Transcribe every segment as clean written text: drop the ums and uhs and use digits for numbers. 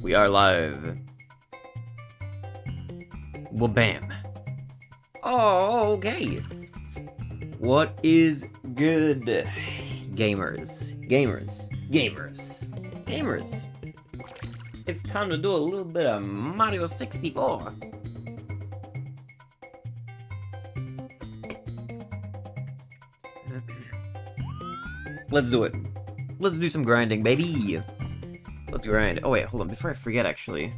We are live. Well, bam. Oh, okay. What is good, gamers? Gamers. It's time to do a little bit of Mario 64. Let's do it. Let's do some grinding, baby. Let's grind. Oh wait, hold on, before I forget actually.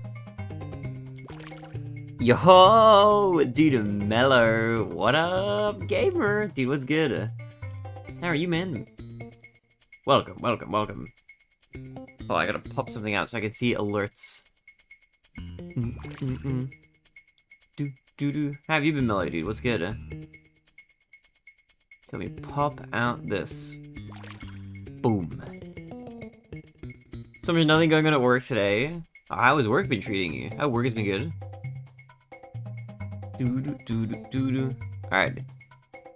Yo, dude, Mellow. What up, gamer? Dude, what's good? How are you, man? Welcome. Oh, I gotta pop something out so I can see alerts. How have you been, Mellow, dude? What's good? Let me pop out this. Boom. So there's nothing going on at work today. How has work been treating you? How work has been good? Alright.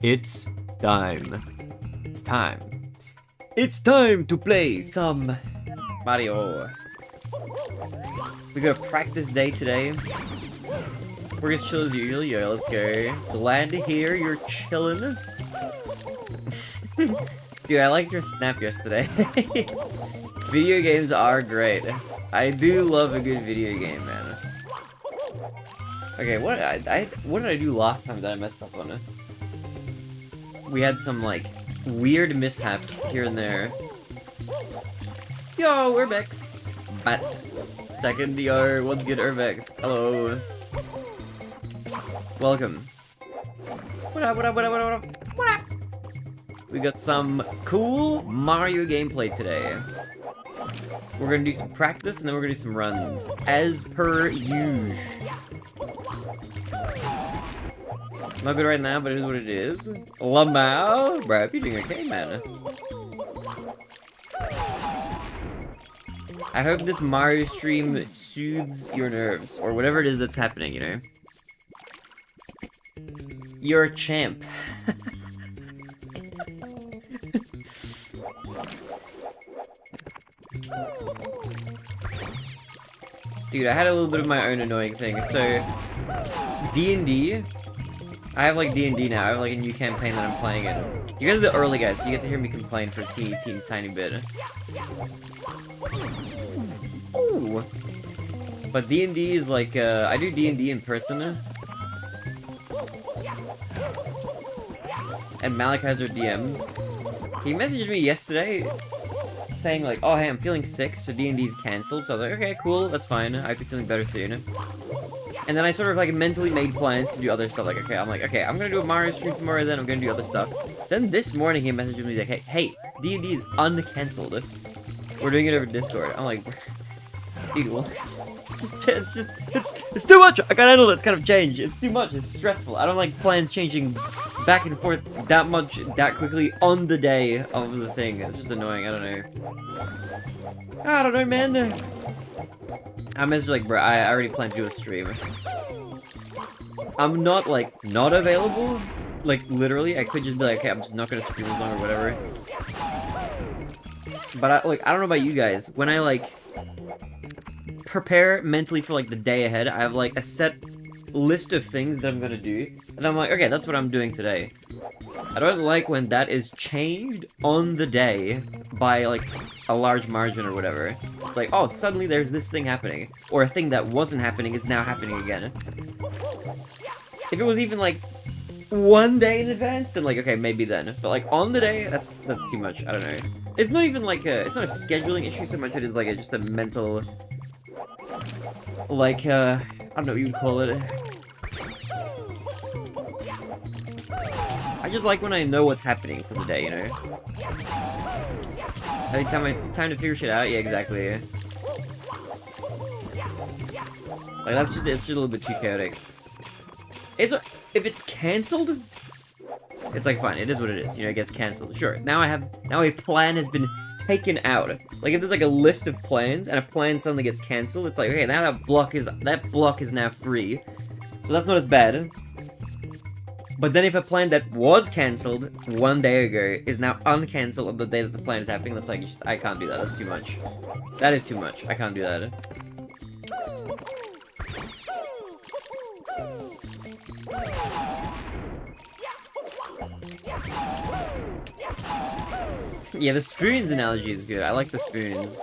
It's time. It's time to play some Mario. We got a practice day today. We're as chill as usual. Yeah, let's go. Glad to hear you're chilling. Dude, I liked your snap yesterday. Video games are great. I do love a good video game, man. Okay, what did I do last time that I messed up on it? We had some, like, weird mishaps here and there. Yo, Urbex! Bat. Second, yo, what's good, Urbex? Hello. Welcome. What up? We got some cool Mario gameplay today. We're gonna do some practice, and then we're gonna do some runs. As per usual. Not good right now, but it is what it is. Lamau! Bro, you're doing okay, man. I hope this Mario stream soothes your nerves, or whatever it is that's happening, you know? You're a champ. Dude, I had a little bit of my own annoying thing. So, D&D, I have like D&D now. I have like a new campaign that I'm playing in. You guys are the early guys, so you get to hear me complain for a teeny tiny bit. Ooh. But D&D is like, I do D&D in person. And Malachi's our DM. He messaged me yesterday saying like, oh hey, I'm feeling sick, so D&D's cancelled. So I was like, okay, cool, that's fine. I'll be feeling better soon. And then I sort of like mentally made plans to do other stuff. Like, okay, I'm gonna do a Mario stream tomorrow, then I'm gonna do other stuff. Then this morning he messaged me like, hey, D&D is uncancelled. We're doing it over Discord. I'm like, dude, well, it's too much. I can't handle it kind of change. It's too much. It's stressful. I don't like plans changing back and forth that much, that quickly on the day of the thing. It's just annoying. I don't know, man. I messaged like, bro, I already planned to do a stream. I'm not like not available. Like literally, I could just be like, okay, I'm just not gonna stream as long or whatever. But I don't know about you guys. When I like prepare mentally for like the day ahead, I have like a set list of things that I'm gonna do, and I'm like, okay, that's what I'm doing today. I don't like when that is changed on the day by like a large margin or whatever. It's like, oh, suddenly there's this thing happening, or a thing that wasn't happening is now happening again. If it was even like one day in advance, then like, okay, maybe then. But like on the day, that's too much. I don't know. It's not even like it's not a scheduling issue so much. It is like just a mental, like I don't know what you would call it. I just like when I know what's happening for the day, you know? I think time to figure shit out. Yeah, exactly. Like it's just a little bit too chaotic. If it's cancelled, it's like fine. It is what it is. You know, it gets cancelled. Sure. Now a plan has been taken out. Like if there's like a list of plans and a plan suddenly gets cancelled, it's like, okay, now that block is now free. So that's not as bad. But then if a plan that was cancelled one day ago is now uncancelled on the day that the plan is happening, that's like, I can't do that. That's too much. That is too much. I can't do that. Yeah, the spoons analogy is good. I like the spoons.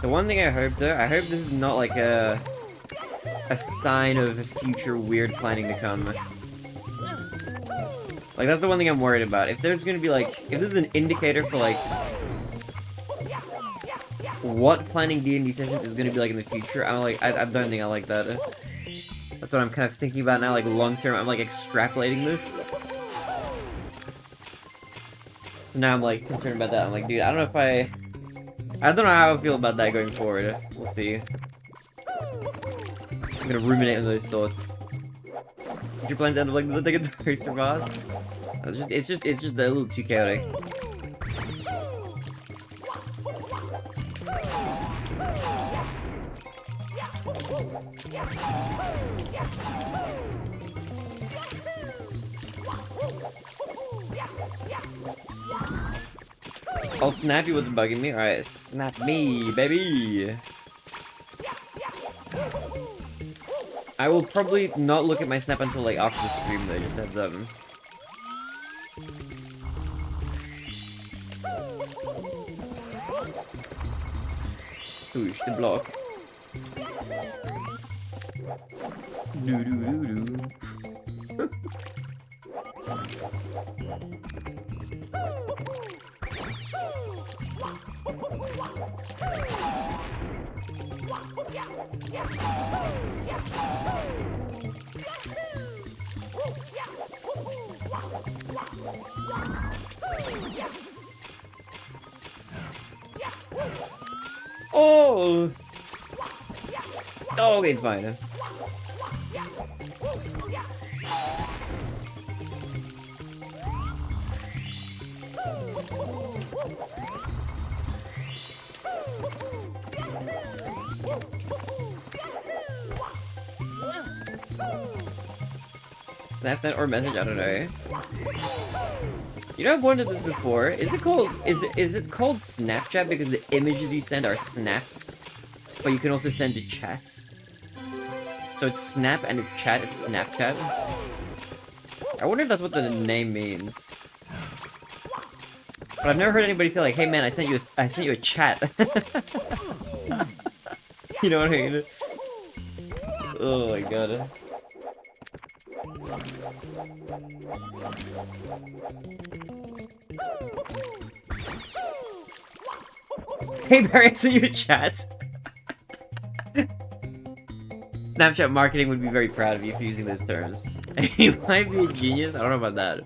The one thing I hope though, I hope this is not like a sign of future weird planning to come. Like, that's the one thing I'm worried about. If there's gonna be like, if this is an indicator for like what planning D&D sessions is gonna be like in the future, I'm like, I don't think I like that. That's what I'm kind of thinking about now, like long term. I'm like extrapolating this. So now I'm like concerned about that. I'm like, dude, I don't know how I feel about that going forward. We'll see. I'm gonna ruminate on those thoughts. Did your plans end up like the toaster bar? It's just a little too chaotic. I'll snap you with the bugging me. Alright, snap me, baby. I will probably not look at my snap until like after the stream though, just heads up. Push the block. Do do do do. Oh! Oh, okay, it's fine. Snapchat or message, I don't know. You know, I've wondered this before. Is it called Snapchat because the images you send are snaps, but you can also send to chats? So it's snap and it's chat. It's Snapchat. I wonder if that's what the name means. But I've never heard anybody say like, "Hey man, I sent you a chat." You know what I mean? Oh my god. Hey Barry, I sent you a chat. Snapchat marketing would be very proud of you for using those terms. You might be a genius. I don't know about that.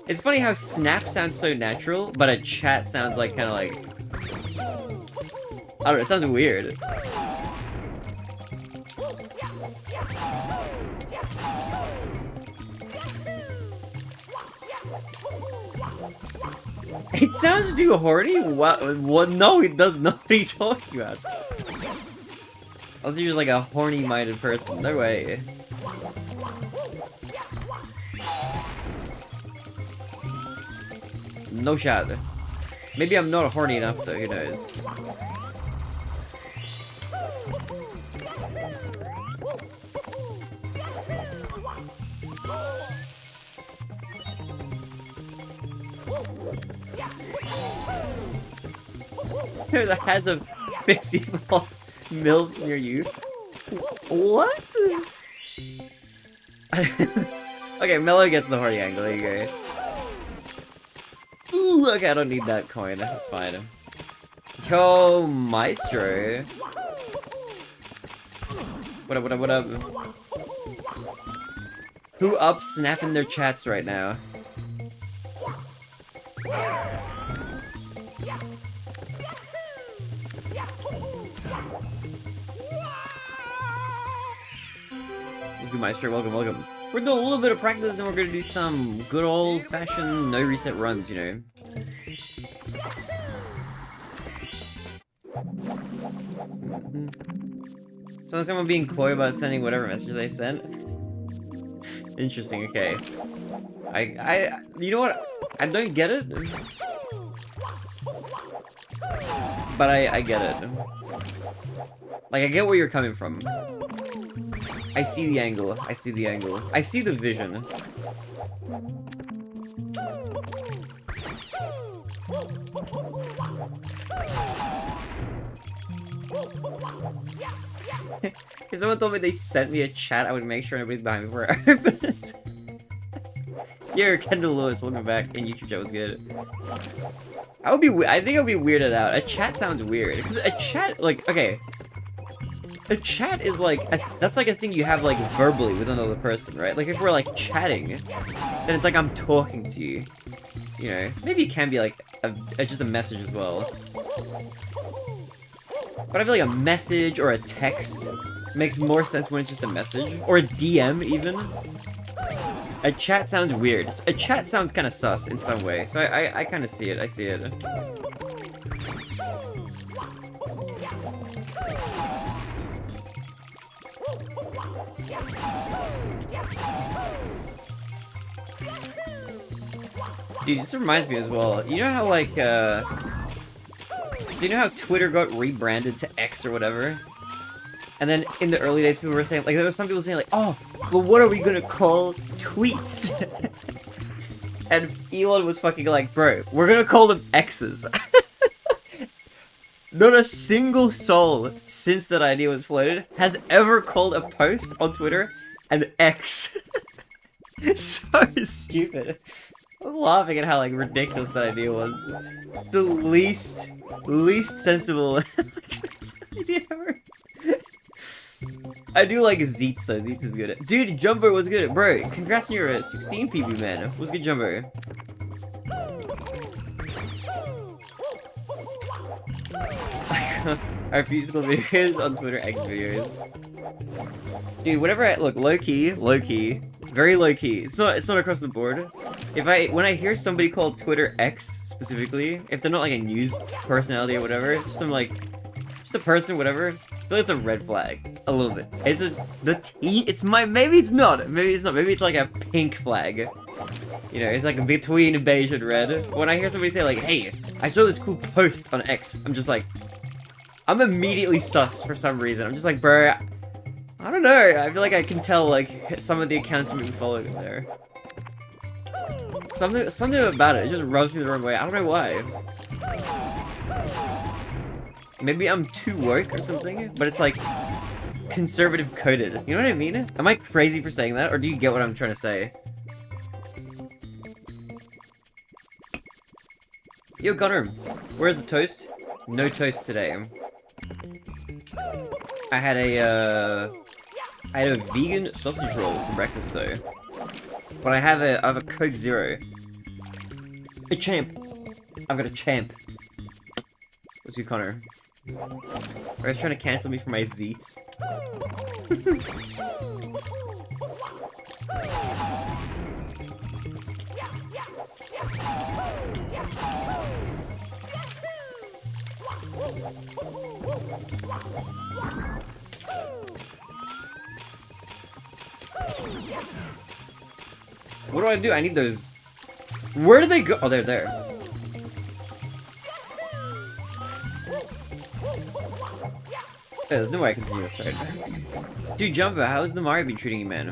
It's funny how snap sounds so natural, but a chat sounds like kind of like, I don't know. It sounds weird. It sounds too horny? What? No, it does not. What are you talking about? I was just like a horny-minded person. No way. No shot. Maybe I'm not horny enough though, who knows. That has a 50 plus MILFs near you. What? Okay, Mello gets the horny angle. There you go. Ooh, okay, I don't need that coin. That's fine. Yo, Maestro. What up, what up, what up? Who up snapping their chats right now? Let's go, Maestro. Welcome, welcome. We're gonna do a little bit of practice, then we're gonna do some good old-fashioned no reset runs, you know. Sounds like someone being coy about sending whatever message they sent. Interesting, okay. You know what? I don't get it. But I get it. Like, I get where you're coming from. I see the angle. I see the angle. I see the vision. If someone told me they sent me a chat, I would make sure nobody's behind me before I open it. Yeah, Kendall Lewis, welcome back. And YouTube chat was good. I think I'd be weirded out. A chat sounds weird. Because a chat, like, okay. A chat is like, that's like a thing you have like verbally with another person, right? Like if we're like chatting, then it's like I'm talking to you. You know, maybe it can be like just a message as well. But I feel like a message or a text makes more sense when it's just a message. Or a DM even. A chat sounds weird. A chat sounds kind of sus in some way. So I kind of see it. I see it. Dude, this reminds me as well. You know how like so you know how Twitter got rebranded to X or whatever? And then in the early days people were saying, like, there were some people saying like, oh, well what are we gonna call tweets? And Elon was fucking like, bro, we're gonna call them X's. Not a single soul since that idea was floated has ever called a post on Twitter an X. So stupid. I'm laughing at how like ridiculous that idea was. It's the least sensible idea ever. I do like Zeets though. Zeets is good. Dude, Jumbo was good. Bro, congrats on your 16 PB, man. What's good, Jumbo? Our musical videos on Twitter, X videos. Dude, whenever I look, low key, very low key. It's not across the board. When I hear somebody call Twitter X specifically, if they're not like a news personality or whatever, just some like, just a person, whatever, I feel like it's a red flag. A little bit. It's maybe it's not. Maybe it's like a pink flag. You know, it's like between beige and red. When I hear somebody say like, hey, I saw this cool post on X, I'm just like, I'm immediately sus for some reason. I'm just like, bro, I don't know. I feel like I can tell like some of the accounts you've been following there. Something about it just rubs me the wrong way. I don't know why. Maybe I'm too woke or something, but it's like conservative coded. You know what I mean? Am I crazy for saying that, or do you get what I'm trying to say? Yo, Connor, where's the toast? No toast today. I had a vegan sausage roll for breakfast though. But I have a Coke Zero. A champ. I've got a champ. What's good, Connor? Are you trying to cancel me for my Zeets? What do I do? I need those. Where do they go? Oh, they're there. Yeah, there's no way I can do this, right? Dude, Jumbo, how's the Mario been treating you, man?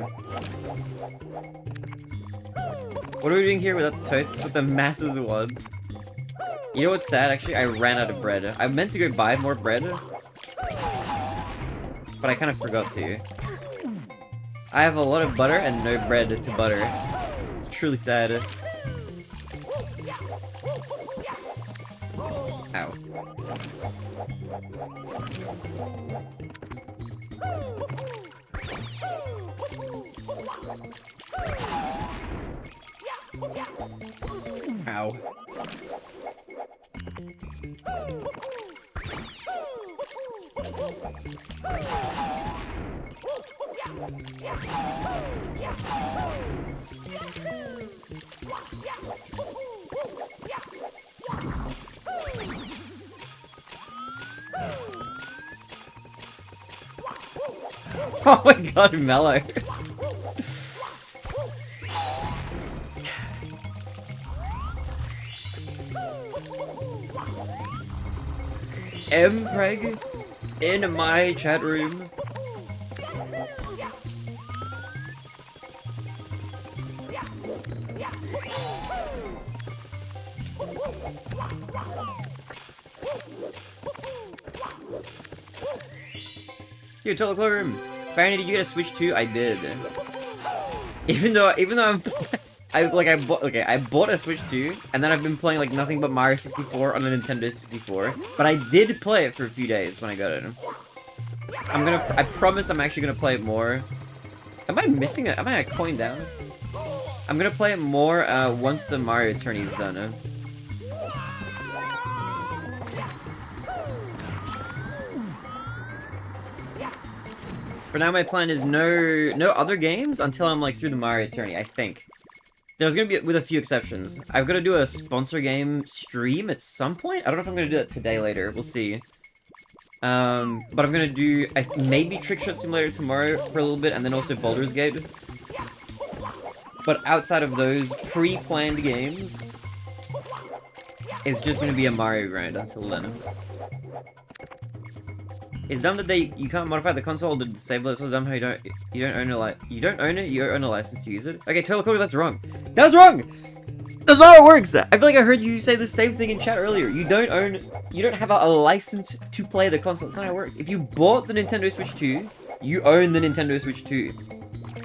What are we doing here without the toast? It's what the masses want. You know what's sad, actually? I ran out of bread. I meant to go buy more bread, but I kind of forgot to. I have a lot of butter and no bread to butter. It's truly sad. Ow. Ow. Oh my god, Mellow. Mpreg in my chat room. Yo, total cloakroom. Barinade, did you get a Switch too? I did. Even though I'm I bought a Switch 2, and then I've been playing like nothing but Mario 64 on a Nintendo 64. But I did play it for a few days when I got it. I promise I'm actually gonna play it more. Am I missing it? Am I a coin down? I'm gonna play it more once the Mario tourney is done. For now, my plan is no other games until I'm like through the Mario tourney, I think. There's gonna be, with a few exceptions. I've got to do a sponsor game stream at some point. I don't know if I'm gonna do that today, later. We'll see. But I'm gonna do maybe Trick Shot Simulator tomorrow for a little bit, and then also Baldur's Gate. But outside of those pre-planned games, it's just gonna be a Mario grind until then. It's dumb that you can't modify the console to disable it. So dumb how you don't own you own a license to use it. Okay, Total Cloak, that's wrong. That's wrong. That's not how it works. I feel like I heard you say the same thing in chat earlier. You don't have a license to play the console. That's not how it works. If you bought the Nintendo Switch 2, you own the Nintendo Switch 2.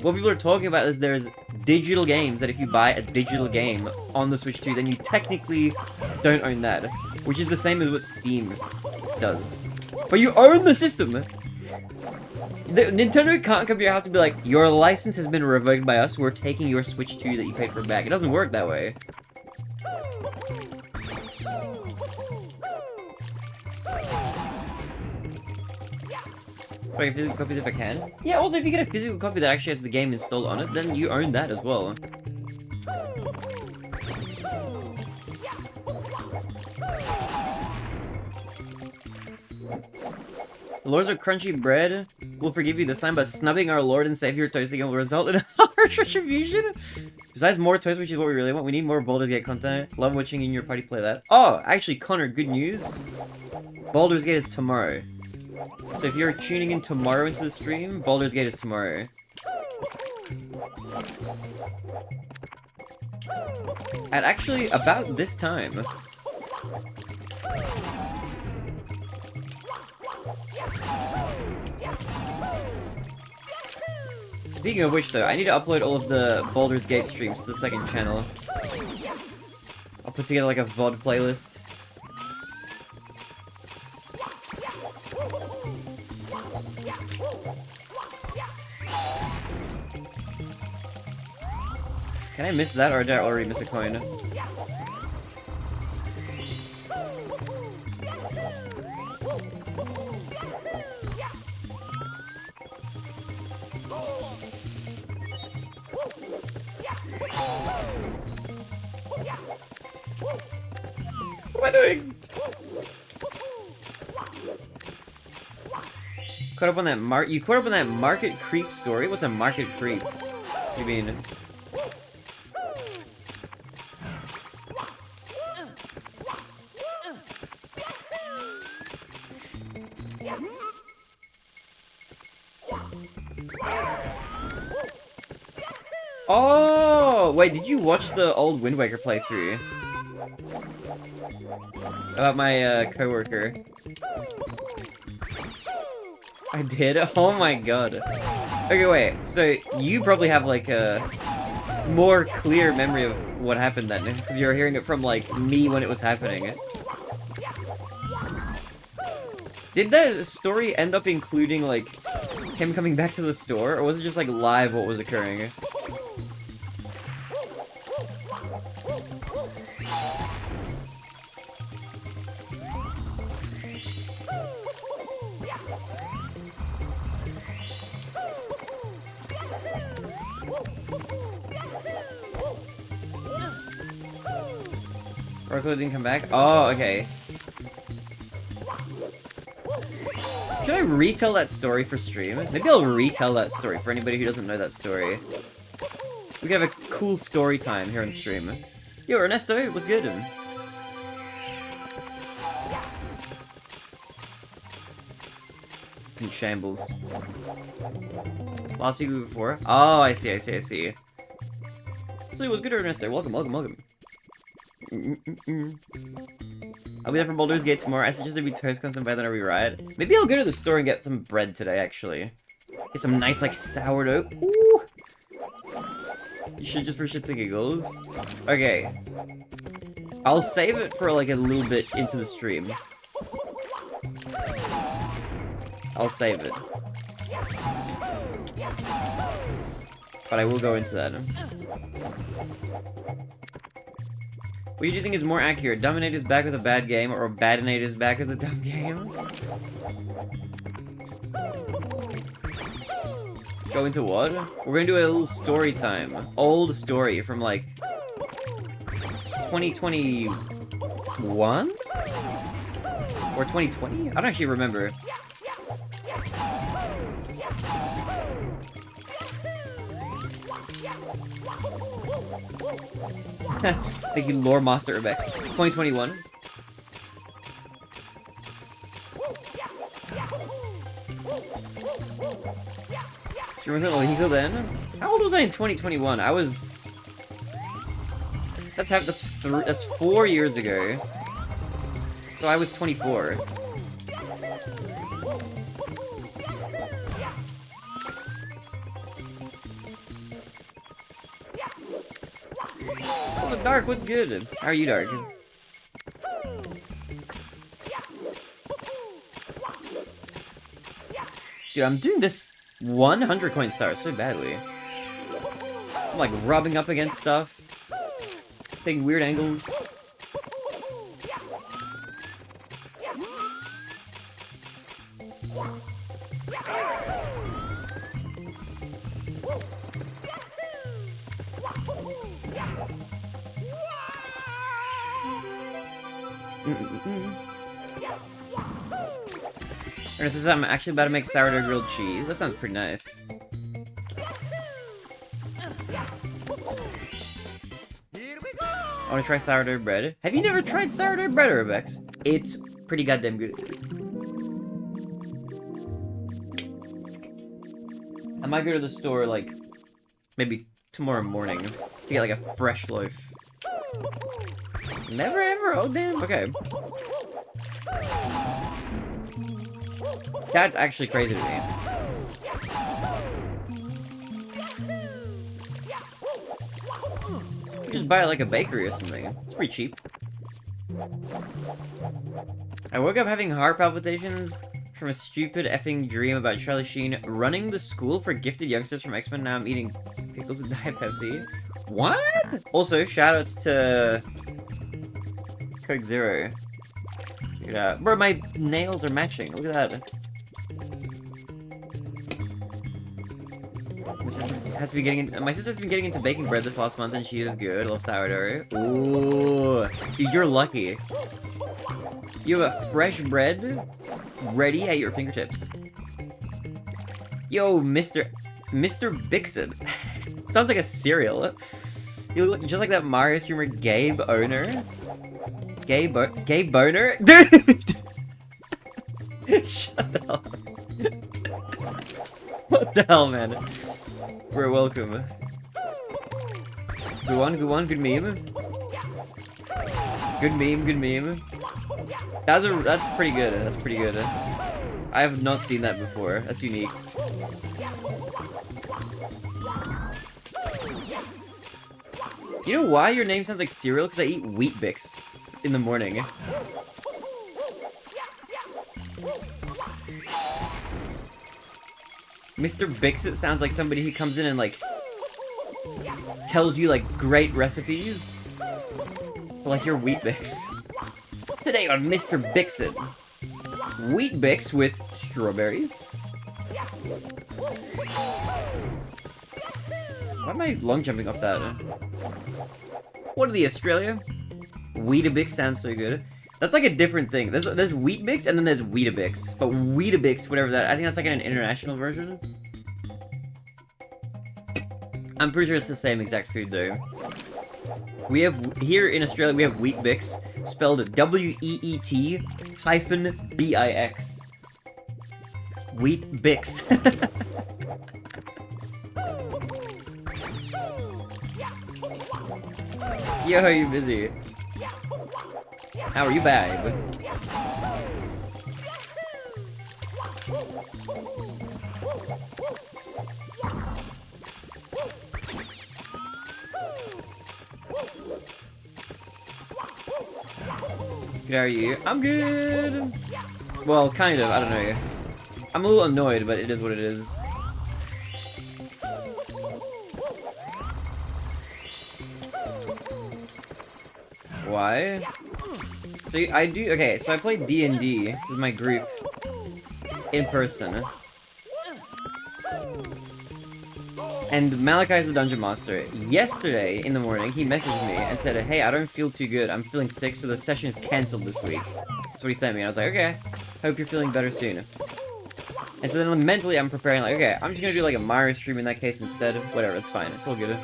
What people are talking about is there's digital games that if you buy a digital game on the Switch 2, then you technically don't own that, which is the same as what Steam does. But you own the system! Nintendo can't come to your house and be like, your license has been revoked by us, we're taking your Switch 2 that you paid for back. It doesn't work that way. Wait, physical copies if I can? Yeah, also if you get a physical copy that actually has the game installed on it, then you own that as well. Lords of Crunchy Bread will forgive you this time, but snubbing our Lord and Savior Toasting will result in a harsh retribution. Besides more toast, which is what we really want, we need more Baldur's Gate content. Love watching you and your party play that. Oh, actually, Connor, good news. Baldur's Gate is tomorrow. So if you're tuning in tomorrow into the stream, Baldur's Gate is tomorrow. At actually about this time. Speaking of which, though, I need to upload all of the Baldur's Gate streams to the second channel. I'll put together like a VOD playlist. Can I miss that, or did I already miss a coin? What am I doing? Caught up on that you caught up on that market creep story? What's a market creep? What do you mean? Oh, wait, did you watch the old Wind Waker playthrough? About my coworker. I did? Oh my god. Okay, wait, so you probably have like a more clear memory of what happened then, because you're hearing it from like me when it was happening. Did the story end up including like him coming back to the store, or was it just like live what was occurring? Oracle didn't come back? Oh, okay. Should I retell that story for stream? Maybe I'll retell that story for anybody who doesn't know that story. We can have a cool story time here on stream. Yo, Ernesto, what's good? In shambles. Last week before? Oh, I see, I see, I see. So what's good, Ernesto? Welcome, welcome, welcome. I'll be there for Baldur's Gate tomorrow. I suggested we toast content by then or we ride. Maybe I'll go to the store and get some bread today, actually. Get some nice, like, sourdough. Ooh! You should just for shits and giggles. Okay. I'll save it for, like, a little bit into the stream. I'll save it. But I will go into that. What do you think is more accurate? Dominate is back with a bad game, or Badinate is back with a dumb game? Go into what? We're gonna do a little story time. Old story from like 2021? Or 2020? I don't actually remember. Thank you, Lore Master Rebex. 2021. She wasn't illegal then? How old was I in 2021? I was... That's 4 years ago. So I was 24. Oh, Dark, what's good? How are you, Dark? Dude, I'm doing this 100 coin stars so badly. I'm like rubbing up against stuff. Taking weird angles. Ernest says I'm actually about to make sourdough grilled cheese. That sounds pretty nice. I want to try sourdough bread. Have you never tried sourdough bread, Rebex? It's pretty goddamn good. I might go to the store, like, maybe tomorrow morning to get, like, a fresh loaf. Never ever? Oh, damn. Okay. That's actually crazy to me. You just buy it like a bakery or something. It's pretty cheap. I woke up having heart palpitations from a stupid effing dream about Charlie Sheen running the school for gifted youngsters from X-Men. Now I'm eating pickles with Diet Pepsi. What? Also, shoutouts to Coke Zero. Check it out. Bro, my nails are matching. Look at that. My sister's been getting into baking bread this last month, and she is good. I love sourdough. Ooh, dude, you're lucky. You have a fresh bread ready at your fingertips. Yo, Mr. Bixen. Sounds like a cereal. You look just like that Mario streamer Gabe Owner. Gabe Boner? Dude! Shut the hell up. What the hell, man? We're welcome. Good one, good meme. Good meme. That's pretty good. That's pretty good. I have not seen that before. That's unique. You know why your name sounds like cereal? Because I eat Wheat Bix in the morning. Mr. Bixit sounds like somebody who comes in and, like, tells you, like, great recipes. Like your Wheat Bix. Today on Mr. Bixit. Wheat Bix with strawberries. Why am I long jumping off that? What are the Australia? Weetabix sounds so good. That's like a different thing. There's Wheat Bix and then there's Weetabix. But Weetabix, whatever that, I think that's like an international version. I'm pretty sure it's the same exact food though. We have, here in Australia, we have Weet-Bix, spelled W-E-E-T-B-I-X. Weet-Bix. Yo, you busy? How are you, babe? Good, how are you? I'm good! Well, kind of, I don't know. I'm a little annoyed, but it is what it is. Why? So I do, okay, so I played D&D with my group in person. And Malachi's the Dungeon Master. Yesterday, in the morning, he messaged me and said, hey, I don't feel too good. I'm feeling sick, so the session is cancelled this week. That's what he sent me, and I was like, okay, hope you're feeling better soon. And so then mentally, I'm preparing, like, okay, I'm just gonna do, like, a Mario stream in that case instead. Whatever, it's fine. It's all good.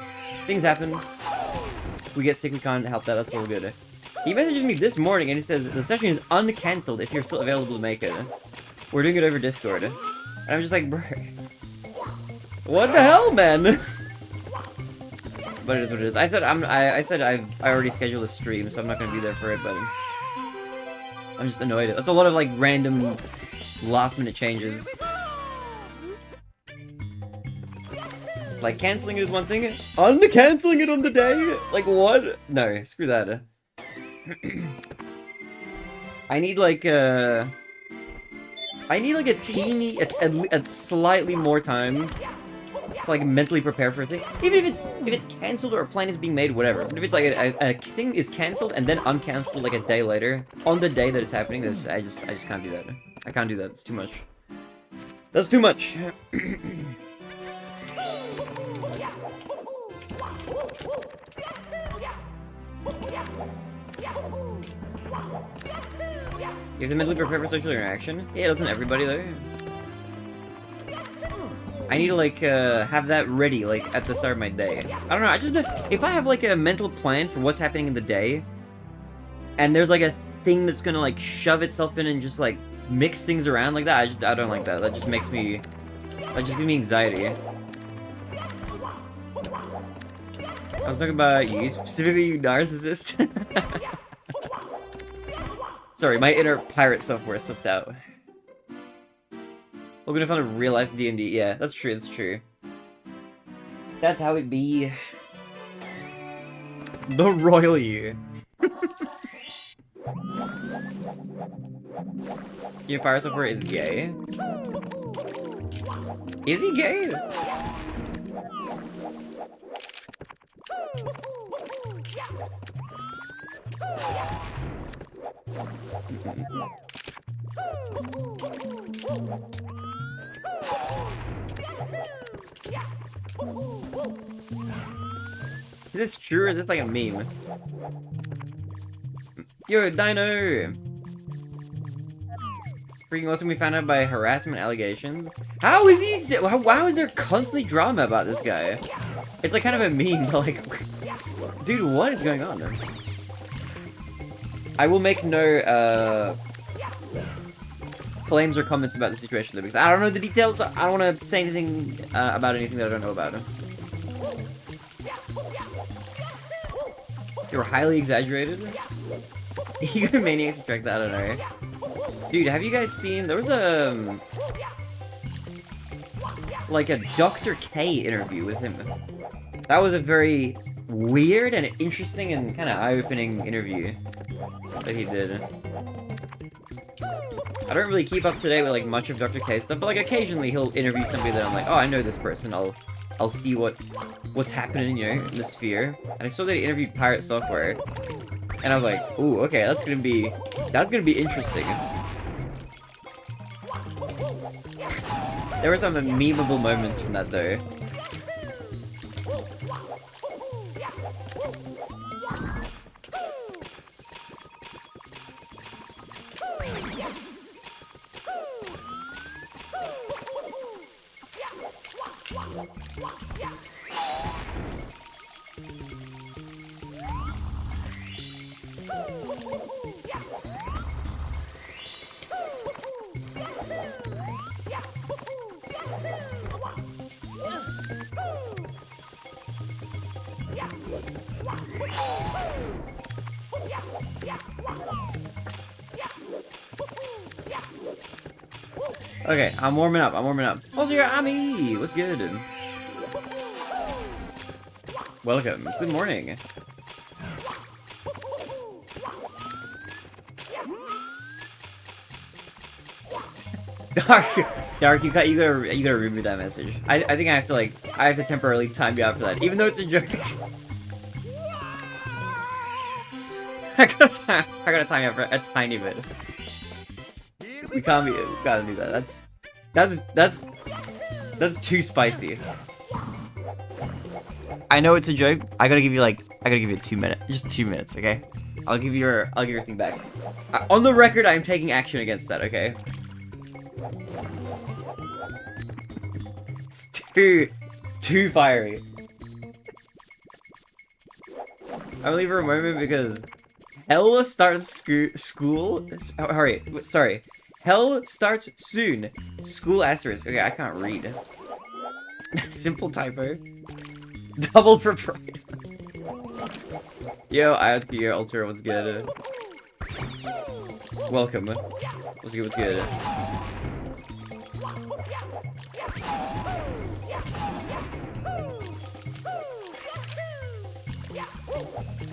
Things happen. We get sick, we can't help that. That's all good. He messages me this morning, and he says, the session is uncancelled if you're still available to make it. We're doing it over Discord. And I'm just like, bro... what the hell, man? But it is what it is. I said I already scheduled a stream, so I'm not gonna be there for it, but I'm just annoyed. That's a lot of like random last minute changes. Like canceling it is one thing, uncanceling it on the day? Like what? No, screw that. I need like a teeny, a slightly more time. Like mentally prepare for a thing, even if it's cancelled or a plan is being made, whatever. But if it's like a thing is cancelled and then uncancelled like a day later, on the day that it's happening, I just can't do that. I can't do that. It's too much. That's too much. You have to mentally prepare for social interaction. Yeah, doesn't everybody though? I need to, like, have that ready, like, at the start of my day. I don't know, I just, if I have, like, a mental plan for what's happening in the day, and there's, like, a thing that's gonna, like, shove itself in and just, like, mix things around like that, I don't like that. That just makes me, that just gives me anxiety. I was talking about you, specifically you narcissist. Sorry, my inner pirate software slipped out. We're gonna find a real life D&D. Yeah, that's true, that's true. That's how it be. The royal you. Your pirate software is gay? Is he gay? Is this true or is this like a meme? Yo, Dino! Freaking awesome, we found out by harassment allegations. How is he? How is there constantly drama about this guy? It's like kind of a meme, but like, dude, what is going on there? I will make no claims or comments about the situation because I don't know the details. I don't want to say anything about anything that I don't know about him. You're highly exaggerated. Egomaniacs attract that, I don't know. Dude, have you guys seen, there was a like a Dr. K interview with him. That was a very weird and interesting and kind of eye-opening interview that he did. I don't really keep up to date with like much of Dr. K stuff, but like occasionally he'll interview somebody that I'm like, oh, I know this person. I'll see what's happening, you know, in the sphere. And I saw that he interviewed Pirate Software, and I was like, ooh, okay, that's gonna be interesting. There were some memeable moments from that though. Okay, I'm warming up. Also, your Ami! What's good? Welcome. Good morning. Dark, you gotta remove that message. I think I have to temporarily time you out for that, even though it's a joke. I gotta time you out for a tiny bit. We gotta do that. That's too spicy. I know it's a joke. I gotta give you 2 minutes, just 2 minutes, okay? I'll give your thing back. On the record, I am taking action against that, okay? It's too fiery. I'm leaving for a moment because hell starts school. Sorry. Hell starts soon. School asterisk. Okay, I can't read. Simple typo. Double for pride. Yo, I have to your Ultra. What's good? Welcome. What's good? What's good?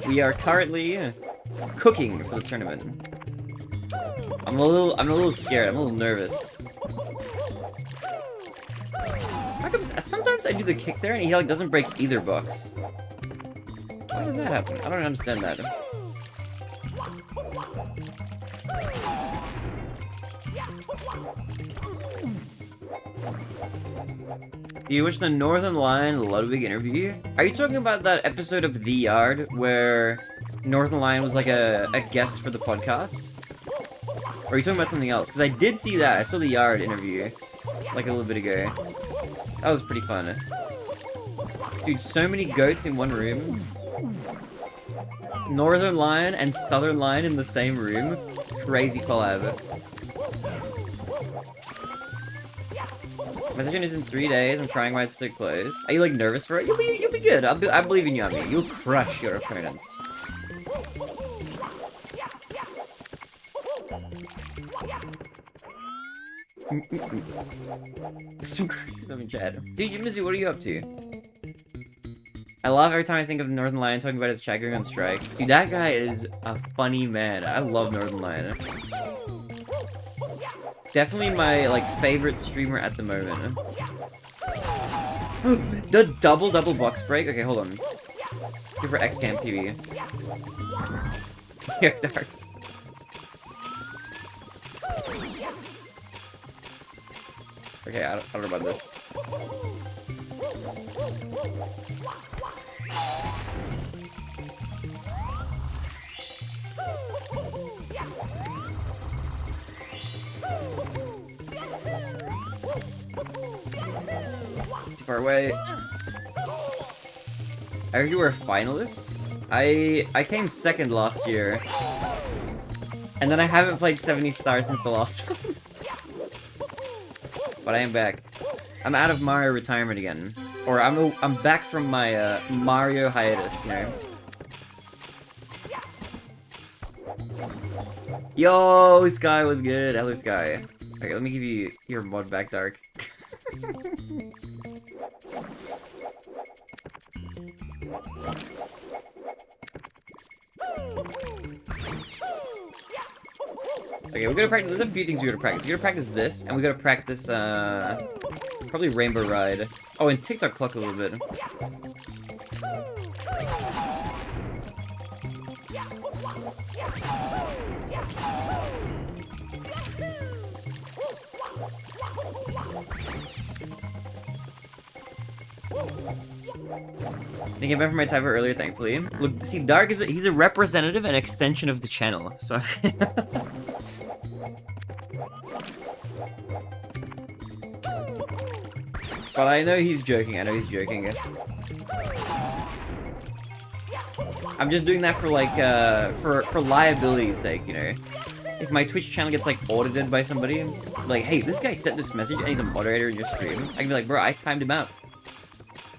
We are currently cooking for the tournament. I'm a little scared. I'm a little nervous. How come sometimes I do the kick there and he like doesn't break either box? Why does that happen? I don't understand that. Do you wish the Northern Lion Ludwig interview? Are you talking about that episode of The Yard where Northern Lion was like a guest for the podcast? Or are you talking about something else? Because I did see that. I saw the Yard interview like a little bit ago. That was pretty fun. Dude, so many goats in one room. Northern Lion and Southern Lion in the same room. Crazy collab. My session is in 3 days. I'm trying why it's so close. Are you like nervous for it? You'll be good. I believe in you, Ami. You'll crush your opponents. Some crazy stuff in chat. Dude, Mizu, what are you up to? I laugh every time I think of Northern Lion talking about his chat going on strike. Dude, that guy is a funny man. I love Northern Lion. Definitely my like favorite streamer at the moment. The double box break. Okay, hold on. Go for X-Cam PB. Here, Dark. Okay, I don't know about this. Too far away. I heard you were a finalist? I came second last year. And then I haven't played 70 stars since the last time. But I am back. I'm out of Mario retirement again. Or I'm back from my Mario hiatus, you know. Yo, Sky was good. Hello, Sky. Okay, let me give you your mod back, Dark. Okay, we're gonna practice. There's a few things we gotta practice. We gotta practice this, and we gotta practice, probably Rainbow Ride. Oh, and TikTok Clock a little bit. Didn't get back from my typo earlier, thankfully. Look, see, Dark he's a representative and extension of the channel, so... But I know he's joking, I'm just doing that for, like, for liability's sake, you know? If my Twitch channel gets, like, audited by somebody, like, hey, this guy sent this message and he's a moderator in your stream, I can be like, bro, I timed him out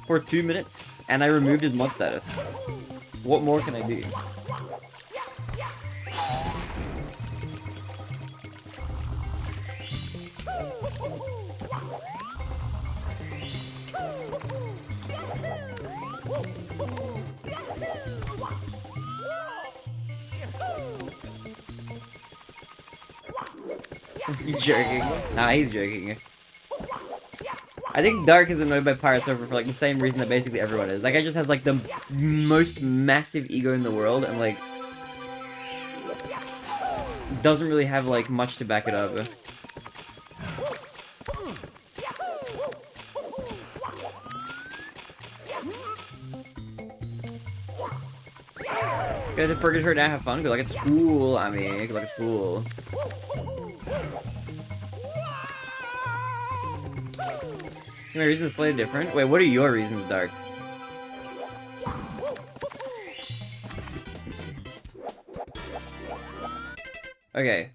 for 2 minutes, and I removed his mod status. What more can I do? You joking? Nah, he's joking. I think Dark is annoyed by Pirate Surfer for like the same reason that basically everyone is. Like, I just has like the most massive ego in the world and like doesn't really have like much to back it up. Go to Purgatory and have fun. Good luck at school. I mean, good luck at school. My reasons are slightly different. Wait, what are your reasons, Dark? Okay.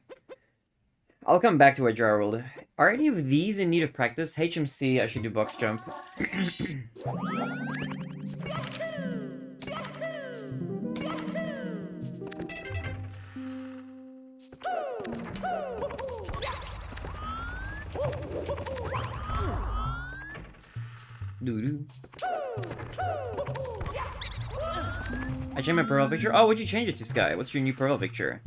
I'll come back to it, Gerald. Are any of these in need of practice? HMC, I should do box jump. Doo-doo. I changed my profile picture. Oh, what'd you change it to, Sky? What's your new profile picture?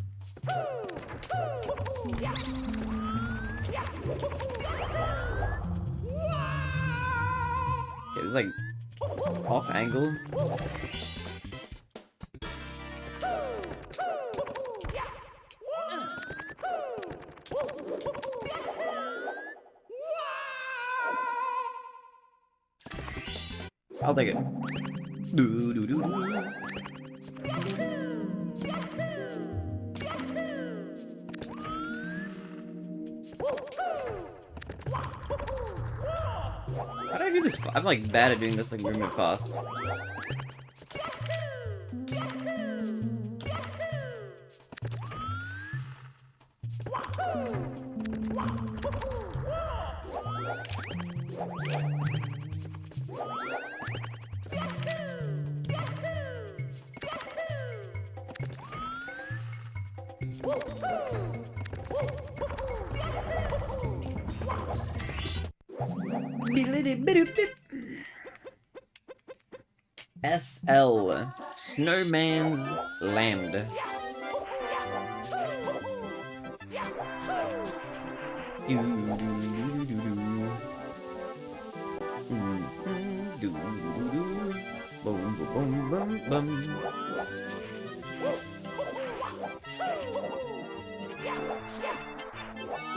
Okay, it's like off angle. I'll take it. Doo doo doo doo. How do I do this? I'm like bad at doing this like movement fast. SL Snowman's Land.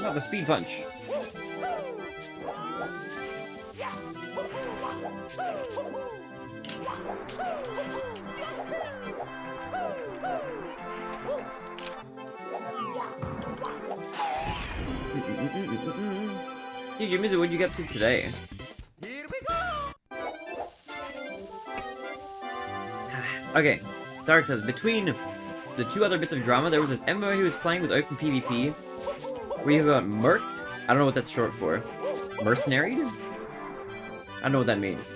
Not the speed punch. Dude, you what'd you get up to today? Here we go. Okay, Dark says, between the two other bits of drama, there was this MMO he was playing with open PvP, where he got murked. I don't know what that's short for. Mercenaried? I don't know what that means.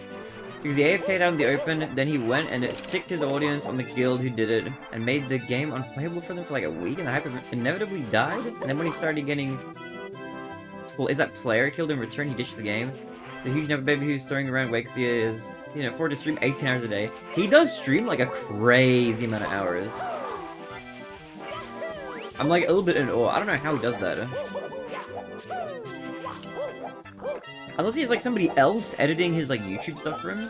Because he AFK'd out in the open, then he went and it sicked his audience on the guild who did it, and made the game unplayable for them for like a week, and the hyper inevitably died, and then when he started getting... Is that player killed in return, he ditched the game. It's a huge never baby who's throwing around wakes he is, you know, forward to stream 18 hours a day. He does stream like a crazy amount of hours. I'm like a little bit in awe. I don't know how he does that. Unless he has like somebody else editing his like YouTube stuff for him.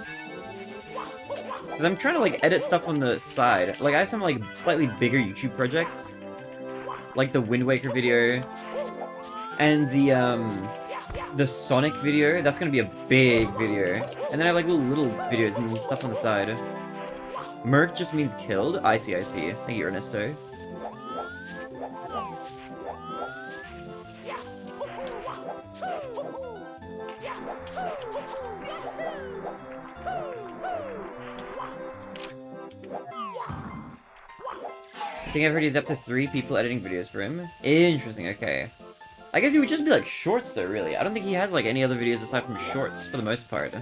Because I'm trying to like edit stuff on the side. Like I have some like slightly bigger YouTube projects. Like the Wind Waker video. And the Sonic video. That's gonna be a big video. And then I have like little videos and stuff on the side. Merc just means killed? I see, I see. Thank you, Ernesto. I think I've heard he's up to 3 people editing videos for him. Interesting, okay. I guess he would just be like shorts though, really. I don't think he has like any other videos aside from shorts for the most part.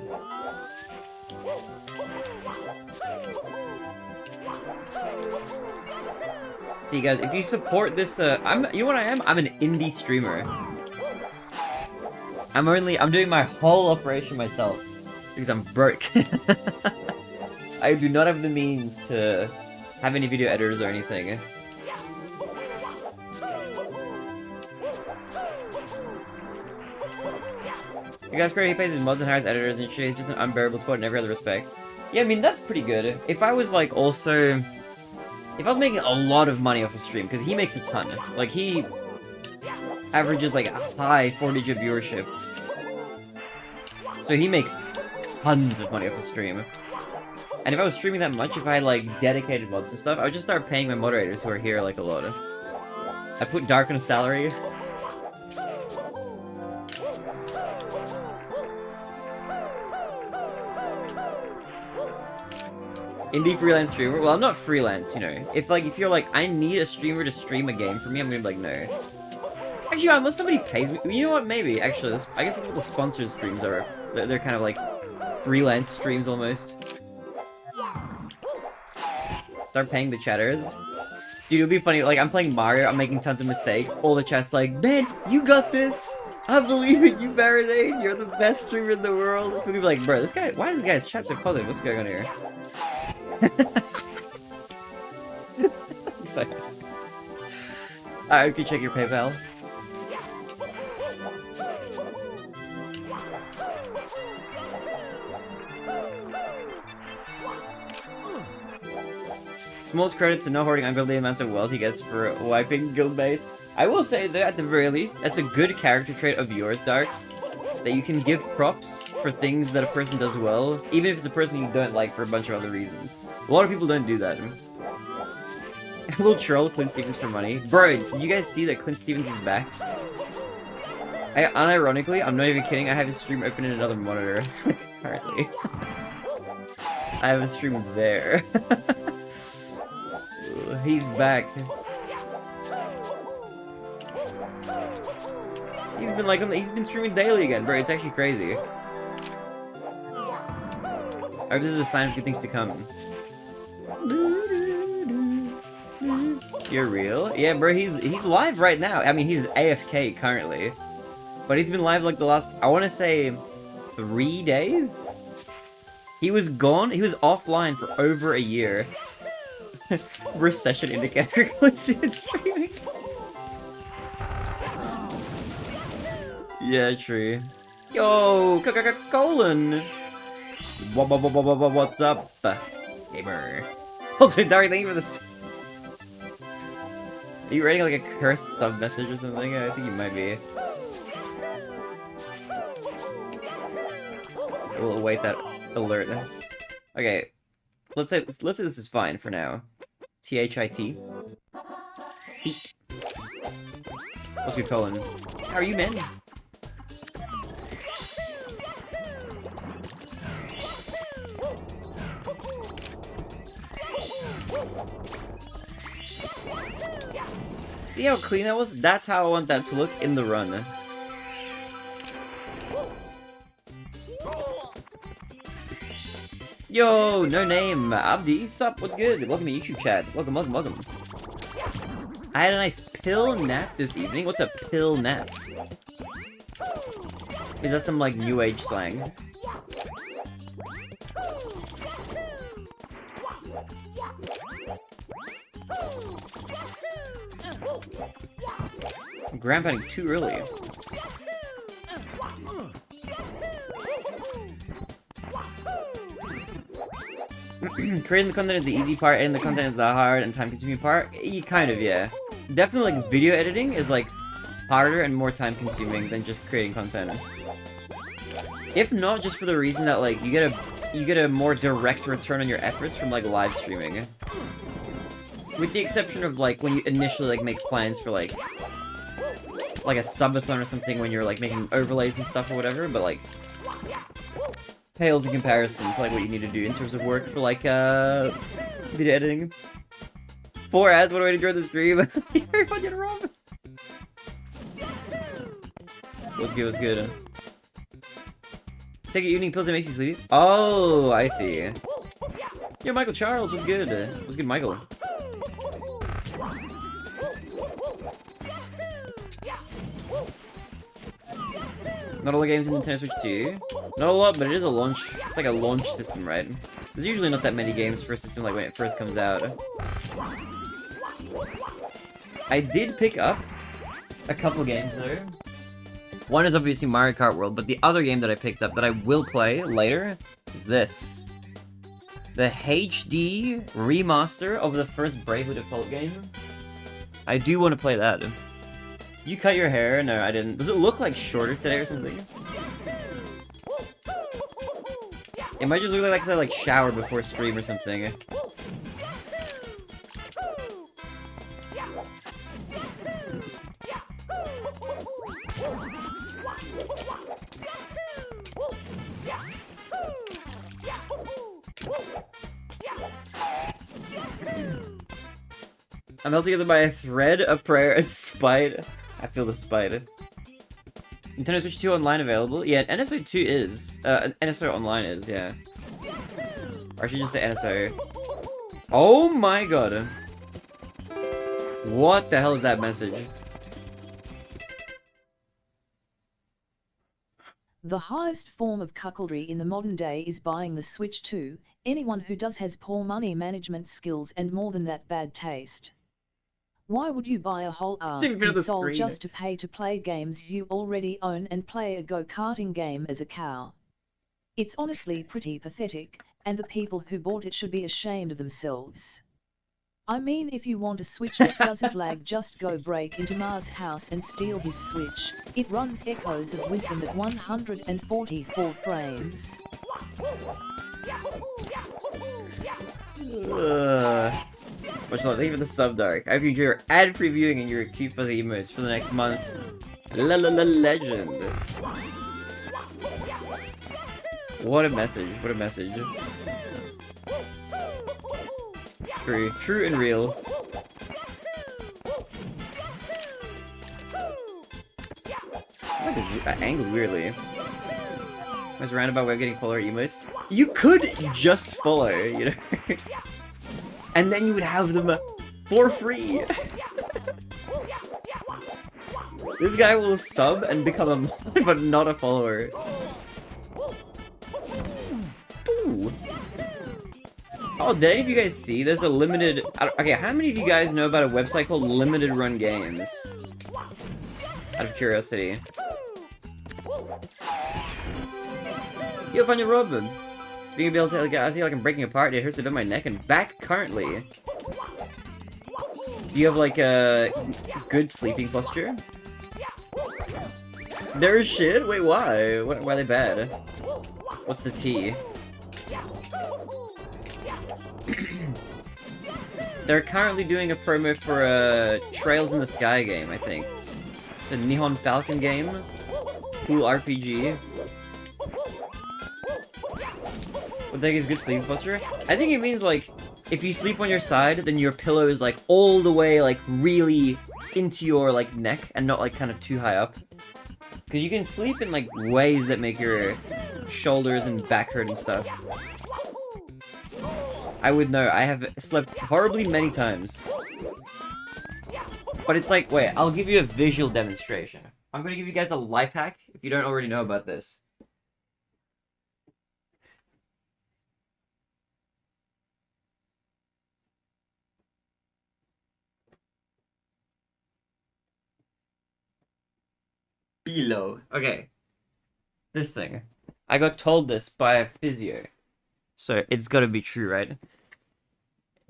See guys, if you support this, you know what I am? I'm an indie streamer. I'm doing my whole operation myself. Because I'm broke. I do not have the means to have any video editors or anything. The guy's great, he pays his mods and hires editors and shit, he's just an unbearable twat in every other respect. Yeah, I mean, that's pretty good. If I was, like, also... If I was making a lot of money off of stream, because he makes a ton. Like, he averages, like, a high 4-digit viewership. So he makes tons of money off of stream. And if I was streaming that much, if I had, like, dedicated mods and stuff, I would just start paying my moderators who are here, like, a lot. I put Dark on a salary. Indie freelance streamer? Well, I'm not freelance, you know. If you're like, I need a streamer to stream a game for me, I'm gonna be like, no. Actually, unless somebody pays me, you know what, maybe, actually, I guess that's what the sponsored streams are. They're kind of like freelance streams, almost. Start paying the chatters. Dude, it would be funny, like, I'm playing Mario, I'm making tons of mistakes, all the chat's like, Ben, you got this! I believe in you, TheBarinade, you're the best streamer in the world. People be like, bro, this guy, why is this guy's chat so positive? What's going on here? Excited. Alright, okay, check your PayPal. Smallest credit to no hoarding ungodly amounts of wealth he gets for wiping guildmates. I will say that at the very least, that's a good character trait of yours, Dark. That you can give props for things that a person does well, even if it's a person you don't like for a bunch of other reasons. A lot of people don't do that. We'll troll Clint Stevens for money. Bro, you guys see that Clint Stevens is back? Unironically, I'm not even kidding, I have his stream open in another monitor. Currently. I have a stream there. He's back. He's been streaming daily again, bro. It's actually crazy. I hope this is a sign of good things to come. You're real? Yeah, bro. He's live right now. I mean, he's AFK currently, but he's been live like the last, I want to say, 3 days. He was gone. He was offline for over a year. Recession indicator. Streaming. Yeah, true. Yo, Colin. What's up, gamer? Also, Dark, thank you for this. Are you writing like a cursed sub message or something? I think you might be. We'll await that alert. Okay, let's say this is fine for now. THIT. Heat. What's good, Colin? How are you, man? See how clean that was? That's how I want that to look in the run. Yo, no name, Abdi, sup, what's good? Welcome to YouTube chat. Welcome, welcome, welcome. I had a nice pill nap this evening. What's a pill nap? Is that some, like, new age slang? Grandpadding too early. Creating the content is the easy part, editing the content is the hard and time-consuming part. Kind of, yeah. Definitely, like, video editing is, like, harder and more time-consuming than just creating content. If not, just for the reason that, like, you get a more direct return on your efforts from, like, live streaming. With the exception of, like, when you initially, like, make plans for, like a subathon or something when you're, like, making overlays and stuff or whatever, but, like, pales in comparison to, like, what you need to do in terms of work for, like, video editing. 4 ads, what a way to join the stream. You're very fun, get wrong. What's good, what's good? Take evening pills that makes you sleepy? Oh, I see. Yo, Michael Charles, what's good? What's good, Michael? Not all the games in Nintendo Switch 2. Not a lot, but it is a launch. It's like a launch system, right? There's usually not that many games for a system like when it first comes out. I did pick up a couple games though. One is obviously Mario Kart World, but the other game that I picked up that I will play later is this. The HD remaster of the first Bravely Default game. I do want to play that. You cut your hair? No, I didn't. Does it look like shorter today or something? It might just look like I like showered before stream or something. I'm held together by a thread, a prayer, and spite. I feel the spite. Nintendo Switch 2 Online available? Yeah, NSO 2 is. NSO Online is, yeah. Or I should just say NSO. Oh my god. What the hell is that message? The highest form of cuckoldry in the modern day is buying the Switch 2. Anyone who does has poor money management skills and more than that bad taste. Why would you buy a whole ass console just to pay to play games you already own and play a go-karting game as a cow? It's honestly pretty pathetic, and the people who bought it should be ashamed of themselves. I mean, if you want a Switch that doesn't lag, just go break into Mars' house and steal his Switch. It runs Echoes of Wisdom at 144 frames. Much love, thank you for the sub, Dark. I hope you enjoy your ad-free viewing and your cute fuzzy emotes for the next month. Legend. What a message, what a message. True and real. I angled weirdly. There's a roundabout way of getting follower emotes. You could just follow, you know? And then you would have them for free. This guy will sub and become a mod, but not a follower. Ooh. Oh, did any of you guys see? There's a limited... Okay, how many of you guys know about a website called Limited Run Games? Out of curiosity. Yo, Vanya Robin. Speaking of able to, I feel like I'm breaking apart. It hurts a bit in my neck and back currently. Do you have like a good sleeping posture? They're shit? Wait, why? Why are they bad? What's the tea? They're currently doing a promo for a Trails in the Sky game, I think. It's a Nihon Falcon game. Cool RPG. What the heck is good sleep posture? I think it means like, if you sleep on your side, then your pillow is like all the way like really into your like neck and not like kind of too high up. Because you can sleep in like ways that make your shoulders and back hurt and stuff. I would know, I have slept horribly many times. But it's like, wait, I'll give you a visual demonstration. I'm gonna give you guys a life hack if you don't already know about this. Below. Okay. This thing. I got told this by a physio. So it's gotta be true, right?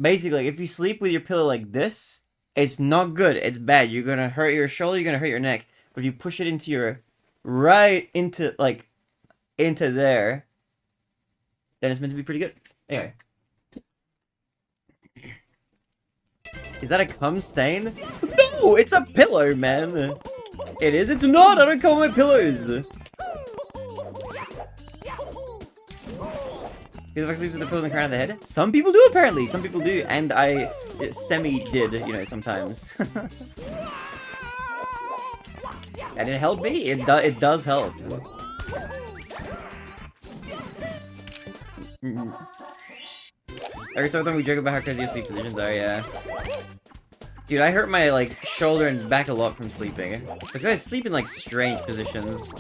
Basically, if you sleep with your pillow like this, it's not good. It's bad. You're gonna hurt your shoulder, you're gonna hurt your neck. But if you push it into your... right into, like... into there... then it's meant to be pretty good. Anyway. Is that a cum stain? No! It's a pillow, man! It is? It's not! I don't cover my pillows! Because if I sleep with the pillow in the crown of the head? Some people do, apparently! Some people do, and I semi-did, you know, sometimes. And it helped me. It does help. Every so often we joke about how crazy your sleep positions are, yeah. Dude, I hurt my, like, shoulder and back a lot from sleeping. Because I sleep in, like, strange positions.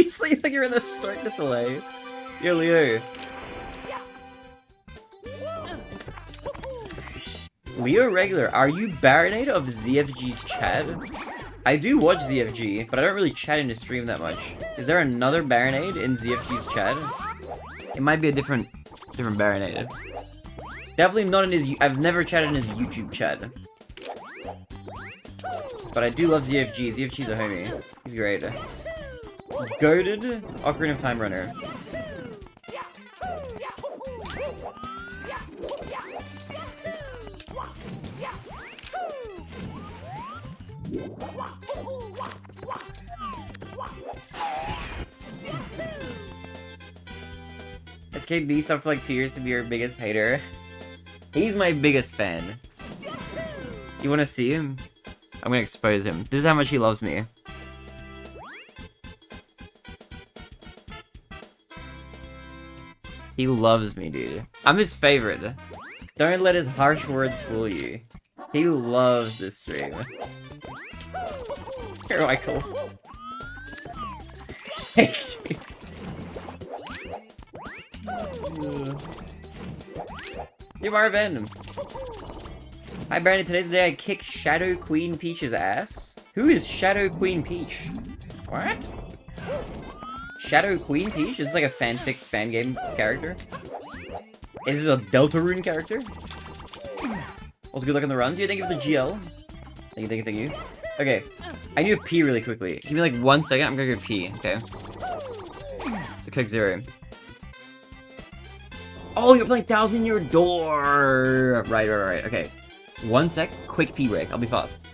You sleep like you're in the Cirque du Soleil. Yo, Leo. Leo Regular, are you Barinade of ZFG's chat? I do watch ZFG, but I don't really chat in his stream that much. Is there another Barinade in ZFG's chat? It might be a different Barinade. Definitely not in his... I've never chatted in his YouTube chat. But I do love ZFG. ZFG's a homie. He's great. Goated Ocarina of Time runner. SKB stopped for like 2 years to be your biggest hater. He's my biggest fan. You wanna see him? I'm gonna expose him. This is how much he loves me. He loves me, dude. I'm his favorite. Don't let his harsh words fool you. He loves this stream. Here, Michael. Hey, jeez. You Marvin. Hi, Brandon. Today's the day I kick Shadow Queen Peach's ass. Who is Shadow Queen Peach? What? Shadow Queen Peach? Is this like a fanfic fan game character? Is this a Deltarune character? Also, good luck on the runs. What do you think of the GL? Thank you. Okay, I need to pee really quickly. Give me like 1 second. I'm gonna go pee. Okay. It's a Coke Zero. Oh, you're playing Thousand Year Door. Right. Okay. 1 sec. Quick pee break. I'll be fast.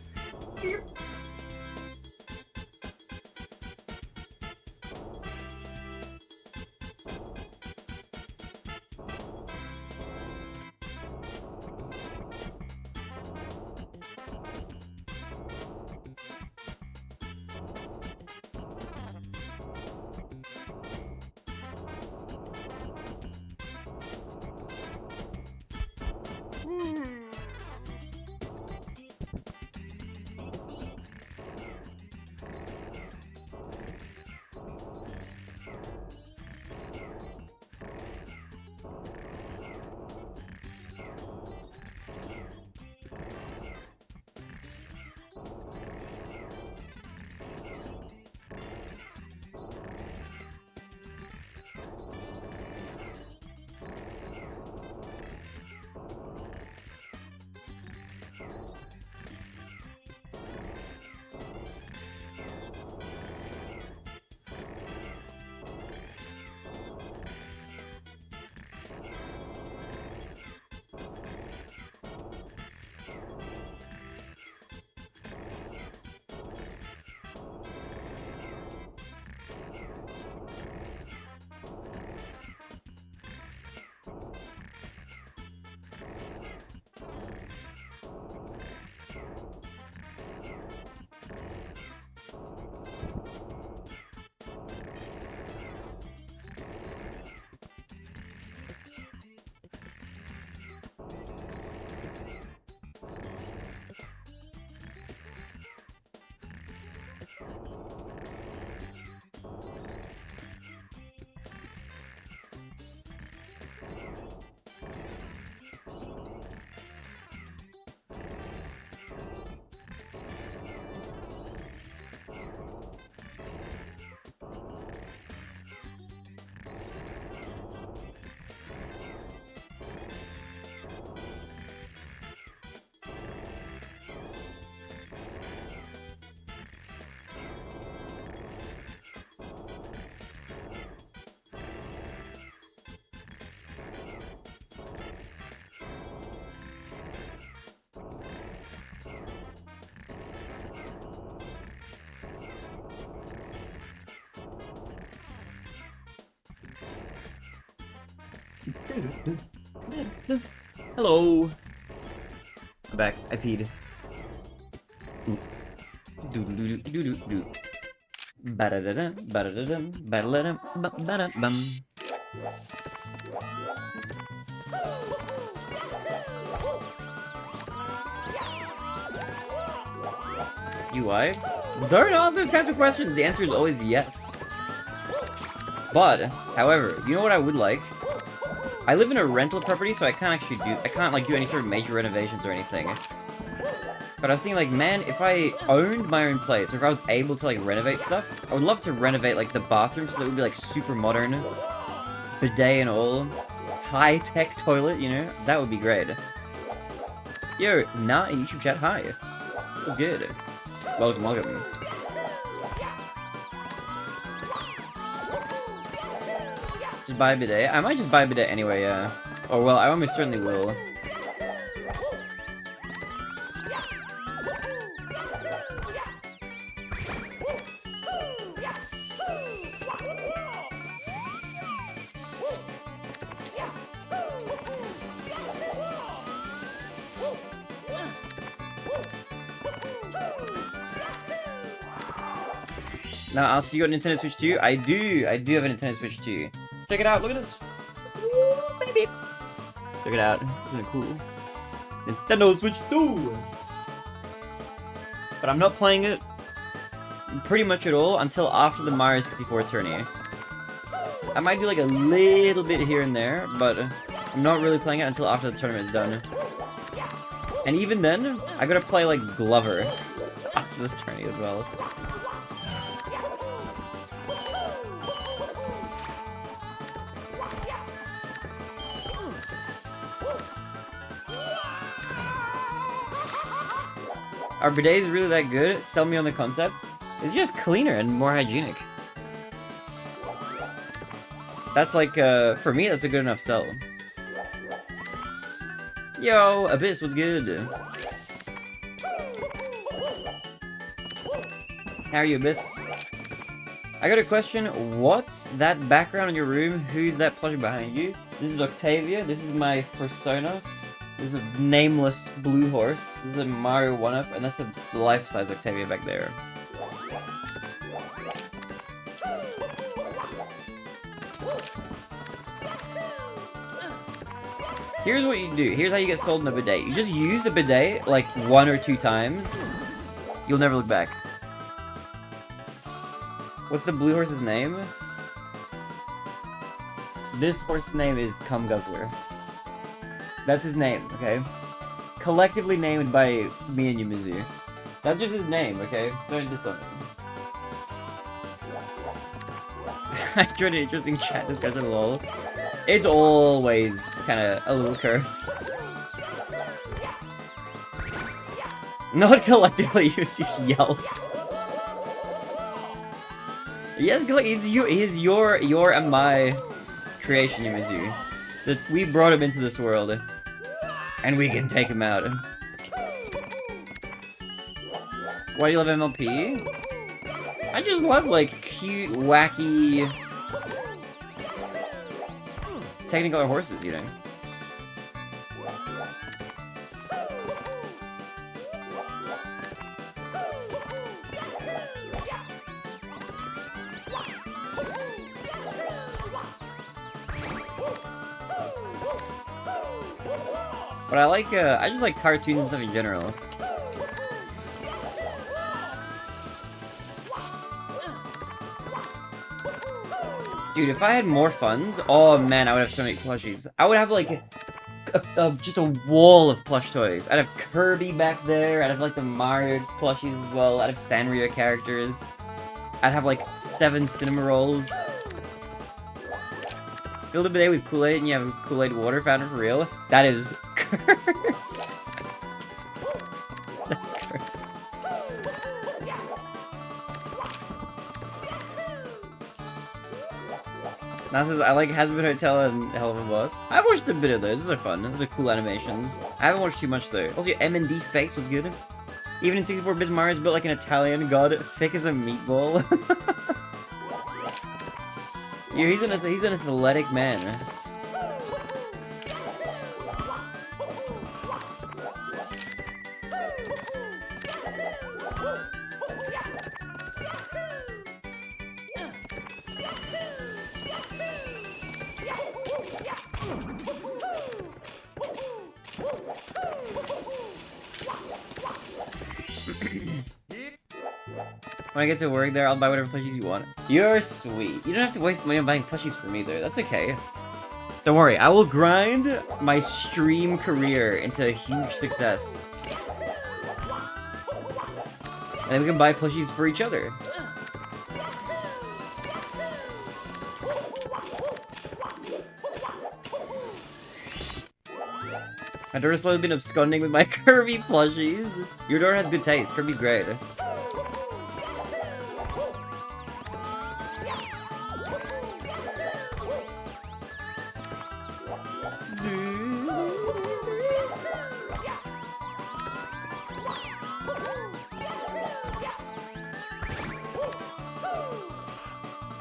Hello. I'm back. I peed. UI? Don't ask those kinds of questions. The answer is always yes. But, however, you know what I would like? I live in a rental property, so I can't like do any sort of major renovations or anything. But I was thinking, like, man, if I owned my own place, or if I was able to, like, renovate stuff, I would love to renovate, like, the bathroom so that it would be, like, super modern. Bidet and all. High-tech toilet, you know? That would be great. Yo, nah, YouTube chat, hi. What's good? Welcome, welcome. Just buy a bidet? I might just buy a bidet anyway, yeah. Oh, well, I almost certainly will. Now, also, you got a Nintendo Switch 2? I do have a Nintendo Switch 2. Check it out, look at this. Ooh, baby. Check it out, isn't it cool? Nintendo Switch 2! But I'm not playing it pretty much at all until after the Mario 64 tourney. I might do like a little bit here and there, but I'm not really playing it until after the tournament is done. And even then, I gotta play like Glover after the tourney as well. Are bidets really that good? Sell me on the concept. It's just cleaner and more hygienic. That's like, for me, that's a good enough sell. Yo, Abyss, what's good? How are you, Abyss? I got a question. What's that background in your room? Who's that plushie behind you? This is Octavia. This is my persona. This is a nameless blue horse. This is a Mario 1-up, and that's a life-size Octavia back there. Here's what you do. Here's how you get sold in a bidet. You just use a bidet like 1 or 2 times. You'll never look back. What's the blue horse's name? This horse's name is Cum Guzzler. That's his name, okay? Collectively named by me and Yumizu. That's just his name, okay? Don't disown him. I joined an interesting chat discussion, lol. It's always kinda a little cursed. Not collectively, Yumizu yells. Yes, he's your and my creation, Yumizu. That we brought him into this world. And we can take him out. Why do you love MLP? I just love, like, cute, wacky... Technicolor horses, you know? But I just like cartoons and stuff in general. Dude, if I had more funds, oh man, I would have so many plushies. I would have like just a wall of plush toys. I'd have Kirby back there, I'd have like the Mario plushies as well, I'd have Sanrio characters. I'd have like 7 cinema rolls. Fill the bidet with Kool-Aid and you have a Kool-Aid water fountain for real? That is cursed. That's cursed. Now says, I like Hazbin Hotel and Hell of a Boss. I've watched a bit of those. Those are fun. Those are cool animations. I haven't watched too much though. Also, your M&D face was good. Even in 64-bit, Mario's built like an Italian god, thick as a meatball. Yeah, he's an athletic man. When I get to work there, I'll buy whatever plushies you want. You're sweet. You don't have to waste money on buying plushies for me, though. That's okay. Don't worry, I will grind my stream career into a huge success. And then we can buy plushies for each other. My daughter's slowly been absconding with my Kirby plushies. Your daughter has good taste. Kirby's great.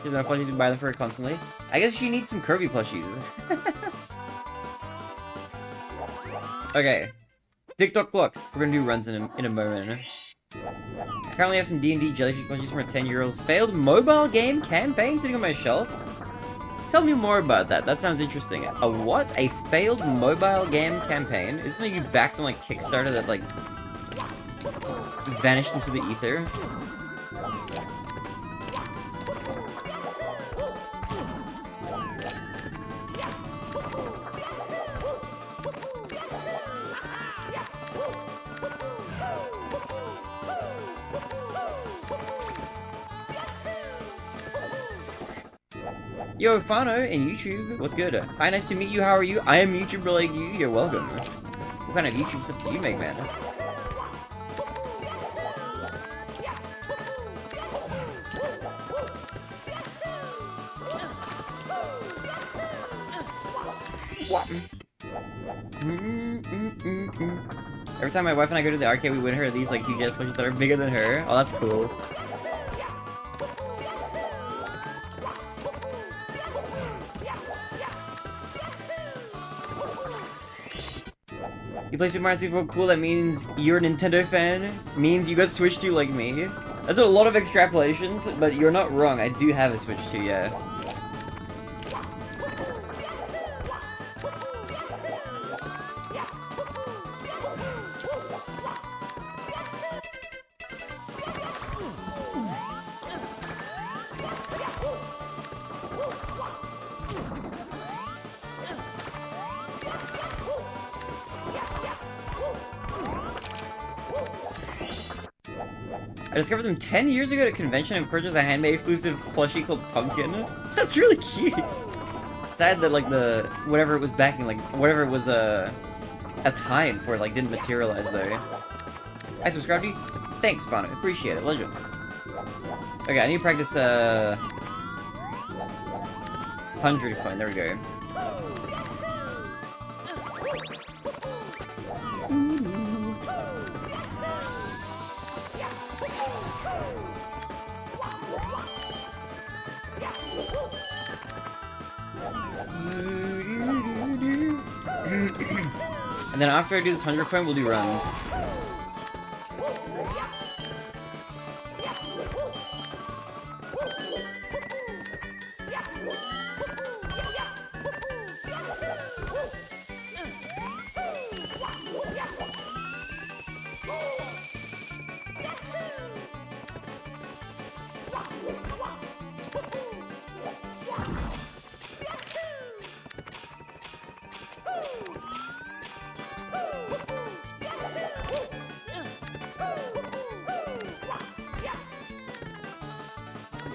She's not plushies, we buy them for her constantly. I guess she needs some Kirby plushies. Okay. TikTok clock. We're gonna do runs in a moment. I currently have some D&D jellyfish plushies from a 10-year-old failed mobile game campaign sitting on my shelf. Tell me more about that. That sounds interesting. A what? A failed mobile game campaign? Is this something you backed on like Kickstarter that like vanished into the ether? Yo, Fano in YouTube, what's good? Hi, nice to meet you, how are you? I am a YouTuber like you, you're welcome. What kind of YouTube stuff do you make, man? What? Every time my wife and I go to the arcade, we win her these like huge ass plushies that are bigger than her. Oh, that's cool. You play Super Mario 64, cool, that means you're a Nintendo fan, means you got Switch 2 like me. That's a lot of extrapolations, but you're not wrong, I do have a Switch 2, yeah. I discovered them 10 years ago at a convention and purchased a handmade exclusive plushie called Pumpkin. That's really cute. Sad that like the whatever it was backing, like whatever it was a time for it, like didn't materialize though. I subscribed to you. Thanks, Fano. Appreciate it. Legend. Okay, I need to practice 100 coin. There we go. And then after I do this 100 coin, we'll do runs.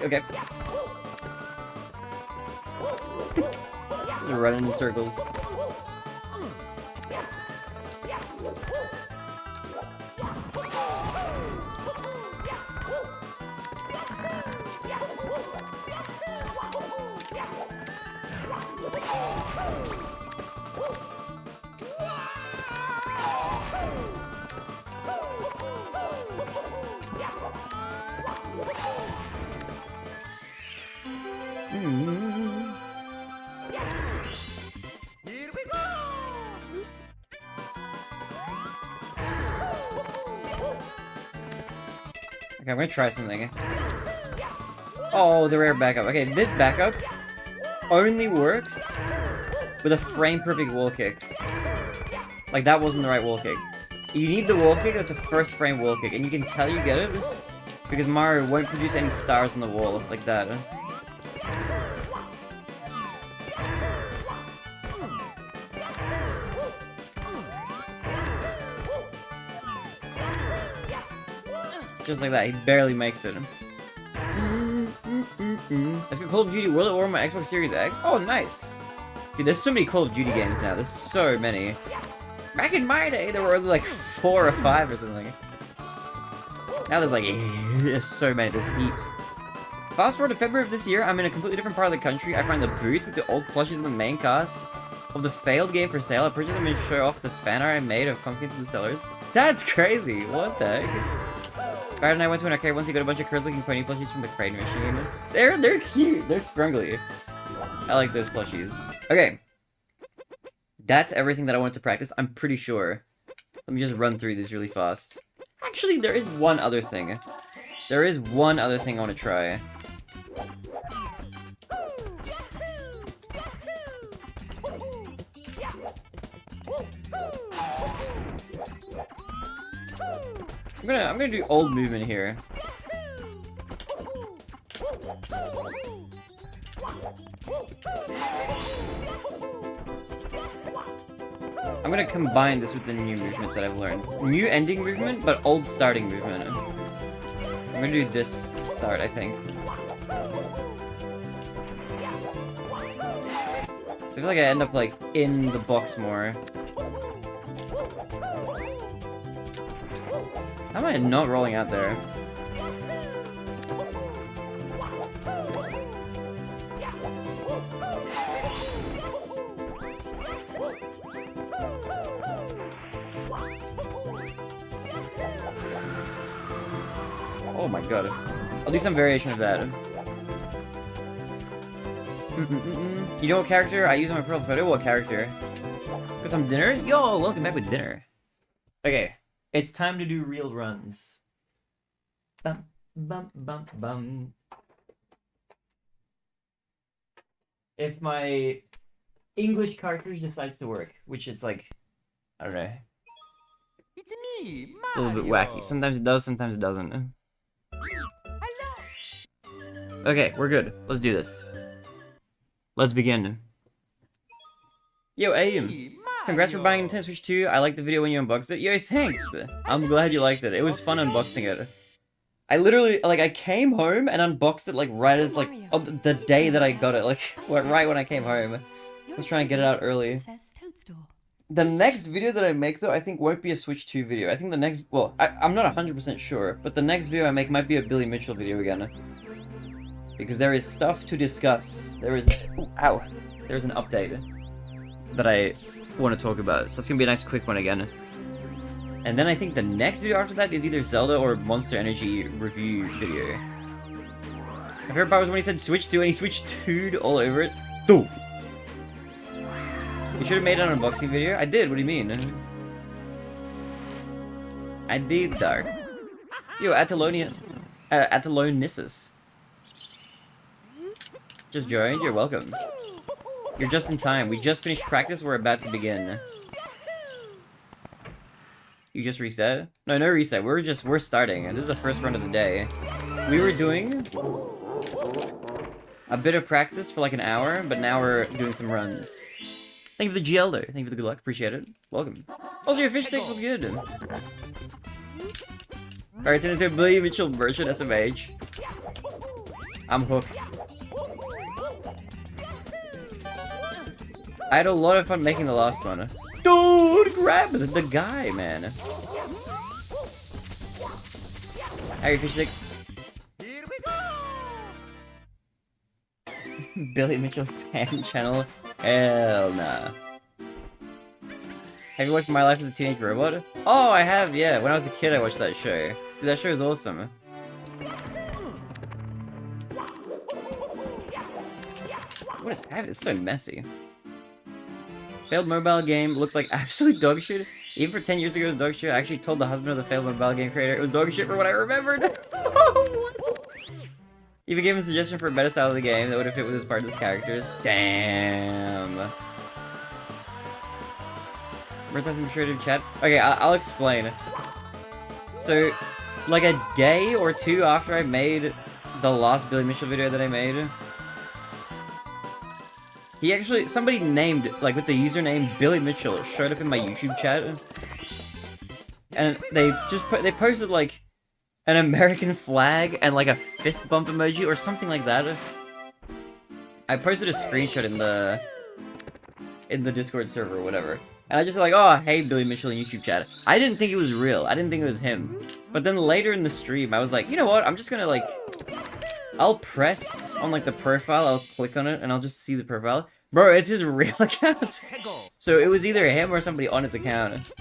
Okay. Just running in circles. Okay, I'm gonna try something. Oh, the rare backup. Okay, this backup only works with a frame-perfect wall kick. Like, that wasn't the right wall kick. You need the wall kick that's a first frame wall kick, and you can tell you get it Because Mario won't produce any stars on the wall like that. Just like that, he barely makes it. Let's go Call of Duty World at War on my Xbox Series X. Oh, nice. Dude, there's so many Call of Duty games now. There's so many. Back in my day, there were only like 4 or 5 or something. Now there's like there's so many. There's heaps. Fast forward to February of this year, I'm in a completely different part of the country. I find the booth with the old plushies in the main cast of the failed game for sale. I purchased them and show off the fan art I made of pumpkins in the cellars. That's crazy. What the heck? Brad and I went to an arcade once. You got a bunch of curls-looking pony plushies from the crane machine. They're cute. They're scrunkly. I like those plushies. Okay. That's everything that I wanted to practice. I'm pretty sure. Let me just run through these really fast. Actually, there is one other thing. There is one other thing I want to try. I'm gonna do old movement here. I'm gonna combine this with the new movement that I've learned. New ending movement, but old starting movement. I'm gonna do this start, I think. So I feel like I end up like in the box more. How am I not rolling out there? Oh my god. I'll do some variation of that. You know what character I use on my profile photo? What character? Got some dinner? Yo, welcome back with dinner. Okay. It's time to do real runs. Bum, bum, bum, bum. If my English cartridge decides to work, which is like, I don't know. It's me, Mario. It's a little bit wacky. Sometimes it does, sometimes it doesn't. Okay, we're good. Let's do this. Let's begin. Yo, Aim. Congrats for buying Nintendo Switch 2. I liked the video when you unboxed it. Yo, thanks! I'm glad you liked it. It was fun unboxing it. I literally, like, I came home and unboxed it, like, right as, like, on the day that I got it. Like, right when I came home. I was trying to get it out early. The next video that I make, though, I think won't be a Switch 2 video. I think the next, well, I'm not 100% sure, but the next video I make might be a Billy Mitchell video again. Because there is stuff to discuss. There is, ooh, ow. There's an update that I want to talk about. So that's gonna be a nice quick one again. And then I think the next video after that is either Zelda or Monster Energy review video. My favorite part was when he said Switch 2 and he Switch 2'd all over it. Dude. You should have made an unboxing video. I did, what do you mean? I did, Dark. Yo, Atalonius. Atalonisus. Just joined, you're welcome. You're just in time. We just finished practice, we're about to begin. You just reset? No, no reset. We're starting. This is the first run of the day. We were doing a bit of practice for like an hour, but now we're doing some runs. Thank you for the GL though. Thank you for the good luck. Appreciate it. Welcome. Also, your fish sticks, what's good? Alright, turn into a Billy Mitchell merchant SMH. I'm hooked. I had a lot of fun making the last one. Dude, grab the guy, man. Alright, fish sticks. Here we go. Billy Mitchell fan channel. Hell nah. Have you watched My Life as a Teenage Robot? Oh, I have, yeah. When I was a kid, I watched that show. Dude, that show is awesome. What is happening? It's so messy. Failed mobile game looked like absolute dog shit. Even for 10 years ago, it was dog shit. I actually told the husband of the failed mobile game creator it was dog shit for what I remembered. What? Even gave him a suggestion for a better style of the game that would have fit with his partner's characters. Damn. Birth has some creative chat. Okay, I'll explain. So, like a day or two after I made the last Billy Mitchell video that I made. He actually, somebody named, like with the username Billy Mitchell showed up in my YouTube chat. And they posted like an American flag and like a fist bump emoji or something like that. I posted a screenshot in the Discord server or whatever. And I just like, oh, hey, Billy Mitchell in YouTube chat. I didn't think it was real. I didn't think it was him. But then later in the stream, I was like, you know what? I'm just gonna like, I'll press on like the profile, I'll click on it, and I'll just see the profile. Bro, it's his real account. So it was either him or somebody on his account.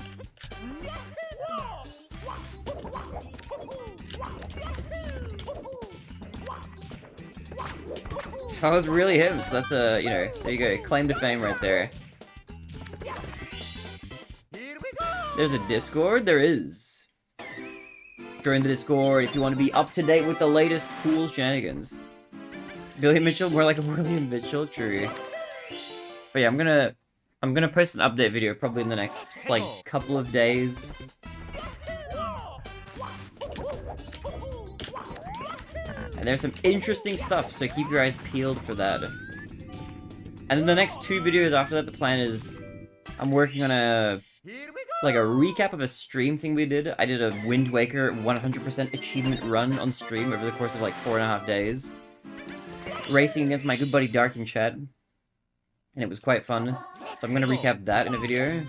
So it was really him, so that's a, you know, there you go, claim to fame right there. There's a Discord? There is. Join the Discord if you want to be up to date with the latest cool shenanigans. Billy Mitchell, more like a William Mitchell, true. But yeah, I'm gonna post an update video probably in the next, like, couple of days. And there's some interesting stuff, so keep your eyes peeled for that. And then the next 2 videos after that, the plan is I'm working on a recap of a stream thing we did. I did a Wind Waker 100% achievement run on stream over the course of like 4.5 days. Racing against my good buddy Dark in chat. And it was quite fun. So I'm gonna recap that in a video.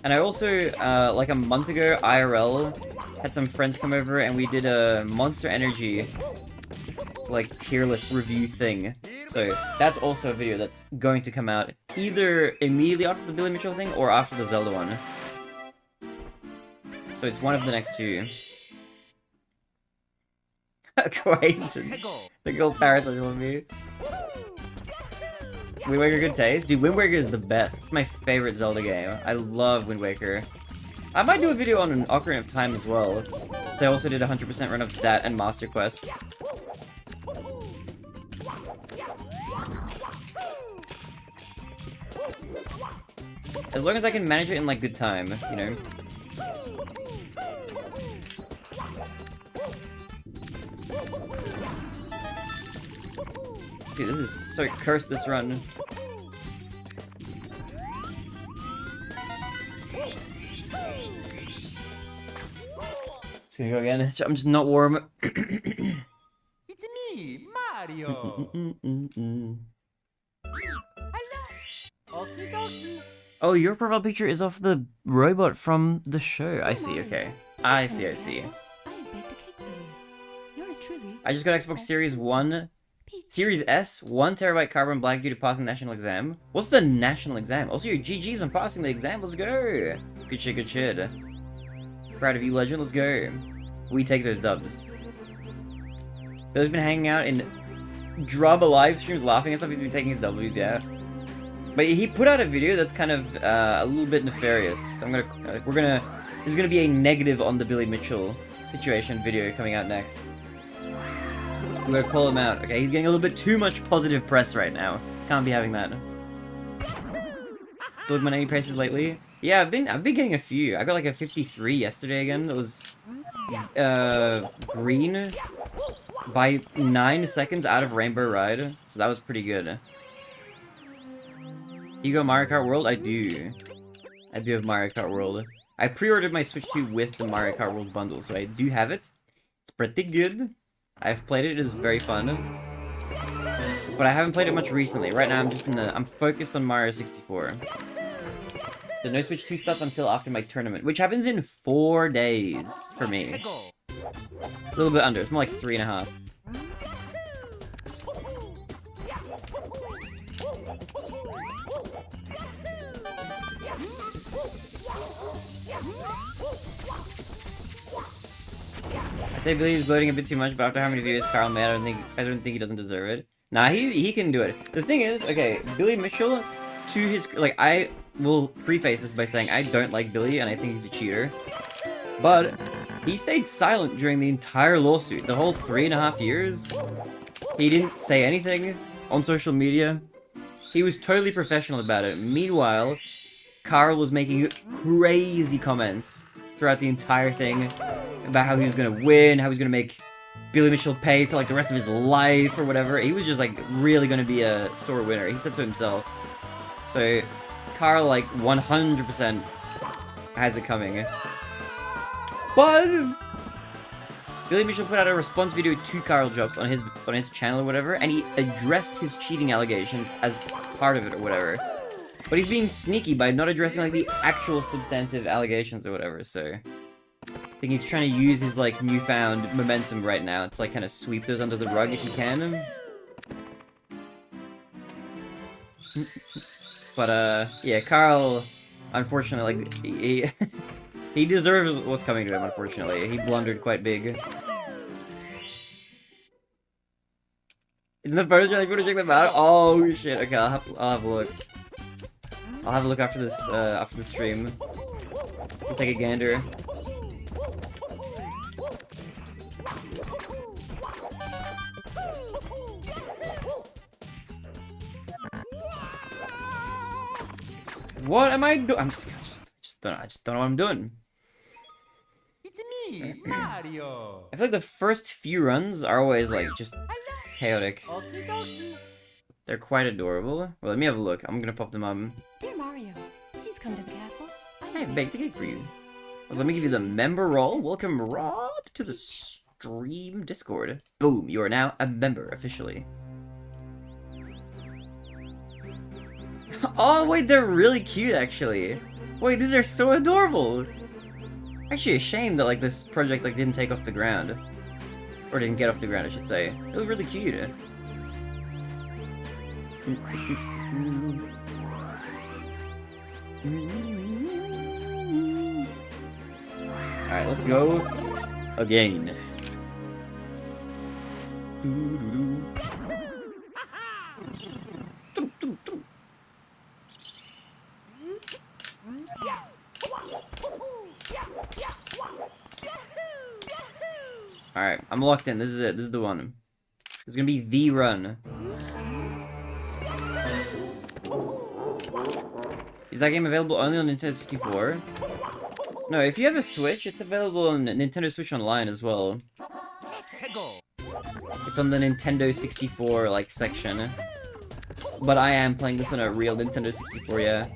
And I also, like a month ago, IRL, had some friends come over and we did a Monster Energy, like, tier list review thing. So that's also a video that's going to come out either immediately after the Billy Mitchell thing or after the Zelda one. So it's one of the next 2. Acquaintance. The girl parasite on me. Wind Waker good taste? Dude, Wind Waker is the best. It's my favorite Zelda game. I love Wind Waker. I might do a video on an Ocarina of Time as well. So I also did a 100% run of that and Master Quest. As long as I can manage it in, like, good time, you know? Dude, this is so cursed, this run. It's gonna go again. I'm just not warm. It's me, Mario. Oh, your profile picture is of the robot from the show. I see, okay. I see. I just got Xbox Series 1. Series S, 1 TB carbon black due to passing national exam. What's the national exam? Also, your GG's on passing the exam. Let's go. Good shit, good shit. Proud of you, legend. Let's go. We take those dubs. Those been hanging out in Drubba live streams laughing and stuff. He's been taking his W's, yeah. But he put out a video that's kind of a little bit nefarious. So there's gonna be a negative on the Billy Mitchell situation video coming out next. We're gonna call him out. Okay, he's getting a little bit too much positive press right now. Can't be having that. Build my name prices lately. Yeah, I've been getting a few. I got like a 53 yesterday again. It was green by 9 seconds out of Rainbow Ride. So that was pretty good. You go Mario Kart World? I do. I do have Mario Kart World. I pre-ordered my Switch 2 with the Mario Kart World bundle, so I do have it. It's pretty good. I've played it. It is very fun. But I haven't played it much recently. Right now I'm focused on Mario 64. So no Switch 2 stuff until after my tournament, which happens in 4 days for me. A little bit under. It's more like 3.5. I say Billy is bloating a bit too much, but after how many videos Carl made, I don't think he doesn't deserve it. Nah, he can do it. The thing is, okay, Billy Mitchell, to his, like, I will preface this by saying I don't like Billy and I think he's a cheater. But he stayed silent during the entire lawsuit, the whole 3.5 years. He didn't say anything on social media. He was totally professional about it. Meanwhile, Carl was making crazy comments throughout the entire thing about how he was gonna win, how he was gonna make Billy Mitchell pay for like the rest of his life or whatever. He was just like really gonna be a sore winner. He said so himself. So Carl like 100% has it coming. But Billy Mitchell put out a response video to Carl Drops on his channel or whatever, and he addressed his cheating allegations as part of it or whatever. But he's being sneaky by not addressing like the actual substantive allegations or whatever, so I think he's trying to use his like newfound momentum right now to like kind of sweep those under the rug if he can. But yeah, Carl, unfortunately, like he deserves what's coming to him. Unfortunately, he blundered quite big. Isn't the photos really cool to check them out? Oh shit! Okay, I'll have a look. I'll have a look after this stream. We'll take a gander. What am I doing? I just don't know what I'm doing. It's me, Mario. I feel like the first few runs are always like just chaotic. Okie dokie. They're quite adorable. Well, let me have a look. I'm gonna pop them up. Dear Mario, please come to the castle. I baked a cake for you. So let me give you the member role. Welcome, Rob, to the stream Discord. Boom, you are now a member officially. Oh, wait, they're really cute, actually. Wait, these are so adorable. Actually, a shame that, like, this project, like, didn't take off the ground. Or didn't get off the ground, I should say. They look really cute. Alright, let's go again. Alright, I'm locked in. This is it. This is the one. This is gonna be the run. Is that game available only on Nintendo 64? No, if you have a Switch, it's available on Nintendo Switch Online as well. It's on the Nintendo 64, like, section. But I am playing this on a real Nintendo 64, yeah.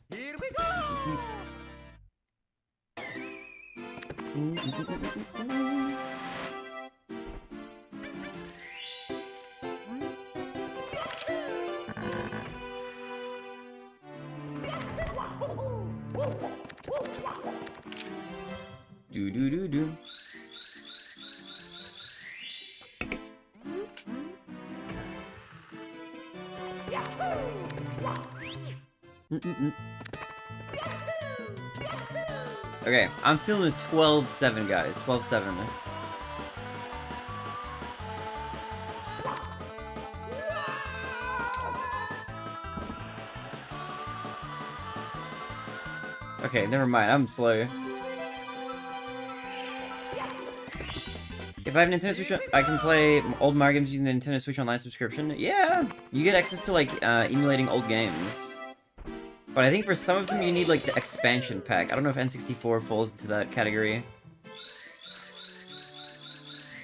Here we go. Do do do do. Okay, I'm feeling a 12-7, guys. 12-7. Okay, never mind. I'm slow. If I have Nintendo Switch, I can play old Mario games using the Nintendo Switch Online subscription. Yeah, you get access to like emulating old games. But I think for some of them you need like the expansion pack. I don't know if N64 falls into that category.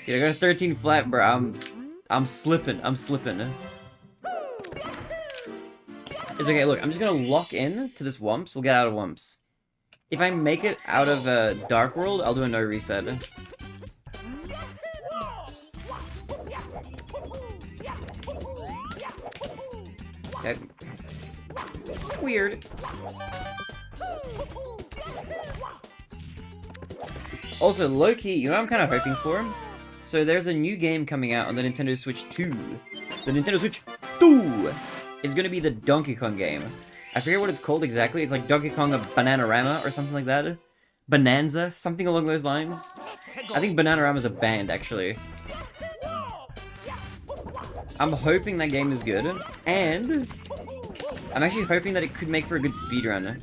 Dude, I got a 13 flat, bro. I'm slipping. I'm slipping. It's okay. Look, I'm just gonna lock in to this Wumps. We'll get out of Wumps. If I make it out of Dark World, I'll do a no reset. Okay. Weird. Also, low-key, you know what I'm kind of hoping for? So there's a new game coming out on the Nintendo Switch 2. The Nintendo Switch 2 is going to be the Donkey Kong game. I forget what it's called exactly. It's like Donkey Kong a Bananarama or something like that. Bonanza, something along those lines. I think Bananarama's a band, actually. I'm hoping that game is good, and I'm actually hoping that it could make for a good speedrun.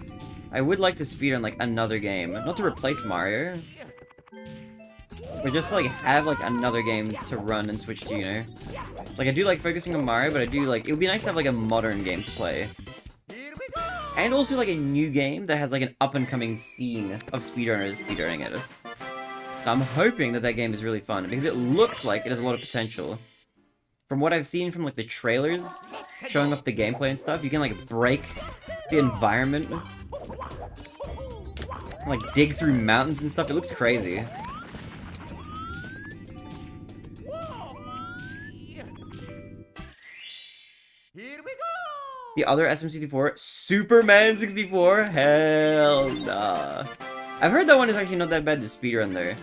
I would like to speedrun like another game, not to replace Mario, but Or just like have like another game to run and switch to, you know? Like I do like focusing on Mario, but I do like, it would be nice to have like a modern game to play. And also like a new game that has like an up-and-coming scene of speedrunners speedrunning it. So I'm hoping that that game is really fun, because it looks like it has a lot of potential. From what I've seen from like the trailers, showing off the gameplay and stuff, you can like break the environment. Like dig through mountains and stuff, it looks crazy. Here we go! The other SM64, Superman 64? Hell nah. I've heard that one is actually not that bad to speedrun though.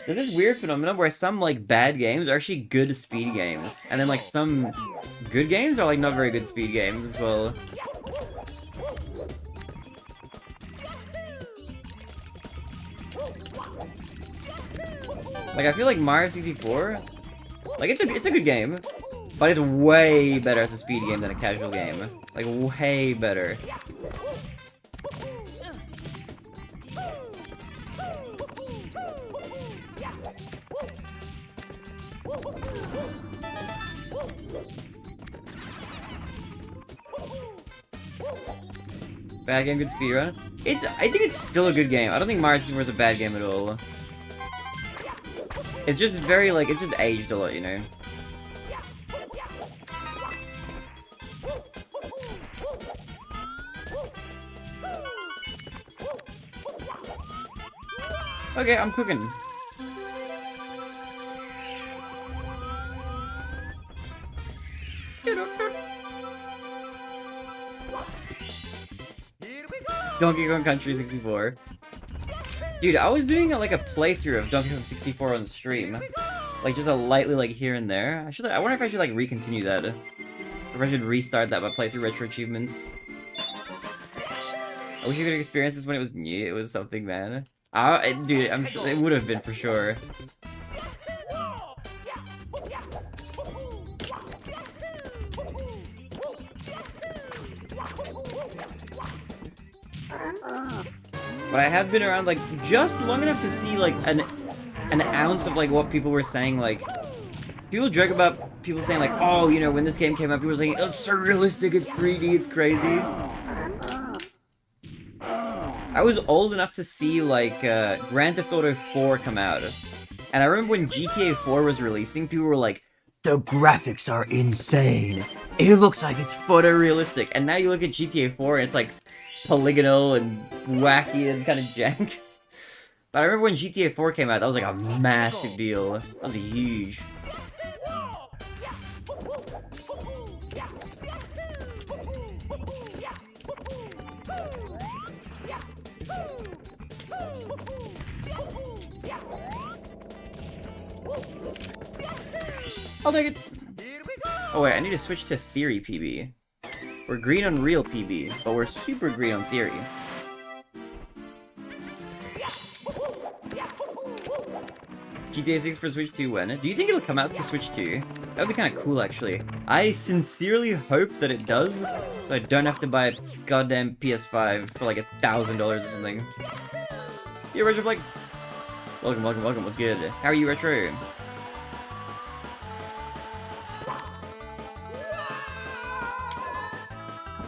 There's this weird phenomenon where some like bad games are actually good speed games, and then like some good games are like not very good speed games as well. Like I feel like Mario 64, like it's a good game, but it's way better as a speed game than a casual game. Like way better. Bad game, good speedrun? I think it's still a good game. I don't think Mario 64 is a bad game at all. It's just very, like, it's just aged a lot, you know? Okay, I'm cooking. Donkey Kong Country 64. Dude, I was doing like a playthrough of Donkey Kong 64 on stream. Like just a lightly like here and there. I wonder if I should like recontinue that. Or if I should restart that by playthrough retro achievements. I wish you could experience this when it was new. It was something, man. Dude, I'm sure it would have been for sure. But I have been around like just long enough to see like an ounce of like what people were saying. Like people joke about people saying like, oh, you know, when this game came out, people were saying, oh, it's so realistic, it's 3D, it's crazy. I was old enough to see like Grand Theft Auto 4 come out, and I remember when GTA 4 was releasing, people were like, the graphics are insane. It looks like it's photorealistic. And now you look at GTA 4 and it's like polygonal and wacky and kind of jank. But I remember when GTA 4 came out, that was like a massive deal. That was huge. I'll take it. Oh wait, I need to switch to Theory PB. We're green on real PB, but we're super green on Theory. GTA 6 for Switch 2 when? Do you think it'll come out for Switch 2? That would be kind of cool, actually. I sincerely hope that it does, so I don't have to buy a goddamn PS5 for like $1,000 or something. Yo, Retroflex! Welcome, welcome, welcome, what's good? How are you, Retro?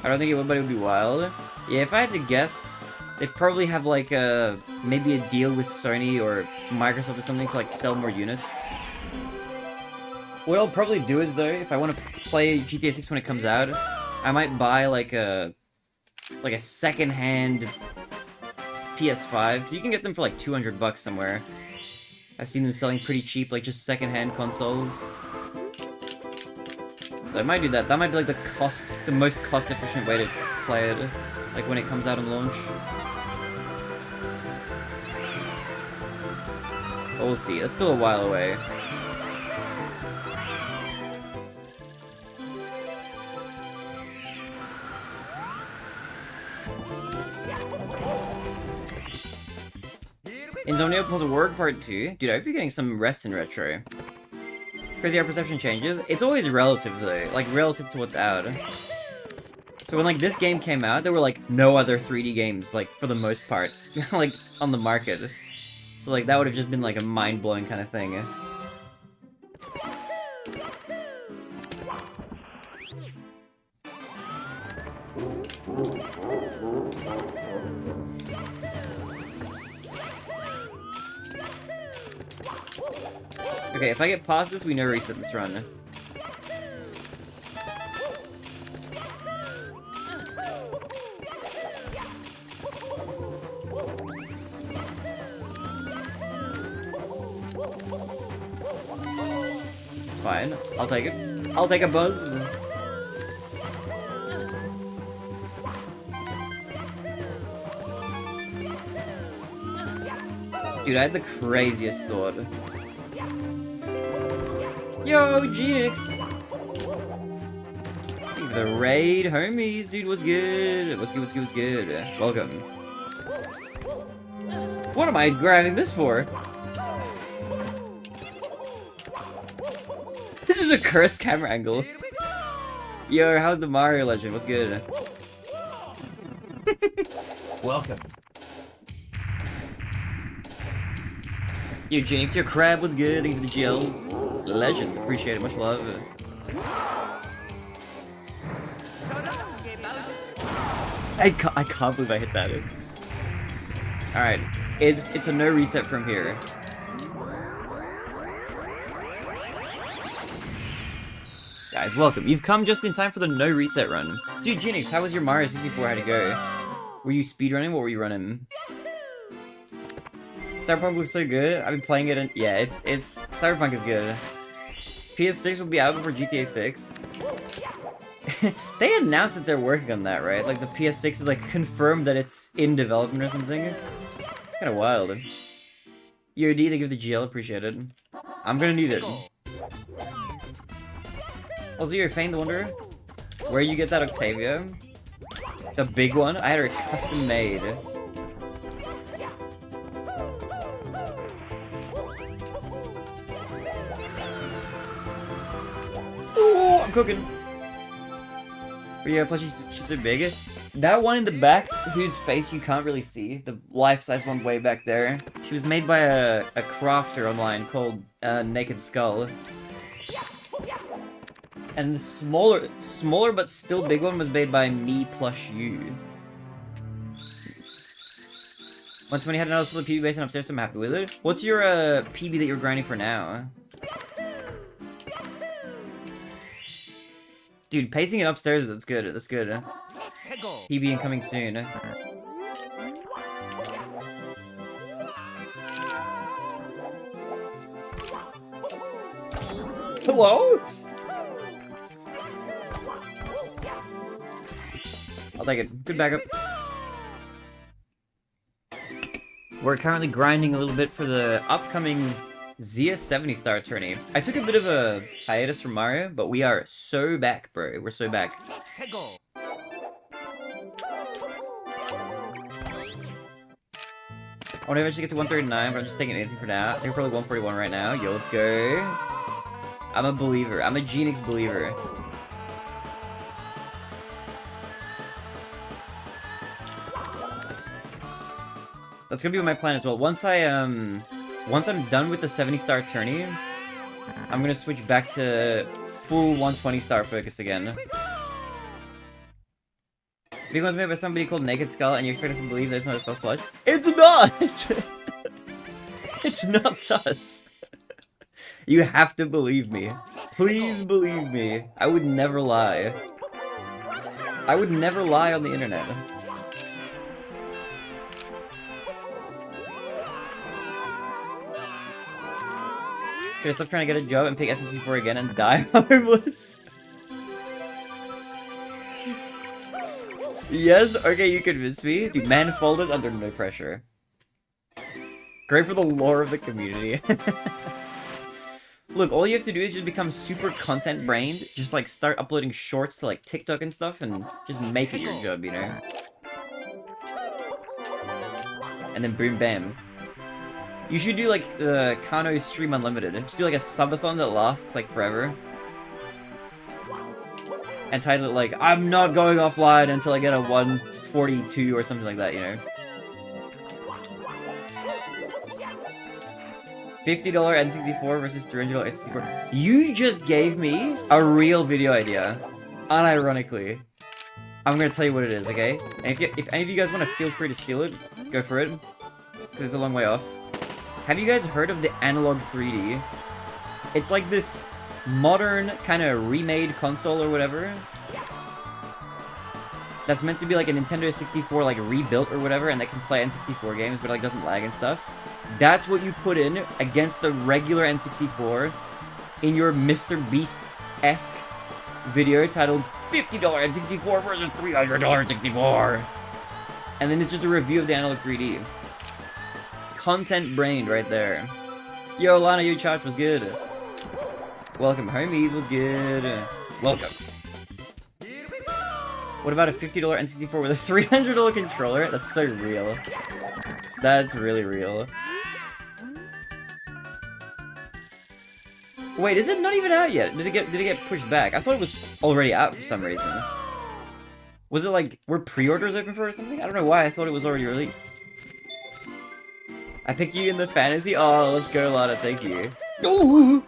I don't think everybody would be wild. Yeah, if I had to guess, they'd probably have like maybe a deal with Sony or Microsoft or something to like sell more units. What I'll probably do is though, if I want to play GTA 6 when it comes out, I might buy like a second-hand PS5, because you can get them for like $200 somewhere. I've seen them selling pretty cheap, like just second-hand consoles. So I might do that. That might be like the most cost-efficient way to play it, like when it comes out on launch. But we'll see. That's still a while away. Insomnia plus a Work Part 2. Dude, I hope you're getting some rest in Retro. Crazy how perception changes. It's always relative though, like relative to what's out. So when like this game came out, there were like no other 3D games, like for the most part, like on the market. So like that would have just been like a mind-blowing kind of thing. Okay, if I get past this, we never reset this run. It's fine. I'll take it. I'll take a buzz. Dude, I had the craziest thought. Yo, Genix! The raid, homies, dude, what's good? What's good, what's good, what's good? Welcome. What am I grabbing this for? This is a cursed camera angle. Yo, how's the Mario Legend? What's good? Welcome. Yo, Genix, your crab was good. Thank you for the GLs. Legends, appreciate it. Much love. I can't believe I hit that. Alright, it's a no reset from here. Guys, welcome. You've come just in time for the no reset run. Dude, Genix, how was your Mario 64? How'd it go? Were you speedrunning? What were you running? Cyberpunk looks so good. I've been playing it and yeah, it's Cyberpunk is good. PS6 will be out before GTA 6. They announced that they're working on that, right? Like the PS6 is like confirmed that it's in development or something. Kinda wild. Yo, D, thank you for the GL, appreciate it. I'm gonna need it. Also, you're a famed wonder where you get that Octavia? The big one? I had her custom made. Ooh, I'm cooking. But yeah, plus she's so big. That one in the back, whose face you can't really see, the life-size one way back there, she was made by a crafter online called Naked Skull. And the smaller but still big one was made by Me Plus You. Once when you had another solid PB base and upstairs, I'm happy with it. What's your PB that you're grinding for now? Dude, pacing it upstairs, that's good, that's good. PB incoming soon. Hello? I'll take it. Good backup. We're currently grinding a little bit for the upcoming Zia 70-star tourney. I took a bit of a hiatus from Mario, but we are so back, bro. We're so back. I want to eventually get to 139, but I'm just taking anything for now. I think we're probably 141 right now. Yo, let's go. I'm a believer. I'm a Genix believer. That's gonna be my plan as well. Once I'm done with the 70-star tourney, I'm gonna switch back to full 120-star focus again. Big one's made by somebody called Naked Skull, and you expect us to believe that it's not a self-clutch? It's not! It's not sus. You have to believe me. Please believe me. I would never lie. I would never lie on the internet. Should I stop trying to get a job and pick SMC4 again and die homeless? Yes? Okay, you convinced me. Dude, man folded under no pressure. Great for the lore of the community. Look, all you have to do is just become super content-brained. Just, like, start uploading shorts to, like, TikTok and stuff and just make it your job, you know? And then boom, bam. You should do, like, the Kano Stream Unlimited. Just do, like, a subathon that lasts, like, forever. And title it, like, I'm not going offline until I get a 142 or something like that, you know? $50 N64 versus $300 N64. You just gave me a real video idea. Unironically. I'm gonna tell you what it is, okay? And if any of you guys want to, feel free to steal it. Go for it. Because it's a long way off. Have you guys heard of the Analog 3D? It's like this modern kind of remade console or whatever. That's meant to be like a Nintendo 64 like rebuilt or whatever, and that can play N64 games but like doesn't lag and stuff. That's what you put in against the regular N64 in your Mr. Beast-esque video titled $50 N64 versus $300 N64. And then it's just a review of the Analog 3D. Content brained right there. Yo, Lana, yo, Charge, was good. Welcome, homies, was good. Welcome. What about a $50 N64 with a $300 controller? That's so real. That's really real. Wait, is it not even out yet? Did it get pushed back? I thought it was already out for some reason. Was it like, were pre-orders open for it or something? I don't know why I thought it was already released. I picked you in the fantasy. Oh, let's go, Lana. Thank you. Ooh!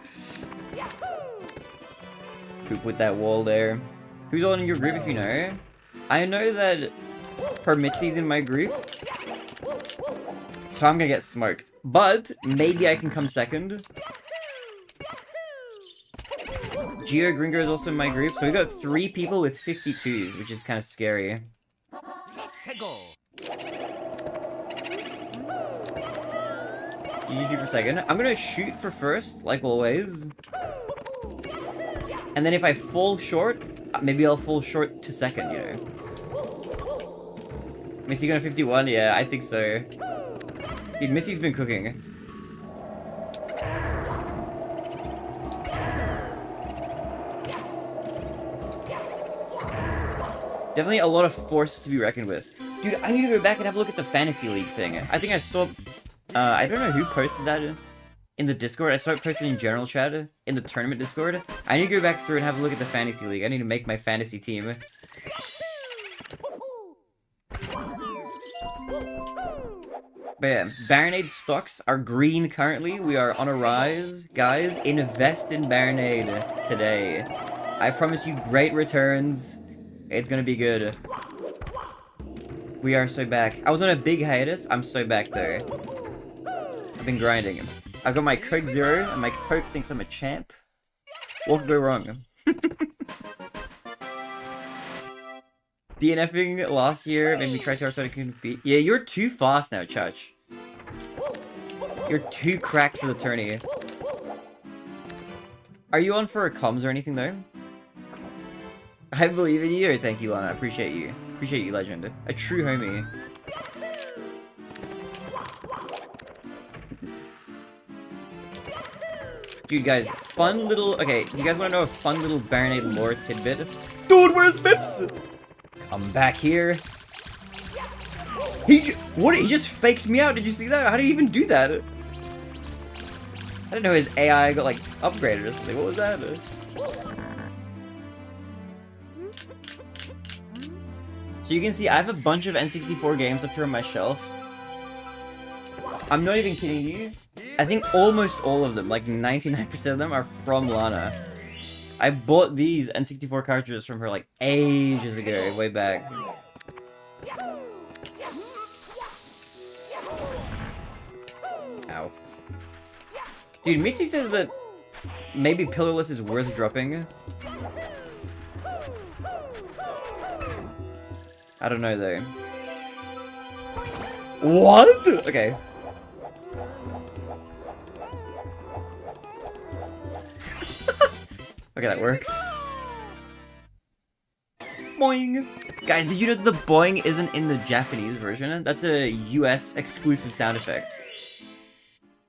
Who put that wall there? Who's all in your group if you know? I know that Permitsy's in my group. So I'm gonna get smoked. But maybe I can come second. Geo Gringo is also in my group. So we got 3 people with 52s, which is kind of scary. GG per second. I'm gonna shoot for first, like always. And then if I fall short, maybe I'll fall short to second, you know. Missy going 51? Yeah, I think so. Dude, Missy's been cooking. Definitely a lot of forces to be reckoned with. Dude, I need to go back and have a look at the Fantasy League thing. I think I saw... I don't know who posted that in the Discord. I saw it posted in general chat, in the tournament Discord. I need to go back through and have a look at the Fantasy League. I need to make my fantasy team. But yeah, Barinade stocks are green currently. We are on a rise. Guys, invest in Barinade today. I promise you great returns. It's gonna be good. We are so back. I was on a big hiatus. I'm so back though. I've been grinding. I've got my Coke Zero, and my Coke thinks I'm a champ. What could go wrong? DNFing last year made me try to outside I couldn't beat. Yeah, you're too fast now, Chach. You're too cracked for the tourney. Are you on for a comms or anything though? I believe in you. Thank you, Lana. I appreciate you. Appreciate you, legend. A true homie. Dude, guys, fun little... Okay, you guys want to know a fun little Barinade lore tidbit? Dude, where's Bips? Come back here. He just faked me out. Did you see that? How did he even do that? I didn't know his AI got, like, upgraded or something. What was that? So you can see I have a bunch of N64 games up here on my shelf. I'm not even kidding you. I think almost all of them, like 99% of them, are from Lana. I bought these N64 cartridges from her like ages ago, way back. Ow. Dude, Mitzi says that maybe Pillarless is worth dropping. I don't know though. What? Okay. Okay, that works. Boing! Guys, did you know that the boing isn't in the Japanese version? That's a US exclusive sound effect.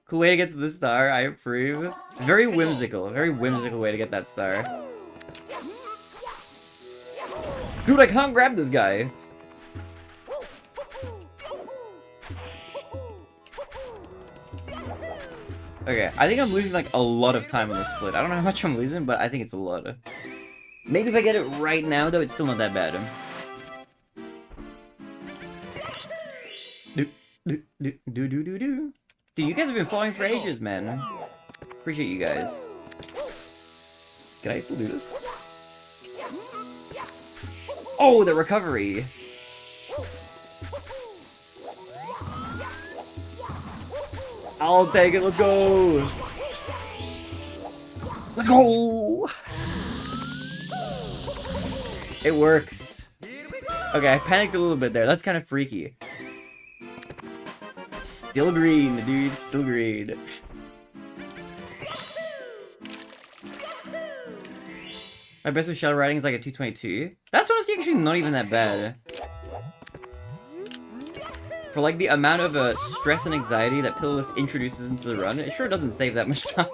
Cool way to get to the star, I approve. Very whimsical way to get that star. Dude, I can't grab this guy! Okay, I think I'm losing like a lot of time on this split. I don't know how much I'm losing, but I think it's a lot. Maybe if I get it right now, though, it's still not that bad. Do do do do do do Dude, you guys have been following for ages, man. Appreciate you guys. Can I still do this? Oh, the recovery! I'll take it, let's go! Let's go! It works. Okay, I panicked a little bit there. That's kind of freaky. Still green, dude. Still green. My best with shadow riding is like a 222. That's honestly actually not even that bad. For like the amount of stress and anxiety that Pillarless introduces into the run, it sure doesn't save that much time.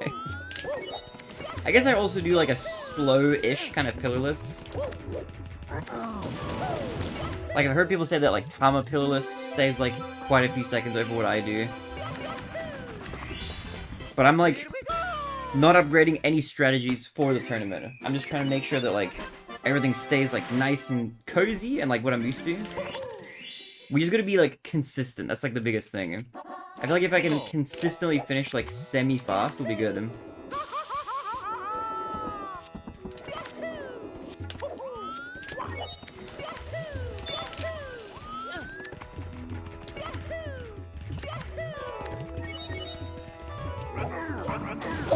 I guess I also do like a slow-ish kind of Pillarless. Like I've heard people say that like Tama Pillarless saves like quite a few seconds over what I do. But I'm like not upgrading any strategies for the tournament. I'm just trying to make sure that like everything stays like nice and cozy and like what I'm used to. We just gotta be like consistent. That's like the biggest thing. I feel like if I can consistently finish like semi-fast, we'll be good.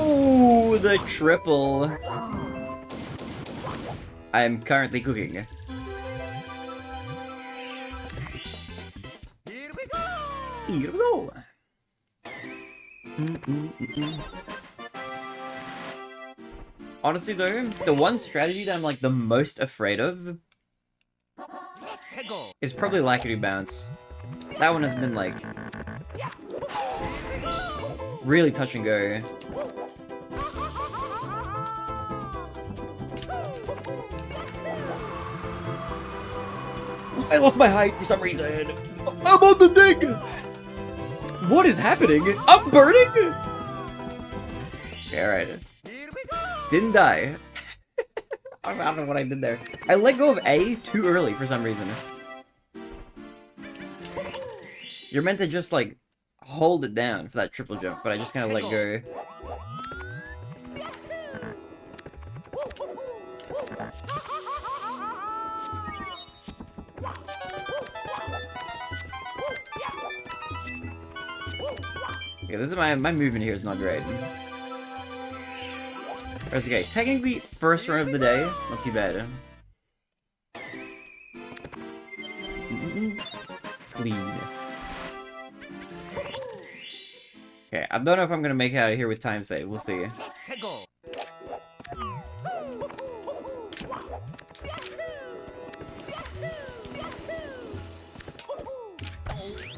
Oh, the triple. I am currently cooking. Here we go. Honestly though, the one strategy that I'm like the most afraid of is probably Lakitu Bounce. That one has been like really touch and go. I lost my height for some reason. I'm on the thing! What is happening? I'm burning? Okay, alright. Didn't die. I don't know what I did there. I let go of A too early for some reason. You're meant to just, like, hold it down for that triple jump, but I just kind of let go. Yeah, this is my movement here is not great. That's okay. Technically, first run of the day, not too bad. Clean. Okay, I don't know if I'm gonna make it out of here with time save. We'll see.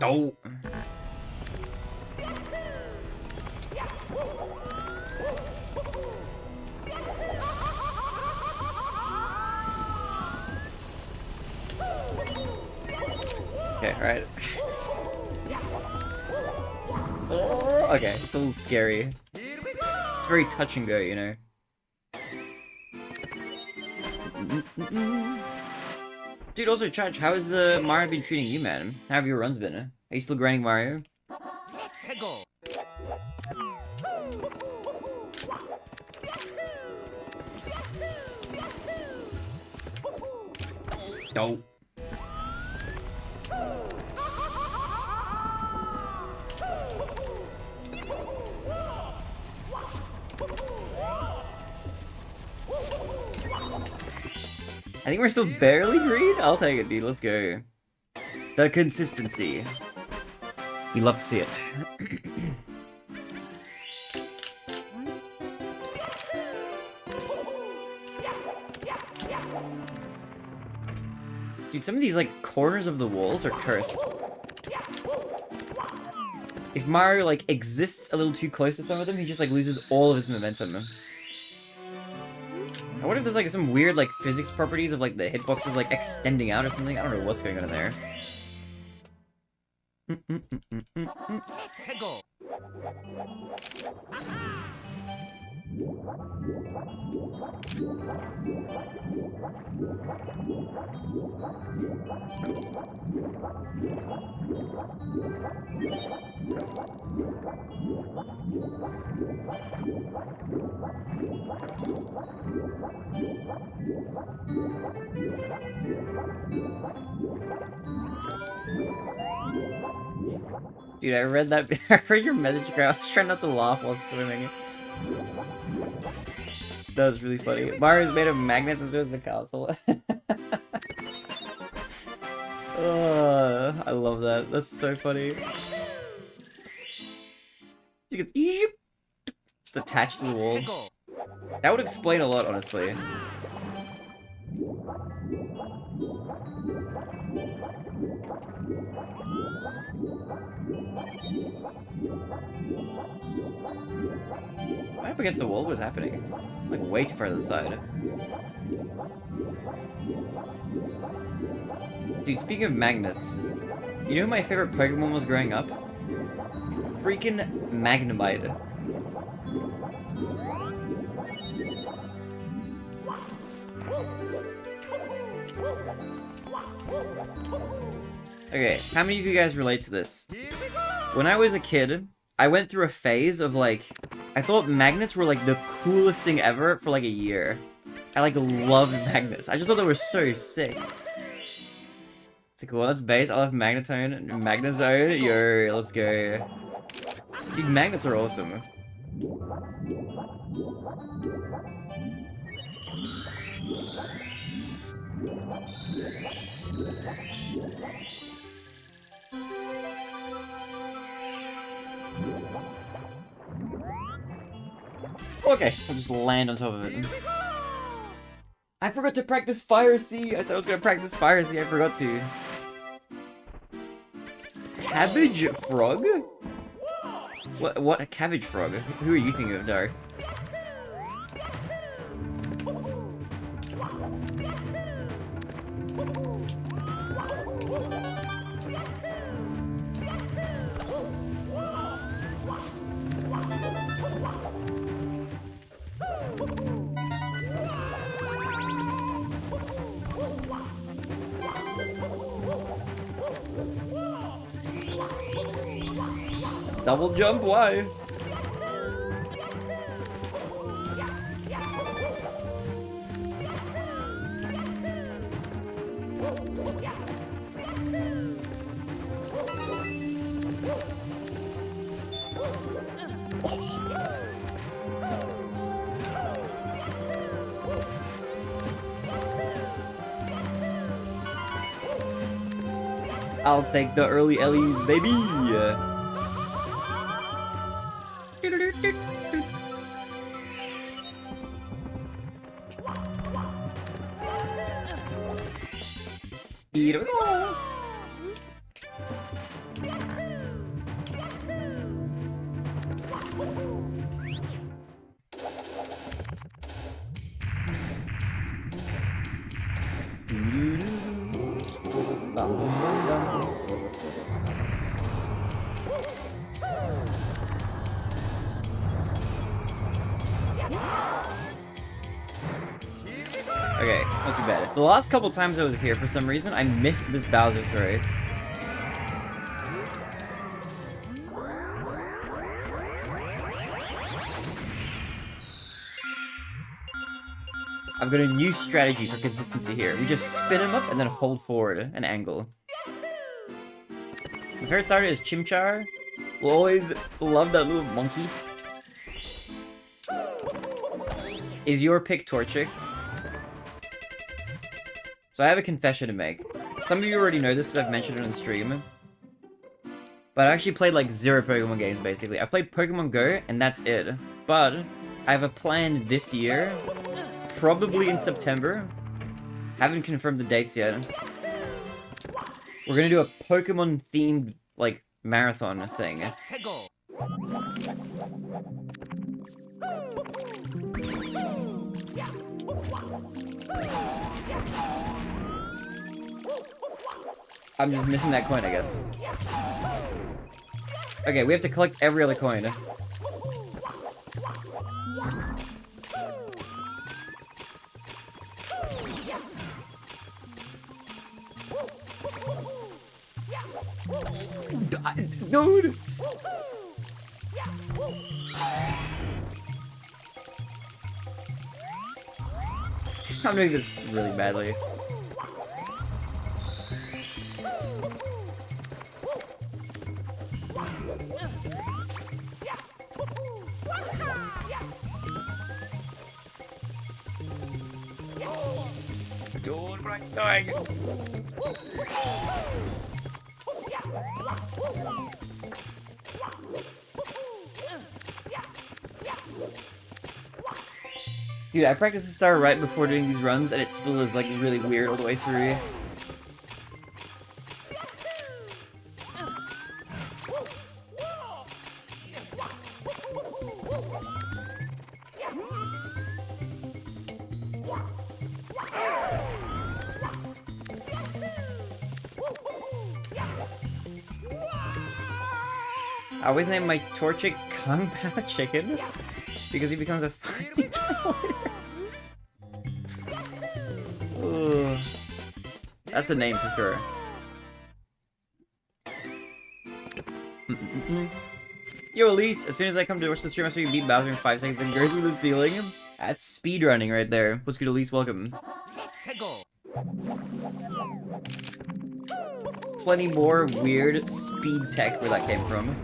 Oh. Okay, alright. Okay, it's a little scary. It's very touch and go, you know? Dude, also, Chach, how has Mario been treating you, man? How have your runs been? Are you still grinding Mario? Don't. I think we're still barely green? I'll take it, dude. Let's go. The consistency. We love to see it. Dude, some of these, like, corners of the walls are cursed. If Mario, like, exists a little too close to some of them, he just, like, loses all of his momentum. I wonder if there's, like, some weird, like, physics properties of, like, the hitboxes, like, extending out or something. I don't know what's going on in there. Dude, I read that. I read your message, girl. I was trying not to laugh while swimming. That was really funny. Mario's made of magnets and so is the castle. I love that. That's so funny. Just attached to the wall. That would explain a lot, honestly. Right up against the wall? What was happening? Like, way too far to the side. Dude, speaking of magnets, you know who my favorite Pokemon was growing up? Freaking Magnemite. Okay, how many of you guys relate to this? When I was a kid, I went through a phase of, like, I thought magnets were, like, the coolest thing ever for, like, a year. I, like, loved magnets. I just thought they were so sick. It's like, well, that's base. I love Magnetone and Magnezone. Yo, let's go. Dude, magnets are awesome. Okay, so I'll just land on top of it. I forgot to practice Fire Sea! I said I was gonna practice Fire Sea, I forgot to. Cabbage Frog? What a Cabbage Frog? Who are you thinking of, Dark? Double jump, why? I'll take the early Ellie's, baby! Here we go! Okay, not too bad. The last couple times I was here, for some reason, I missed this Bowser throw. I've got a new strategy for consistency here. We just spin him up and then hold forward an angle. The first starter is Chimchar. We'll always love that little monkey. Is your pick Torchic? So I have a confession to make. Some of you already know this because I've mentioned it on stream. But I actually played like 0 Pokemon games basically. I've played Pokemon Go and that's it. But I have a plan this year, probably in September. Haven't confirmed the dates yet. We're gonna do a Pokemon themed like marathon thing. I'm just missing that coin, I guess. Okay, we have to collect every other coin. Dude! I'm doing this really badly. Dude, what am I doing? Dude, I practiced the star right before doing these runs, and it still is like really weird all the way through. I always name my Torchic Kung Pao Chicken because he becomes a fighting type later. That's a name for sure. Yo, Elise, as soon as I come to watch the stream, I saw you beat Bowser in 5 seconds and go through the ceiling. That's speedrunning right there. What's good, Elise? Welcome. Plenty more weird speed tech where that came from.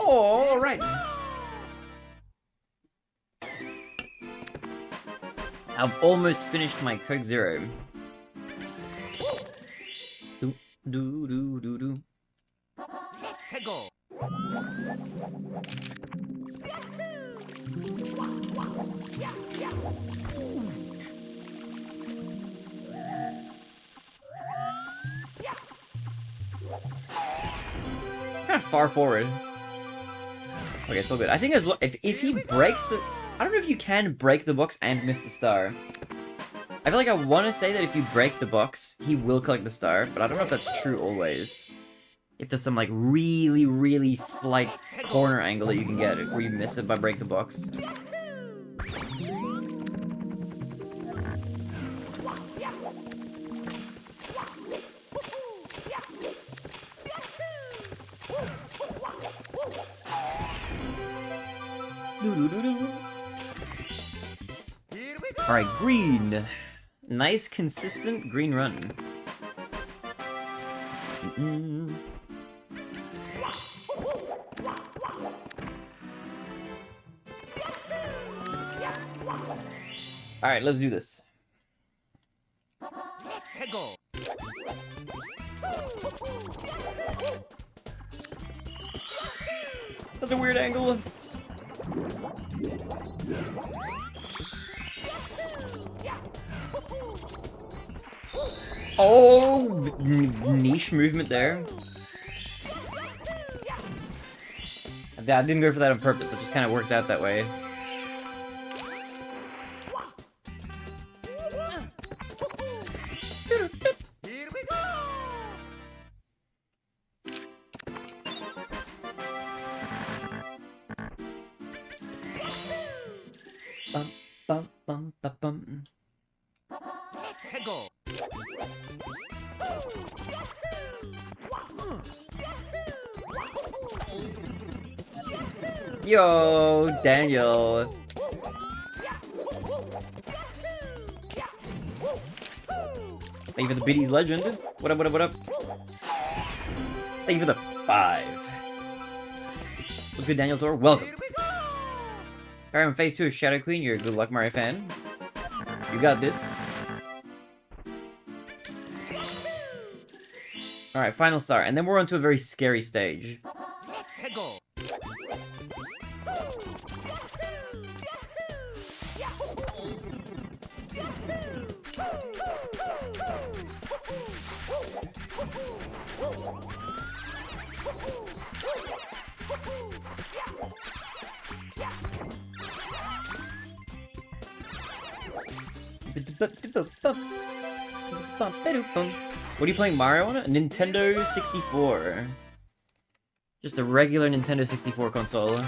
All right. I've almost finished my Coke Zero. Do do do do do. Kind of far forward. Okay, it's all good. I think as if he breaks the... I don't know if you can break the box and miss the star. I feel like I want to say that if you break the box, he will collect the star, but I don't know if that's true always. If there's some, like, really, really slight corner angle that you can get where you miss it by break the box. Alright, green. Nice, consistent green run. Alright, let's do this. That's a weird angle. Oh, niche movement there. I didn't go for that on purpose, that just kind of worked out that way. Here we go! Bum, bum, bum, bum, bum. Yo, Daniel. Thank you for the Biddy's Legend. What up, what up, what up? Thank you for the 5. What's good, Daniel Tor? Welcome. Alright, I'm phase 2 of Shadow Queen. You're a Good Luck Mario fan. You got this. Alright, final star. And then we're on to a very scary stage. What are you playing Mario on? A Nintendo 64. Just a regular Nintendo 64 console.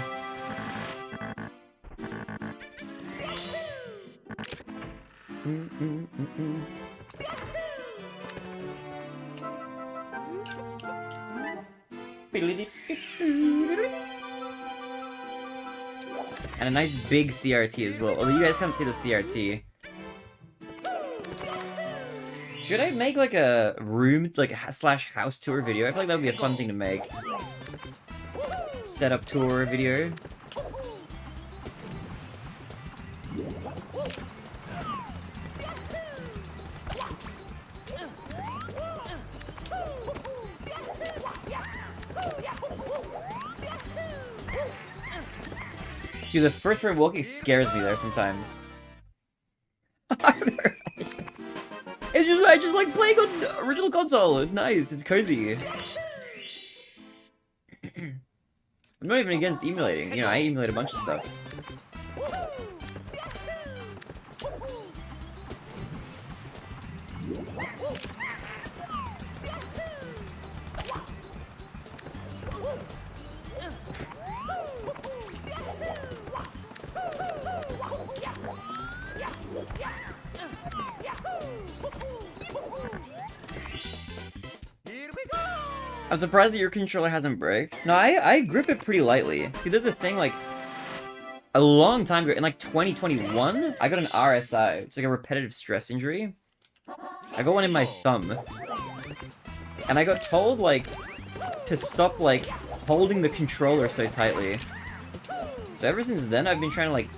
And a nice big CRT as well. Although you guys can't see the CRT. Should I make like a room, like a slash house tour video? I feel like that would be a fun thing to make. Setup tour video. Dude, the first frame walking scares me there sometimes. It's just, I just like playing on original console. It's nice. It's cozy. I'm not even against emulating. You know, I emulate a bunch of stuff. I'm surprised that your controller hasn't broke. No, I grip it pretty lightly. See, there's a thing, like, a long time ago, in like 2021, I got an RSI. It's like a repetitive stress injury. I got one in my thumb. And I got told, like, to stop, like, holding the controller so tightly. So ever since then, I've been trying to, like,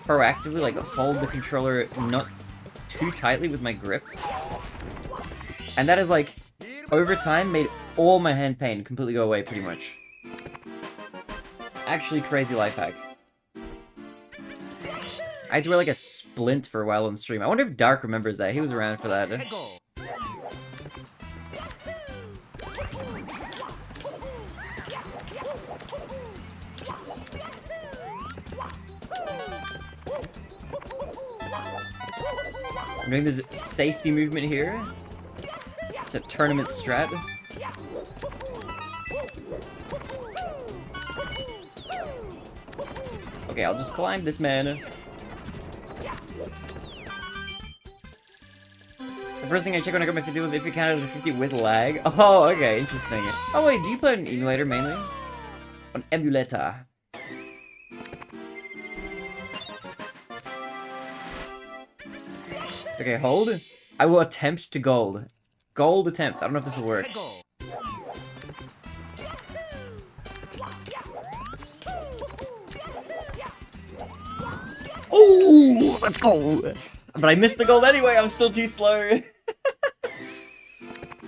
proactively, like, hold the controller not too tightly with my grip. And that has, like, over time made all my hand pain completely go away, pretty much. Actually, crazy life hack. I had to wear like a splint for a while on stream. I wonder if Dark remembers that. He was around for that. I'm doing this safety movement here. It's a tournament strat. Okay, I'll just climb this man. The first thing I checked when I got my 50 was if it counted as a 50 with lag. Oh, okay, interesting. Oh wait, do you play on an emulator mainly? On emulator. Okay, hold. I will attempt to gold. Gold attempt. I don't know if this will work. Oh, let's go! But I missed the gold anyway. I'm still too slow.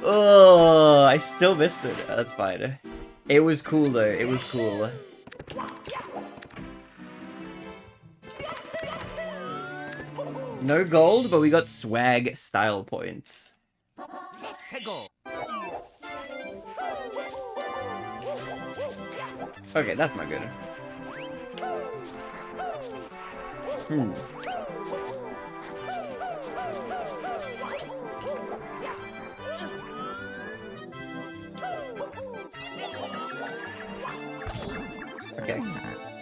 Oh, I still missed it. That's fine. It was cool though. It was cool. No gold, but we got swag style points. Okay, that's not good. Okay.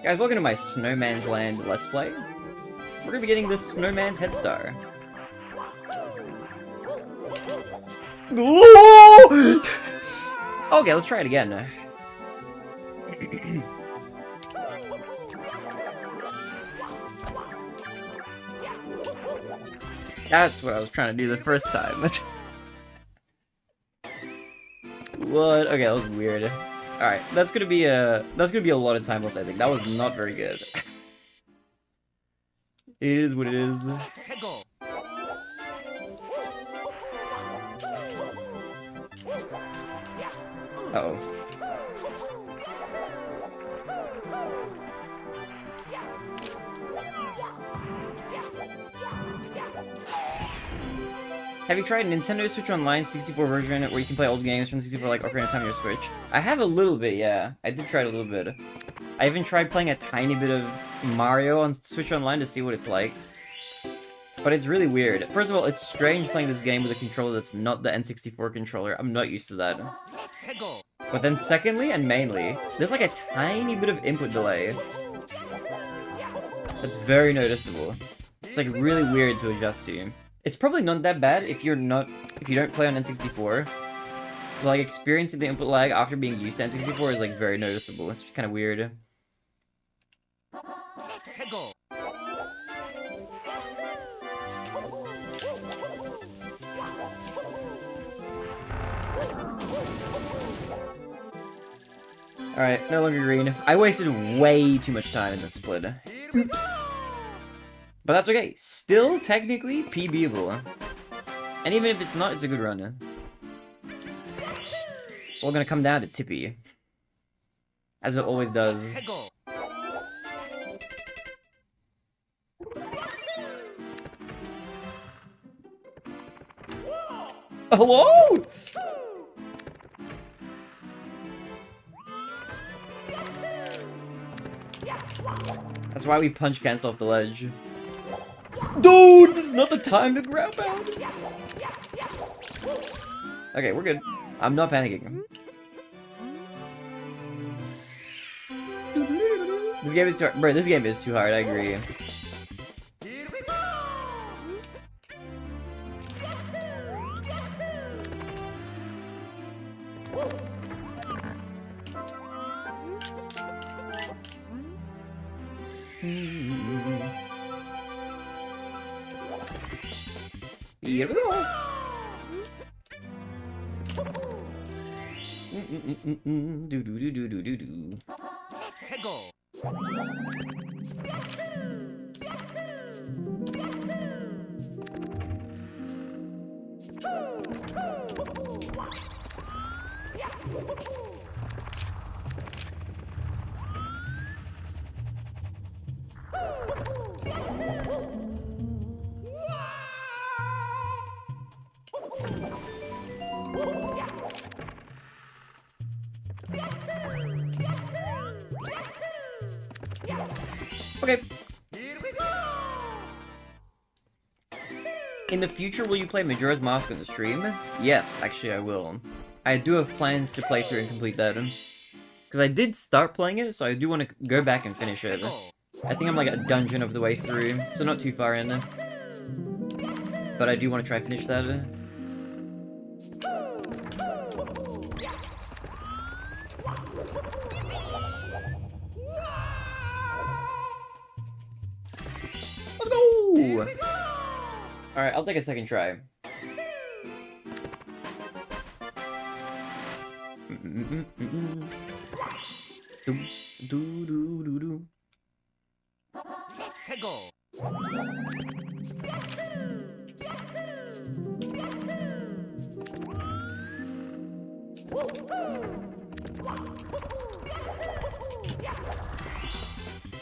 Guys, welcome to my Snowman's Land Let's Play. We're gonna be getting this Snowman's Head Star. Ooh! Okay, let's try it again. That's what I was trying to do the first time. What? Okay, that was weird. Alright, that's gonna be a lot of time lost, I think. That was not very good. It is what it is. Uh-oh. Have you tried Nintendo Switch Online 64 version where you can play old games from 64 like Ocarina of Time on your Switch? I have a little bit, yeah. I did try it a little bit. I even tried playing a tiny bit of Mario on Switch Online to see what it's like. But it's really weird. First of all, it's strange playing this game with a controller that's not the N64 controller. I'm not used to that. But then secondly, and mainly, there's like a tiny bit of input delay. That's very noticeable. It's like really weird to adjust to. It's probably not that bad if you don't play on N64. But like experiencing the input lag after being used to N64 is like very noticeable. It's kind of weird. Alright, no longer green. I wasted way too much time in this split. Oops. But that's okay. Still technically PBable. And even if it's not, it's a good run. It's all gonna come down to Tippy. As it always does. Hello? That's why we punch cancel off the ledge. Dude, this is not the time to grab out. Okay, we're good. I'm not panicking. This game is too hard. Bro, this game is too hard, I agree. Here we go. Do do do do do do do. Okay. In the future, will you play Majora's Mask on the stream? Yes, actually I will. I do have plans to play through and complete that. Because I did start playing it, so I do want to go back and finish it. I think I'm like a dungeon of the way through, so not too far in. But I do want to try finish that. Let's go! Alright, I'll take a second try.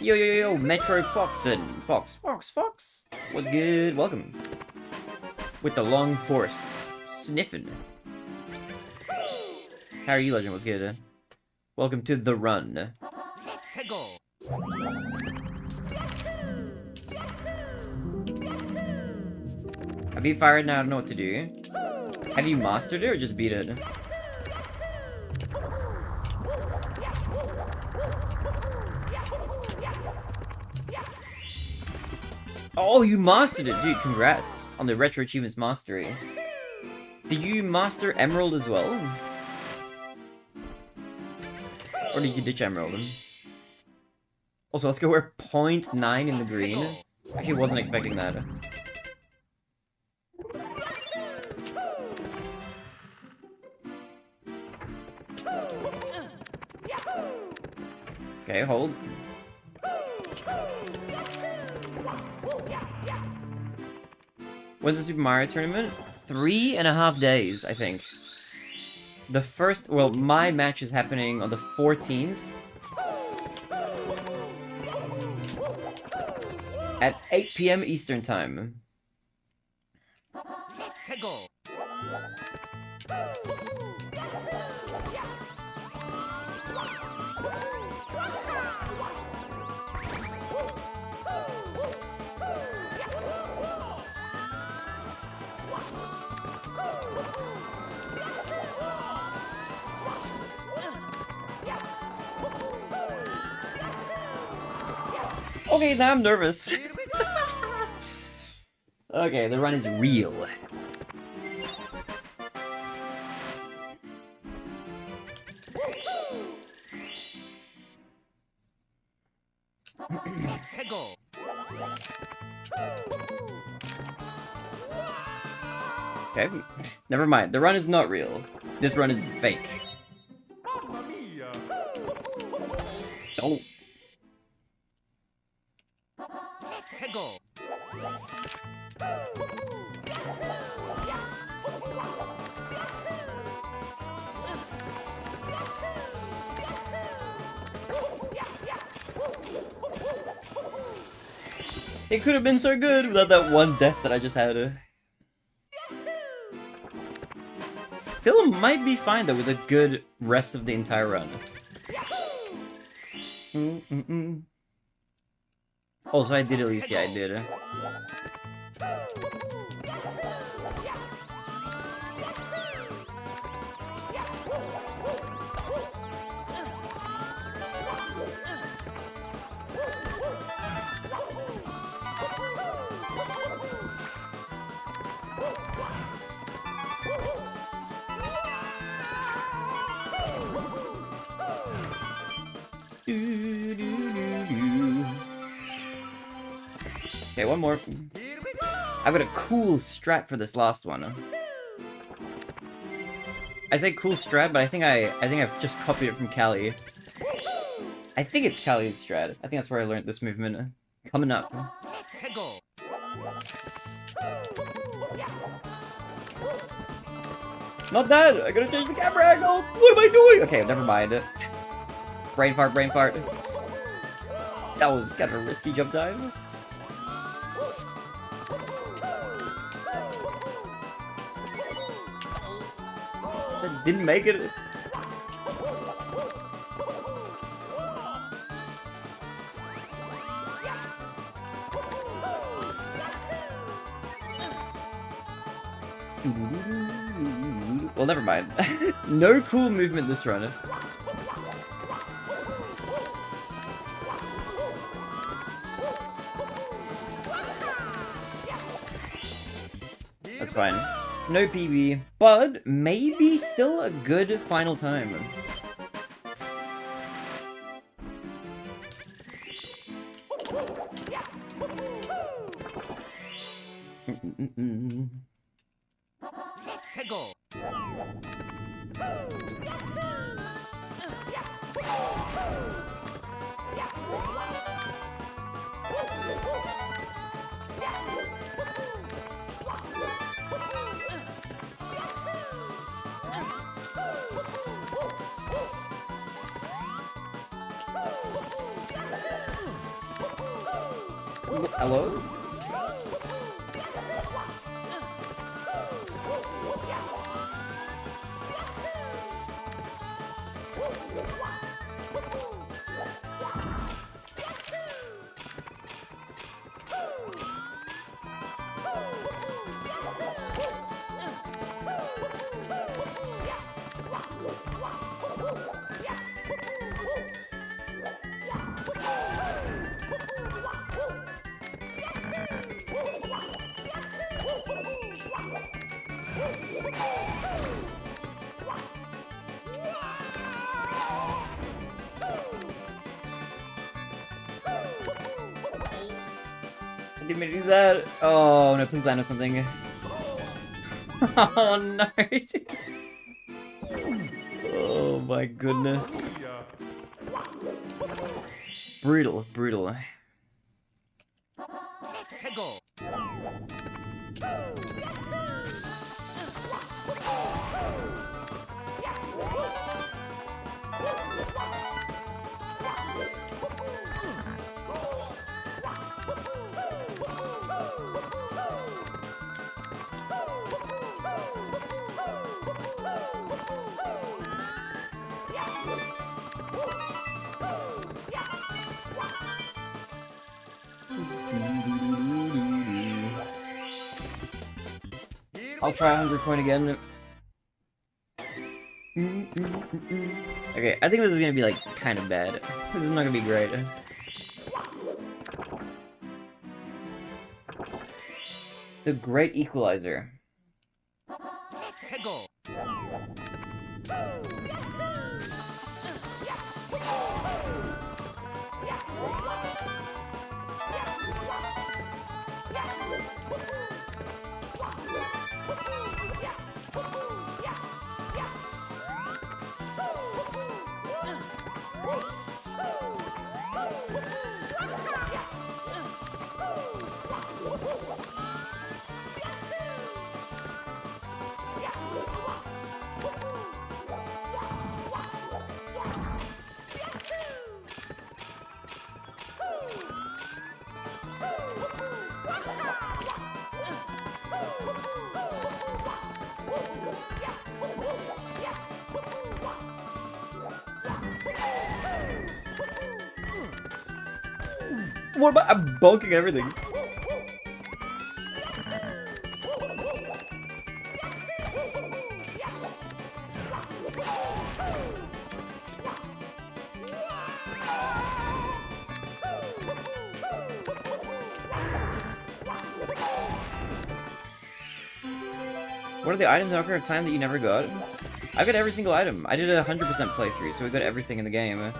Yo, yo, yo, Metro Foxin. Fox. What's good? Welcome. With the long horse. Sniffin'. How are you, Legend? What's good? Welcome to The Run. I beat Fire now, I don't know what to do. Have you mastered it or just beat it? Oh, you mastered it, dude. Congrats on the Retro Achievements Mastery. Did you master Emerald as well? Or did you ditch Emerald? Also, let's go we're 0.9 in the green. Actually, wasn't expecting that. Okay, hold. When's the Super Mario tournament? 3.5 days, I think. The first, well, my match is happening on the 14th. At 8 PM Eastern Time. Okay, now I'm nervous. Here we go. Okay, the run is real. Let's go. Okay, never mind. The run is not real. This run is fake. Mamma mia. Oh. Let's go. It could have been so good without that one death that I just had. Still might be fine though with a good rest of the entire run. Also, I did Alicia, I did. Okay, one more. Here we go. I've got a cool strat for this last one. I say cool strat, but I think I've just copied it from Callie. I think it's Callie's strat. I think that's where I learned this movement. Coming up. Let's go. Not that! I gotta change the camera angle! What am I doing? Okay, never mind. Brain fart, brain fart. That was kind of a risky jump dive. That didn't make it. Well, never mind. No cool movement this run. That's fine. No PB, but maybe still a good final time. Let's go. Hello? I didn't mean to do that. Oh no, please land on something. Oh no. Oh my goodness. Brutal, brutal. Let's go. I'll try 100 point again. Okay, I think this is gonna be like kind of bad. This is not gonna be great. The Great Equalizer. Hegel. What about I'm bulking everything? What are the items in Ocarina of Time that you never got? I got every single item. I did a 100% playthrough, so we got everything in the game.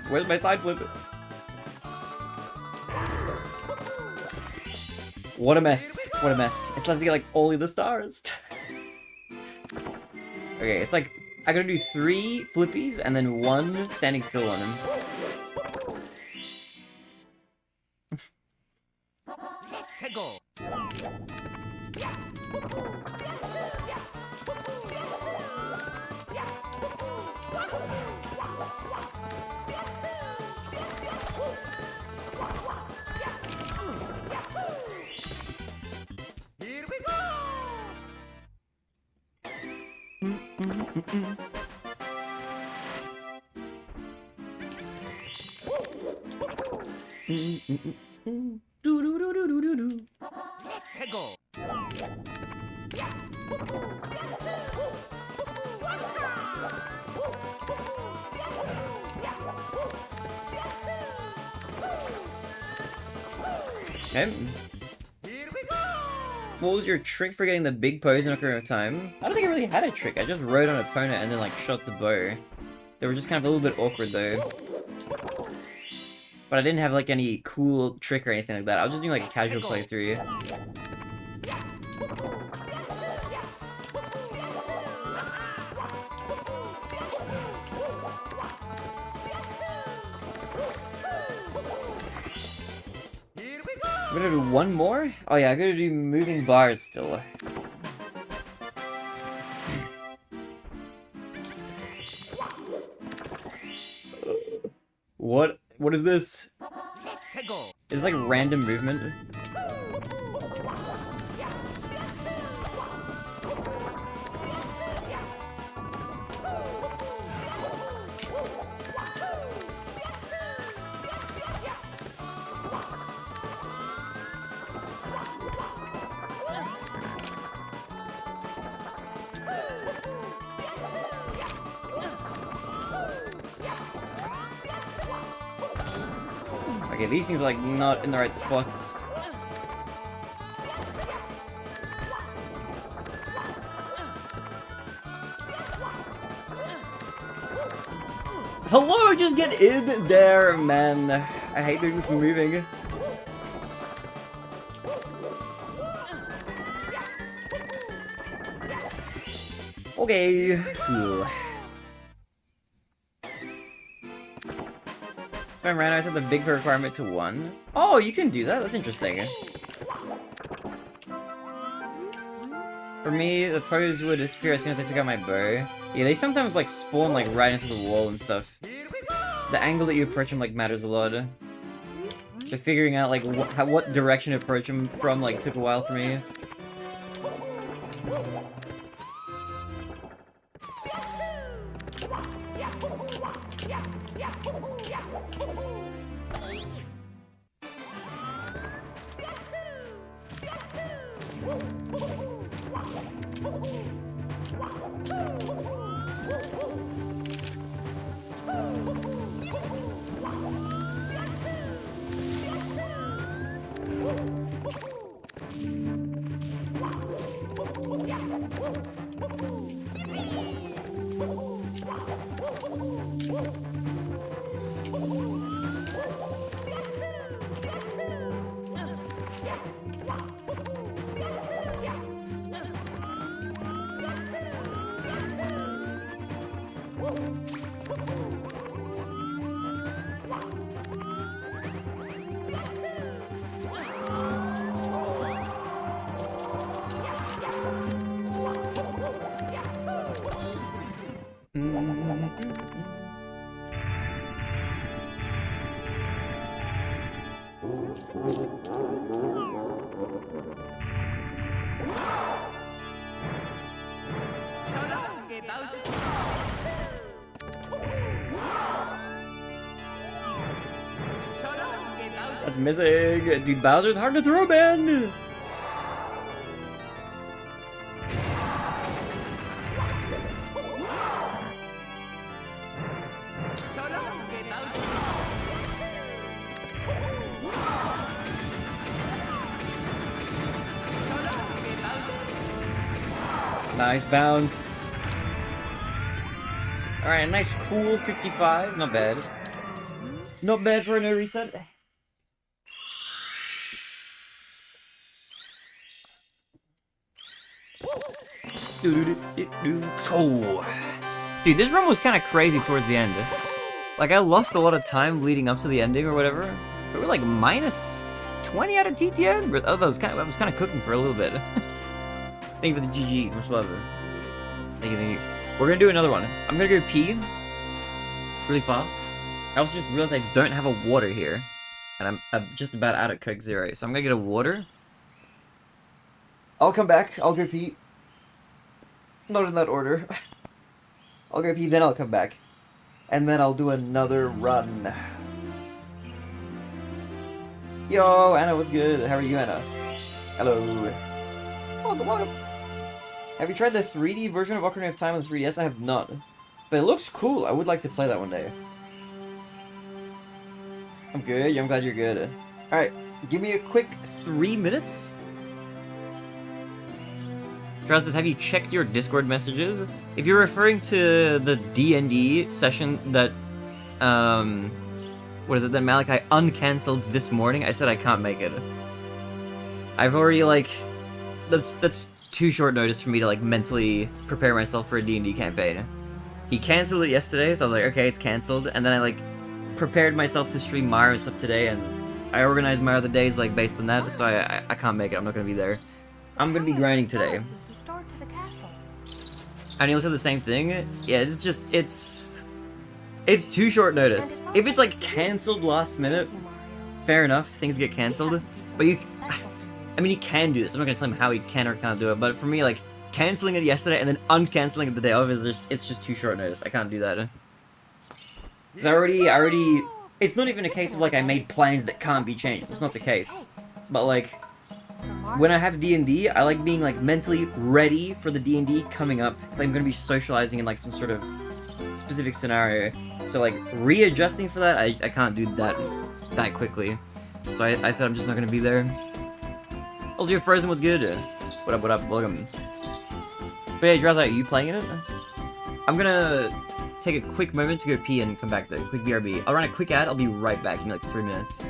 Where's my side flip? What a mess. What a mess. I still have to get like all of the stars. Okay, it's like I gotta do 3 flippies and then 1 standing still on him. Hegel. Here we go. Hegel. Okay. Here we go. What was your trick for getting the big pose in Ocarina of Time? I don't think I really had a trick. I just rode on an opponent and then like shot the bow. They were just kind of a little bit awkward though. But I didn't have like any cool trick or anything like that. I was just doing like a casual playthrough. Here we go. I'm gonna do 1 more? Oh yeah, I gotta do moving bars still. What is this? Hegel. It's like random movement. Okay, these things are like not in the right spots. Hello, just get in there, man. I hate doing this moving. Okay, cool. So I ran, I set the big requirement to 1. Oh, you can do that? That's interesting. For me, the pose would disappear as soon as I took out my bow. Yeah, they sometimes like spawn like right into the wall and stuff. The angle that you approach them like matters a lot. So figuring out like what direction to approach them from like took a while for me. 저런 게 나오죠. 저런 게 나오죠. That's missing. Dude, Bowser's hard to throw, man. 저런 게 나오죠. 저런 게 나오죠. Nice bounce. Alright, a nice cool 55. Not bad. Not bad for a no reset. Oh. Dude, this run was kind of crazy towards the end. Like, I lost a lot of time leading up to the ending or whatever. We were like minus 20 out of TTN. Oh, I was kind of cooking for a little bit. Thank you for the GGs. Much love. Thank you, thank you. We're gonna do another one. I'm gonna go pee really fast. I also just realized I don't have a water here. And I'm just about out of Coke Zero. So I'm gonna get a water. I'll come back. I'll go pee. Not in that order. I'll go pee, then I'll come back. And then I'll do another run. Yo, Anna, what's good? How are you, Anna? Hello. Welcome, welcome. Have you tried the 3D version of Ocarina of Time on the 3DS? I have not. But it looks cool. I would like to play that one day. I'm good. Yeah, I'm glad you're good. Alright, give me a quick 3 minutes. Trousers, have you checked your Discord messages? If you're referring to the D&D session that, what is it, that Malachi uncancelled this morning, I said I can't make it. I've already, like, that's too short notice for me to, like, mentally prepare myself for a D&D campaign. He cancelled it yesterday, so I was like, okay, it's cancelled, and then I, like, prepared myself to stream Mario stuff today, and I organized my other days, like, based on that, so I can't make it, I'm not gonna be there. I'm gonna be grinding today. And he'll say the same thing. Yeah, it's just, it's too short notice. If it's like cancelled last minute, fair enough, things get cancelled. But I mean, he can do this. I'm not gonna tell him how he can or can't do it. But for me, like, cancelling it yesterday and then uncancelling it the day of it's just too short notice. I can't do that. Cause I already, it's not even a case of like I made plans that can't be changed. It's not the case. But like, when I have D&D, I like being like mentally ready for the D&D coming up. If I'm gonna be socializing in like some sort of specific scenario. So like readjusting for that, I can't do that quickly. So I said I'm just not gonna be there. Also, your Frozen was good. What up, welcome. But yeah, Drowsy, are you playing it? I'm gonna take a quick moment to go pee and come back to quick BRB. I'll run a quick ad, I'll be right back in like 3 minutes.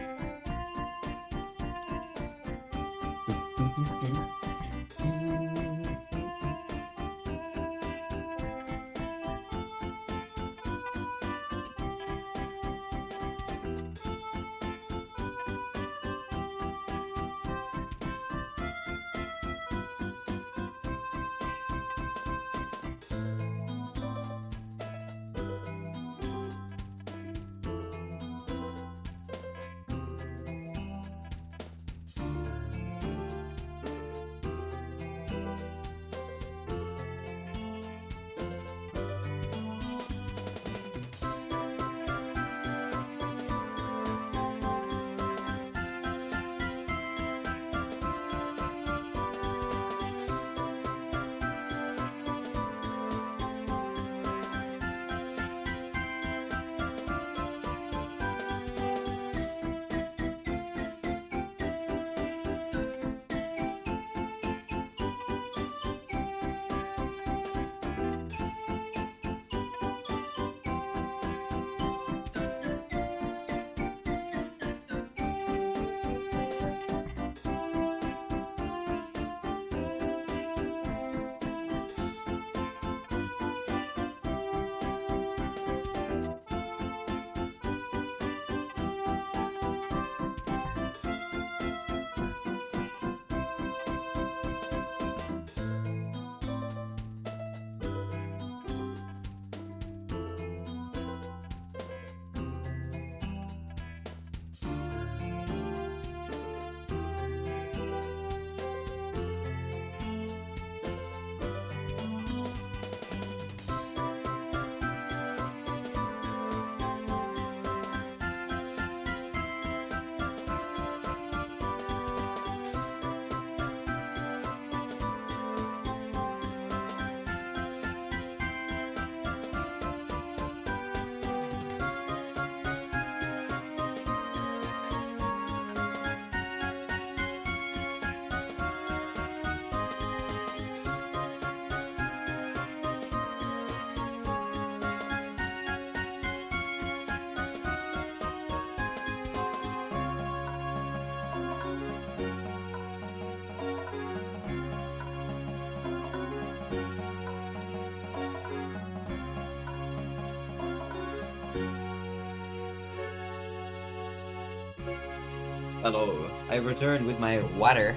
Hello. I returned with my water.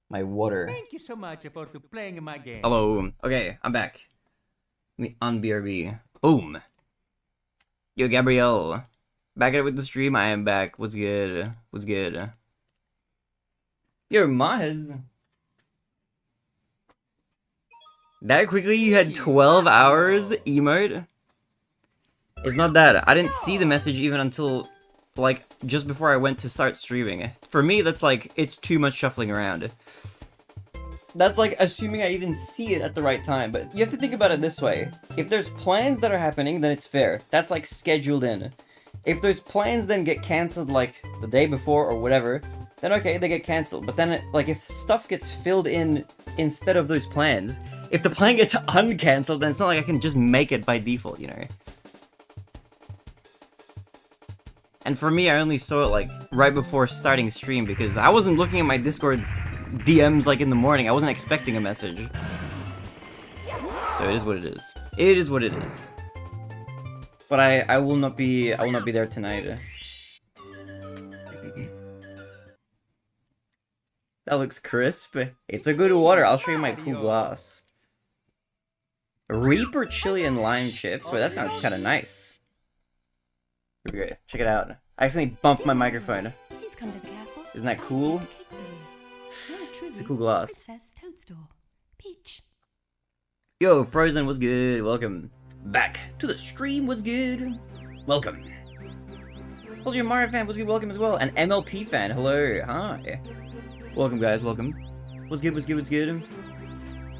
My water. Thank you so much for playing my game. Hello. Okay, I'm back. Me on BRB. Boom. Yo, Gabrielle. Back at it with the stream. I am back. What's good? What's good? Yo, Maz. That quickly you had 12 hours emote? It's not that. I didn't see the message even until, like, just before I went to start streaming. For me, that's like, it's too much shuffling around. That's like assuming I even see it at the right time, but you have to think about it this way. If there's plans that are happening, then it's fair. That's like scheduled in. If those plans then get cancelled like the day before or whatever, then okay, they get cancelled. But then, like, if stuff gets filled in instead of those plans, if the plan gets uncancelled, then it's not like I can just make it by default, you know? And for me, I only saw it, like, right before starting stream, because I wasn't looking at my Discord DMs, like, in the morning. I wasn't expecting a message. So it is what it is. It is what it is. But I will not be there tonight. That looks crisp. It's a good water. I'll show you my cool glass. Reaper chili and lime chips. Wait, that sounds kind of nice. Great. Check it out. I accidentally bumped my microphone. Please come to the castle. Isn't that cool? It's a cool glass. Princess Toadstool. Peach. Yo, Frozen, what's good? Welcome back to the stream. What's good? Welcome. Also, your Mario fan, what's good? Welcome as well. An MLP fan, hello. Hi. Welcome, guys. Welcome. What's good? What's good? What's good?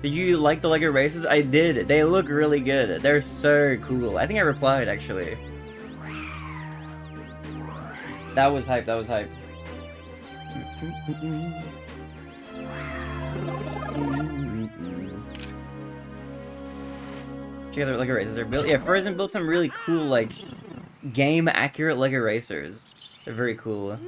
Did you like the Lego races? I did. They look really good. They're so cool. I think I replied, actually. That was hype. That was hype. Check out the Lego racers are built. Yeah, Frozen built some really cool, like, game-accurate Lego racers. They're very cool.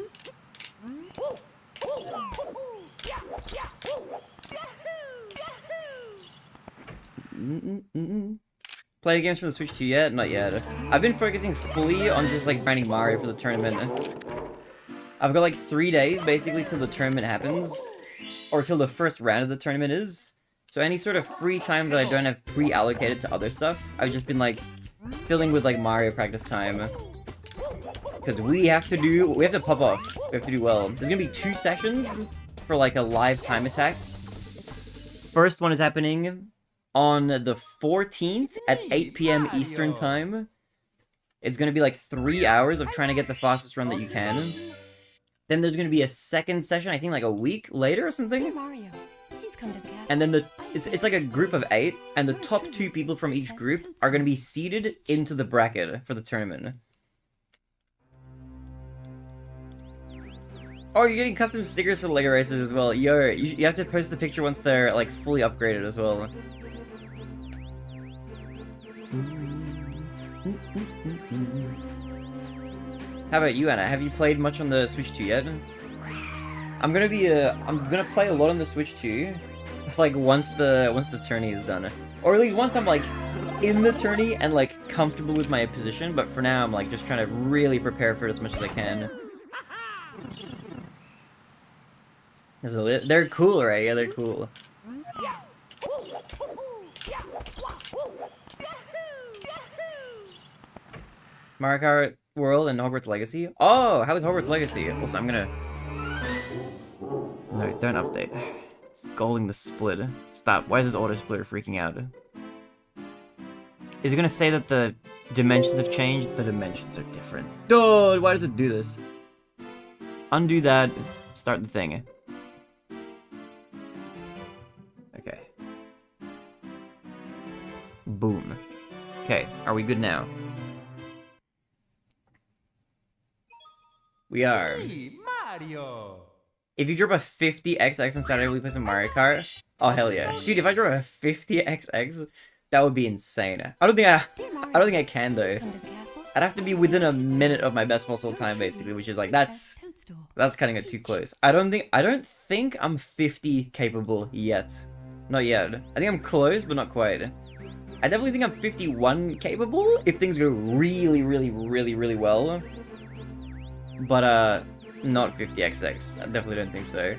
Played games from the Switch 2 yet? Not yet. I've been focusing fully on just, like, grinding Mario for the tournament. I've got, like, 3 days, basically, till the tournament happens. Or till the first round of the tournament is. So any sort of free time that I don't have pre-allocated to other stuff, I've just been, like, filling with, like, Mario practice time. Because we have to pop off. We have to do well. There's gonna be 2 sessions for, like, a live time attack. First one is happening on the 14th at 8 PM Eastern time. It's gonna be, like, 3 hours of trying to get the fastest run that you can. Then there's gonna be a second session, I think, like, a week later or something. Mario. Please come to the castle. And then it's like a group of 8, and the top 2 people from each group are going to be seeded into the bracket for the tournament. Oh, you're getting custom stickers for the Lego Racers as well. Yo, you have to post the picture once they're, like, fully upgraded as well. How about you, Anna? Have you played much on the Switch 2 yet? I'm gonna play a lot on the Switch 2. Like, once the tourney is done. Or at least once I'm, like, in the tourney and, like, comfortable with my position, but for now I'm, like, just trying to really prepare for it as much as I can. They're cool, right? Yeah, they're cool. Mario Kart World and Hogwarts Legacy? Oh, how is Hogwarts Legacy? Also, I'm gonna... No, don't update. It's goaling the split. Stop. Why is this auto splitter freaking out? Is it gonna say that the dimensions have changed? The dimensions are different. Dude, why does it do this? Undo that. Start the thing. Okay. Boom. Okay, are we good now? We are. Hey, Mario. If you drop a 50XX on Saturday, we play some Mario Kart. Oh hell yeah, dude! If I drop a 50XX, that would be insane. I don't think I can though. I'd have to be within a minute of my best possible time, basically, which is like that's cutting it too close. I don't think I'm 50 capable yet. Not yet. I think I'm close, but not quite. I definitely think I'm 51 capable if things go really, really, really, really well. But, not 50XX. I definitely don't think so.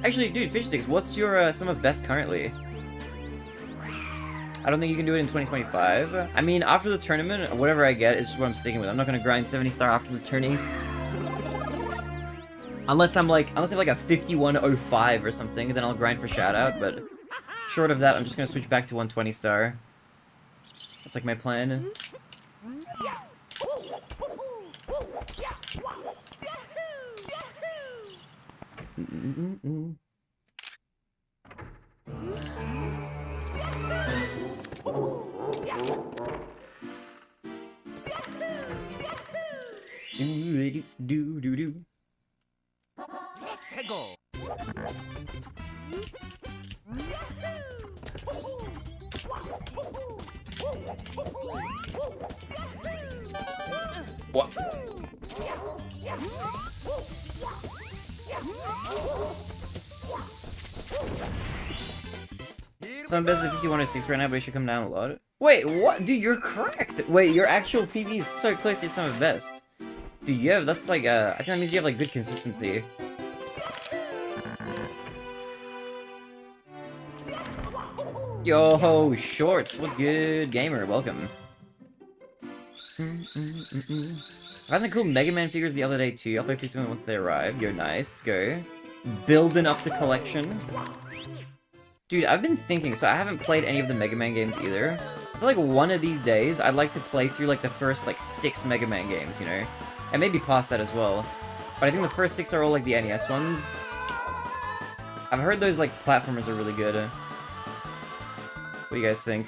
Actually, dude, Fish Sticks, what's your, sum of best currently? I don't think you can do it in 2025. I mean, after the tournament, whatever I get is just what I'm sticking with. I'm not gonna grind 70 star after the tourney. Unless I'm like a 5105 or something, then I'll grind for shoutout, but short of that, I'm just gonna switch back to 120 star. That's like my plan. Do. Go. What? Some best is 5106 right now, but it should come down a lot. Wait, what? Dude, you're correct! Wait, your actual PB is so close to some of best. Dude, you have, that's like, I think that means you have, like, good consistency. Yo, Shorts, what's good, gamer? Welcome. I found the cool Mega Man figures the other day, too. I'll play through some once they arrive. Yo, nice, let's go. Building up the collection. Dude, I've been thinking, so I haven't played any of the Mega Man games either. I feel like one of these days, I'd like to play through, like, the first, like, 6 Mega Man games, you know? And maybe past that as well. But I think the first 6 are all, like, the NES ones. I've heard those, like, platformers are really good. What do you guys think?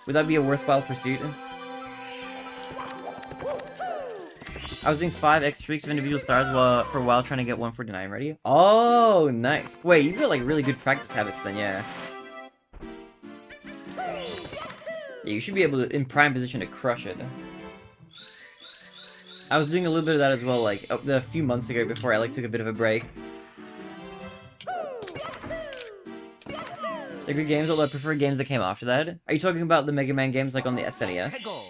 Would that be a worthwhile pursuit? I was doing 5x streaks of individual stars for a while trying to get 149 ready. Oh, nice. Wait, you've got, like, really good practice habits then, yeah. Yeah, you should be able to, in prime position, to crush it. I was doing a little bit of that as well, like, a few months ago before I, like, took a bit of a break. They're good games, although I prefer games that came after that. Are you talking about the Mega Man games, like, on the SNES? Oh.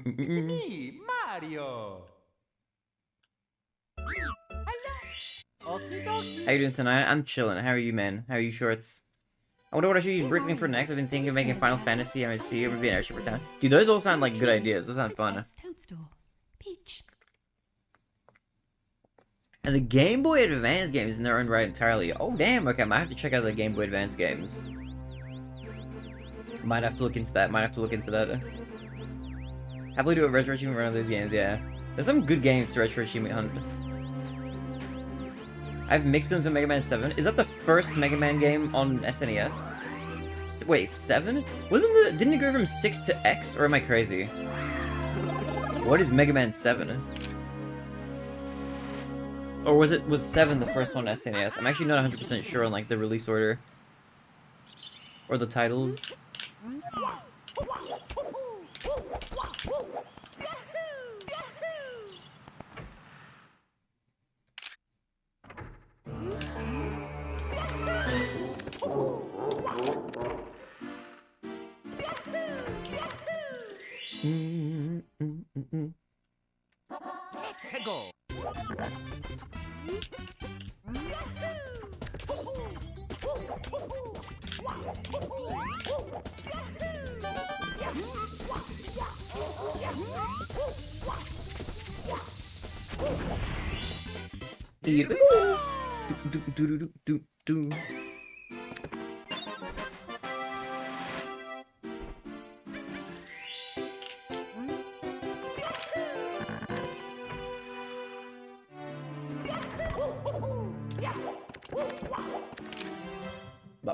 Me, Mario. How you doing tonight? I'm chilling. How are you, man? How are you, Shorts? I wonder what I should use Bricklink for next. I've been thinking of making Final Fantasy MSC or maybe an Airship Town. Dude, those all sound like good ideas. Those sound fun. Toadstool. Peach. And the Game Boy Advance games in their own right entirely. Oh, damn. Okay, I might have to check out the Game Boy Advance games. Might have to look into that. Happily do a retro achievement run of these games, yeah. There's some good games to retro achievement hunt. I have mixed feelings with Mega Man 7. Is that the first Mega Man game on SNES? Wait, 7? Didn't it go from 6 to X, or am I crazy? What is Mega Man 7? Or was 7 the first one on SNES? I'm actually not 100% sure on, like, the release order. Or the titles. Go.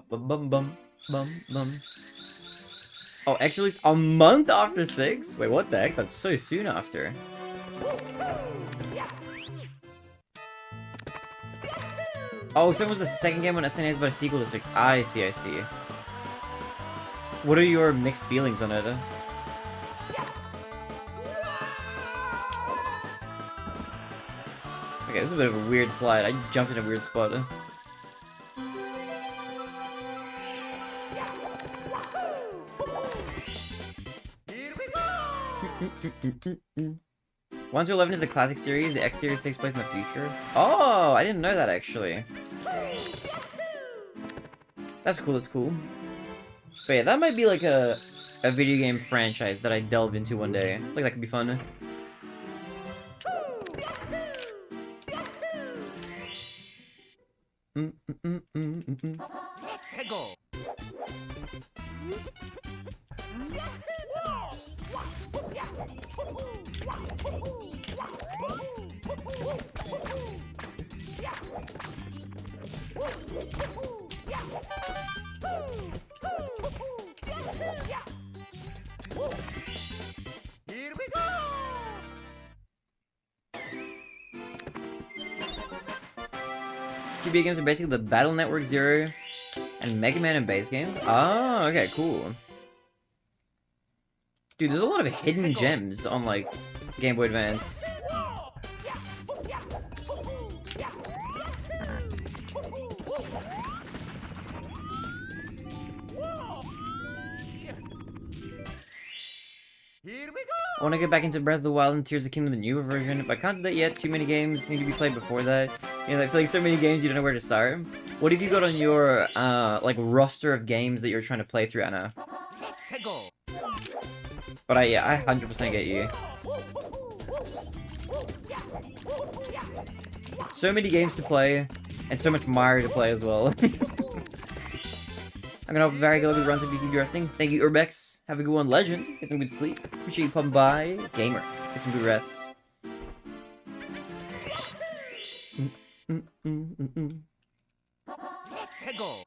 Bum. Oh, actually, it's a month after 6? Wait, what the heck? That's so soon after. Oh, 7 was the second game on SNES, but a sequel to 6. I see, I see. What are your mixed feelings on it? Okay, this is a bit of a weird slide. I jumped in a weird spot. Here we go! 1 to 11 is the classic series. The X series takes place in the future. Oh, I didn't know that actually. That's cool, that's cool. But yeah, that might be like a video game franchise that I delve into one day. I feel like that could be fun. Go! Here we go! GBA games are basically the Battle Network Zero and Mega Man and base games. Oh, okay, cool. Dude, there's a lot of hidden gems on like Game Boy Advance. Here we go! I want to get back into Breath of the Wild and Tears of the Kingdom, the newer version, but I can't do that yet. Too many games need to be played before that. You know, I feel like so many games you don't know where to start. What have you got on your like roster of games that you're trying to play through, Anna? Go! But yeah, I 100% get you. So many games to play, and so much Mario to play as well. I'm gonna hope very good luck with runs if you keep resting. Thank you, Urbex. Have a good one, Legend. Get some good sleep. Appreciate you popping by. Gamer. Get some good rest. Go!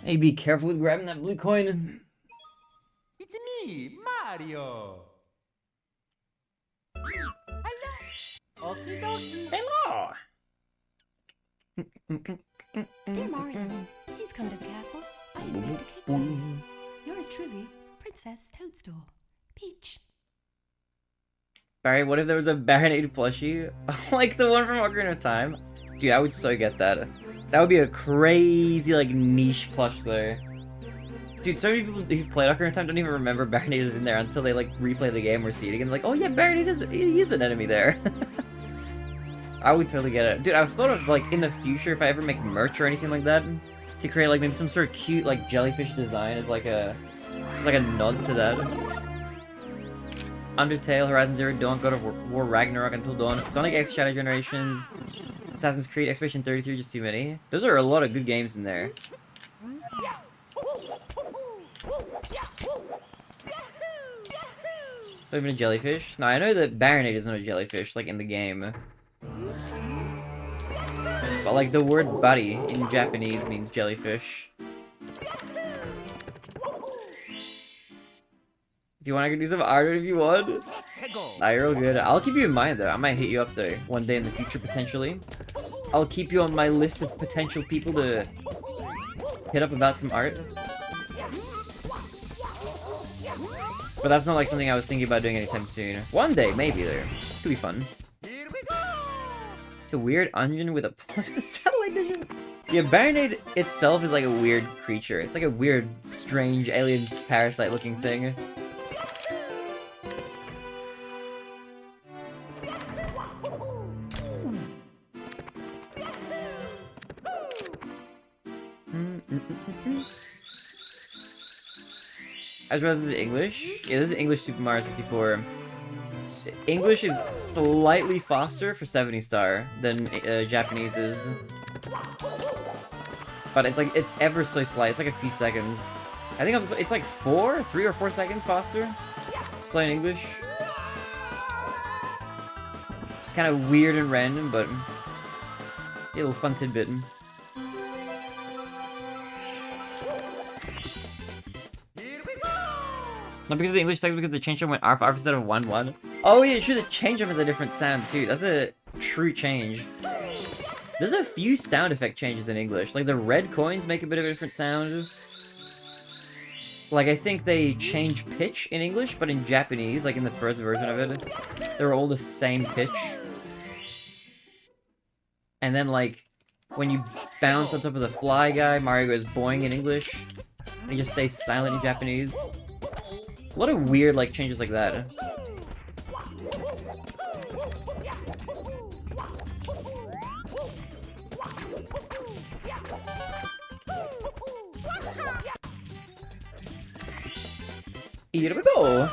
Hey, be careful with grabbing that blue coin. It's me, Mario! Hello! Okie dokie! Hello! Dear Mario, please come to the castle. I would like to cake for you. Yours truly, Princess Toadstool. Peach. Barry, what if there was a Barinade plushie? Like the one from Ocarina of Time? Dude, I would so get that. That would be a crazy, like, niche plush there. Dude, so many people who've played Ocarina of Time don't even remember Barinade is in there until they, like, replay the game or see it again. Like, oh yeah, Barinade is an enemy there. I would totally get it. Dude, I've thought of, like, in the future, if I ever make merch or anything like that, to create, like, maybe some sort of cute, like, jellyfish design as, like a nod to that. Undertale, Horizon Zero Dawn, God of War, Ragnarok, Until Dawn, Sonic X Shadow Generations, Assassin's Creed, Expedition 33, just too many. Those are a lot of good games in there. It's not even a jellyfish. Now, I know that Barinade is not a jellyfish, like, in the game. But, like, the word buddy in Japanese means jellyfish. If you want, I can do some art if you want. Nah, you're all good. I'll keep you in mind, though. I might hit you up, though, one day in the future, potentially. I'll keep you on my list of potential people to hit up about some art. But that's not, like, something I was thinking about doing anytime soon. One day, maybe, though. Could be fun. It's a weird onion with a satellite vision. Yeah, Barinade itself is, like, a weird creature. It's, like, a weird, strange, alien parasite-looking thing. I just realized this is English. Yeah, this is English Super Mario 64. English is slightly faster for 70 star than Japanese is. But it's like, it's ever so slight. It's like a few seconds. I think it's like 3 or 4 seconds faster to play in English. It's kind of weird and random, but a little fun tidbit. Not because of the English text, because the change jump went arf instead of 1-1. Oh yeah, sure, the change jump has a different sound too. That's a true change. There's a few sound effect changes in English. Like the red coins make a bit of a different sound. Like I think they change pitch in English, but in Japanese, like in the first version of it, they're all the same pitch. And then like, when you bounce on top of the fly guy, Mario goes boing in English. And he just stays silent in Japanese. A lot of weird, like, changes like that. Here we go!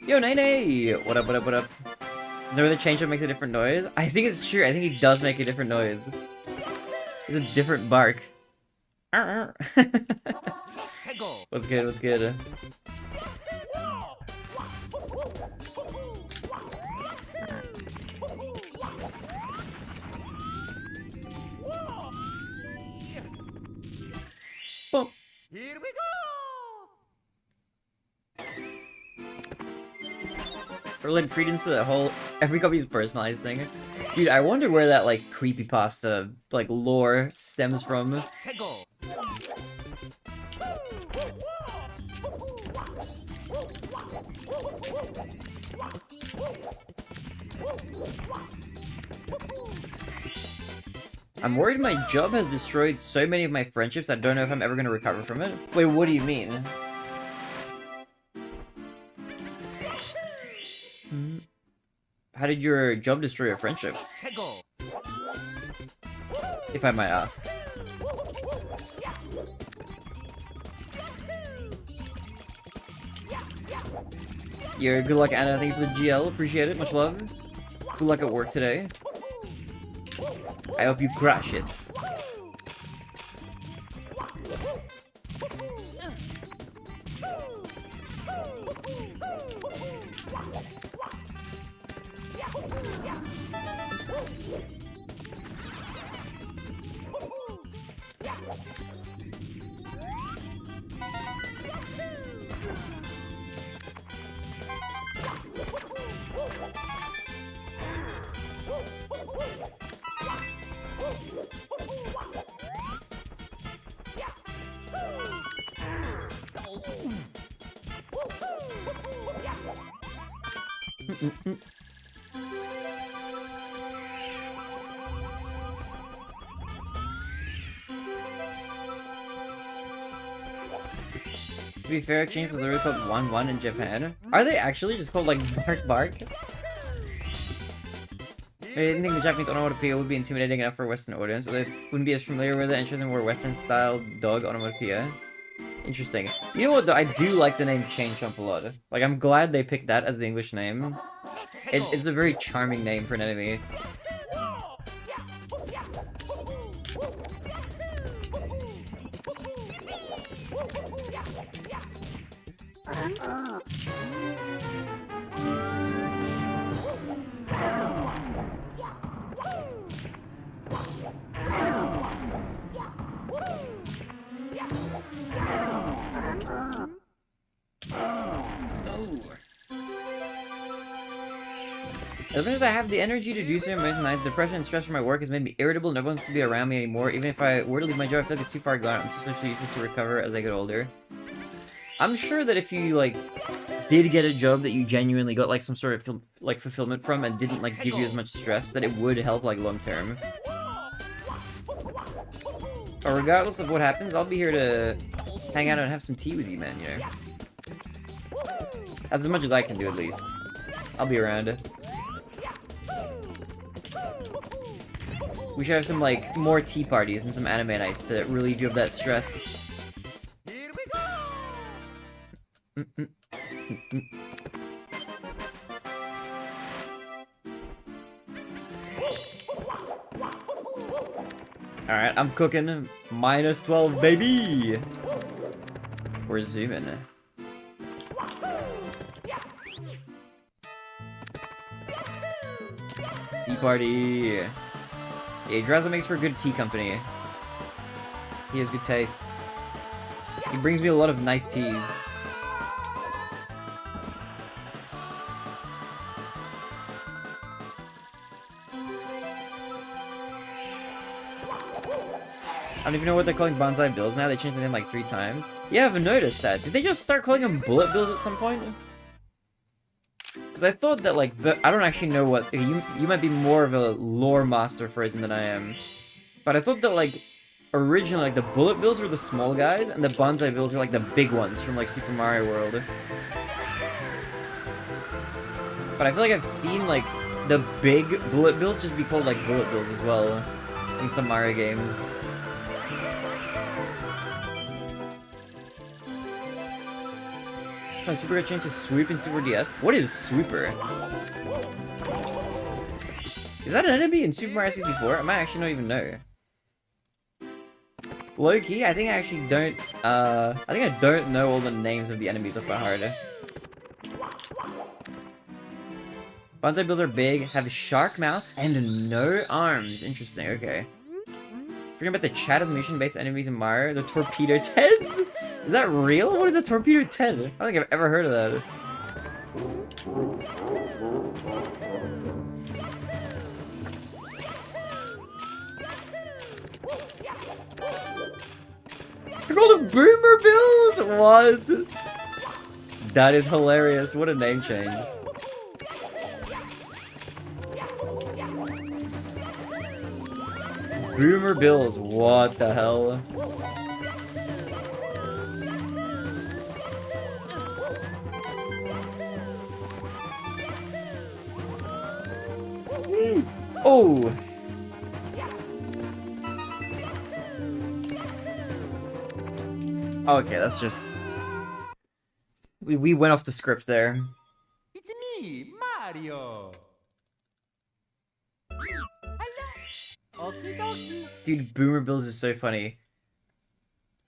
Yo, Nene! What up, what up, what up? Is there where the change up makes a different noise? I think it's true. I think he does make a different noise. It's a different bark. What's good, what's good? Boom. Here we go! Or lend credence to that whole every copy's personalized thing. Dude, I wonder where that like creepypasta like lore stems from. I'm worried my job has destroyed so many of my friendships I don't know if I'm ever gonna recover from it. Wait, what do you mean? How did your job destroy your friendships? If I might ask. Yo, good luck, Anna. Thank you for the GL. Appreciate it. Much love. Good luck at work today. I hope you crush it. To be fair, Exchange was literally called 1-1 in Japan. Are they actually just called like Bark Bark? I didn't think the Japanese onomatopoeia would be intimidating enough for a Western audience, or they wouldn't be as familiar with it and chosen more Western-style dog onomatopoeia. Interesting. You know what though, I do like the name Chain Chomp a lot. Like, I'm glad they picked that as the English name. It's a very charming name for an enemy. As long as I have the energy to do so, my depression and stress from my work has made me irritable. No one wants to be around me anymore. Even if I were to leave my job, I feel like it's too far gone. I'm too socially useless to recover as I get older. I'm sure that if you, like, did get a job that you genuinely got, like, some sort of, like, fulfillment from and didn't, like, give you as much stress, that it would help, like, long-term. But regardless of what happens, I'll be here to hang out and have some tea with you, man, you know? That's as much as I can do, at least. I'll be around. We should have some, like, more tea parties and some anime nights to relieve you of that stress. Here we go! Alright, I'm cooking. Minus 12, baby! We're zooming. Tea party. Yeah, Draza makes for a good tea company. He has good taste. He brings me a lot of nice teas. I don't even know what they're calling bonsai bills now. They changed the name like 3 times. Yeah, I've noticed that. Did they just start calling them bullet bills at some point? Because I thought that, like, but I don't actually know what... You might be more of a lore master phrasing than I am. But I thought that, like, originally, like, the bullet bills were the small guys, and the bonsai bills were, like, the big ones from, like, Super Mario World. But I feel like I've seen, like, the big bullet bills just be called, like, bullet bills as well in some Mario games. Oh, Super got changed to Swoop in Super DS. What is Swooper? Is that an enemy in Super Mario 64? I might actually not even know. Low-key, I think I actually don't, I think I don't know all the names of the enemies off by heart. Bonsai bills are big, have a shark mouth, and no arms. Interesting, okay. Forgetting about the chat of the mission-based enemies in Mario, the Torpedo Teds? Is that real? What is a Torpedo Ted? I don't think I've ever heard of that. They're called the Boomer Bills? What? That is hilarious. What a name change. Boomer Bills, what the hell? Oh! Okay, that's just... We went off the script there. It's me, Mario. Okie dokie. Dude, Boomer Bills is so funny.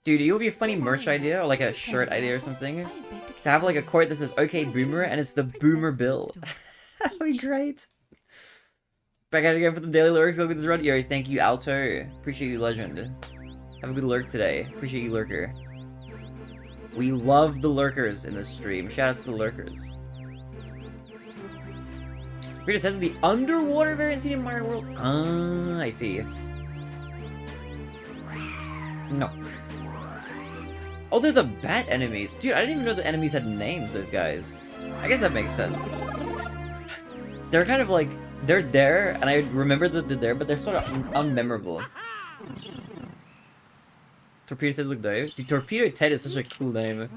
Dude, it would be a funny merch idea, or like a shirt idea or something. To have like a quote that says, "Okay, Boomer," and it's the Boomer Bill. That'd be great. Back at it again for the daily lurks. Go get this run. Yo, thank you, Alto. Appreciate you, legend. Have a good lurk today. Appreciate you, lurker. We love the lurkers in this stream. Shoutouts to the lurkers. Free to test the underwater variant seen in Mario World. Ah, I see. No. Oh, they're the bat enemies. Dude, I didn't even know the enemies had names, those guys. I guess that makes sense. They're kind of like, they're there, and I remember that they're there, but they're sort of unmemorable. Torpedo Ted look dope. Dude, Torpedo Ted is such a cool name.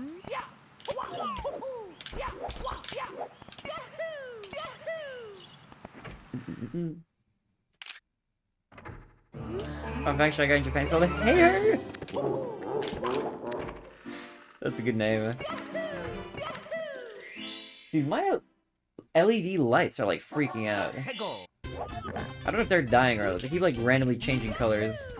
Fun fact, I got in Japan, so like, hey! That's a good name. Dude, my LED lights are like freaking out. I don't know if they're dying or they keep like randomly changing colors.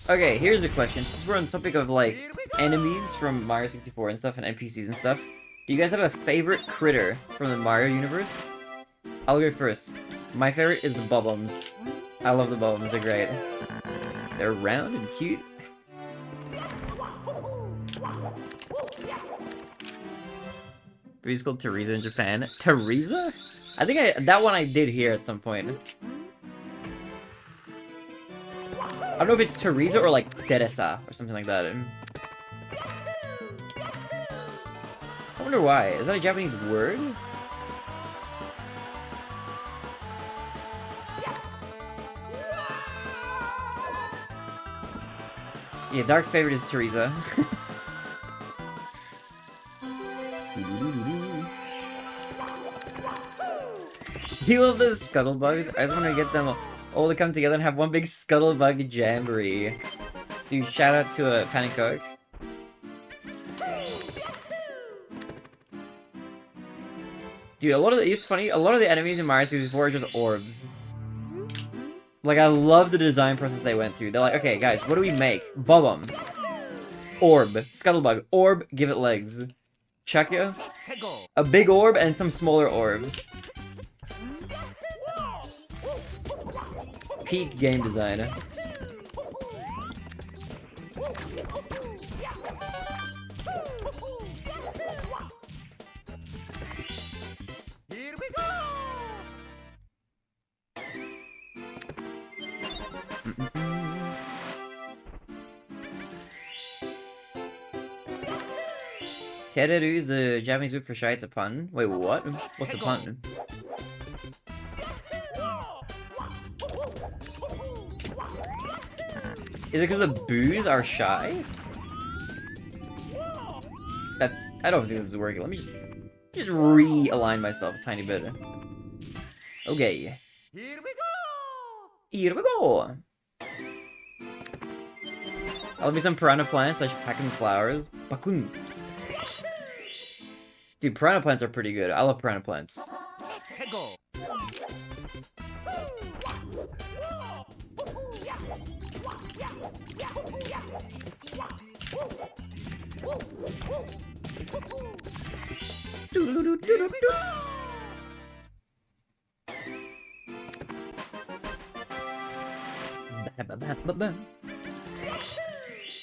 Okay, here's the question. Since we're on the topic of like enemies from Mario 64 and stuff and NPCs and stuff, do you guys have a favorite critter from the Mario universe? I'll go first. My favorite is the Bubbles. I love the Bubbles, they're great. They're round and cute. She's called Teresa in Japan. Teresa? I think that one I did hear at some point. I don't know if it's Teresa or like Teresa or something like that. I wonder why. Is that a Japanese word? Yeah, Dark's favorite is Teresa. You love the scuttlebugs? I just want to get them all to come together and have one big scuttlebug jamboree. Dude, shout out to Panic Coke. Dude, it's funny, a lot of the enemies in Mario 64 are just orbs. Like, I love the design process they went through. They're like, okay, guys, what do we make? Bubble. Orb. Scuttlebug. Orb, give it legs. Chucka. A big orb and some smaller orbs. Peak game design. Here we go! Tereru is the Japanese word for shy. It's a pun. Wait, what? What's the pun? Is it because the boos are shy? I don't think this is working. Let me just realign myself a tiny bit. Okay. Here we go! Here we go! I'll be some piranha plants / packing flowers. Bakun. Dude, piranha plants are pretty good. I love piranha plants. Go!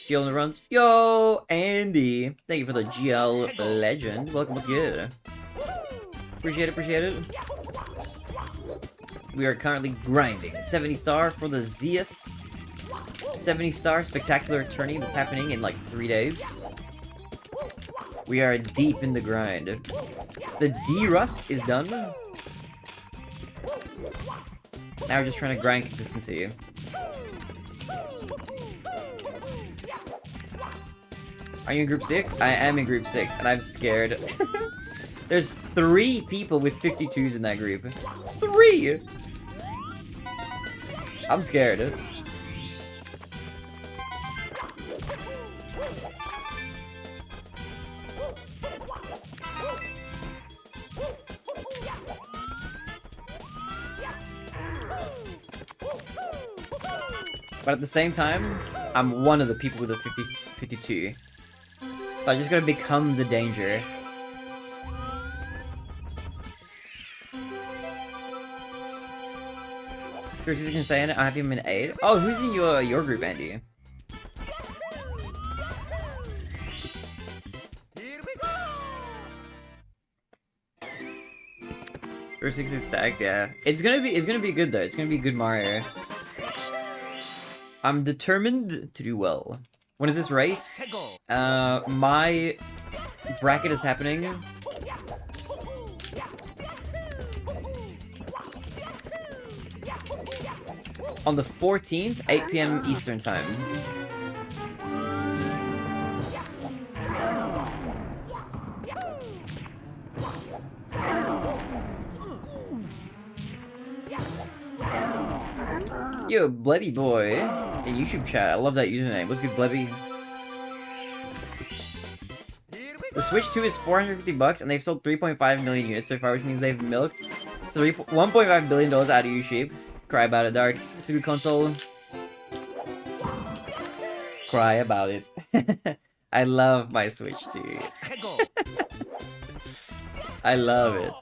GL on the runs. Yo, Andy. Thank you for the GL legend. Welcome, what's good? Appreciate it, appreciate it. We are currently grinding. 70 star for the Zeus. 70 star spectacular tourney that's happening in like 3 days. We are deep in the grind. The D-Rust is done. Now we're just trying to grind consistency. Are you in group 6? I am in group 6, and I'm scared. There's 3 people with 52s in that group. 3! I'm scared. But at the same time, I'm one of the people with a 52. So I just gotta become the danger. Chris is saying I have him in 8. Oh, who's in your group, Andy? Here we go! Group 6 is stacked, yeah. It's gonna be good though. It's gonna be good Mario. I'm determined to do well. When is this race? My bracket is happening on the 14th, 8 PM Eastern time. Yo, Blebby boy in YouTube chat. I love that username. What's good, Blebby? The Switch 2 is $450 and they've sold 3.5 million units so far, which means they've milked $1.5 billion out of you, sheep. Cry about it, Dark. It's a good console. Cry about it. I love my Switch 2. I love it.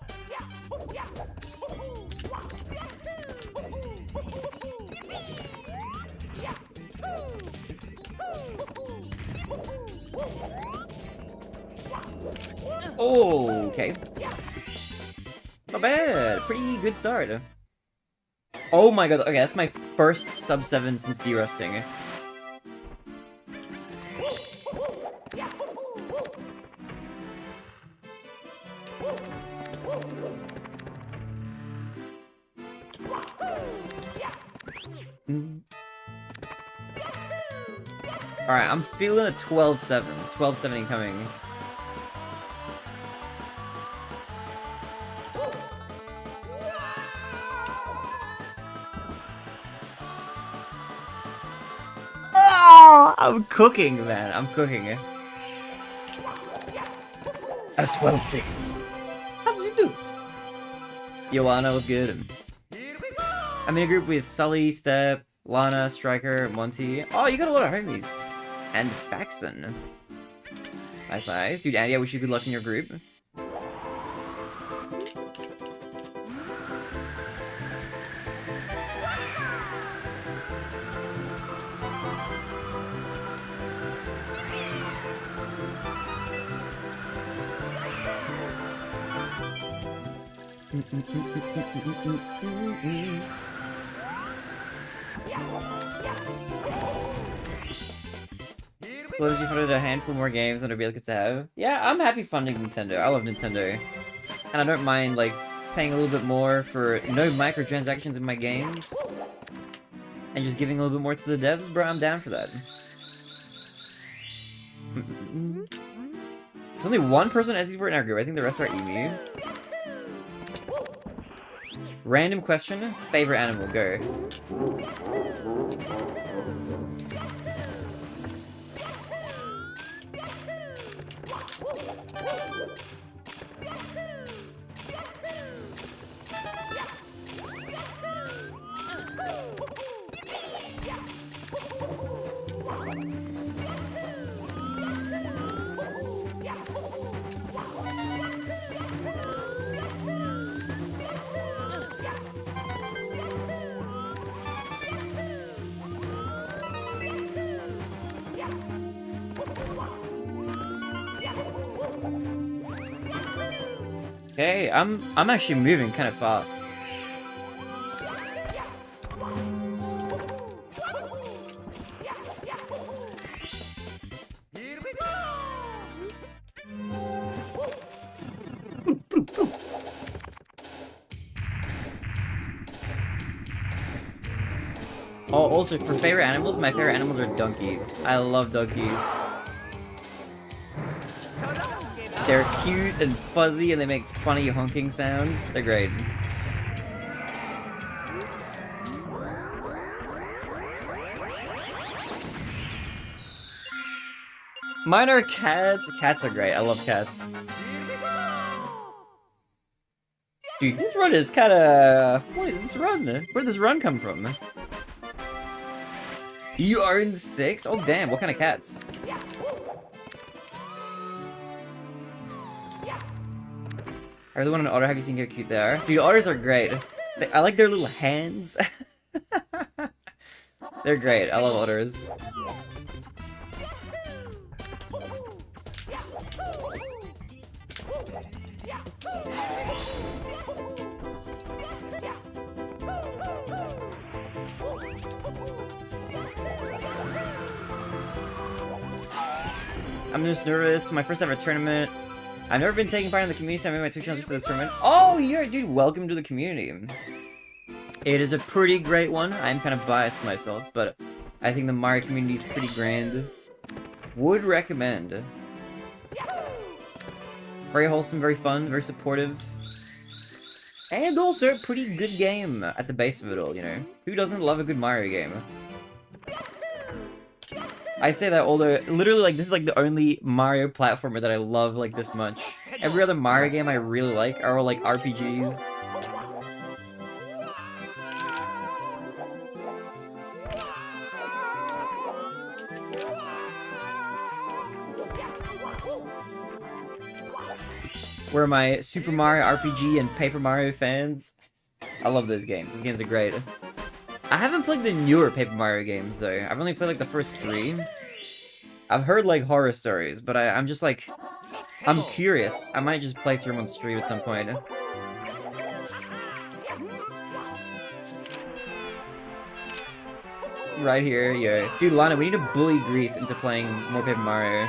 Oh, okay. Not bad. Pretty good start. Oh my god. Okay, that's my first sub 7 since derusting. Alright, I'm feeling a 12-7. 12-7 incoming. I'm cooking, man. I'm cooking. At 12-6. How does you do it? Joanna was good. I'm in a group with Sully, Step, Lana, Striker, Monty. Oh, you got a lot of homies. And Faxon. Nice, nice. Dude, Andy, I wish you good luck in your group. Suppose you funded a handful more games than Rebecca gets to have. Yeah, I'm happy funding Nintendo. I love Nintendo. And I don't mind, like, paying a little bit more for no microtransactions in my games. And just giving a little bit more to the devs, bro, I'm down for that. There's only one person as for in our group. I think the rest are Emu. Random question, favorite animal, go. Okay, I'm actually moving kind of fast. Here we go! Oh, also, for favorite animals, my favorite animals are donkeys. I love donkeys. They're cute and fuzzy and they make funny honking sounds. They're great. Mine are cats. Cats are great. I love cats. Dude, this run is kinda... What is this run? Where did this run come from? You are in 6? Oh damn, what kind of cats? I really want an otter. Have you seen how cute they are? Dude, otters are great. I like their little hands. They're great. I love otters. I'm just nervous. My first ever tournament. I've never been taking part in the community, so I made my Twitch channel for this tournament. Oh, you're, dude, welcome to the community. It is a pretty great one. I'm kind of biased myself, but I think the Mario community is pretty grand. Would recommend. Very wholesome, very fun, very supportive. And also a pretty good game at the base of it all, you know? Who doesn't love a good Mario game? I say that, although literally, like, this is like the only Mario platformer that I love like this much. Every other Mario game I really like are all like RPGs. Where my Super Mario RPG and Paper Mario fans? I love those games. Those games are great. I haven't played the newer Paper Mario games, though. I've only played, like, the first 3. I've heard, like, horror stories, but I'm just, like... I'm curious. I might just play through them on stream at some point. Right here, yeah. Dude, Lana, we need to bully Grease into playing more Paper Mario.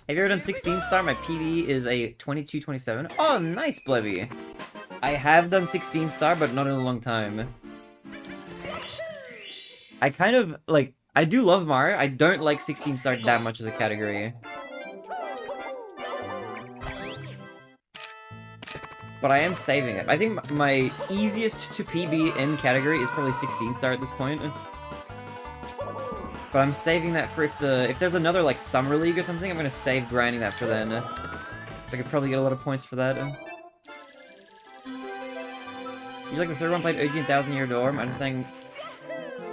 Have you ever done 16 star? My PB is a 22-27. Oh, nice, Blevy. I have done 16 star, but not in a long time. I kind of, like, I do love Mario. I don't like 16 star that much as a category. but I am saving it. I think my easiest to PB in category is probably 16 star at this point. But I'm saving that for if there's another like summer league or something, I'm gonna save grinding that for then. So I could probably get a lot of points for that. You like the third one played OG in 1000 Year Door? My understanding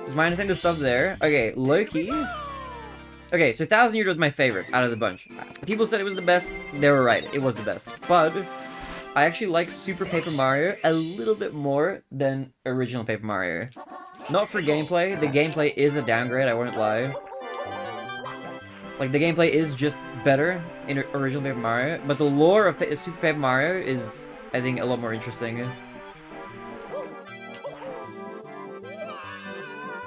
is my understanding to stop there. Okay, Loki. Okay, so 1000 Year Door is my favorite out of the bunch. People said it was the best. They were right. It was the best. But I actually like Super Paper Mario a little bit more than original Paper Mario. Not for gameplay. The gameplay is a downgrade, I wouldn't lie. Like, the gameplay is just better in original Paper Mario, but the lore of Super Paper Mario is, I think, a lot more interesting.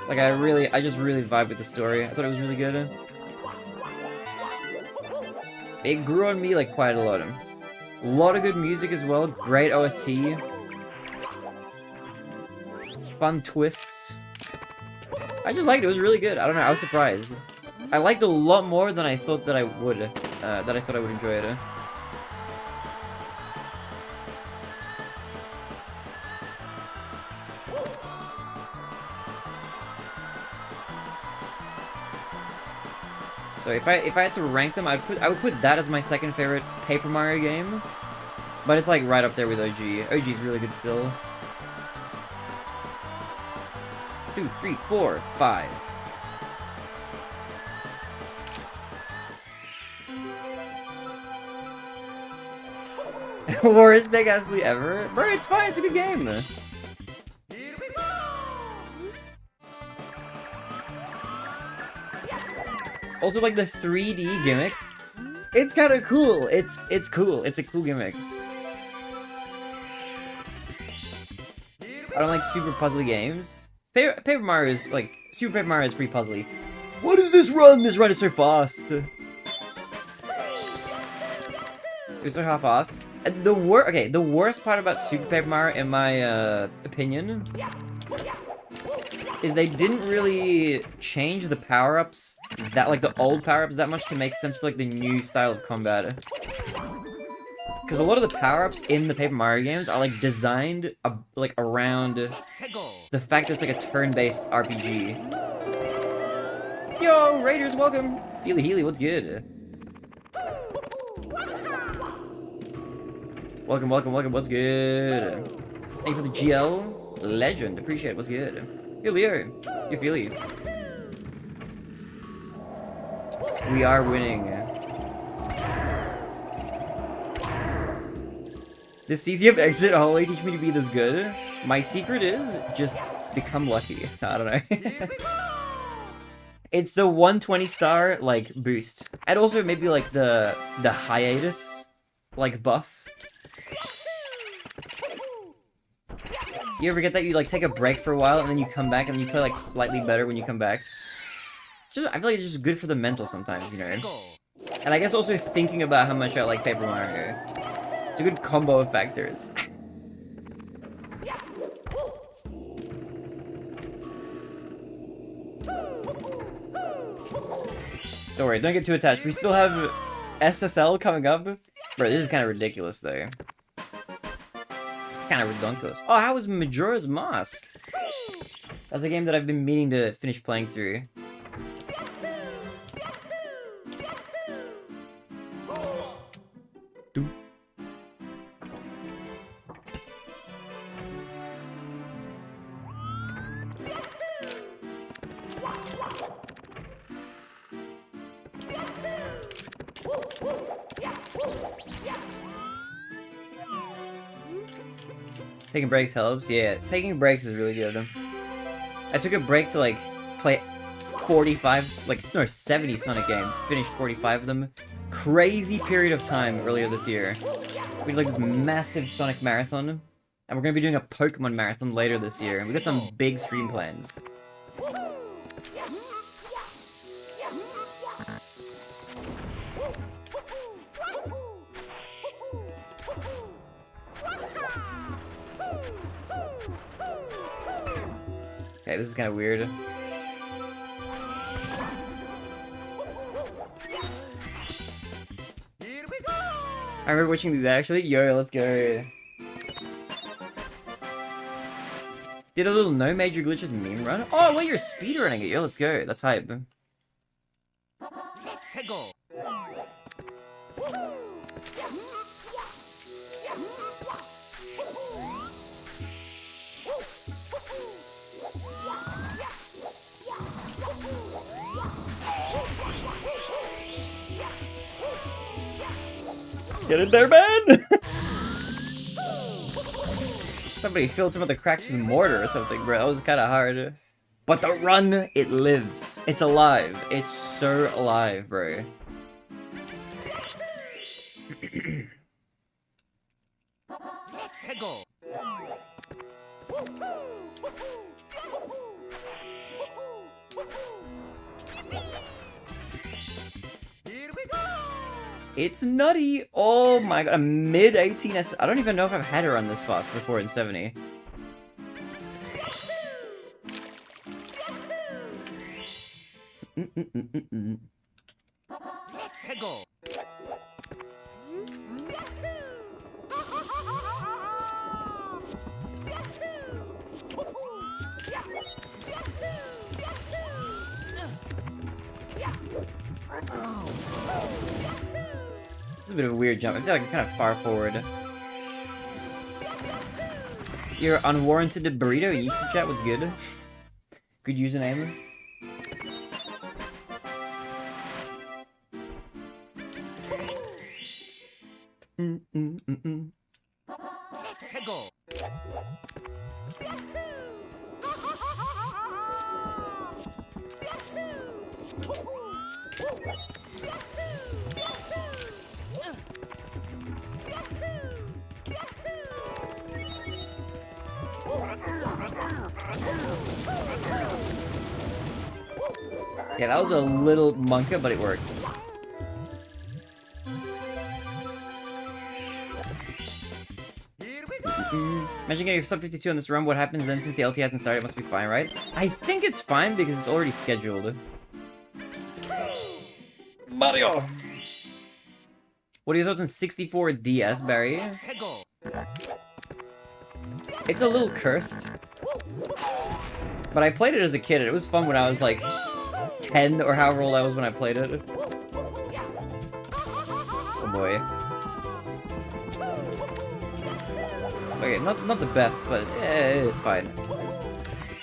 Like, I just really vibe with the story. I thought it was really good. It grew on me, like, quite a lot. A lot of good music as well. Great OST. Fun twists. I just liked it. It was really good. I don't know. I was surprised. I liked it a lot more than I thought that I would. Enjoy it. So if I had to rank them, I would put that as my second favorite Paper Mario game. But it's like right up there with OG. OG's really good still. 2, 3, 4, 5. Worst deck absolutely ever? Bro, it's fine, it's a good game. Here we go! Also, like, the 3D gimmick. It's kind of cool. It's cool. It's a cool gimmick. I don't like super puzzly games. Paper Mario is, like, Super Paper Mario is pretty puzzly. What is this run? This run is so fast. It's so fast. And the worst part about Super Paper Mario, in my opinion, is they didn't really change the power-ups, like the old power-ups that much to make sense for like the new style of combat. Because a lot of the power-ups in the Paper Mario games are like designed like around the fact that it's like a turn-based RPG. Yo, Raiders, welcome! Feely Healy, what's good? Welcome, what's good? Thank you for the GL Legend, appreciate it, what's good? Yo, Leo, yo, Feely. We are winning. This CCM exit only teach me to be this good. My secret is just become lucky. I don't know. It's the 120 star like boost, and also maybe like the hiatus like buff. You ever get that you like take a break for a while and then you come back and you play like slightly better when you come back? So I feel like it's just good for the mental sometimes, you know. And I guess also thinking about how much I like Paper Mario. It's a good combo of factors. Don't worry, don't get too attached. We still have SSL coming up. Bro, this is kind of ridiculous though. It's kind of redonkulous. Oh, how was Majora's Mask? That's a game that I've been meaning to finish playing through. Taking breaks helps, yeah. Taking breaks is really good. I took a break to like play 45, like no 70 Sonic games. Finished 45 of them. Crazy period of time earlier this year. We did like this massive Sonic marathon, and we're gonna be doing a Pokemon marathon later this year. We got some big stream plans. Okay, this is kind of weird. Here we go! I remember watching these actually. Yo, let's go. Did a little no major glitches meme run? Oh, well, you're speedrunning it. Yo, let's go. That's hype. Get in there, man! Somebody filled some of the cracks with mortar or something, bro. That was kind of hard. But the run, it lives. It's alive. It's so alive, bro. It's nutty! Oh my god, a mid-18s. I don't even know if I've had her run this fast before in 70. It's a bit of a weird jump. I feel like I'm kind of far forward. Your unwarranted burrito YouTube chat was good. Good username. Yeah, that was a little monka, but it worked. Imagine getting sub 52 on this run. What happens then since the LT hasn't started? It must be fine, right? I think it's fine because it's already scheduled. Mario! What are your thoughts on 64 DS, Barry? It's a little cursed. But I played it as a kid, and it was fun when I was like 10 or however old I was when I played it. Oh boy. Okay, not the best, but it's fine.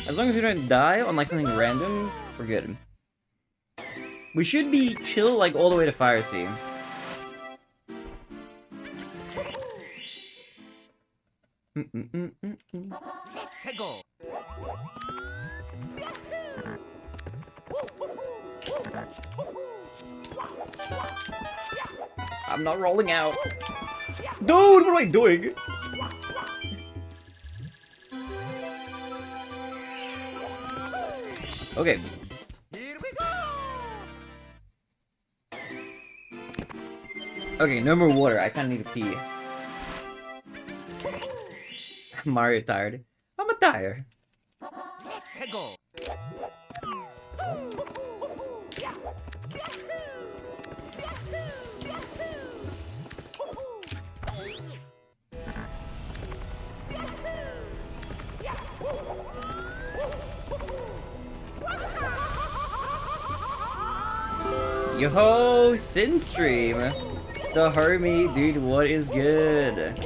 As long as we don't die on like something random, we're good. We should be chill like all the way to Fire Sea. I'm not rolling out. Dude, what am I doing? Okay. Okay, no more water. I kind of need to pee. Mario tired. I'm a tired. Yo-ho, Sinstream! The homie, dude, what is good?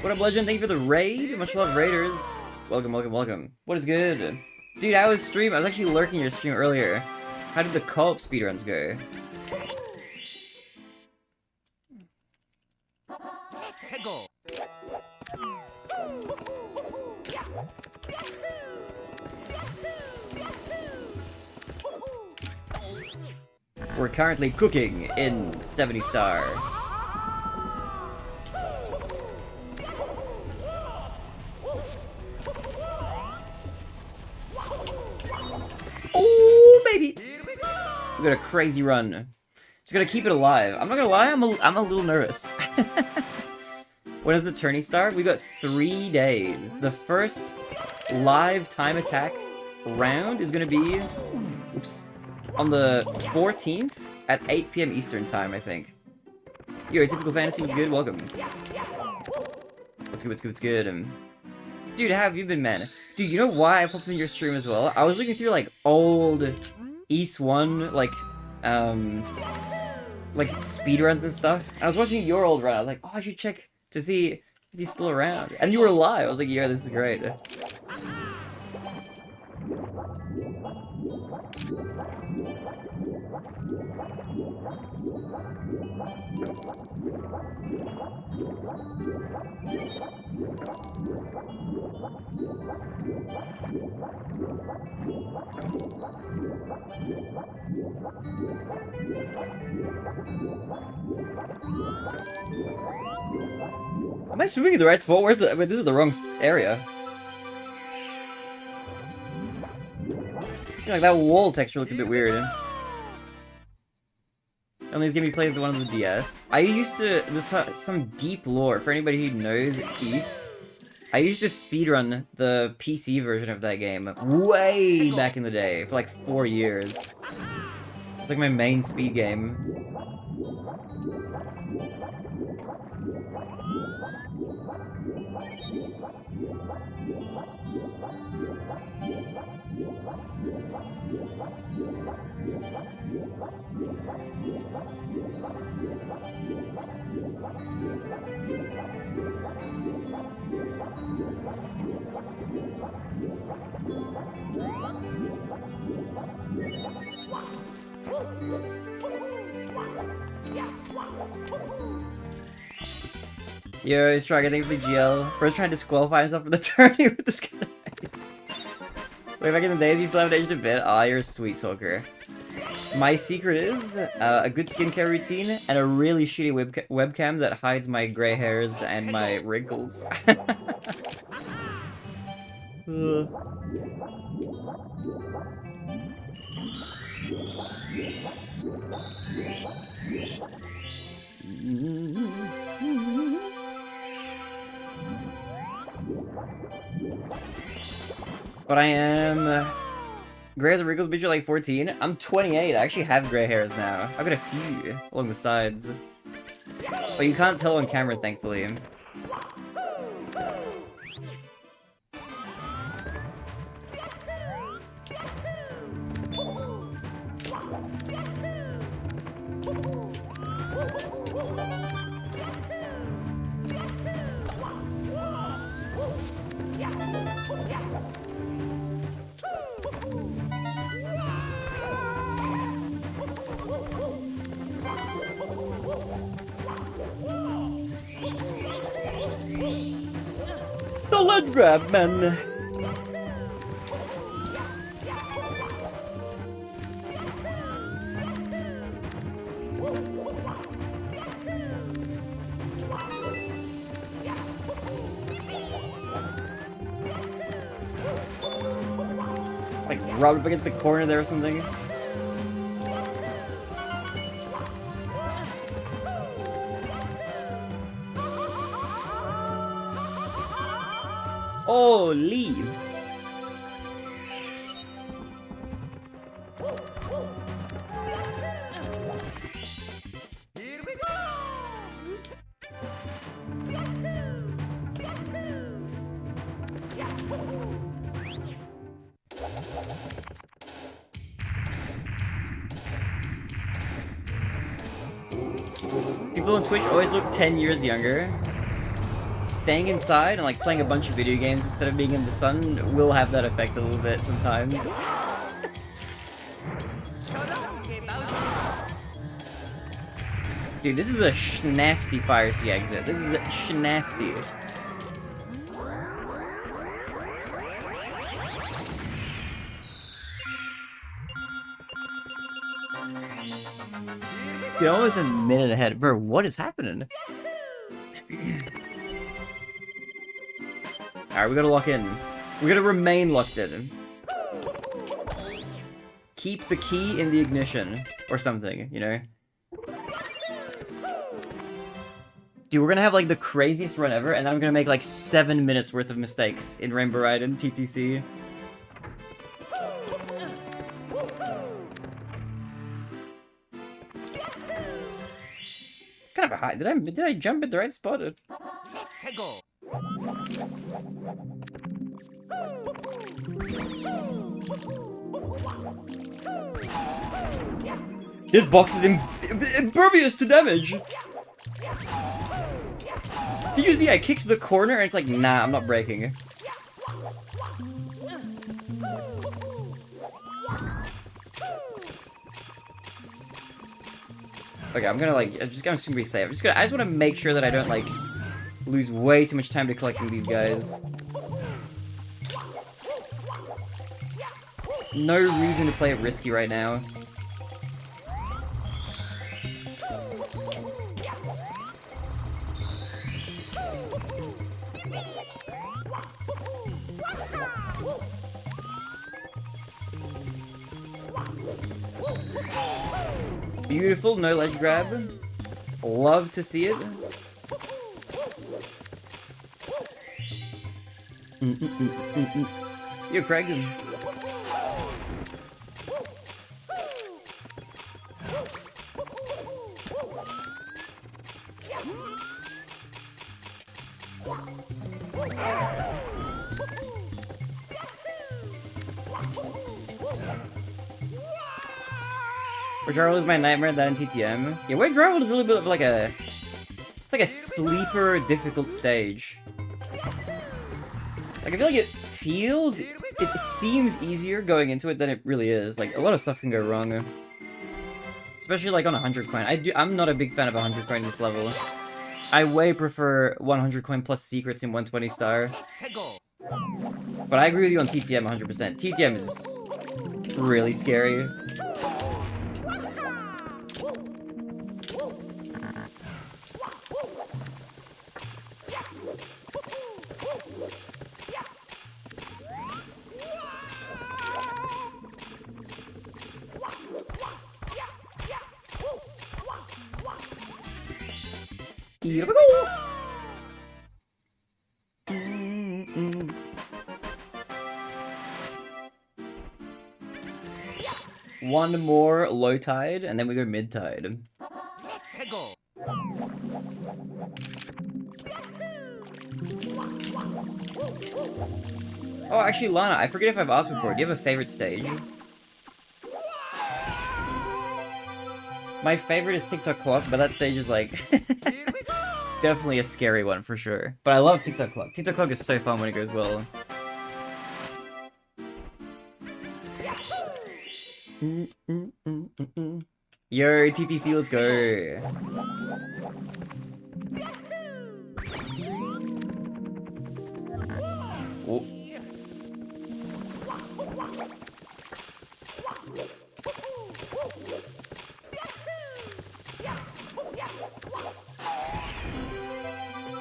What up, Legend? Thank you for the raid. Much love, Raiders. Welcome, welcome, welcome. What is good? Dude, how was stream? I was actually lurking your stream earlier. How did the co-op speedruns go? We're currently cooking in 70 star. Oh, baby! We got a crazy run. Just gotta keep it alive. I'm not gonna lie, I'm a little nervous. When does the tourney start? We got 3 days. The first live time attack round is gonna be... Oops. On the 14th at 8 PM Eastern time, I think. Yo, typical fantasy was good. Welcome. What's good? What's good? What's good? Dude, how have you been, man? Dude, you know why I popped in your stream as well? I was looking through, like, old East 1, like speedruns and stuff. I was watching your old run. I was like, oh, I should check to see if he's still around. And you were live. I was like, yeah, this is great. Am I swimming in the right spot? Where's the... Wait, this is the wrong area. Seems like that wall texture looked a bit weird. Only this game he plays the one on the DS. I used to... There's some deep lore. For anybody who knows East, I used to speedrun the PC version of that game way back in the day for like 4 years. It's like my main speed game. Yo, he's trying to think of the GL. Bro's trying to disqualify himself from the tourney with this kind of face. Way back in the days, you still haven't aged a bit. Ah, you're a sweet talker. My secret is a good skincare routine and a really shitty webcam that hides my gray hairs and my wrinkles. But I am... Gray hairs and wrinkles, but you're like 14? I'm 28, I actually have gray hairs now. I've got a few along the sides. But you can't tell on camera, thankfully. The leg grab, man! Like, rub up against the corner there or something. Holy! Here we go! People on Twitch always look 10 years younger. Staying inside and like playing a bunch of video games instead of being in the sun will have that effect a little bit sometimes. Dude, this is a schnasty Fire Sea exit. This is a schnasty. You're almost a minute ahead. Bro, what is happening? Alright, we gotta lock in. We gotta remain locked in. Keep the key in the ignition. Or something, you know? Dude, we're gonna have like the craziest run ever, and then I'm gonna make like 7 minutes worth of mistakes in Rainbow Ride and TTC. It's kind of a high. Did I jump at the right spot? This box is impervious to damage. Did you see I kicked the corner and it's like, nah, I'm not breaking. Okay, I'm gonna like, I'm just gonna be safe. I just wanna make sure that I don't like lose way too much time to collecting these guys. No reason to play it risky right now. Beautiful, no ledge grab. Love to see it. Yo, Craig. Where Jarl is my nightmare, that in TTM. Yeah, where Jarl is a little bit of like a... It's like a sleeper difficult stage. Like, I feel like it feels... It seems easier going into it than it really is. Like, a lot of stuff can go wrong. Especially like on 100 coin. I'm not a big fan of 100 coin this level. I way prefer 100 coin plus secrets in 120 star. But I agree with you on TTM 100%. TTM is really scary. Here we go! One more low tide, and then we go mid tide. Oh, actually, Lana, I forget if I've asked before. Do you have a favorite stage? My favorite is TikTok Clock, but that stage is like definitely a scary one for sure. But I love TikTok Clock. TikTok Clock is so fun when it goes well. Yo, TTC, let's go. Oh.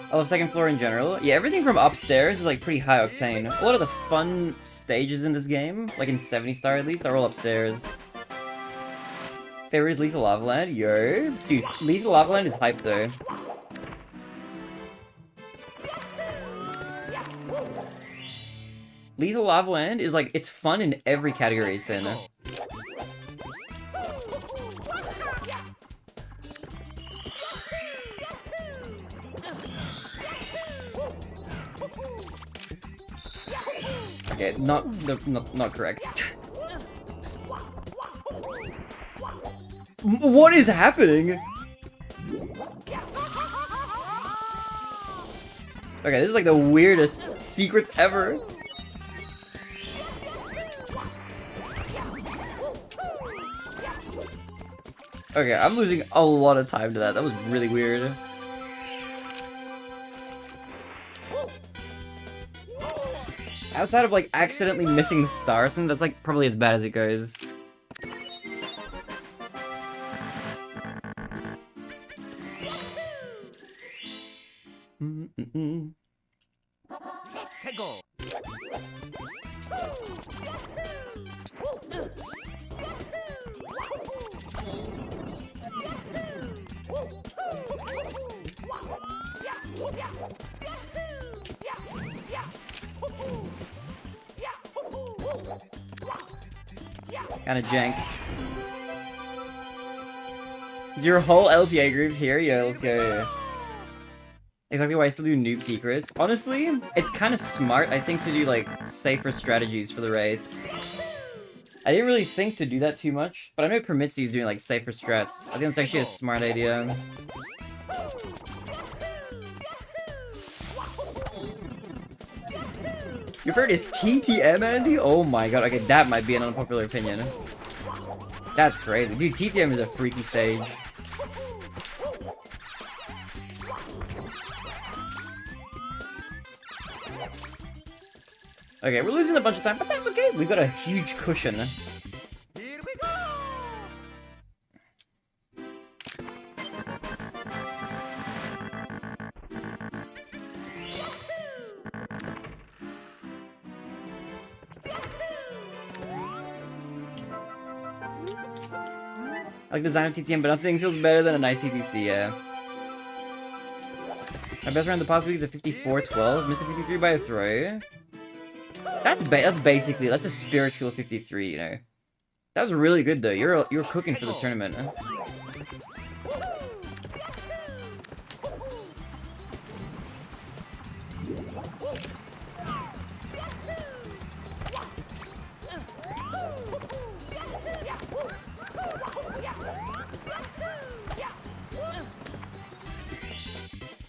I love second floor in general. Yeah, everything from upstairs is like pretty high octane. A lot of the fun stages in this game, like in 70 star at least, are all upstairs. Favorite is Lethal Lava Land? Yo. Dude, Lethal Lava Land is hype though. Lethal Lava Land is like, it's fun in every category it's in. Okay, not correct. What is happening? Okay, this is like the weirdest secrets ever. Okay, I'm losing a lot of time to that. That was really weird. Outside of like accidentally missing the stars, and that's like probably as bad as it goes. Kinda jank. Is your whole LTA group here? Yeah, let's go. Exactly why I still do noob secrets. Honestly, it's kind of smart, I think, to do, like, safer strategies for the race. I didn't really think to do that too much, but I know Permitsy's doing, like, safer strats. I think that's actually a smart idea. Your favorite is TTM, Andy? Oh my god, okay, that might be an unpopular opinion. That's crazy. Dude, TTM is a freaky stage. Okay, we're losing a bunch of time, but that's okay. We've got a huge cushion. Here we go! I like the design of TTM, but nothing feels better than a nice TTC, yeah. My best round of the past week is a 54-12. Missed a 53 by a throw. That's basically, that's a spiritual 53, you know. That was really good, though. You're cooking for the tournament.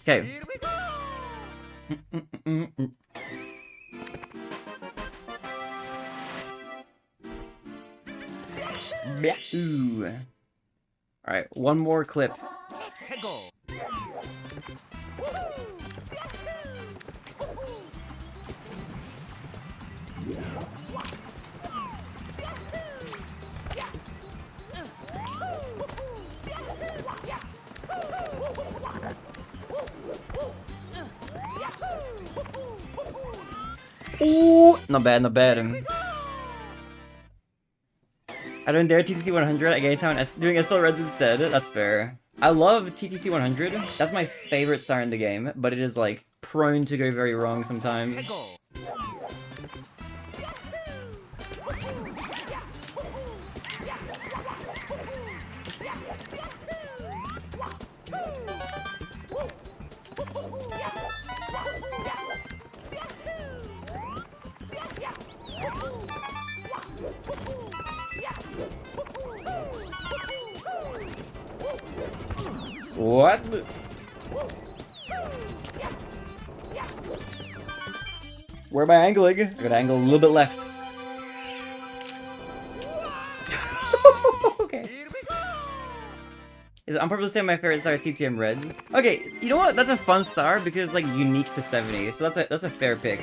Okay. Here we go! Ooh. Alright, one more clip. Hegel! Ooh, not bad, not bad. I don't dare TTC 100 at Gaytown doing SL Reds instead. That's fair. I love TTC 100. That's my favorite star in the game, but it is like prone to go very wrong sometimes. Hegel! What? Where am I angling? I gotta angle a little bit left. Okay. I'm probably saying my favorite star is TTM Reds. Okay, you know what? That's a fun star because like unique to 70, so that's a fair pick.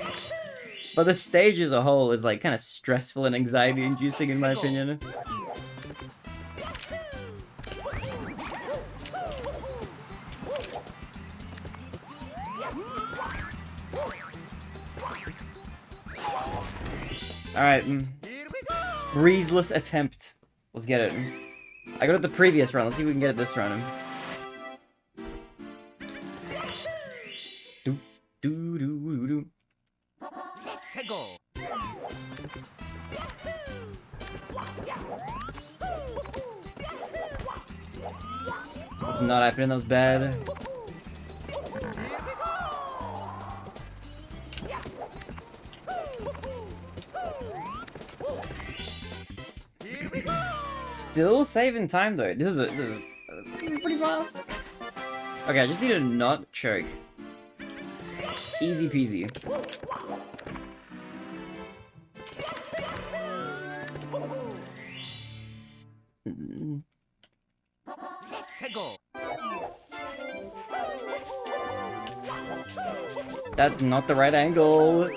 But the stage as a whole is like kind of stressful and anxiety inducing in my opinion. Alright, breezeless attempt. Let's get it. I got it the previous run, let's see if we can get it this run. Do, do, do, do. Hegel! It's not happening, that was bad. Still saving time though. This is pretty fast. Okay, I just need to not choke. Easy peasy. Hegel! That's not the right angle.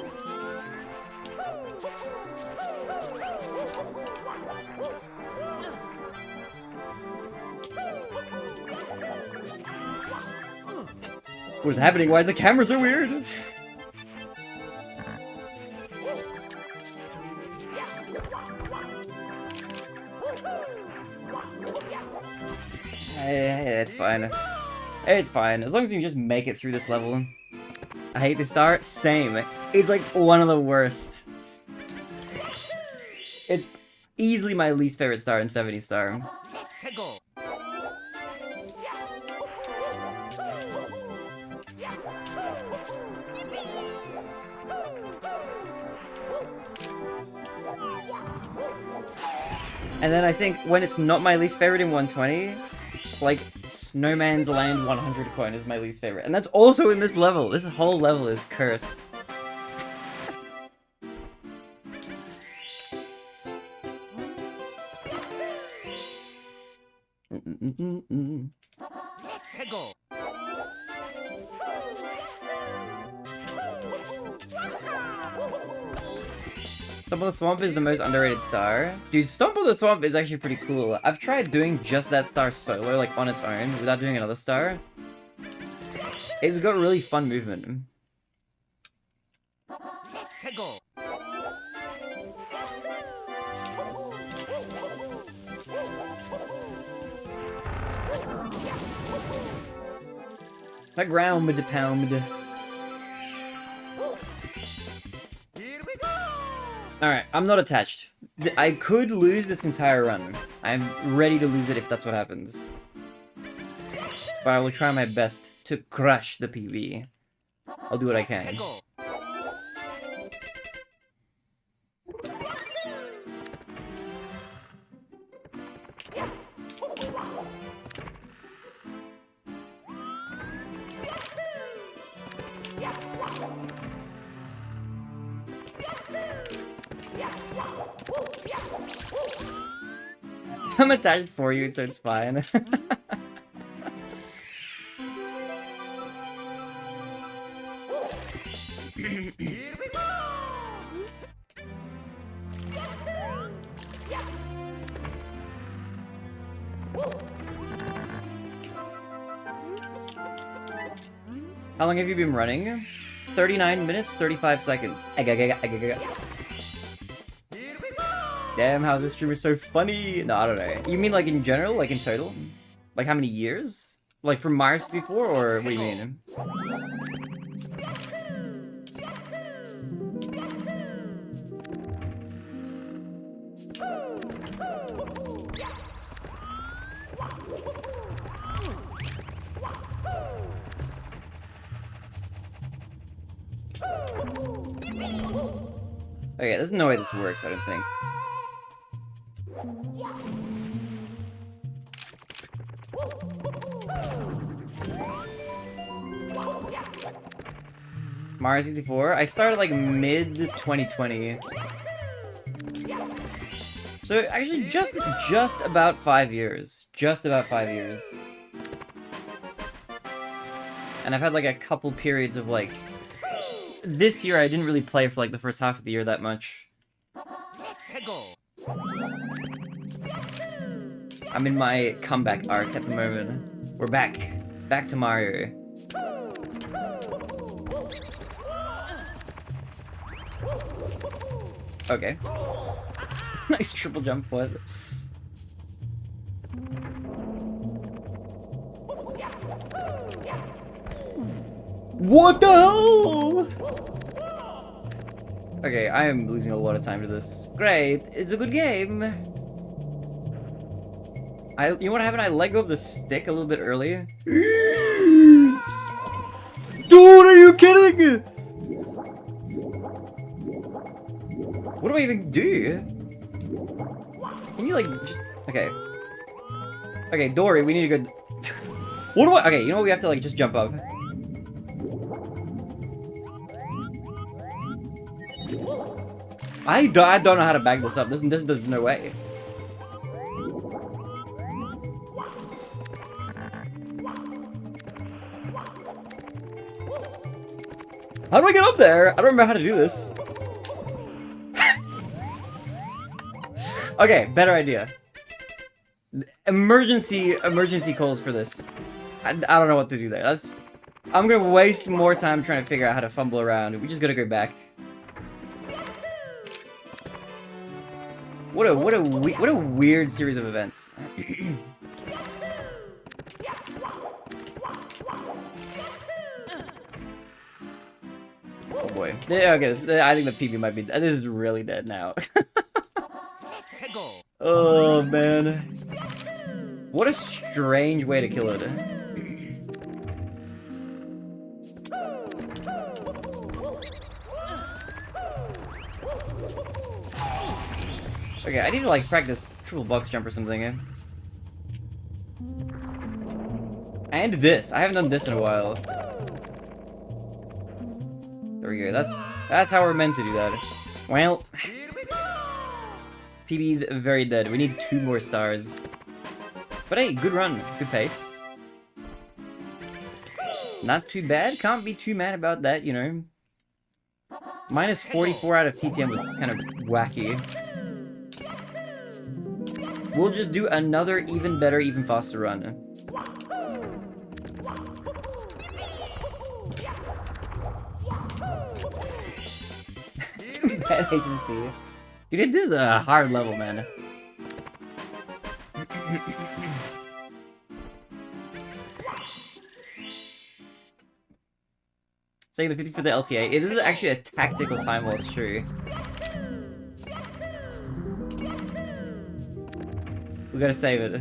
What's happening? Why is the camera so weird? Hey, it's fine. It's fine. As long as you just make it through this level. I hate this star. Same. It's like one of the worst. It's easily my least favorite star in 70 star. Hegel! And then I think when it's not my least favorite in 120, like Snowman's Land 100 coin is my least favorite. And that's also in this level. This whole level is cursed. 해고. Stomp on the Thwomp is the most underrated star. Dude, Stomp on the Thwomp is actually pretty cool. I've tried doing just that star solo, like on its own, without doing another star. It's got really fun movement. 해고. That ground with the pound. Here we go. Alright, I'm not attached. I could lose this entire run. I'm ready to lose it if that's what happens. But I will try my best to crush the PB. I'll do what I can. 해고. I'm attached for you, so it's fine. Here we go. How long have you been running? 39 minutes, 35 seconds. Here we go. Damn, how this stream is so funny. No, I don't know. You mean like in general, like in total? Like how many years? Like from Mario 64, or what do you mean? Okay, there's no way this works, I don't think. Mario 64? I started like mid 2020. So actually just about 5 years. Just about 5 years. And I've had like a couple periods of like... This year I didn't really play for like the first half of the year that much. 해고. I'm in my comeback arc at the moment. We're back. Back to Mario. Okay. Nice triple jump for it. What the hell? Okay, I am losing a lot of time to this. Great, it's a good game. You know what happened? I let go of the stick a little bit early. Dude, are you kidding? What do I even do? Can you like just... Okay. Okay, Dory, we need to go... What do I... Okay, you know what? We have to like just jump up. I don't know how to back this up. There's no way. How do I get up there? I don't remember how to do this. Okay, better idea. Emergency calls for this. I don't know what to do there. I'm gonna waste more time trying to figure out how to fumble around. We just gotta go back. What a weird series of events. Oh boy. Yeah, okay, I think the PB might be... This is really dead now. 해고. Oh, man. What a strange way to kill it. Okay, I need to, like, practice triple box jump or something. And this. I haven't done this in a while. There we go. That's how we're meant to do that. Well, PB's very dead. We need 2 more stars. But hey, good run. Good pace. Not too bad. Can't be too mad about that, you know. Minus 44 out of TTM was kind of wacky. We'll just do another even better, even faster run. Bad agency. Dude, this is a hard level, man. Saying the 50 for the LTA. It is actually a tactical time loss, true. We gotta save it.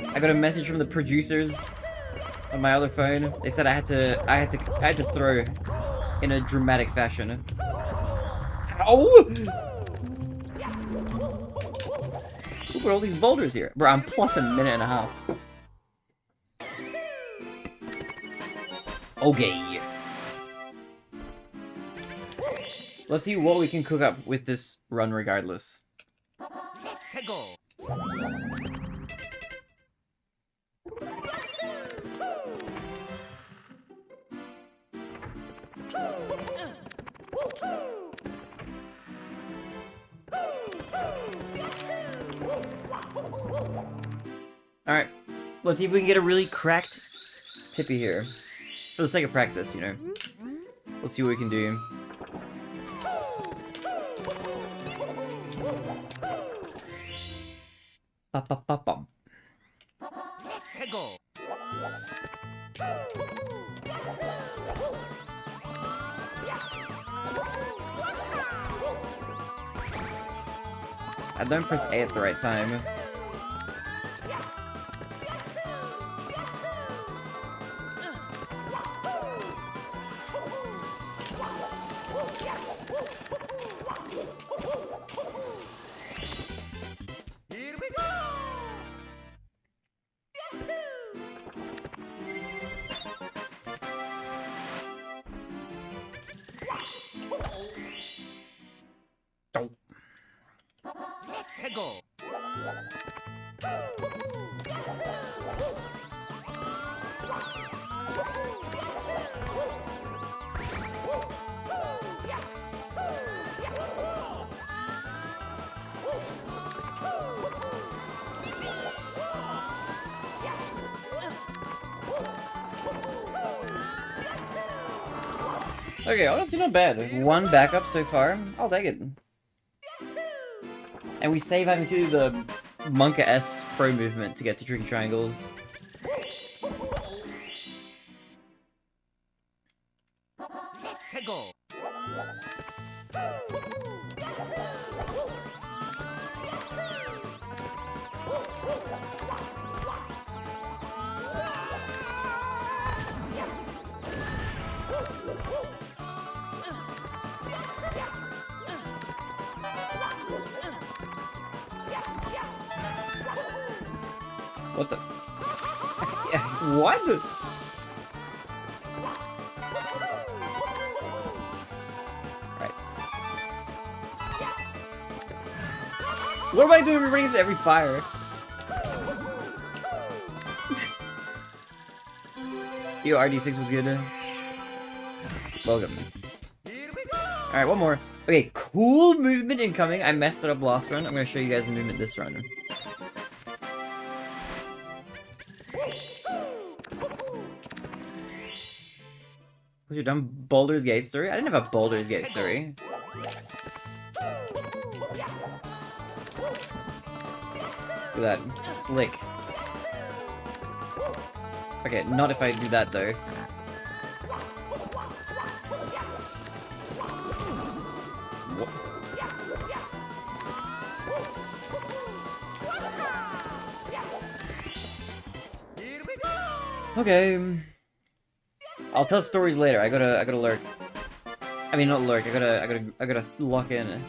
I got a message from the producers on my other phone. They said I had to throw in a dramatic fashion. Ow! Look at all these boulders here. Bro, I'm plus a minute and a half. Okay. Let's see what we can cook up with this run regardless. Hego. Alright, let's see if we can get a really cracked tippy here. For the sake of practice, you know. Let's see what we can do. Ba-ba-ba-bum. Hego. I don't press A at the right time. Here we go. Hego. Okay, honestly not bad. 1 backup so far. I'll take it. And we save having to do the Monka S pro movement to get to tricky triangles. Hego. What the? What the? Right. What am I doing running into every fire? Yo, RD6 was good. Welcome. Alright, one more. Okay, cool movement incoming. I messed it up last run. I'm gonna show you guys the movement this run. Was you done Baldur's Gate story? I didn't have a Baldur's Gate story. Look at that. Slick. Okay, not if I do that though. What? Okay. I'll tell stories later. I gotta lurk. I mean, not lurk. I gotta lock in.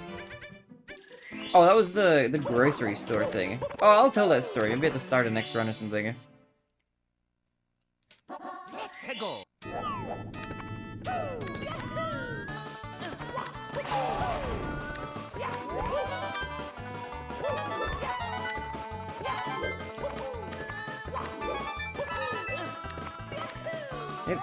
Oh, that was the grocery store thing. Oh, I'll tell that story. Maybe at the start of next run or something. 해고. Yep.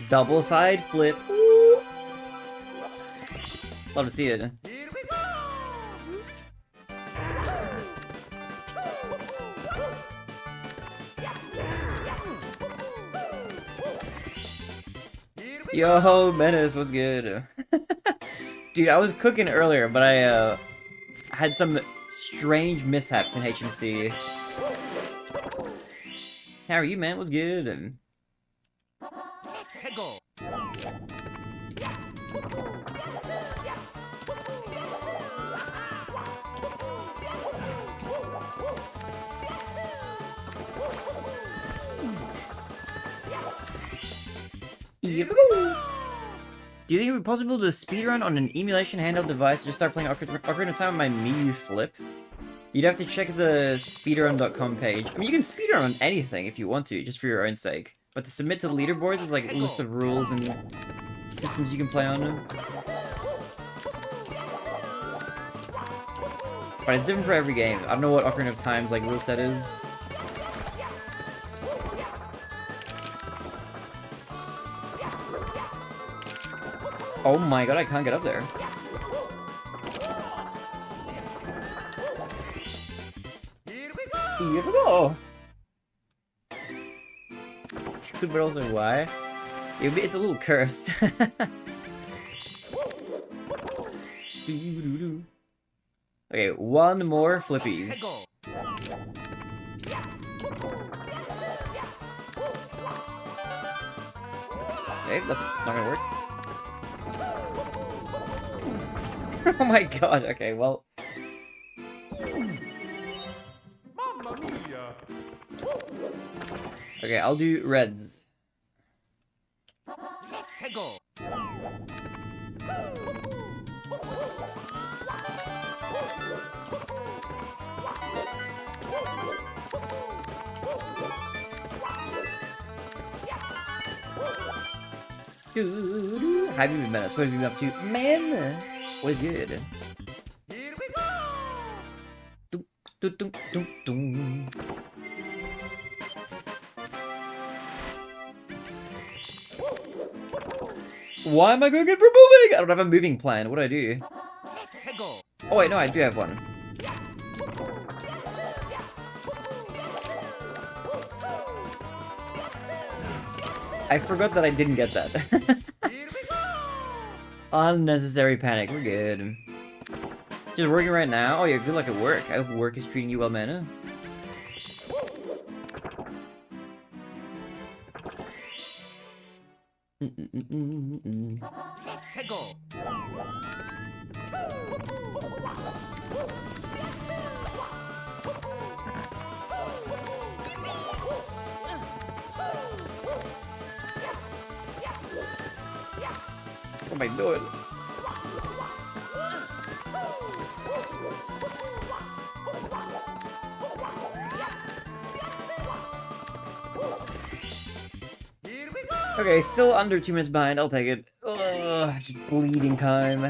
Double side flip. Woo! Love to see it. Here we go. Here we Yo, Menace, what's good? Dude, I was cooking earlier, but I had some strange mishaps in HMC. How are you, man? What's good? 해고. Do you think it would be possible to speedrun on an emulation handheld device? Just start playing Ocarina of Time on my Miu Flip? You'd have to check the speedrun.com page. I mean, you can speedrun on anything if you want to, just for your own sake. But to submit to the leaderboards is like a list of rules and systems you can play on them. But it's different for every game. I don't know what Ocarina of Time's like rule set is. Oh my god, I can't get up there. Here we go. Here we go. But also why? It's a little cursed. Okay, one more flippies. 해고. Okay, that's not gonna work. Oh my god, okay, well. Mamma mia. Okay, I'll do reds. 해고. How have you been, Menace? What have you been up to? Man! What is good? Here we go. Dum, dum, dum, dum, dum. Why am I going in for moving? I don't have a moving plan. What do I do? 해고. Oh wait, no, I do have one. I forgot that I didn't get that. Here we go. Unnecessary panic. We're good. Just working right now? Oh yeah, good luck at work. I hope work is treating you well, man. 해고. What am I doing? Here we go. Okay, still under 2 minutes behind. I'll take it. Ugh, just bleeding time.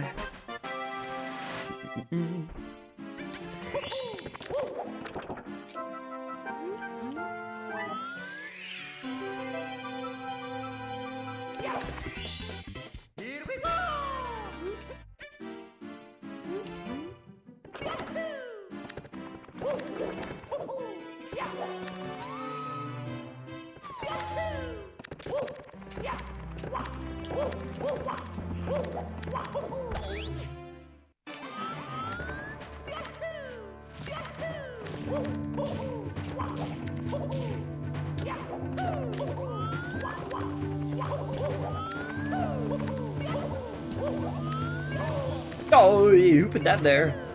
Here we go. Oh, who put that there?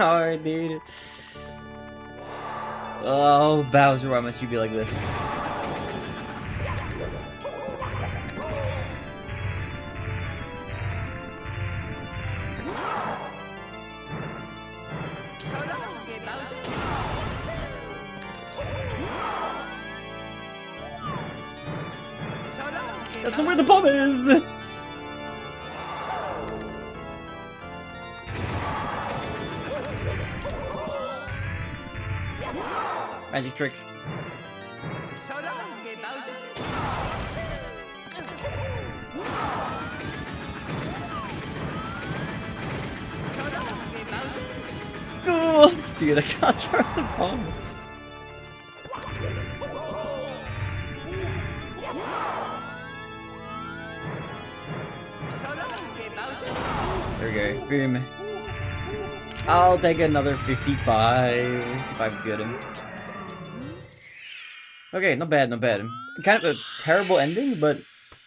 Alright, dude. Oh, Bowser, why must you be like this? That's not where the bomb is! Magic trick. Oh, dude, I can't throw the bomb. There we go. Boom. I'll take another 55. 55 is good. Okay, not bad, not bad. Kind of a terrible ending, but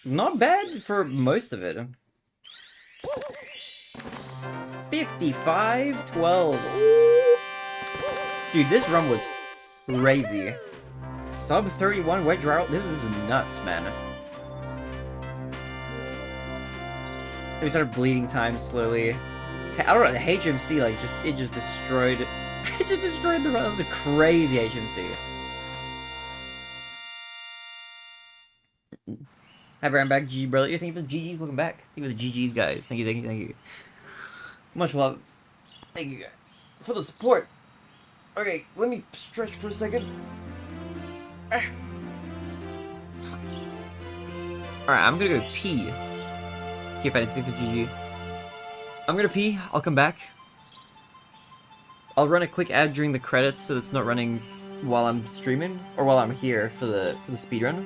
not bad for most of it. 55-12. Ooh. Dude, this run was crazy. Sub 31 wedge route. This is nuts, man. We started bleeding time slowly. I don't know, the HMC, like, it just destroyed it just destroyed the run. That was a crazy HMC. Hi, Brian, back. GG, brother. Thank you for the GGs. Welcome back. Thank you for the GGs, guys. Thank you, thank you, thank you. Much love. Thank you, guys, for the support. Okay, let me stretch for a second. Alright, I'm gonna go pee. See if I stick with GG. I'm gonna pee. I'll come back. I'll run a quick ad during the credits so it's not running while I'm streaming or while I'm here for the speedrun.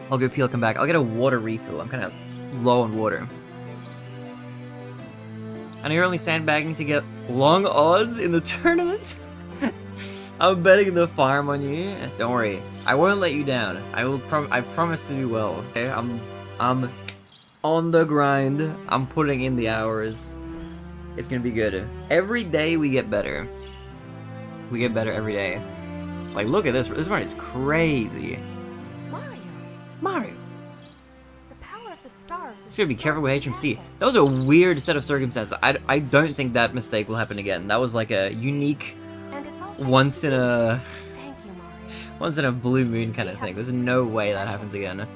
I'll go pee, I'll come back. I'll get a water refill. I'm kind of low on water. I know you're only sandbagging to get long odds in the tournament. I'm betting the farm on you. Don't worry, I won't let you down. I promise to do well. Okay, I'm on the grind. I'm putting in the hours. It's gonna be good. Every day we get better. We get better every day. Like, look at this. This run is crazy. Mario. The power of the stars. Just gotta be careful with HMC. That was a weird set of circumstances. I don't think that mistake will happen again. That was like a unique, once in a blue moon kind of thing. There's no way that happens again.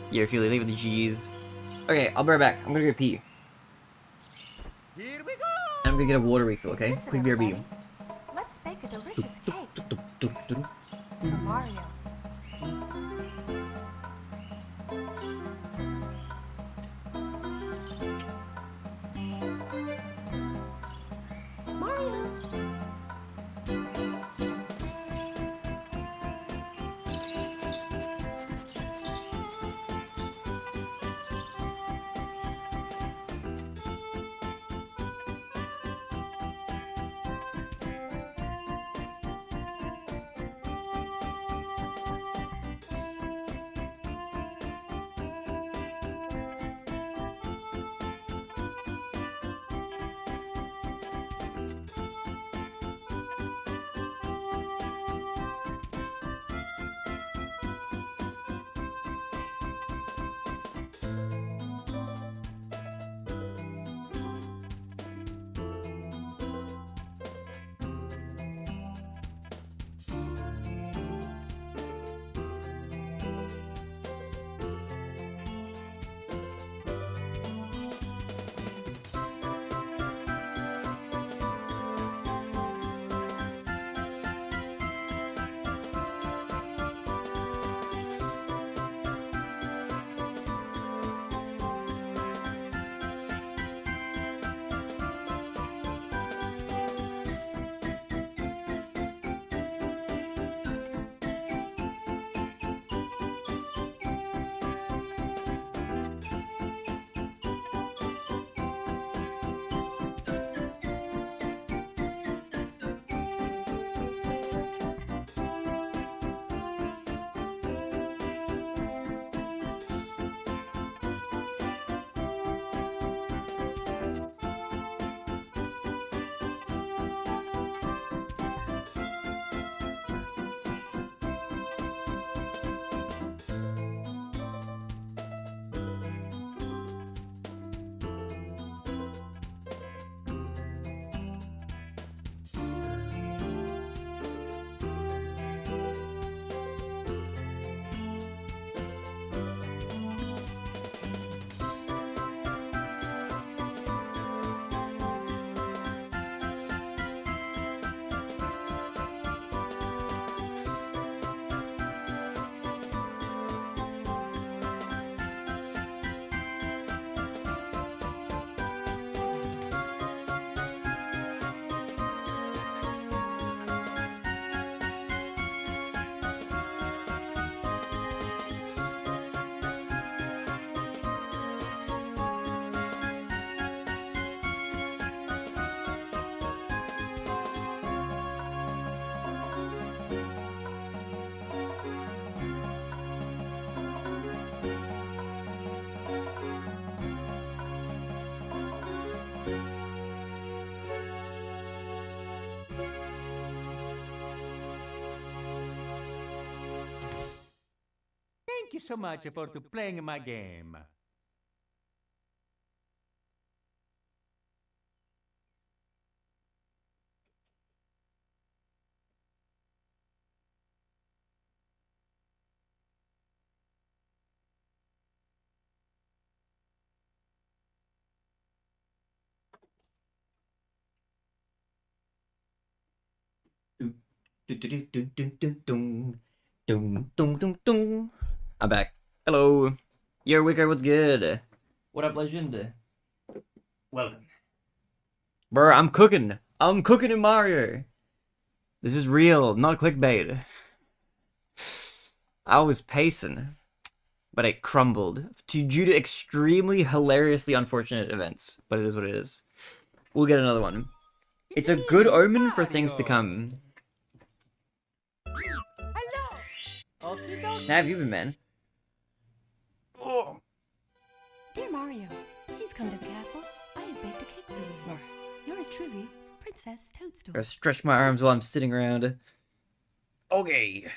Yeah, Feely, leave with the G's. Okay, I'll be right back. I'm gonna go pee. Here we go. And I'm gonna get a water refill, okay? Listen, Quick BRB. everybody. Let's bake a delicious cake for Mario. Mario. so much for playing my game. I'm back. Hello. Yo, Wicker, what's good? What up, legend? Welcome. Bro, I'm cooking. I'm cooking in Mario. This is real, not clickbait. I was pacing, but it crumbled due to extremely hilariously unfortunate events. But it is what it is. We'll get another one. It's a good omen for things to come. How have you been, man? Oh. Dear Mario, please come to the castle. I have baked a cake for you. Yours truly, Princess Toadstool. Gotta stretch my arms while I'm sitting around. Okay.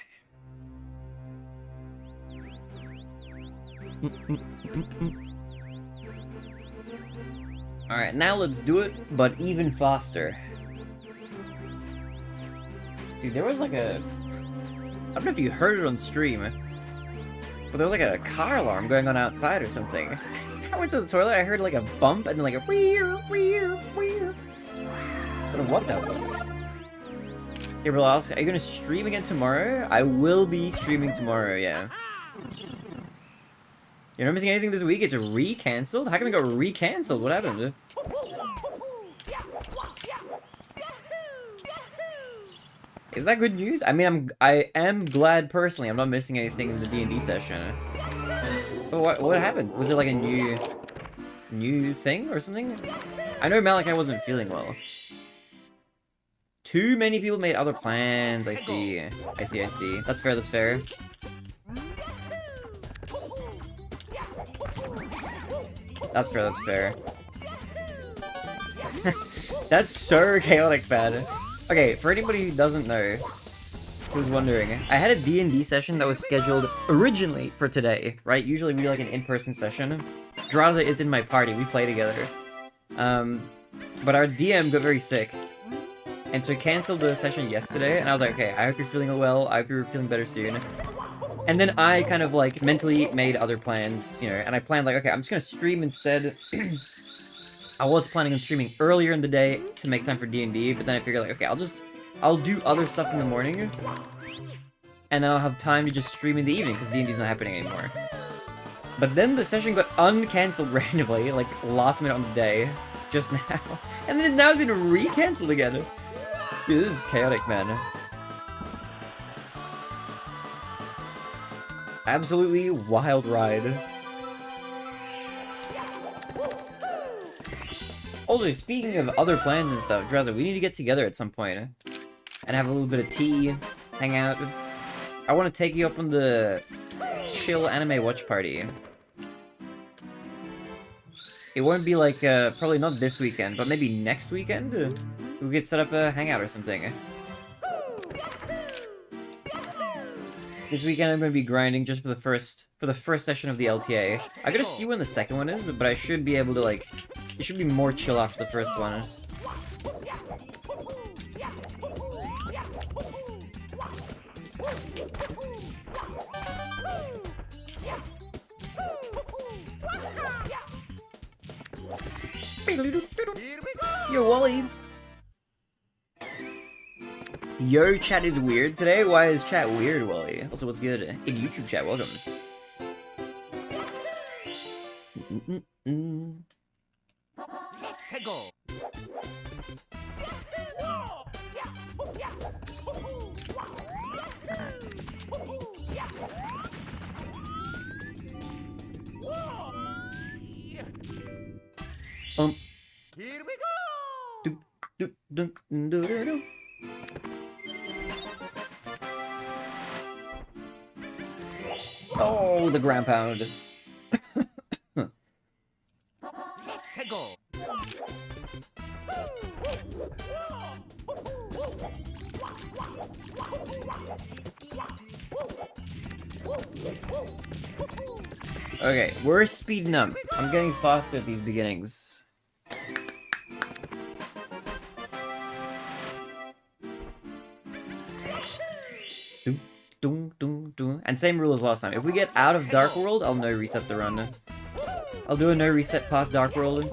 Alright, now let's do it, but even faster. Dude, there was like a... I don't know if you heard it on stream, but there was like a car alarm going on outside or something. I went to the toilet, I heard like a bump and then like a weird. I don't know what that was. Gabriel asks, are you gonna stream again tomorrow? I will be streaming tomorrow, yeah. You're not missing anything this week? It's re-cancelled? How come it got re-cancelled? What happened? Is that good news? I mean, I am glad personally I'm not missing anything in the D&D session. But what happened? Was it like a new thing or something? I know Malachi wasn't feeling well. Too many people made other plans. I see. That's fair, that's fair. That's fair. That's so chaotic bad. Okay, for anybody who doesn't know, who's wondering, I had a D&D session that was scheduled originally for today, right? Usually we do like an in-person session. Draza is in my party, we play together. But our DM got very sick. And so he canceled the session yesterday, and I was like, okay, I hope you're feeling well, I hope you're feeling better soon. And then I kind of like mentally made other plans, you know, and I planned like, okay, I'm just gonna stream instead. I was planning on streaming earlier in the day to make time for D&D, but then I figured like, okay, I'll do other stuff in the morning, and I'll have time to just stream in the evening, because D&D's not happening anymore. But then the session got uncancelled randomly, like last minute on the day, just now, and then now it's been re-cancelled again. Dude, this is chaotic, man. Absolutely wild ride. Also, speaking of other plans and stuff, Draza, we need to get together at some point and have a little bit of tea, hang out. I want to take you up on the chill anime watch party. It won't be like, probably not this weekend, but maybe next weekend? We could set up a hangout or something. This weekend I'm going to be grinding just for the first session of the LTA. I gotta see when the second one is, but I should be able to like... It should be more chill after the first one. Yo, Wally! Yo, chat is weird today? Why is chat weird, Wally? Also, what's good? In YouTube chat, welcome. Go. Here we go. Oh, the ground pound. Go. Okay, we're speeding up. I'm getting faster at these beginnings. Doom, doom, doom, doom. And same rule as last time. If we get out of Dark World, I'll no reset the run. I'll do a no reset past Dark World.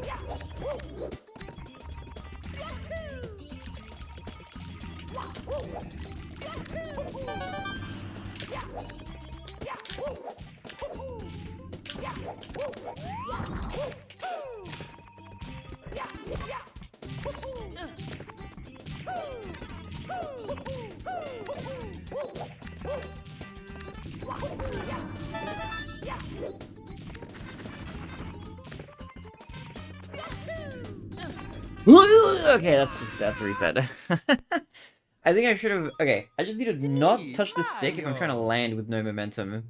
Okay, that's a reset. I think I should have. Okay, I just need to not touch the stick if I'm trying to land with no momentum.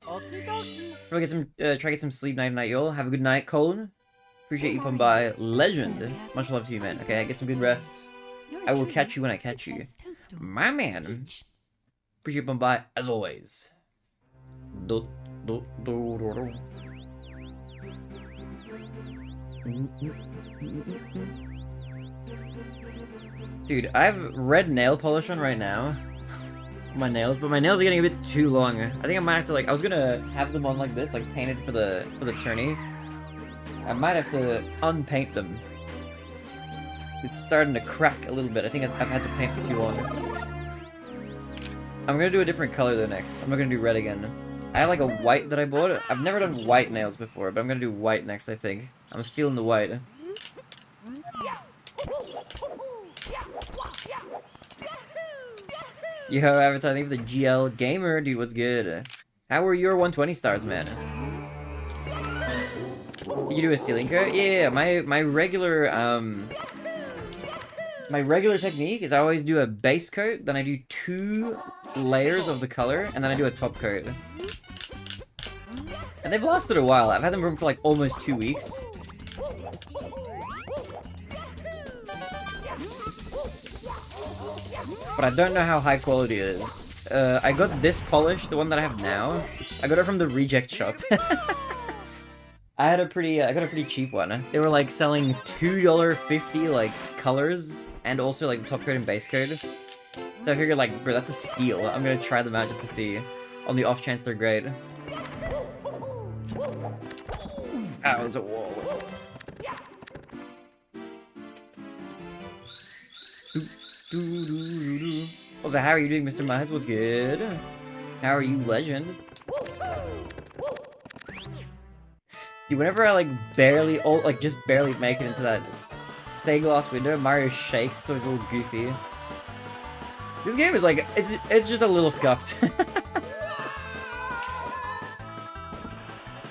Try to get some sleep, night, y'all. Have a good night, Colin. Appreciate you popping by. Legend. Much love to you, man. Okay, get some good rest. I will catch you when I catch you. My man. Appreciate you popping by, as always. Dude, I have red nail polish on right now. My nails, but my nails are getting a bit too long. I think I might have to, like, I was gonna have them on like this, like painted for the tourney. I might have to unpaint them. It's starting to crack a little bit. I think I've had the paint for too long. I'm gonna do a different color though next. I'm not gonna do red again. I have like a white that I bought. I've never done white nails before, but I'm gonna do white next, I think. I'm feeling the white. Yo, advertising for the GL Gamer, dude, what's good? How were your 120 stars, man? Did you do a ceiling coat? Yeah, my regular technique is I always do a base coat, then I do 2 layers of the color, and then I do a top coat. And they've lasted a while. I've had them for like almost 2 weeks. But I don't know how high quality it is. I got this polish, the one that I have now. I got it from the reject shop. I got a pretty cheap one. They were like selling $2.50 like colors and also like top coat and base coat. So I figured like, bro, that's a steal. I'm gonna try them out just to see, on the off chance they're great. Ow, there's a wall. Also, how are you doing, Mr. Miles? What's good? How are you, legend? Dude, whenever I like just barely make it into that stained glass window, Mario shakes, so he's a little goofy. This game is like, it's just a little scuffed.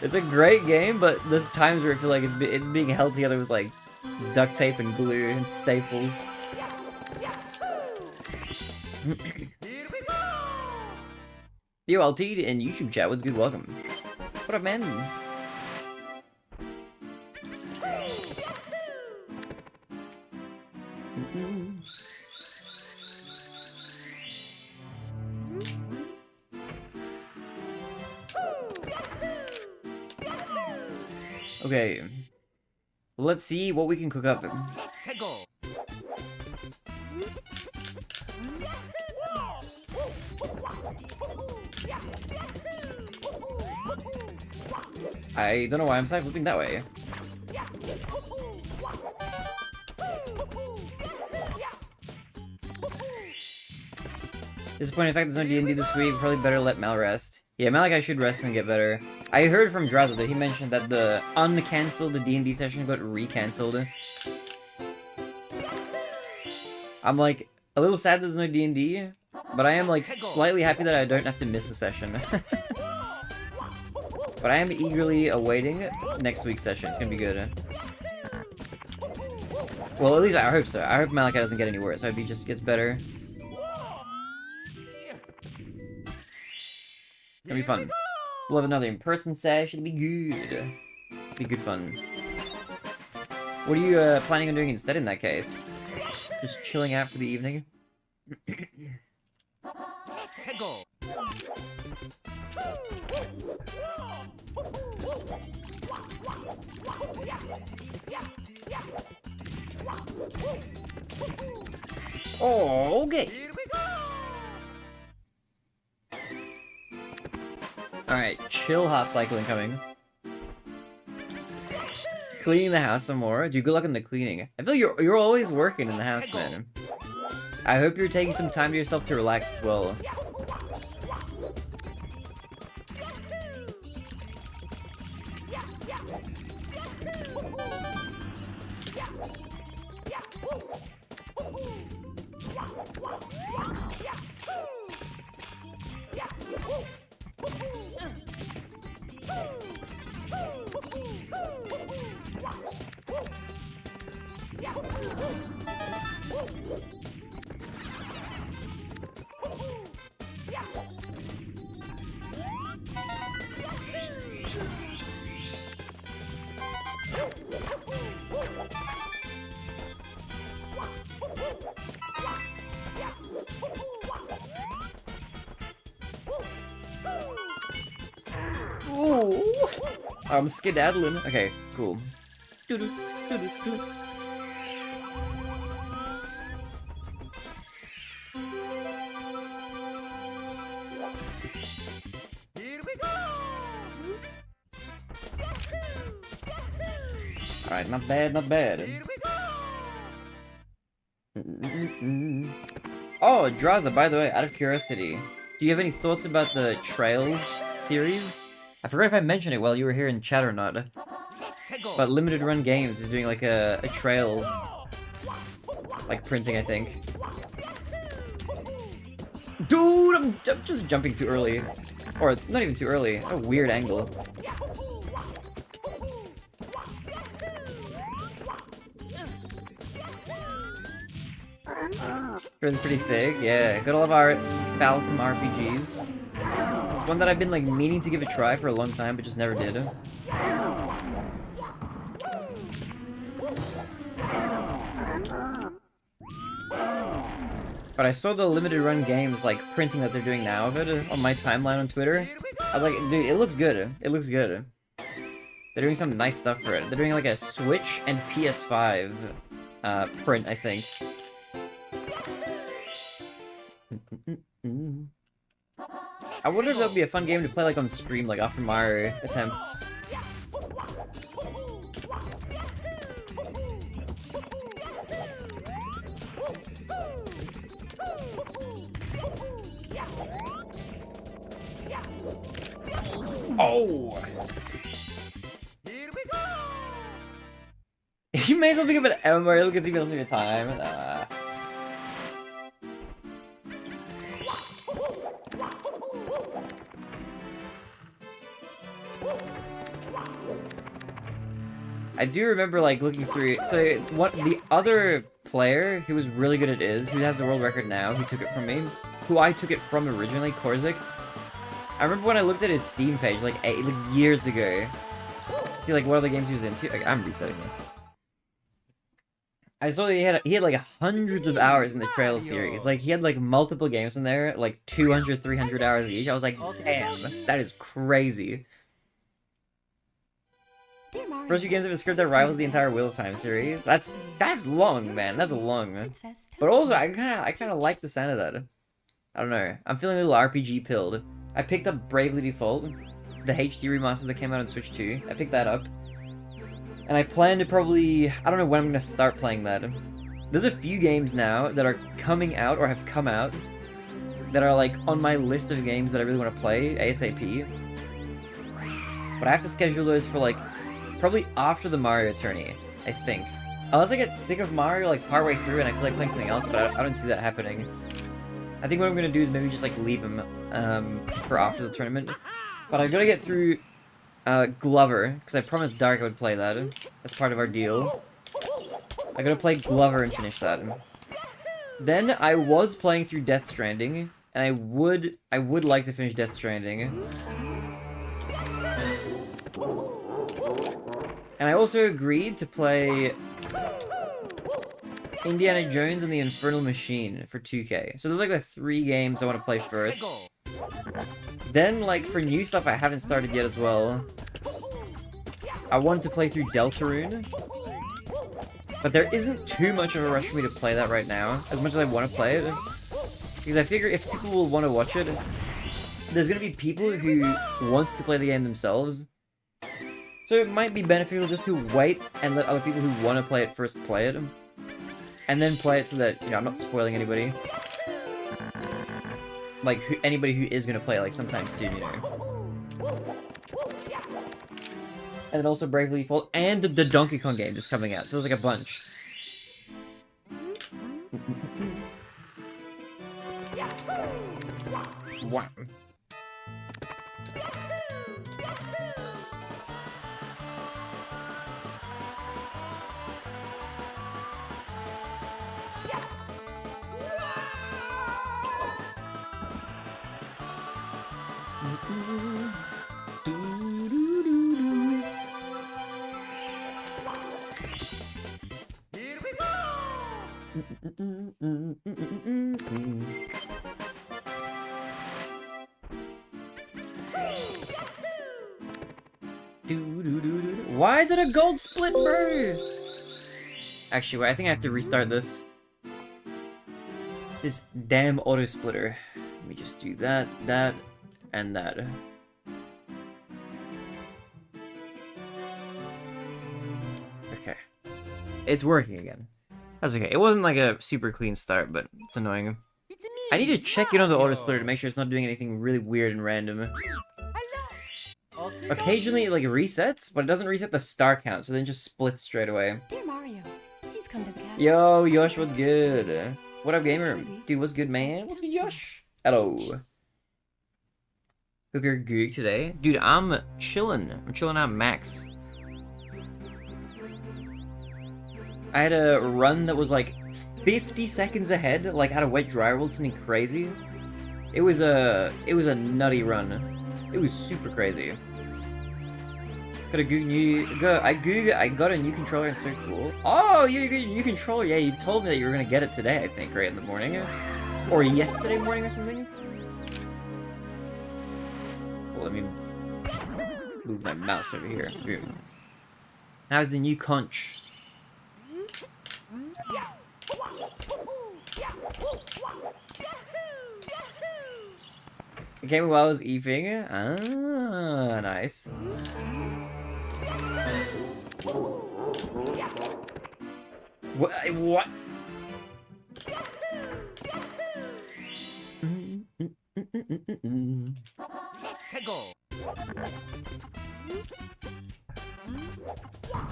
It's a great game, but there's times where I feel like it's being held together with like duct tape and glue and staples. Yo, LT in YouTube chat, what's good? Welcome. What up, man? Okay. Let's see what we can cook up. I don't know why I'm side flipping that way. Disappointing fact there's no D&D this week. Probably better let Mal rest. Yeah, Malachi should rest and get better. I heard from Drazzle that he mentioned that the uncancelled D&D session got recancelled. I'm like a little sad there's no D&D, but I am like slightly happy that I don't have to miss a session. But I am eagerly awaiting next week's session. It's gonna be good. Well, at least I hope so. I hope Malachi doesn't get any worse. I hope he just gets better. It's gonna be fun. We'll have another in-person session. It'll be good. Be good fun. What are you planning on doing instead in that case? Just chilling out for the evening? Oh, okay. Alright, chill half cycle incoming. Cleaning the house some more. Dude, good luck in the cleaning. I feel you're always working in the house, man. I hope you're taking some time to yourself to relax as well. Ooh. I'm skedaddling. Okay, cool. Doo-doo, doo-doo, doo. Here we go! Alright, not bad, not bad. Here we go! Oh, Draza, by the way, out of curiosity, do you have any thoughts about the Trails series? I forgot if I mentioned it while you were here in chat or not. But Limited Run Games is doing like a Trails, like printing, I think. Dude, I'm just jumping too early. Or, not even too early, a weird angle. Pretty sick, yeah. Got all of our Falcom RPGs. It's one that I've been like meaning to give a try for a long time, but just never did. But I saw the Limited Run Games like printing that they're doing now of it on my timeline on Twitter. I was like, dude, it looks good. It looks good. They're doing some nice stuff for it. They're doing like a Switch and PS5 print, I think. I wonder if that would be a fun game to play like on stream, like after Mario attempts. Oh! Here we go! You may as well pick up an Mario. Look at see if your time. I do remember like looking through. So what the other player who was really good at who has the world record now, who took it from me, who I took it from originally, Korzik. I remember when I looked at his Steam page like years ago to see like what other games he was into. Like, I'm resetting this. I saw that he had like hundreds of hours in the Trail series. Like he had like multiple games in there, like 200, 300 hours each. I was like, damn, that is crazy. First few games of a script that rivals the entire Wheel of Time series. That's long, man. That's long. But also, I kind of like the sound of that. I don't know. I'm feeling a little RPG pilled. I picked up Bravely Default, the HD remaster that came out on Switch 2. I picked that up. And I plan to probably... I don't know when I'm going to start playing that. There's a few games now that are coming out, or have come out, that are like on my list of games that I really want to play, ASAP. But I have to schedule those for like... probably after the Mario tourney, I think. Unless I get sick of Mario like partway through and I feel like playing something else, but I don't see that happening. I think what I'm gonna do is maybe just like leave him for after the tournament. But I gotta get through Glover, because I promised Dark I would play that as part of our deal. I gotta play Glover and finish that. Then I was playing through Death Stranding, and I would like to finish Death Stranding. And I also agreed to play Indiana Jones and the Infernal Machine for 2K. So those are like the 3 games I want to play first. Then, like, for new stuff I haven't started yet as well, I wanted to play through Deltarune. But there isn't too much of a rush for me to play that right now, as much as I want to play it. Because I figure if people will want to watch it, there's going to be people who want to play the game themselves. So it might be beneficial just to wait and let other people who want to play it first play it. And then play it so that, you know, I'm not spoiling anybody. Like, anybody who is going to play it, like, sometime soon, you know. And then also Bravely Default, and the Donkey Kong game is coming out, so there's like a bunch. Wow. Here we go! Why is it a gold split, bro? Actually, wait, I think I have to restart this. This damn auto splitter. Let me just do that, that, and that. Okay. It's working again. That's okay. It wasn't like a super clean start, but it's annoying. It's me! I need to check in on the auto splitter to make sure it's not doing anything really weird and random. Occasionally it like resets, but it doesn't reset the star count, so then it just splits straight away. Dear Mario, please come to the castle. Yo, Yosh, what's good? What up, gamer? Dude, what's good, man? What's good, Yosh? Hello. Hope you're good today. Dude, I'm chilling. I'm chilling out max. I had a run that was like 50 seconds ahead, like had a wet dry world, something crazy. It was a nutty run. It was super crazy. Got a I got a new controller and so cool. Oh, you got a new controller. Yeah, you told me that you were gonna get it today, I think, right in the morning. Or yesterday morning or something. Well, let me move my mouse over here. Boom. How's the new conch? It came while I was eating. Ah, nice. What?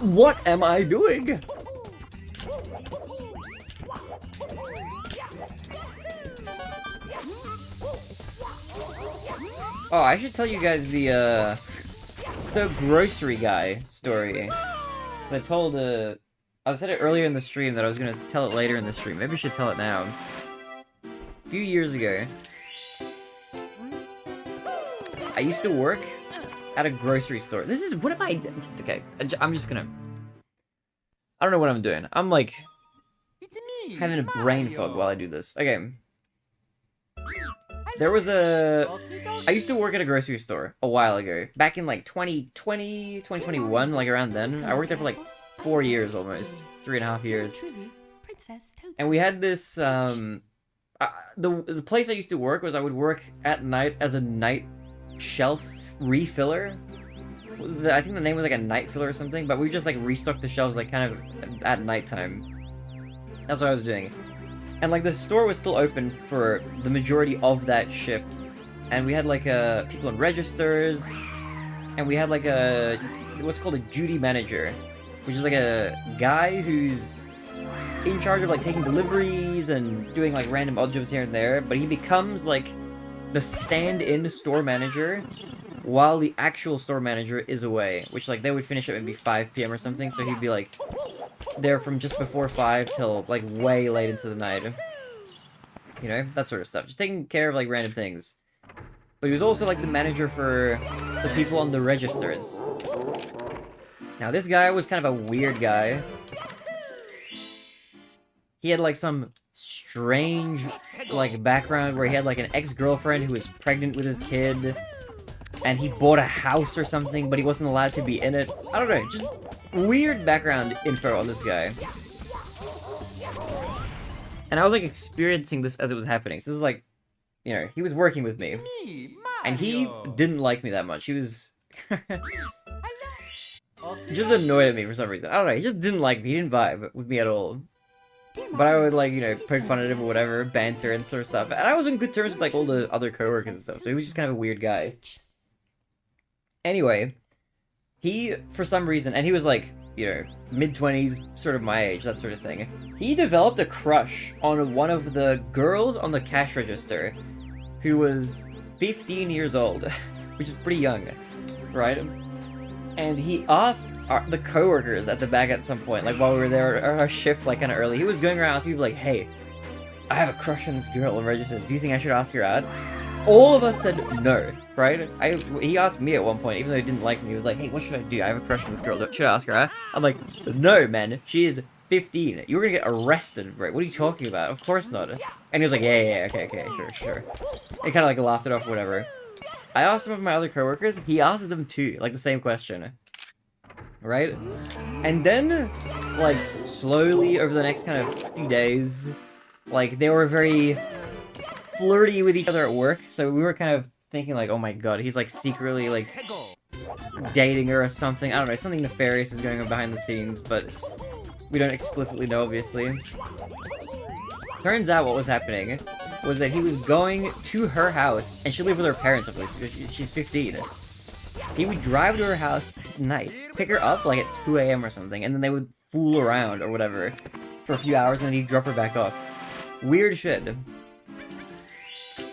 What am I doing? Oh, I should tell you guys the grocery guy story. 'Cause I told, I said it earlier in the stream that I was gonna tell it later in the stream. Maybe I should tell it now. A few years ago, I used to work at a grocery store. This is, what am I, okay, I'm just gonna, I don't know what I'm doing. I'm like, It's me! having a brain fog Mario. while I do this. Okay. There was I used to work at a grocery store a while ago. Back in like 2020, 2021, like around then. I worked there for like 4 years almost. 3.5 years. Truly, Princess Toadstool. And we had this, the place I used to work was I would work at night as a night shelf refiller. I think the name was like a night filler or something, but we just like restocked the shelves like kind of at nighttime. That's what I was doing. And like the store was still open for the majority of that shift. And we had like people on registers, and we had like what's called a duty manager, which is like a guy who's in charge of like taking deliveries and doing like random odd jobs here and there, but he becomes like the stand-in store manager while the actual store manager is away, which like they would finish at maybe 5 p.m. or something, so he'd be like there from just before 5 till like way late into the night. You know, that sort of stuff. Just taking care of like random things. But he was also like the manager for the people on the registers. Now this guy was kind of a weird guy. He had like some strange, like, background where he had, like, an ex-girlfriend who was pregnant with his kid, and he bought a house or something, but he wasn't allowed to be in it. I don't know, just weird background info on this guy. And I was, like, experiencing this as it was happening. So this is, like, you know, he was working with me. Me, And he Mario. didn't like me that much. He was... just annoyed at me for some reason. I don't know, he just didn't like me. He didn't vibe with me at all. But I would, like, you know, poke fun at him or whatever, banter and sort of stuff. And I was on good terms with, like, all the other coworkers and stuff, so he was just kind of a weird guy. Anyway, he, for some reason, and he was, like, you know, mid-20s, sort of my age, that sort of thing. He developed a crush on one of the girls on the cash register, who was 15 years old, which is pretty young, right? And he asked the coworkers at the back at some point, like while we were there, our shift, like kind of early, he was going around asking people like, hey, I have a crush on this girl on registers, do you think I should ask her out? All of us said no, right? He asked me at one point, even though he didn't like me, he was like, hey, what should I do? I have a crush on this girl, should I ask her out? I'm like, no, man, she is 15. You're gonna get arrested, bro. What are you talking about? Of course not. And he was like, yeah, okay, sure. He kind of like laughed it off, whatever. I asked some of my other coworkers, he asked them too, like the same question. Right? And then, like, slowly over the next kind of few days, like, they were very flirty with each other at work, so we were kind of thinking like, oh my god, he's like secretly like dating her or something. I don't know, something nefarious is going on behind the scenes, but we don't explicitly know, obviously. Turns out what was happening was that he was going to her house, and she lived with her parents, at least, because she's 15. He would drive to her house at night, pick her up like at 2 AM or something, and then they would fool around or whatever for a few hours, and then he'd drop her back off. Weird shit.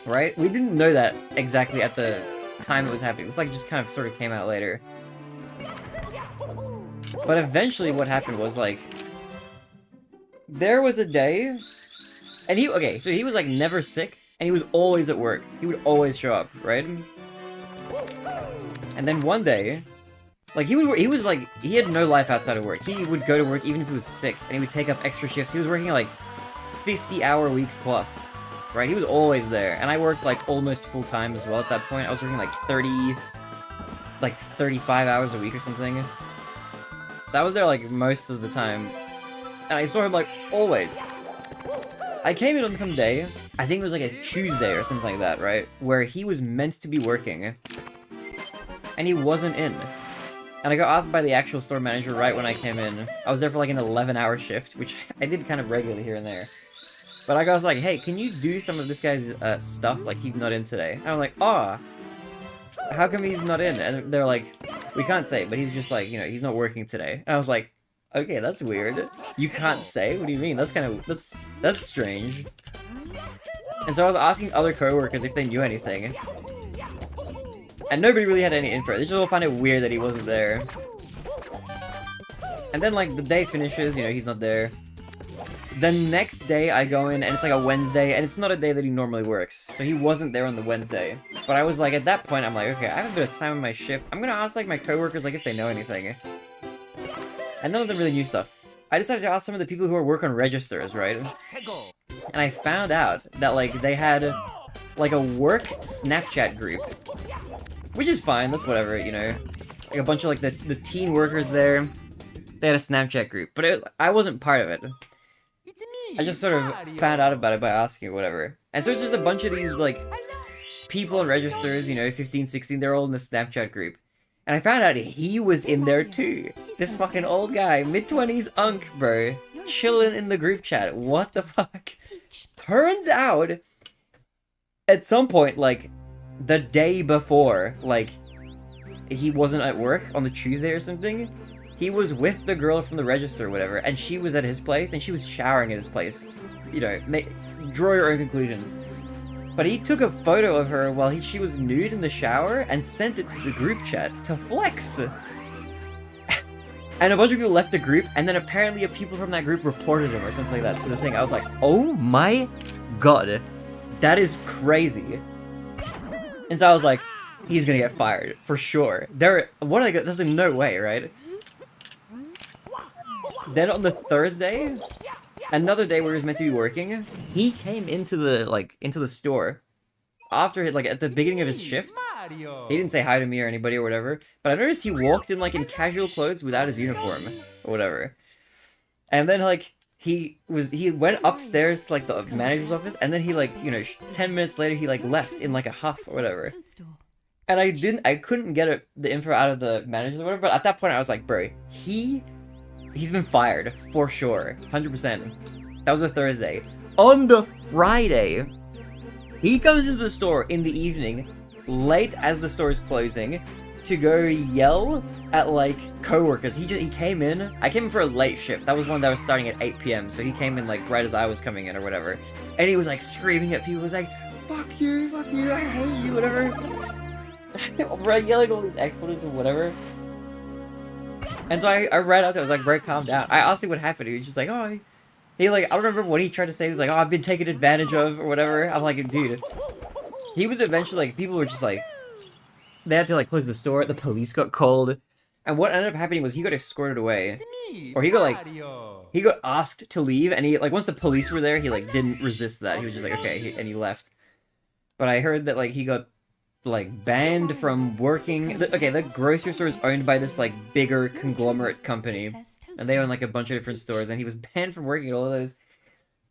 Right? We didn't know that exactly at the time it was happening. This like just kind of sort of came out later. But eventually what happened was like, there was a day, and so he was like never sick, and he was always at work. He would always show up, right? And then one day, like he had no life outside of work. He would go to work even if he was sick, and he would take up extra shifts. He was working like 50-hour weeks plus, right? He was always there, and I worked like almost full time as well at that point. I was working like 35 hours a week or something. So I was there like most of the time, and I saw him like always. I came in on some day, I think it was like a Tuesday or something like that, right? Where he was meant to be working, and he wasn't in. And I got asked by the actual store manager right when I came in. I was there for like an 11-hour shift, which I did kind of regularly here and there. But I was like, hey, can you do some of this guy's stuff? Like, he's not in today. And I'm like, oh, how come he's not in? And they're like, we can't say, but he's just like, you know, he's not working today. And I was like, okay, that's weird. You can't say? What do you mean? That's kind of, that's strange. And so I was asking other coworkers if they knew anything. And nobody really had any info. They just all found it weird that he wasn't there. And then, like, the day finishes, you know, he's not there. The next day I go in, and it's like a Wednesday, and it's not a day that he normally works. So he wasn't there on the Wednesday. But I was like, at that point, I'm like, okay, I have a bit of time on my shift. I'm gonna ask, like, my coworkers, like, if they know anything. And none of them really knew stuff. I decided to ask some of the people who work on registers, right? And I found out that, like, they had, like, a work Snapchat group. Which is fine, that's whatever, you know. Like, a bunch of, like, the teen workers there. They had a Snapchat group. But I wasn't part of it. I just sort of found out about it by asking or whatever. And so it's just a bunch of these, like, people and registers, you know, 15, 16, they're all in the Snapchat group. And I found out he was in there too. This fucking old guy, mid-20s unk, bro. Chilling in the group chat. What the fuck? Turns out, at some point, like, the day before, like, he wasn't at work on the Tuesday or something, he was with the girl from the register or whatever, and she was at his place, and she was showering at his place. You know, draw your own conclusions. But he took a photo of her while she was nude in the shower and sent it to the group chat to flex. And a bunch of people left the group, and then apparently people from that group reported him or something like that to the thing. I was like, oh my god, that is crazy. And so I was like, he's gonna get fired, for sure. There's no way, right? Then on the Thursday, another day where he was meant to be working, he came into the store after like at the beginning of his shift. Mario. He didn't say hi to me or anybody or whatever, but I noticed he walked in like in casual clothes without his uniform or whatever. And then like he went upstairs to like the manager's office, and then he like 10 minutes later he like left in like a huff or whatever. And I couldn't get the info out of the managers or whatever, but at that point I was like, bro, he's been fired for sure, 100%. That was a Thursday. On the Friday, he comes into the store in the evening, late as the store is closing, to go yell at like co-workers. He came in. I came in for a late shift. That was one that was starting at 8 p.m. So he came in like right as I was coming in or whatever, and he was like screaming at people. He was like, fuck you, I hate you, whatever. Bro, yelling all these expletives or whatever. And so I ran out to him. I was like, bro, calm down. I asked him what happened. He was just like, oh, he like, I don't remember what he tried to say. He was like, oh, I've been taken advantage of or whatever. I'm like, dude. He was eventually like, people were just like, they had to like close the store. The police got called. And what ended up happening was he got escorted away. Or he got like, he got asked to leave. And he like, once the police were there, he like didn't resist that. He was just like, okay, and he left. But I heard that like he got like banned from working. The grocery store is owned by this like bigger conglomerate company, and they own like a bunch of different stores, and he was banned from working at all of those.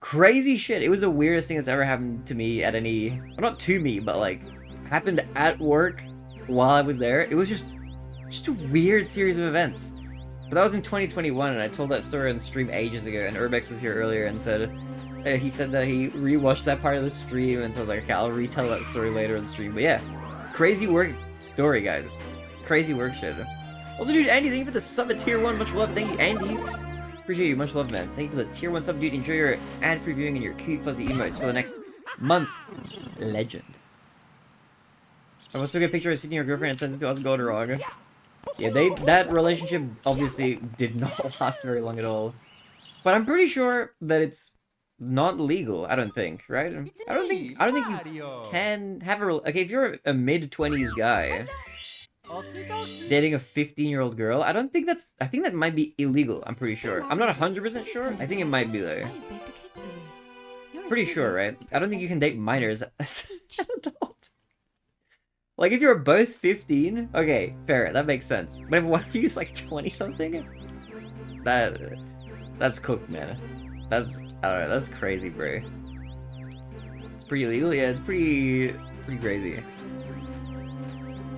Crazy shit. It was the weirdest thing that's ever happened to me at any, well, not to me, but like happened at work while I was there. It was just a weird series of events. But that was in 2021, and I told that story on the stream ages ago, and Urbex was here earlier and said he said that he rewatched that part of the stream, and so I was like, okay, I'll retell that story later on the stream. But yeah, crazy work story, guys. Crazy work shit. Also, dude, Andy, thank you for the sub at tier 1. Much love. Thank you, Andy. Appreciate you. Much love, man. Thank you for the tier 1 sub, dude. Enjoy your ad-free viewing and your cute fuzzy emotes for the next month. Legend. I will still get a picture of his 15-year girlfriend and sends it to us gold wrong. Yeah, that relationship obviously did not last very long at all. But I'm pretty sure that it's not legal, I don't think, right? I don't think you can have okay, if you're a mid-20s guy dating a 15-year-old girl, I think that might be illegal, I'm pretty sure. I'm not 100% sure. I think it might be though. Pretty sure, right? I don't think you can date minors as an adult. Like if you're both 15, okay, fair, that makes sense. But if one of you is like 20-something, that's cooked, man. I don't know, that's crazy, bro. It's pretty illegal? Yeah, it's pretty crazy.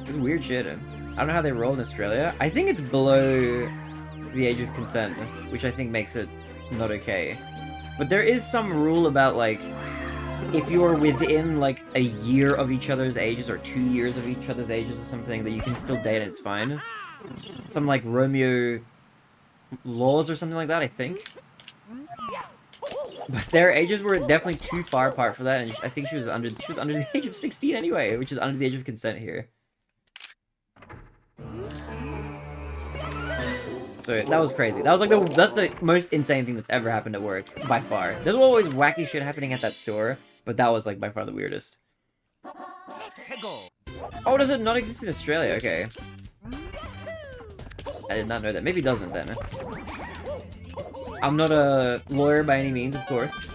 It's weird shit. I don't know how they roll in Australia. I think it's below the age of consent, which I think makes it not okay. But there is some rule about, like, if you're within, like, a year of each other's ages, or 2 years of each other's ages or something, that you can still date and it's fine. Some, like, Romeo laws or something like that, I think. But their ages were definitely too far apart for that, and I think she was under the age of 16 anyway, which is under the age of consent here. So that was crazy. That was like that's the most insane thing that's ever happened at work by far. There's always wacky shit happening at that store, but that was like by far the weirdest. Oh, does it not exist in Australia? Okay. I did not know that. Maybe it doesn't then. I'm not a lawyer by any means, of course.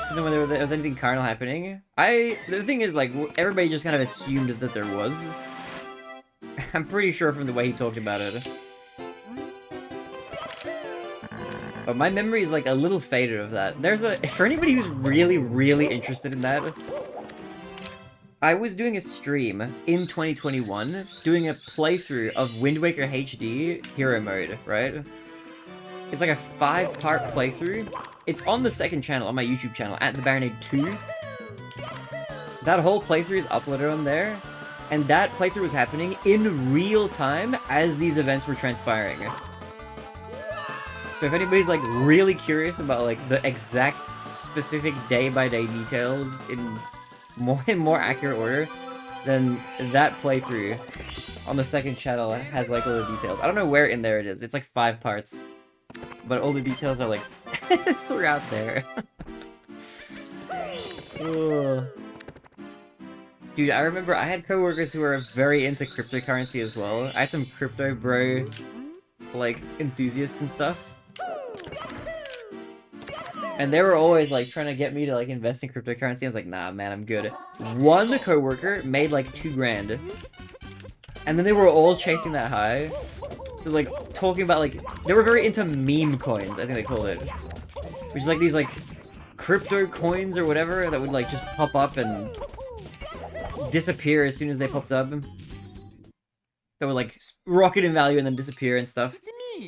And then when there was anything carnal happening, the thing is, like, everybody just kind of assumed that there was. I'm pretty sure from the way he talked about it. But my memory is, like, a little faded of that. For anybody who's really, really interested in that, I was doing a stream in 2021, doing a playthrough of Wind Waker HD Hero Mode, right? It's like a 5-part playthrough. It's on the second channel, on my YouTube channel, at TheBarinade 2. That whole playthrough is uploaded on there, and that playthrough was happening in real time as these events were transpiring. So if anybody's like really curious about like the exact specific day-by-day details in more accurate order, then that playthrough on the second channel has like all the details. I don't know where in there it is. It's like 5 parts. But all the details are like throughout there. Dude, I remember I had coworkers who were very into cryptocurrency as well. I had some crypto bro, like, enthusiasts and stuff. And they were always, like, trying to get me to, like, invest in cryptocurrency. I was like, nah, man, I'm good. One coworker made, like, 2 grand. And then they were all chasing that high. They're, like, talking about, like, they were very into meme coins, I think they called it. Which is, like, these, like, crypto coins or whatever that would, like, just pop up and disappear as soon as they popped up. That would, like, rocket in value and then disappear and stuff.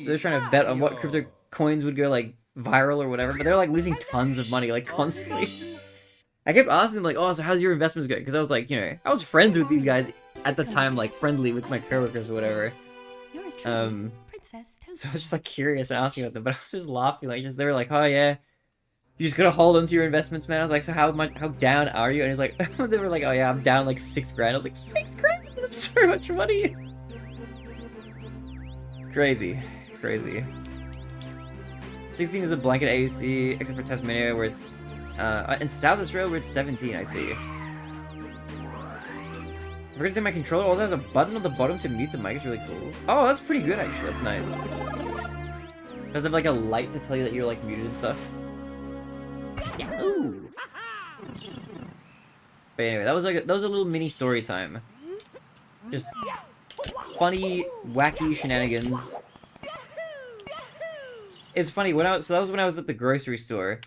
So they're trying to bet on what crypto coins would go, like, viral or whatever, but they're, like, losing tons of money, like, constantly. I kept asking them, like, oh, so how's your investments going? Because I was, like, you know, I was friends with these guys at the time, like, friendly with my coworkers or whatever. So I was just, like, curious and asking about them, but I was just laughing, like, they were like, oh, yeah, you just gotta hold on to your investments, man. I was like, so how down are you? And he's like, they were like, oh, yeah, I'm down, like, 6 grand. I was like, 6 grand? That's so much money! Crazy. 16 is the blanket AUC, except for Tasmania, where it's, in South Australia, where it's 17, I see. I forgot to say my controller also has a button on the bottom to mute the mic. It's really cool. Oh, that's pretty good, actually. That's nice. Does it have, like, a light to tell you that you're, like, muted and stuff? Yahoo! But anyway, that was a little mini story time. Just funny, wacky shenanigans. It's funny, so that was when I was at the grocery store.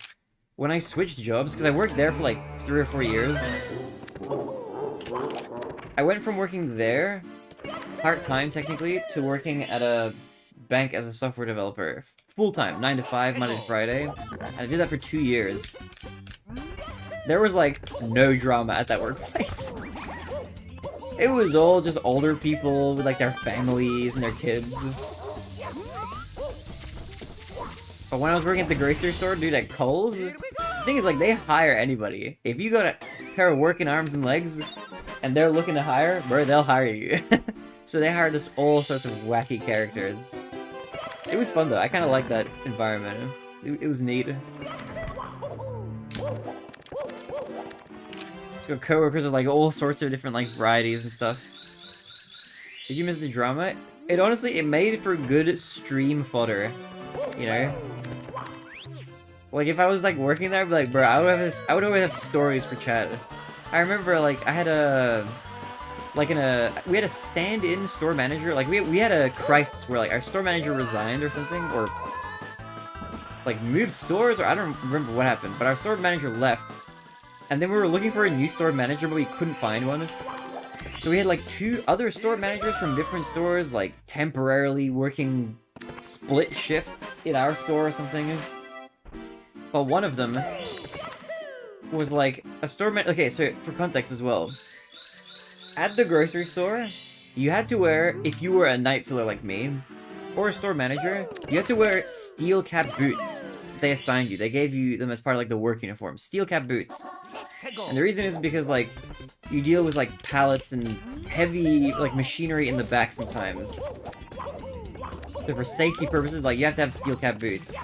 When I switched jobs, because I worked there for like 3 or 4 years. I went from working there, part-time technically, to working at a bank as a software developer. Full-time, 9 to 5, Monday to Friday. And I did that for 2 years. There was like no drama at that workplace. It was all just older people with like their families and their kids. But when I was working at the grocery store, dude, at Kohl's, the thing is, like, they hire anybody. If you got a pair of working arms and legs, and they're looking to hire, bro, they'll hire you. So they hired us all sorts of wacky characters. It was fun, though. I kind of liked that environment. It was neat. Let's go coworkers of, like, all sorts of different, like, varieties and stuff. Did you miss the drama? It honestly, it made for good stream fodder. You know? Like, if I was, like, working there, I'd be like, bro, I would always have stories for chat. I remember, like, I had we had a stand-in store manager, like, we had a crisis where, like, our store manager resigned or something, or, like, moved stores, or I don't remember what happened, but our store manager left, and then we were looking for a new store manager, but we couldn't find one. So we had, like, 2 other store managers from different stores, like, temporarily working split shifts in our store or something. But one of them was like a store man. Okay, so for context as well, at the grocery store, you had to wear, if you were a night filler like me, or a store manager, you had to wear steel cap boots. They assigned you. They gave you them as part of like the work uniform. Steel cap boots. And the reason is because like you deal with like pallets and heavy like machinery in the back sometimes. So for safety purposes, like, you have to have steel cap boots.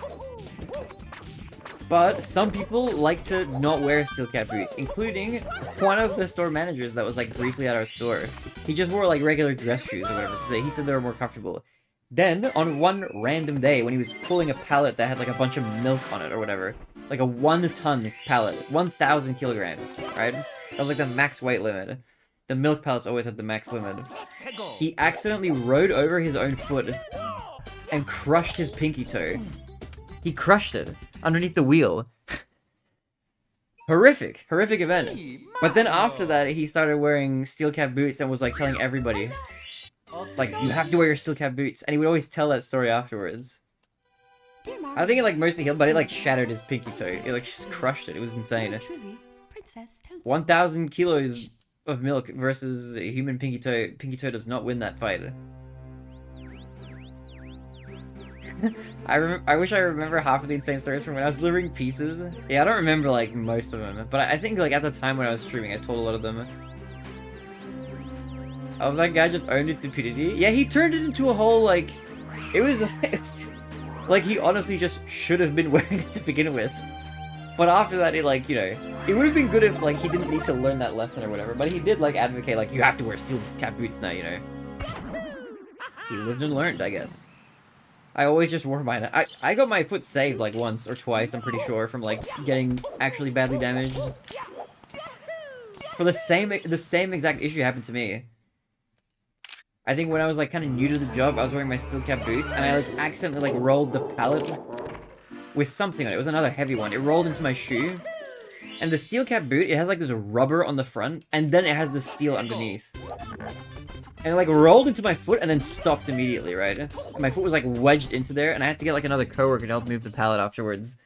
But some people like to not wear steel cap boots, including one of the store managers that was, like, briefly at our store. He just wore, like, regular dress shoes or whatever, because he said they were more comfortable. Then, on one random day, when he was pulling a pallet that had, like, a bunch of milk on it or whatever, like a 1-ton pallet, 1,000 kilograms, right? That was, like, the max weight limit. The milk pallets always had the max limit. He accidentally rode over his own foot and crushed his pinky toe. He crushed it underneath the wheel. Horrific event. But then after that, he started wearing steel cap boots and was like telling everybody, like, you have to wear your steel cap boots. And he would always tell that story afterwards. I think it like mostly healed, but it like shattered his pinky toe. It like just crushed it. It was insane. 1,000 kilos of milk versus a human pinky toe. Pinky toe does not win that fight. I wish I remember half of the insane stories from when I was delivering pizzas. Yeah, I don't remember, like, most of them. But I think, like, at the time when I was streaming, I told a lot of them. Oh, that guy just owned his stupidity? Yeah, he turned it into a whole, like... It was like, he honestly just should have been wearing it to begin with. But after that, it, like, you know... It would have been good if, like, he didn't need to learn that lesson or whatever, but he did, like, advocate, like, you have to wear steel cap boots now, you know? He lived and learned, I guess. I always just wore mine. I got my foot saved, like, once or twice, I'm pretty sure, from, like, getting actually badly damaged. For the same exact issue happened to me. I think when I was, like, kind of new to the job, I was wearing my steel cap boots, and I, like, accidentally, like, rolled the pallet with something on it. It was another heavy one. It rolled into my shoe. And the steel cap boot, it has like this rubber on the front, and then it has the steel underneath. And it like rolled into my foot and then stopped immediately, right? And my foot was like wedged into there, and I had to get like another coworker to help move the pallet afterwards.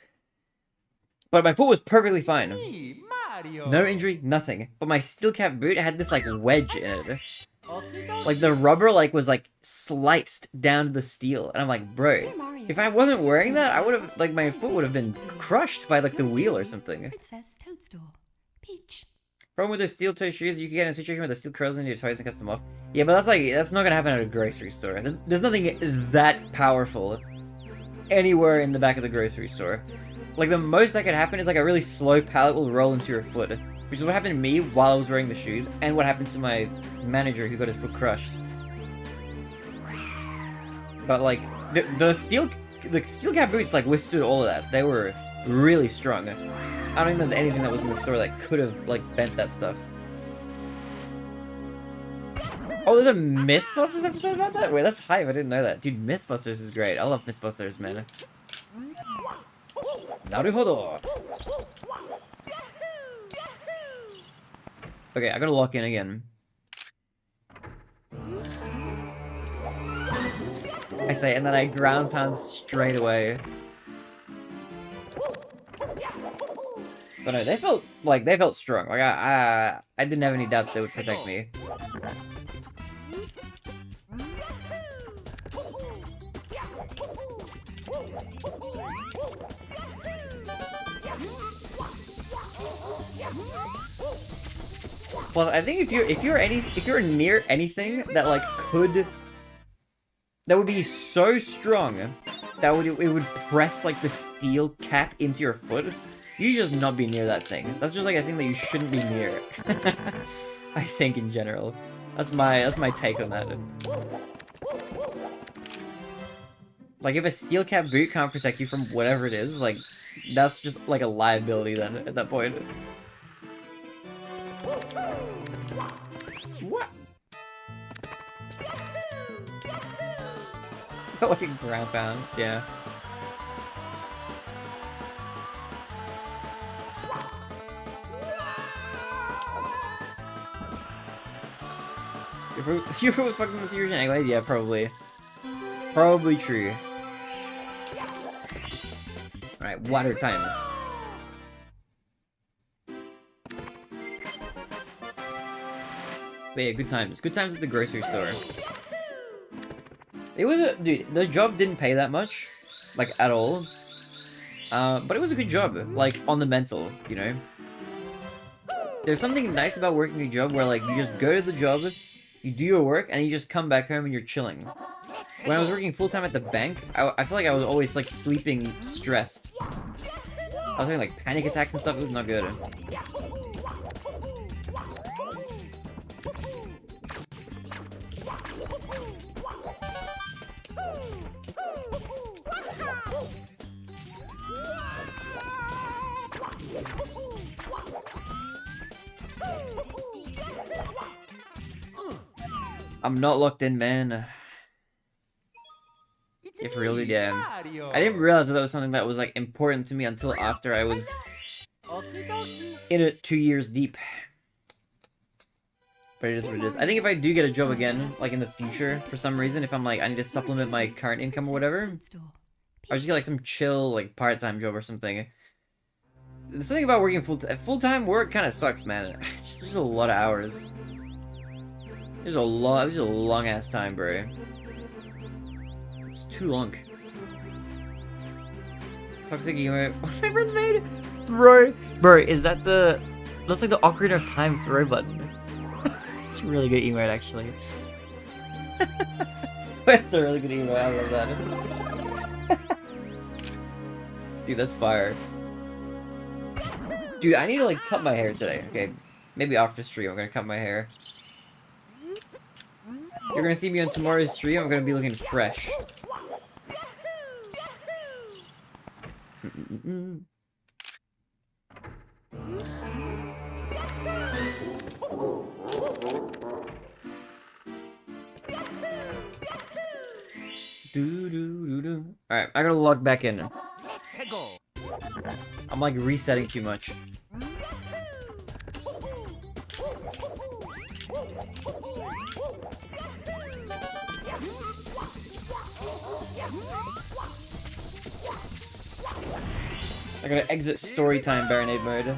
But my foot was perfectly fine. Me, Mario. No injury, nothing. But my steel cap boot had this like wedge in it. Like the rubber like was like sliced down to the steel, and I'm like, bro, if I wasn't wearing that, I would have like my foot would have been crushed by like the wheel or something. Princess Toadstool. Peach. Problem with those steel toe shoes, you can get in a situation where the steel curls into your toes and cuts them off. Yeah, but that's not gonna happen at a grocery store. There's nothing that powerful anywhere in the back of the grocery store. Like the most that could happen is like a really slow pallet will roll into your foot, which is what happened to me while I was wearing the shoes, and what happened to my manager who got his foot crushed. But like the steel cap boots like withstood all of that. They were really strong. I don't think there's anything that was in the store that could have like bent that stuff. Oh, there's a Mythbusters episode about that? Wait, that's hype. I didn't know that. Dude, Mythbusters is great. I love Mythbusters, man. Naruhodo. Okay, I gotta lock in again. I say, and then I ground pound straight away. But no, they felt strong. Like I didn't have any doubt that they would protect me. Well, I think if you're near anything that like that would be so strong that it would press like the steel cap into your foot, you should just not be near that thing. That's just like a thing that you shouldn't be near. I think in general. That's my take on that. Like if a steel cap boot can't protect you from whatever it is, like that's just like a liability then at that point. What? Like ground pounds, yeah. Your fruit was fucking the serious anyway? Yeah, probably. Probably true. Alright, water time. But yeah, good times. Good times at the grocery store. It was a... Dude, the job didn't pay that much. Like, at all. But it was a good job. Like, on the mental, you know? There's something nice about working a job where, like, you just go to the job, you do your work, and you just come back home and you're chilling. When I was working full-time at the bank, I feel like I was always, like, sleeping stressed. I was having, like, panic attacks and stuff. It was not good. I'm not locked in, man. If really, damn. I didn't realize that was something that was like important to me until after I was in it 2 years deep. But it is what it is. I think if I do get a job again, like in the future, for some reason, if I'm like, I need to supplement my current income or whatever, I'll just get like some chill, like part-time job or something. There's something about working full-time work kind of sucks, man. It's just a lot of hours. It's a long ass time, bro. It's too long. Toxic emo. What my friends made? Bro, is that that's like the Ocarina of Time throw button. It's a really good emote, actually. It's a really good emote, I love that. Dude, that's fire. Dude, I need to, like, cut my hair today, okay? Maybe after stream, I'm gonna cut my hair. You're gonna see me on tomorrow's stream, I'm gonna be looking fresh. Alright, I gotta log back in. I'm like resetting too much. I gotta exit storytime Barinade mode.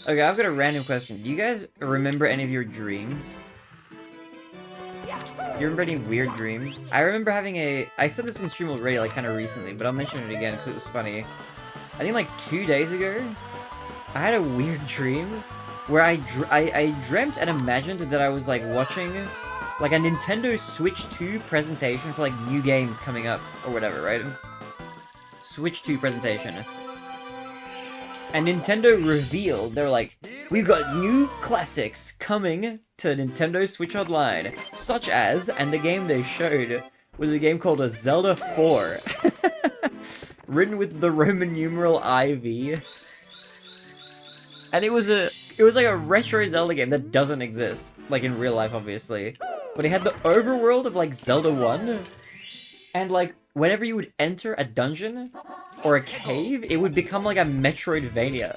Okay, I've got a random question. Do you guys remember any of your dreams? Do you remember any weird dreams? I remember having I said this in stream already, like, kind of recently, but I'll mention it again because it was funny. I think, like, 2 days ago, I had a weird dream where I dreamt and imagined that I was, like, watching, like, a Nintendo Switch 2 presentation for, like, new games coming up, or whatever, right? Switch 2 presentation. And Nintendo revealed, they were like, we've got new classics coming to Nintendo Switch Online, such as, and the game they showed was a game called a Zelda 4, written with the Roman numeral IV. And it was like a retro Zelda game that doesn't exist, like in real life, obviously. But it had the overworld of like Zelda 1, and like whenever you would enter a dungeon or a cave, it would become like a Metroidvania.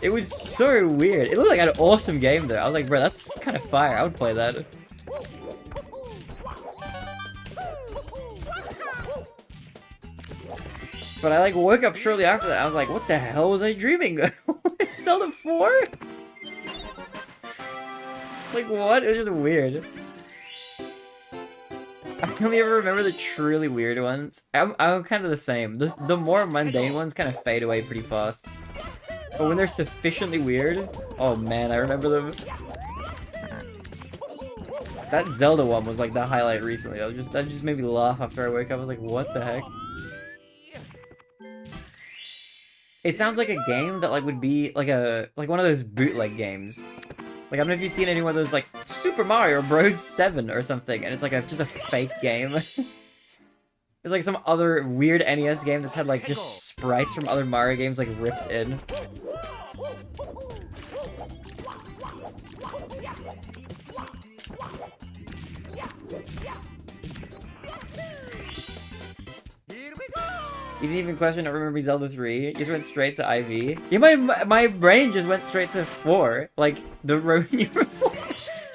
It was so weird. It looked like an awesome game though. I was like, bro, that's kind of fire. I would play that. But I like woke up shortly after that. I was like, what the hell was I dreaming? Zelda 4? Like what? It was just weird. I only ever remember the truly weird ones. I'm kind of the same. The more mundane ones kind of fade away pretty fast. But when they're sufficiently weird, oh man, I remember them. That Zelda one was like the highlight recently. That just made me laugh after I woke up. I was like, what the heck? It sounds like a game that like would be like one of those bootleg games. Like, I don't know if you've seen any one of those, like, Super Mario Bros. 7 or something, and it's like just a fake game. There's like some other weird NES game that's had like just sprites from other Mario games like ripped in. You didn't even question or remember Zelda 3. You just went straight to IV. Yeah, my brain just went straight to 4. Like, the Roman 4.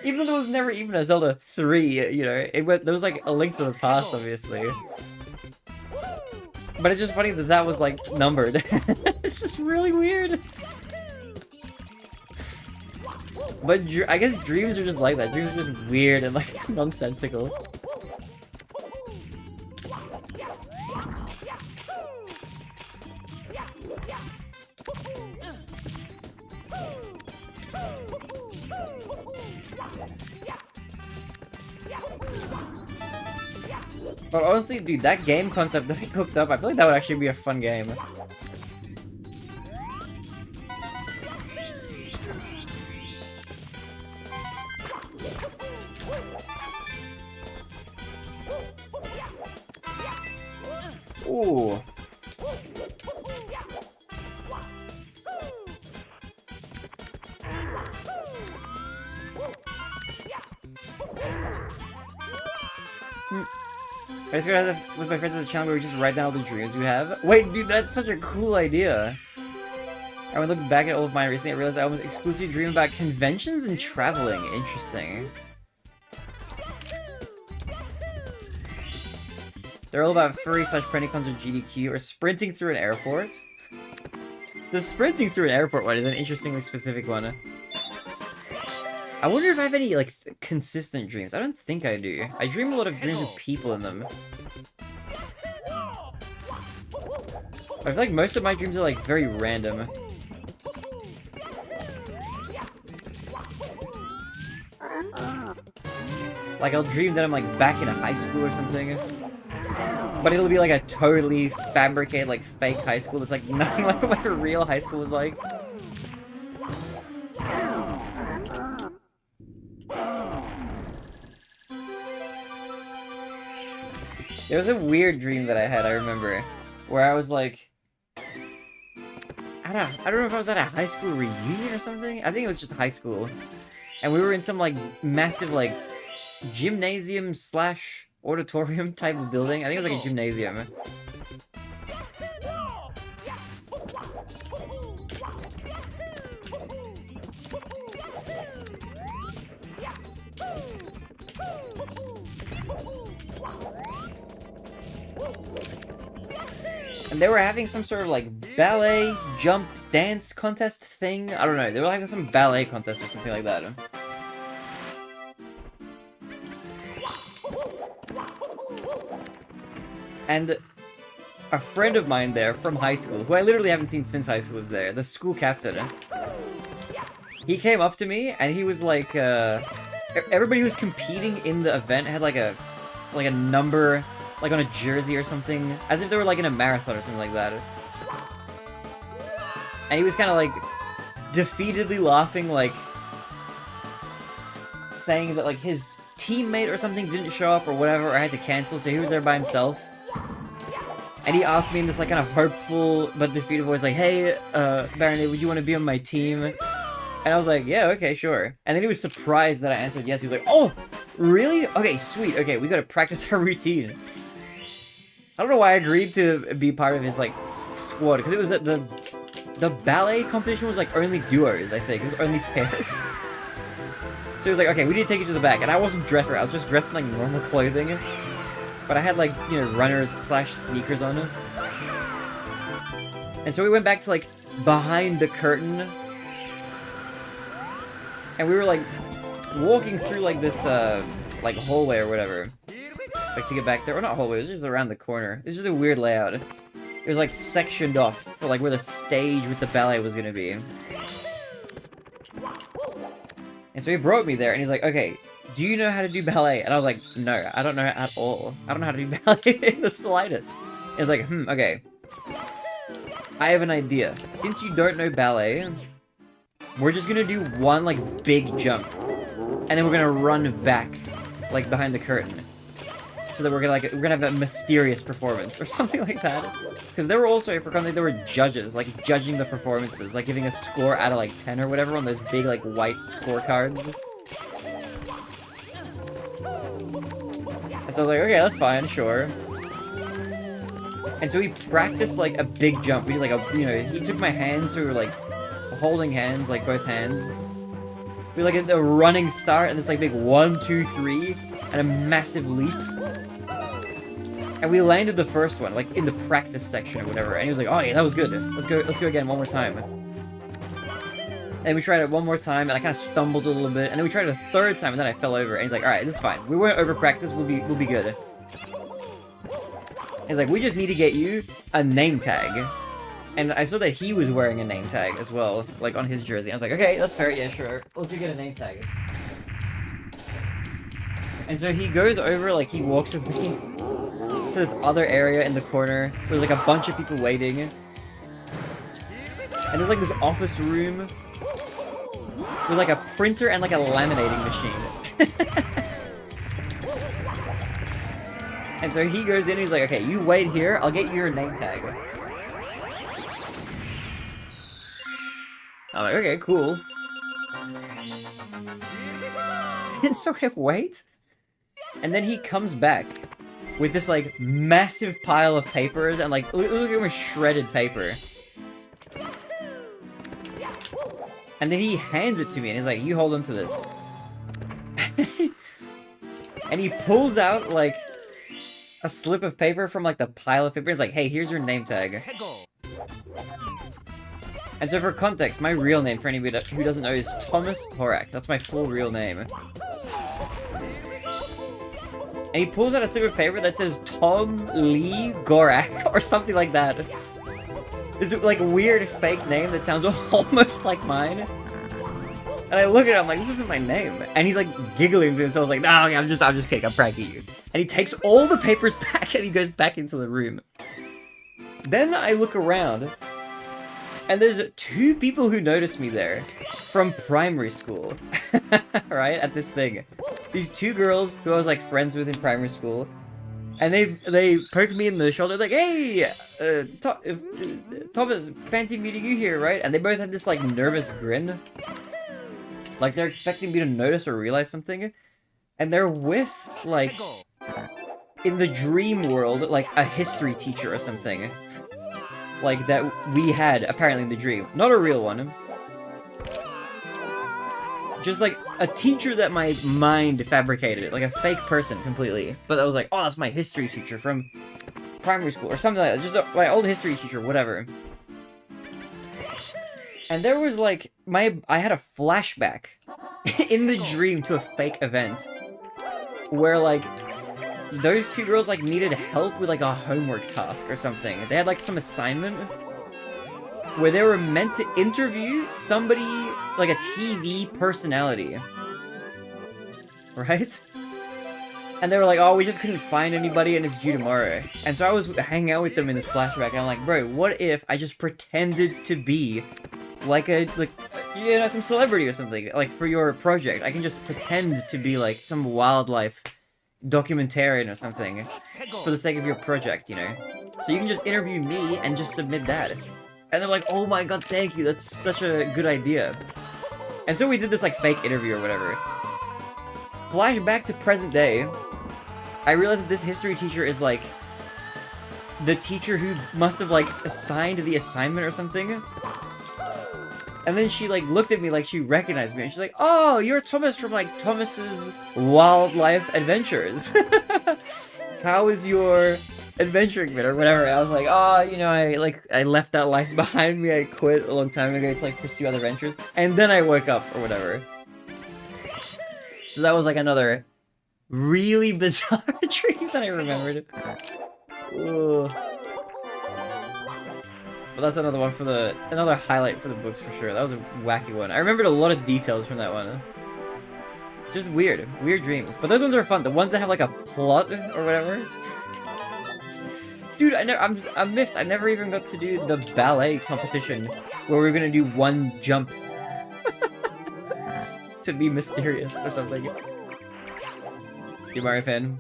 Even though there was never even a Zelda 3, you know. There was like a Link to the Past, obviously. But it's just funny that that was like numbered. It's just really weird. But I guess dreams are just like that. Dreams are just weird and like nonsensical. But honestly, dude, that game concept that I cooked up, I feel like that would actually be a fun game. Ooh. I just got with my friends as a channel where we just write down all the dreams we have. Wait, dude, that's such a cool idea. I would look back at all of mine recently, I realized I was exclusively dreaming about conventions and traveling. Interesting. They're all about furry/pranny-cons or GDQ or sprinting through an airport. The sprinting through an airport one is an interestingly specific one. I wonder if I have any, like, consistent dreams. I don't think I do. I dream a lot of dreams with people in them. I feel like most of my dreams are, like, very random. Like, I'll dream that I'm, like, back in a high school or something. But it'll be, like, a totally fabricated, like, fake high school that's, like, nothing like what my real high school was like. There was a weird dream that I had, I remember, where I was, like... I don't know if I was at a high school reunion or something? I think it was just high school. And we were in some, like, massive, like, gymnasium slash auditorium type of building. I think it was like a gymnasium. And they were having some sort of, like, ballet, jump, dance contest thing. I don't know. They were having some ballet contest or something like that. And a friend of mine there from high school, who I literally haven't seen since high school, was there, the school captain. He came up to me, and he was like, everybody who was competing in the event had, like a number, like, on a jersey or something, as if they were, like, in a marathon or something like that. And he was kind of, like, defeatedly laughing, like, saying that, like, his teammate or something didn't show up or whatever, or had to cancel, so he was there by himself. And he asked me in this, like, kind of hopeful but defeated voice, like, hey, Barinade, would you want to be on my team? And I was like, yeah, okay, sure. And then he was surprised that I answered yes. He was like, oh, really? Okay, sweet. Okay, we gotta practice our routine. I don't know why I agreed to be part of his, like, squad, because it was the ballet competition was, like, only duos, I think. It was only pairs. So he was like, okay, we need to take you to the back. And I wasn't dressed right. I was just dressed in, like, normal clothing. But I had, like, you know, runners slash sneakers on it. And so we went back to, like, behind the curtain. And we were, like, walking through, like, this, like, hallway or whatever. Like, to get back there. Or not hallway, it was just around the corner. It was just a weird layout. It was, like, sectioned off for, like, where the stage with the ballet was gonna be. And so he brought me there, and he's like, okay, do you know how to do ballet? And I was like, no, I don't know at all. I don't know how to do ballet in the slightest. And he's like, okay. I have an idea. Since you don't know ballet, we're just gonna do one, like, big jump. And then we're gonna run back, like, behind the curtain. So that we're gonna have a mysterious performance, or something like that. Because there were also, if we're coming, there were judges, like, judging the performances, like, giving a score out of, like, 10 or whatever on those big, like, white scorecards. And so I was like, okay, that's fine, sure. And so we practiced, like, a big jump. We did, like, a, you know, he took my hands, so we were, like, holding hands, like, both hands. We were, like, a running start, and this, like, big 1, 2, 3, and a massive leap. And we landed the first one, like, in the practice section or whatever. And he was like, oh yeah, that was good. Let's go again one more time. And we tried it one more time, and I kind of stumbled a little bit. And then we tried it a third time, and then I fell over. And he's like, alright, this is fine. We weren't over practice, we'll be good. He's like, we just need to get you a name tag. And I saw that he was wearing a name tag as well, like, on his jersey. I was like, okay, that's fair, yeah, sure. Let's go get a name tag. And so he goes over, like, he walks with me to this other area in the corner. There's, like, a bunch of people waiting. And there's, like, this office room with, like, a printer and, like, a laminating machine. And so he goes in and he's like, okay, you wait here, I'll get you your name tag. I'm like, okay, cool. So we wait. And then he comes back with this, like, massive pile of papers and, like, look at him, shredded paper. And then he hands it to me and he's like, you hold on to this. And he pulls out, like, a slip of paper from, like, the pile of paper. He's like, hey, here's your name tag. And so for context, my real name, for anybody who doesn't know, is Thomas Horak. That's my full real name. And he pulls out a slip of paper that says Tom Lee Gorak, or something like that. This like weird fake name that sounds almost like mine. And I look at it, I'm like, this isn't my name. And he's like giggling to himself, like, no, okay, I'm just kidding, I'm pranking you. And he takes all the papers back and he goes back into the room. Then I look around, and there's 2 people who noticed me there from primary school, right, at this thing. These 2 girls who I was like friends with in primary school, and they poked me in the shoulder like, hey, Thomas, fancy meeting you here, right? And they both had this like nervous grin, like they're expecting me to notice or realize something, and they're with like, in the dream world, like a history teacher or something. Like, that we had, apparently, in the dream. Not a real one. Just, like, a teacher that my mind fabricated. Like, a fake person, completely. But I was like, oh, that's my history teacher from primary school. Or something like that. Just my old history teacher, whatever. And there was, like, I had a flashback in the dream to a fake event. Where, like, those 2 girls, like, needed help with, like, a homework task or something. They had, like, some assignment where they were meant to interview somebody, like, a TV personality. Right? And they were like, oh, we just couldn't find anybody and it's due tomorrow. And so I was hanging out with them in this flashback and I'm like, bro, what if I just pretended to be, like, you know, some celebrity or something, like, for your project. I can just pretend to be, like, some wildlife documentarian or something for the sake of your project, you know? So you can just interview me and just submit that. And they're like, oh my god, thank you, that's such a good idea. And so we did this like fake interview or whatever. Flashback to present day, I realized that this history teacher is like the teacher who must have like assigned the assignment or something. And then she, like, looked at me like she recognized me, and she's like, oh, you're Thomas from, like, Thomas's Wildlife Adventures. How is your adventuring bit, or whatever? I was like, oh, you know, I left that life behind me, I quit a long time ago to, like, pursue other ventures. And then I woke up, or whatever. So that was, like, another really bizarre dream that I remembered. Ugh. But that's another one for another highlight for the books for sure. That was a wacky one. I remembered a lot of details from that one. Just weird dreams. But those ones are fun. The ones that have like a plot or whatever. Dude, I'm miffed. I never even got to do the ballet competition where we're gonna do one jump to be mysterious or something. You Mario fan?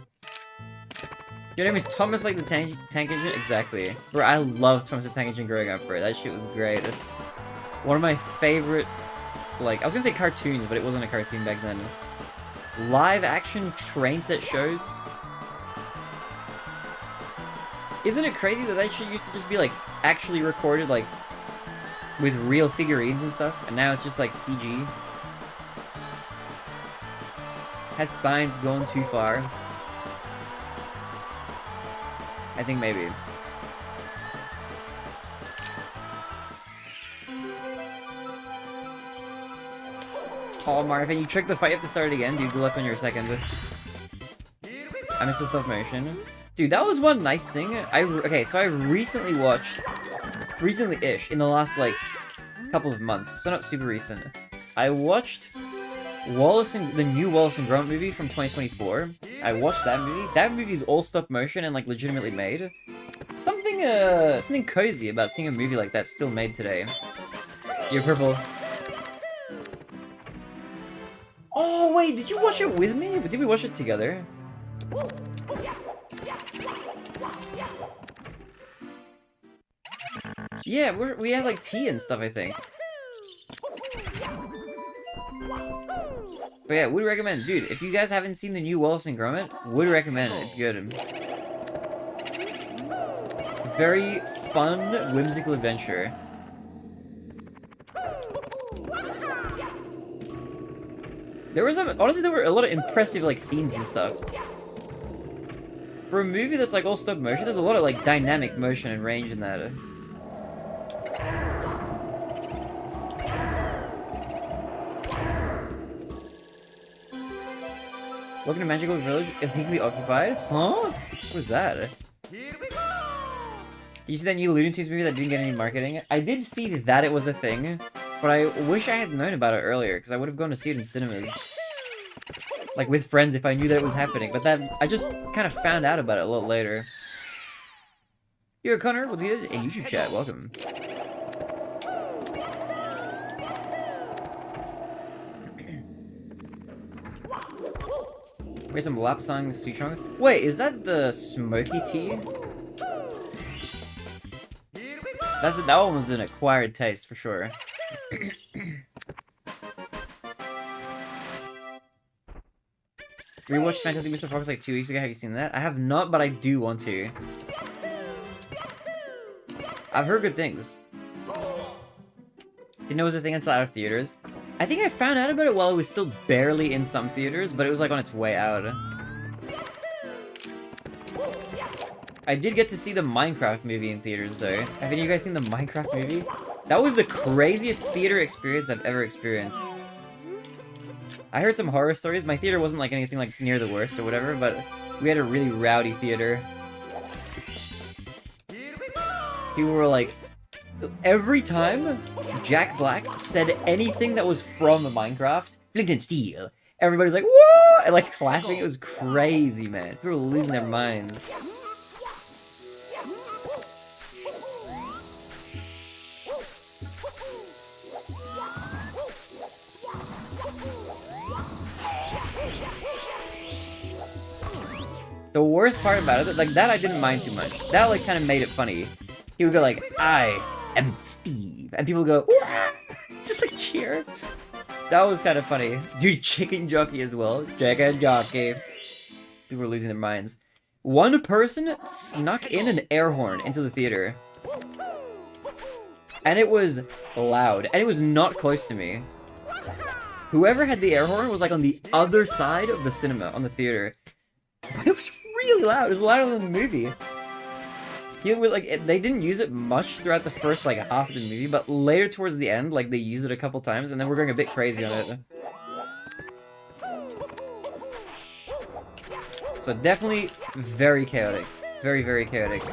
Your name is Thomas like the Tank Engine? Exactly. Bro, I loved Thomas the Tank Engine growing up, bro. That shit was great. One of my favorite, like, I was gonna say cartoons, but it wasn't a cartoon back then. Live action train set shows. Isn't it crazy that that shit used to just be, like, actually recorded, like, with real figurines and stuff? And now it's just, like, CG. Has science gone too far? I think maybe. Oh, Marvin, you tricked the fight. You have to start it again. Dude, good luck on your second. I missed the stop motion. Dude, that was one nice thing. Okay, so I recently watched... Recently-ish, in the last, like, couple of months. So not super recent. I watched the new Wallace and Gromit movie from 2024. I watched that movie. That movie is all stop motion and, like, legitimately made. Something cozy about seeing a movie like that still made today. You're purple. Oh, wait, did you watch it with me? Did we watch it together? Yeah, we had, like, tea and stuff, I think. But yeah, would recommend. Dude, if you guys haven't seen the new Wallace and Gromit, would recommend it. It's good. Very fun, whimsical adventure. Honestly, there were a lot of impressive, like, scenes and stuff. For a movie that's, like, all stop motion, there's a lot of, like, dynamic motion and range in that. Welcome to Magical Village, illegally occupied? Huh? What was that? Here we go! Did you see that new Looney Tunes movie that didn't get any marketing? I did see that it was a thing, but I wish I had known about it earlier, because I would have gone to see it in cinemas. Like, with friends if I knew that it was happening, but that I just kind of found out about it a little later. Yo, Connor, what's good? In YouTube chat, welcome. We have some Lapsang Suchong. Wait, is that the smoky tea? That one was an acquired taste for sure. Rewatched Fantastic Mr. Fox like 2 weeks ago. Have you seen that? I have not, but I do want to. I've heard good things. Didn't know it was a thing until out of theaters. I think I found out about it while it was still barely in some theaters, but it was like on its way out. I did get to see the Minecraft movie in theaters though. Have any of you guys seen the Minecraft movie? That was the craziest theater experience I've ever experienced. I heard some horror stories. My theater wasn't like anything like near the worst or whatever, but we had a really rowdy theater. People were like, every time Jack Black said anything that was from Minecraft, Flint and Steel, everybody's like, whoa! And like clapping. It was crazy, man. People were losing their minds. The worst part about it, like that I didn't mind too much. That like kind of made it funny. He would go like, I am Steve. And people would go, wah! Just like cheer. That was kind of funny. Dude, Chicken Jockey as well. Chicken Jockey. People were losing their minds. One person snuck in an air horn into the theater. And it was loud. And it was not close to me. Whoever had the air horn was like on the other side of the cinema, on the theater. But it was really loud. It was louder than the movie. They didn't use it much throughout the first like half of the movie, but later towards the end, like they used it a couple times, and then we're going a bit crazy on it. So definitely very chaotic. Very, very chaotic.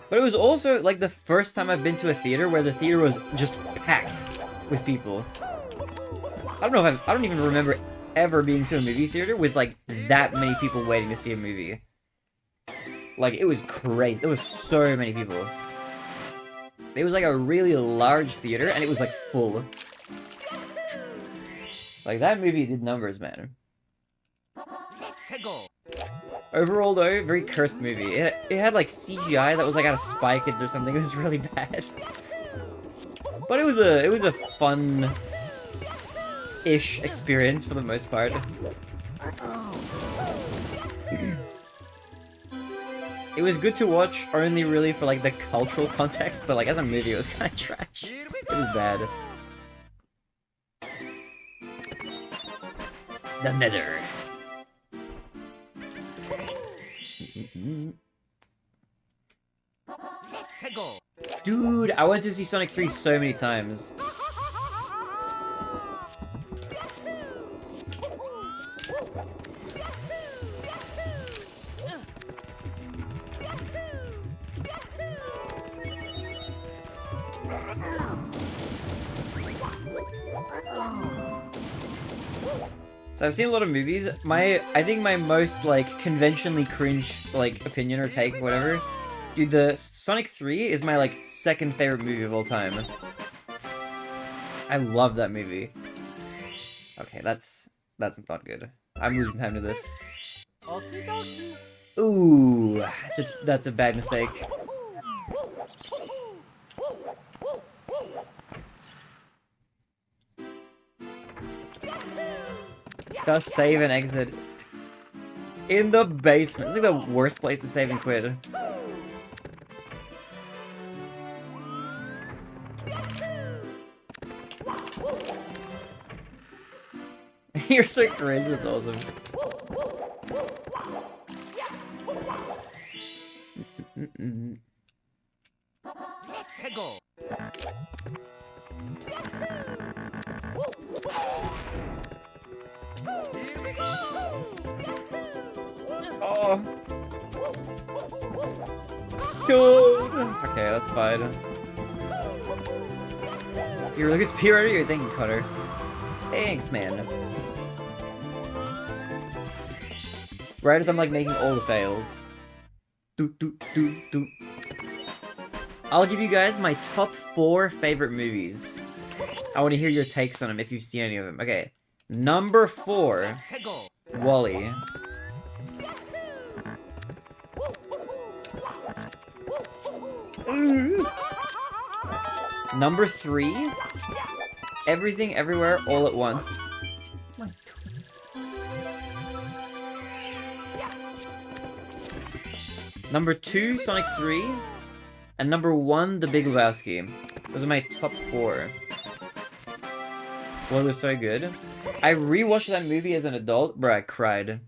But it was also like the first time I've been to a theater where the theater was just packed with people. I don't even remember ever being to a movie theater with like that many people waiting to see a movie. Like it was crazy. There was so many people. It was like a really large theater and it was like full. Like that movie did numbers, man. Overall though, very cursed movie. It had like CGI that was like out of Spy Kids or something. It was really bad. But it was a fun ish experience for the most part. It was good to watch only really for like the cultural context, but like as a movie it was kind of trash. It was bad. The Nether. Dude, I went to see Sonic 3 so many times. So I've seen a lot of movies. I think my most like conventionally cringe like opinion or take, whatever. Dude, the Sonic 3 is my like second favorite movie of all time. I love that movie. Okay, that's not good. I'm losing time to this. Ooh, that's a bad mistake. Just save and exit. In the basement. It's like the worst place to save and quit. You're so cringe, that's awesome. Cool. Okay, that's fine. You're looking superior here. Thank you, Cutter. Thanks, man. Right as I'm like making all the fails. I'll give you guys my top 4 favorite movies. I want to hear your takes on them if you've seen any of them. Okay. Number 4, Wall-E. Number 3, Everything Everywhere All at Once. Number 2, Sonic 3. And number 1, The Big Lebowski. Those are my top 4. Well, they're so good. I rewatched that movie as an adult, bro, I cried.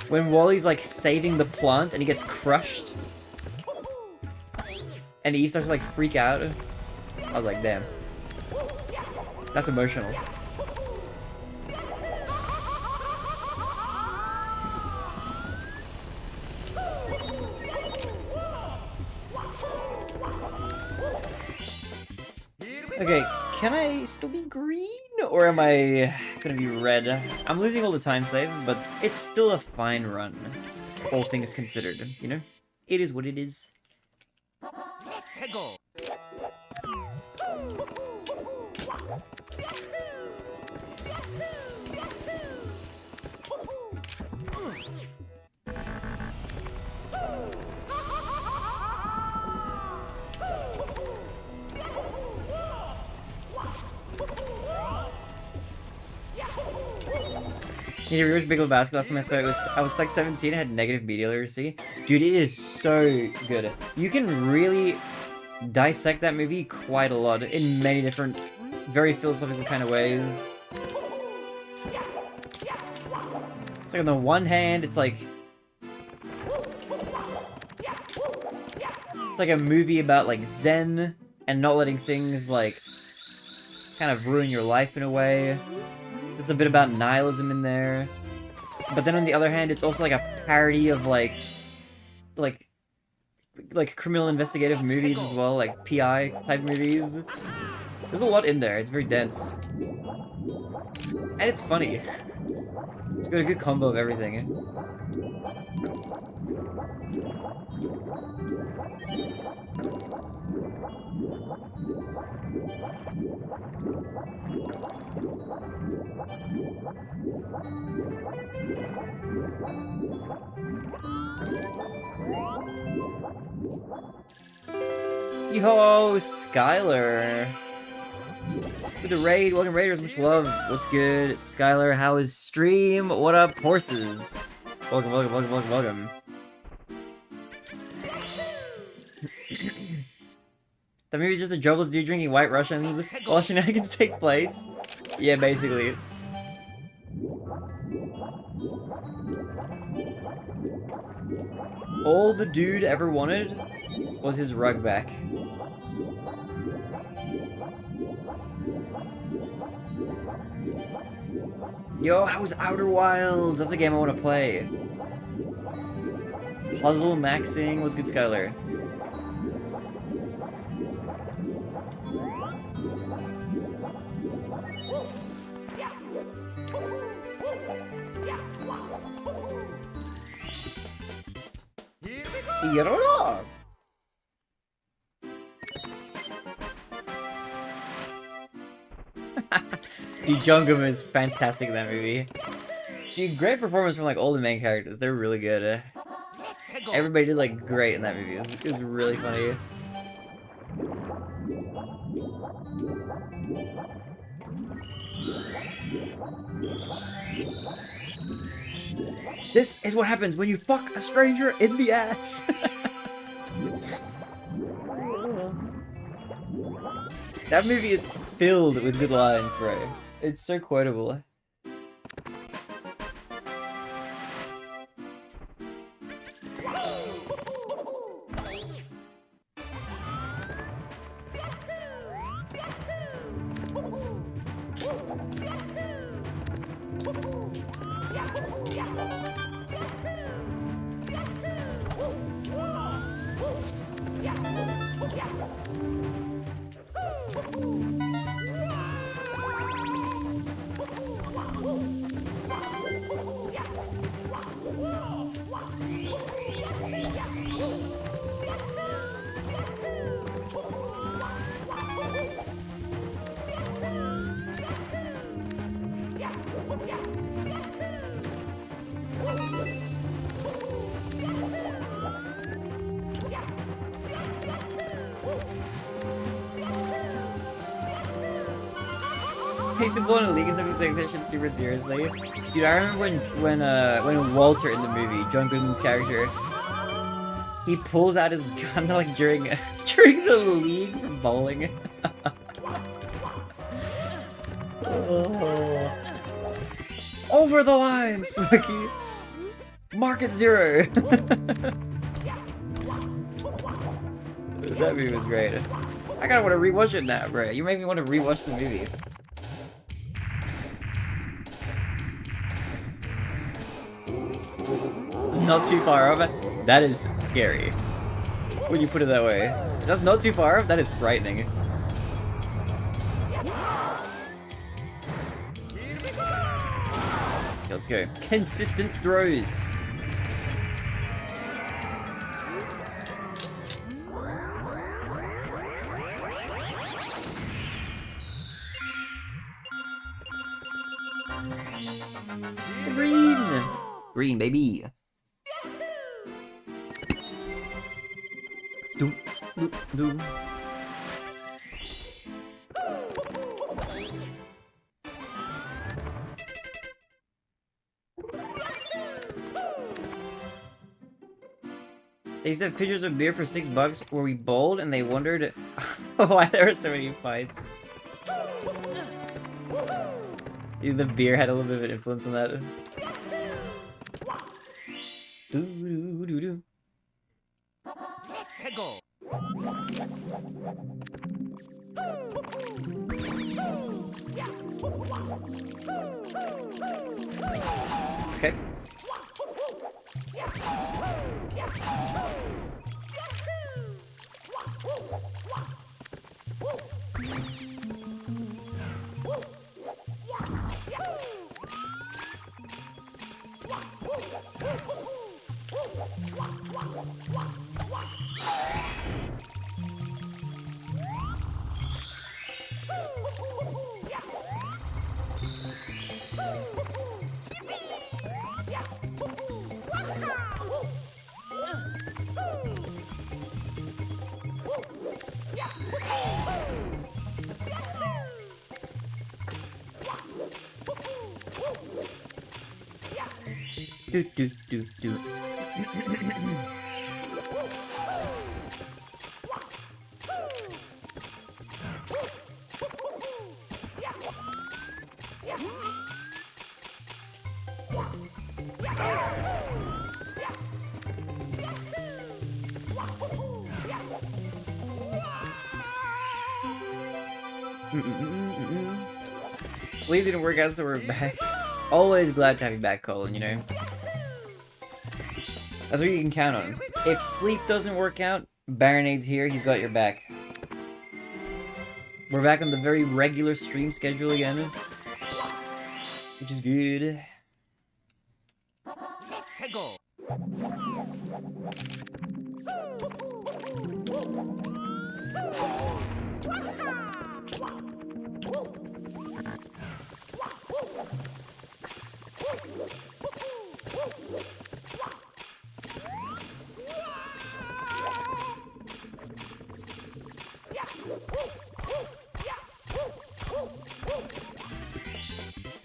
When Wally's like saving the plant and he gets crushed. And Eve starts to like freak out. I was like, damn. That's emotional. Okay, can I still be green? Or am I gonna be red? I'm losing all the time save, but it's still a fine run. All things considered, you know? It is what it is. You know, Big Lebowski last time I saw it, I was like 17 and had negative media literacy. Dude, it is so good. You can really dissect that movie quite a lot in many different, very philosophical kind of ways. It's like on the one hand, it's like a movie about like Zen and not letting things like kind of ruin your life in a way. There's a bit about nihilism in there. But then on the other hand, it's also like a parody of like criminal investigative movies as well, like PI type movies. There's a lot in there. It's very dense. And it's funny. It's got a good combo of everything. Yo, Skylar! With the raid, welcome Raiders, much love. What's good? Skylar, how is stream? What up, horses? Welcome, welcome, welcome, welcome, welcome. The movie's just a jobless dude drinking White Russians while shenanigans take place. Yeah, basically. All the dude ever wanted was his rug back. Yo, how's Outer Wilds? That's a game I want to play. Puzzle maxing. What's good, Skylar? Yororo! Dude, Jungkook is fantastic in that movie. Dude, great performance from like all the main characters. They're really good. Everybody did like great in that movie. It was really funny. This is what happens when you fuck a stranger in the ass. That movie is filled with good lines, bro. It's so quotable. Tasted blown in league and something takes that shit super seriously. Dude, I remember when Walter in the movie, John Goodman's character, he pulls out his gun like during during the league for bowling. Oh. Over the line, Smokey. Mark at 0. That movie was great. I kinda wanna rewatch it now, bro. You make me want to rewatch the movie. It's not too far off. That is scary. When you put it that way. That's not too far off. That is frightening. Let's go. Consistent throws. Green! Green, baby. Doom, doom, doom. They used to have pictures of beer for $6 where we bowled and they wondered why there were so many fights. The beer had a little bit of an influence on that. Doo doo doo doo. Okay. Do do do do. Sleep didn't work out, so we're back. Always glad to have you back, Colin, you know? That's what you can count on. If sleep doesn't work out, TheBarinade's here, he's got your back. We're back on the very regular stream schedule again. Which is good.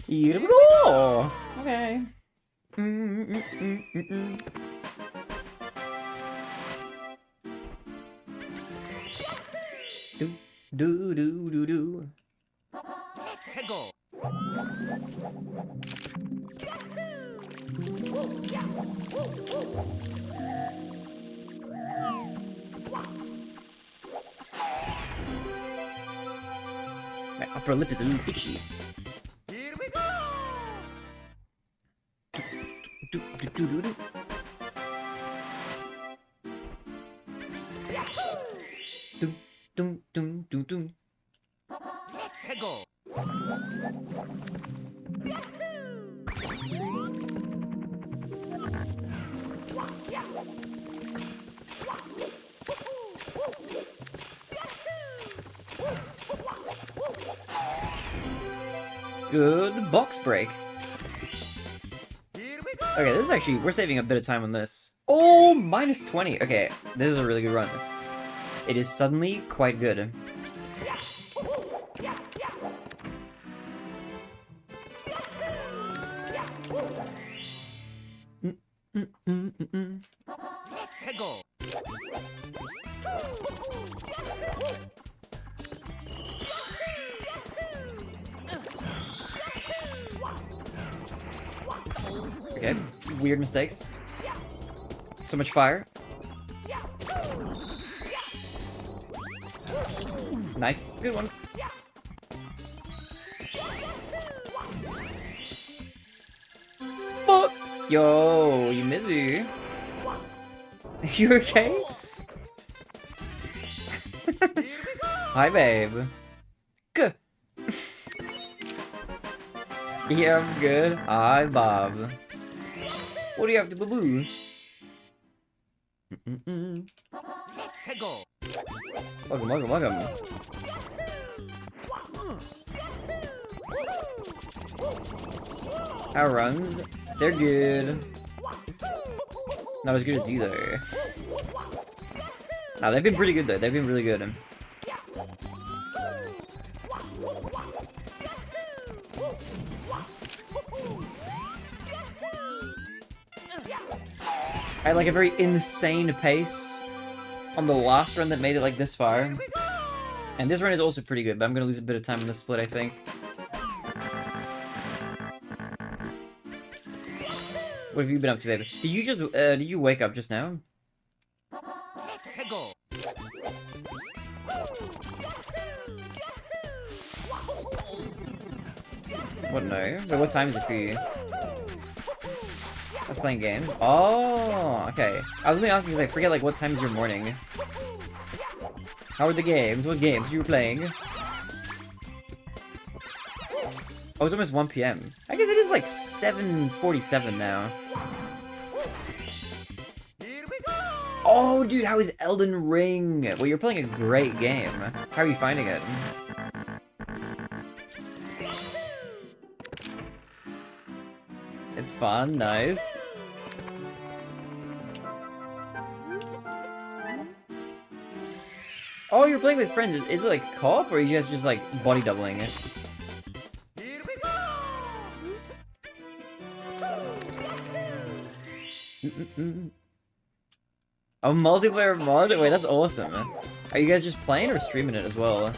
Here we go! Okay. Do do do do do. My upper lip is a little itchy. Do, do, do, do, do. Dum, dum, dum, dum, dum. Good box break. Here we go. Okay, this is actually, we're saving a bit of time on this. Oh, minus 20. Okay, this is a really good run. It is suddenly quite good. Let's go. Okay, weird mistakes. So much fire. Nice, good one. Fuck! Yo, you missy. You okay? Hi, babe. Good. Yeah, I'm good. Hi, Bob. What do you have to boo-boo? Let's go. Welcome, welcome, welcome. Our runs, they're good. Not as good as you though. No, they've been pretty good though. They've been really good. I had like a very insane pace on the last run that made it like this far. And this run is also pretty good, but I'm gonna lose a bit of time in this split, I think. What have you been up to, baby? Did you just, did you wake up just now? Let's go. What, no? Wait, what time is it for you? I was playing games. Oh, okay. I was only asking because I forget, like, what time is your morning? How are the games? What games you were playing? Oh, it's almost 1 PM. I guess it is like 7:47 now. Here we go. Oh, dude, how is Elden Ring? Well, you're playing a great game. How are you finding it? It's fun, nice. Oh, you're playing with friends. Is it like co-op, or are you guys just like body doubling it? Here we go. A multiplayer mod? Wait, that's awesome. Are you guys just playing or streaming it as well?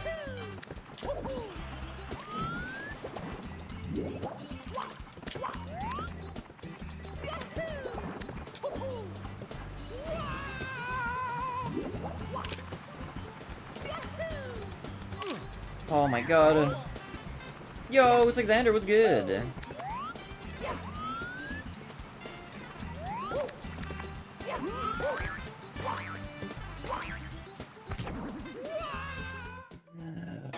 Oh my god. Yo, it's Alexander, what's good?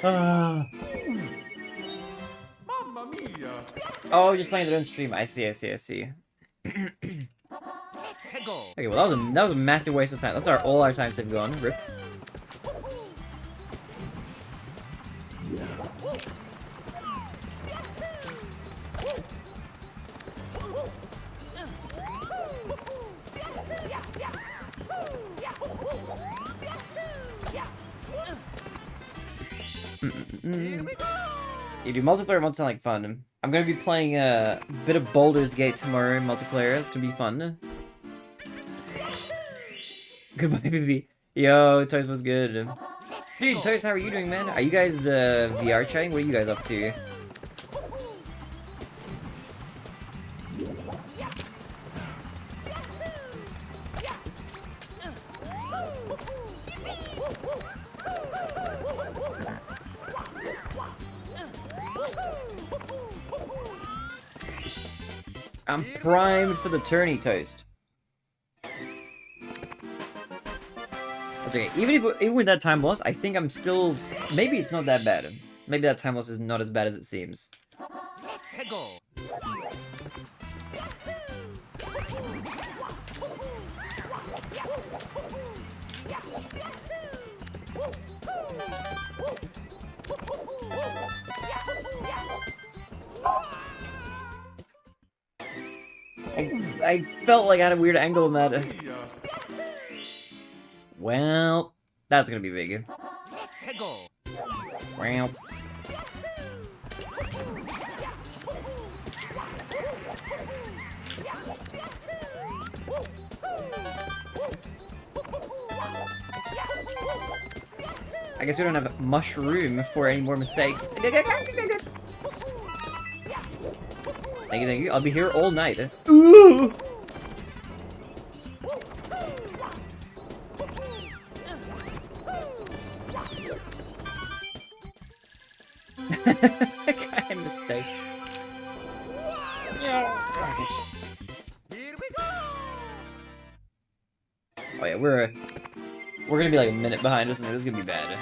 Mamma mia. Oh, just playing their own stream. I see, I see, I see. Let's go. Okay, well that was a massive waste of time. That's all our times have gone. Rip. You do multiplayer modes sound like fun. I'm gonna be playing a bit of Baldur's Gate tomorrow in multiplayer. It's gonna be fun. Goodbye, baby. Yo, Toast was good. Dude, Toast, how are you doing, man? Are you guys VR chatting? What are you guys up to? I'm primed for the tourney, Toast. That's okay. Even with that time loss, I think I'm still... Maybe it's not that bad. Maybe that time loss is not as bad as it seems. Let's go. I felt like I had a weird angle in that. Well, that's gonna be big. Hegel. Well. I guess we don't have much room for any more mistakes. Thank you, thank you. I'll be here all night. Ooh! Kind of mistakes. Oh yeah, we're gonna be like a minute behind or something. This is gonna be bad.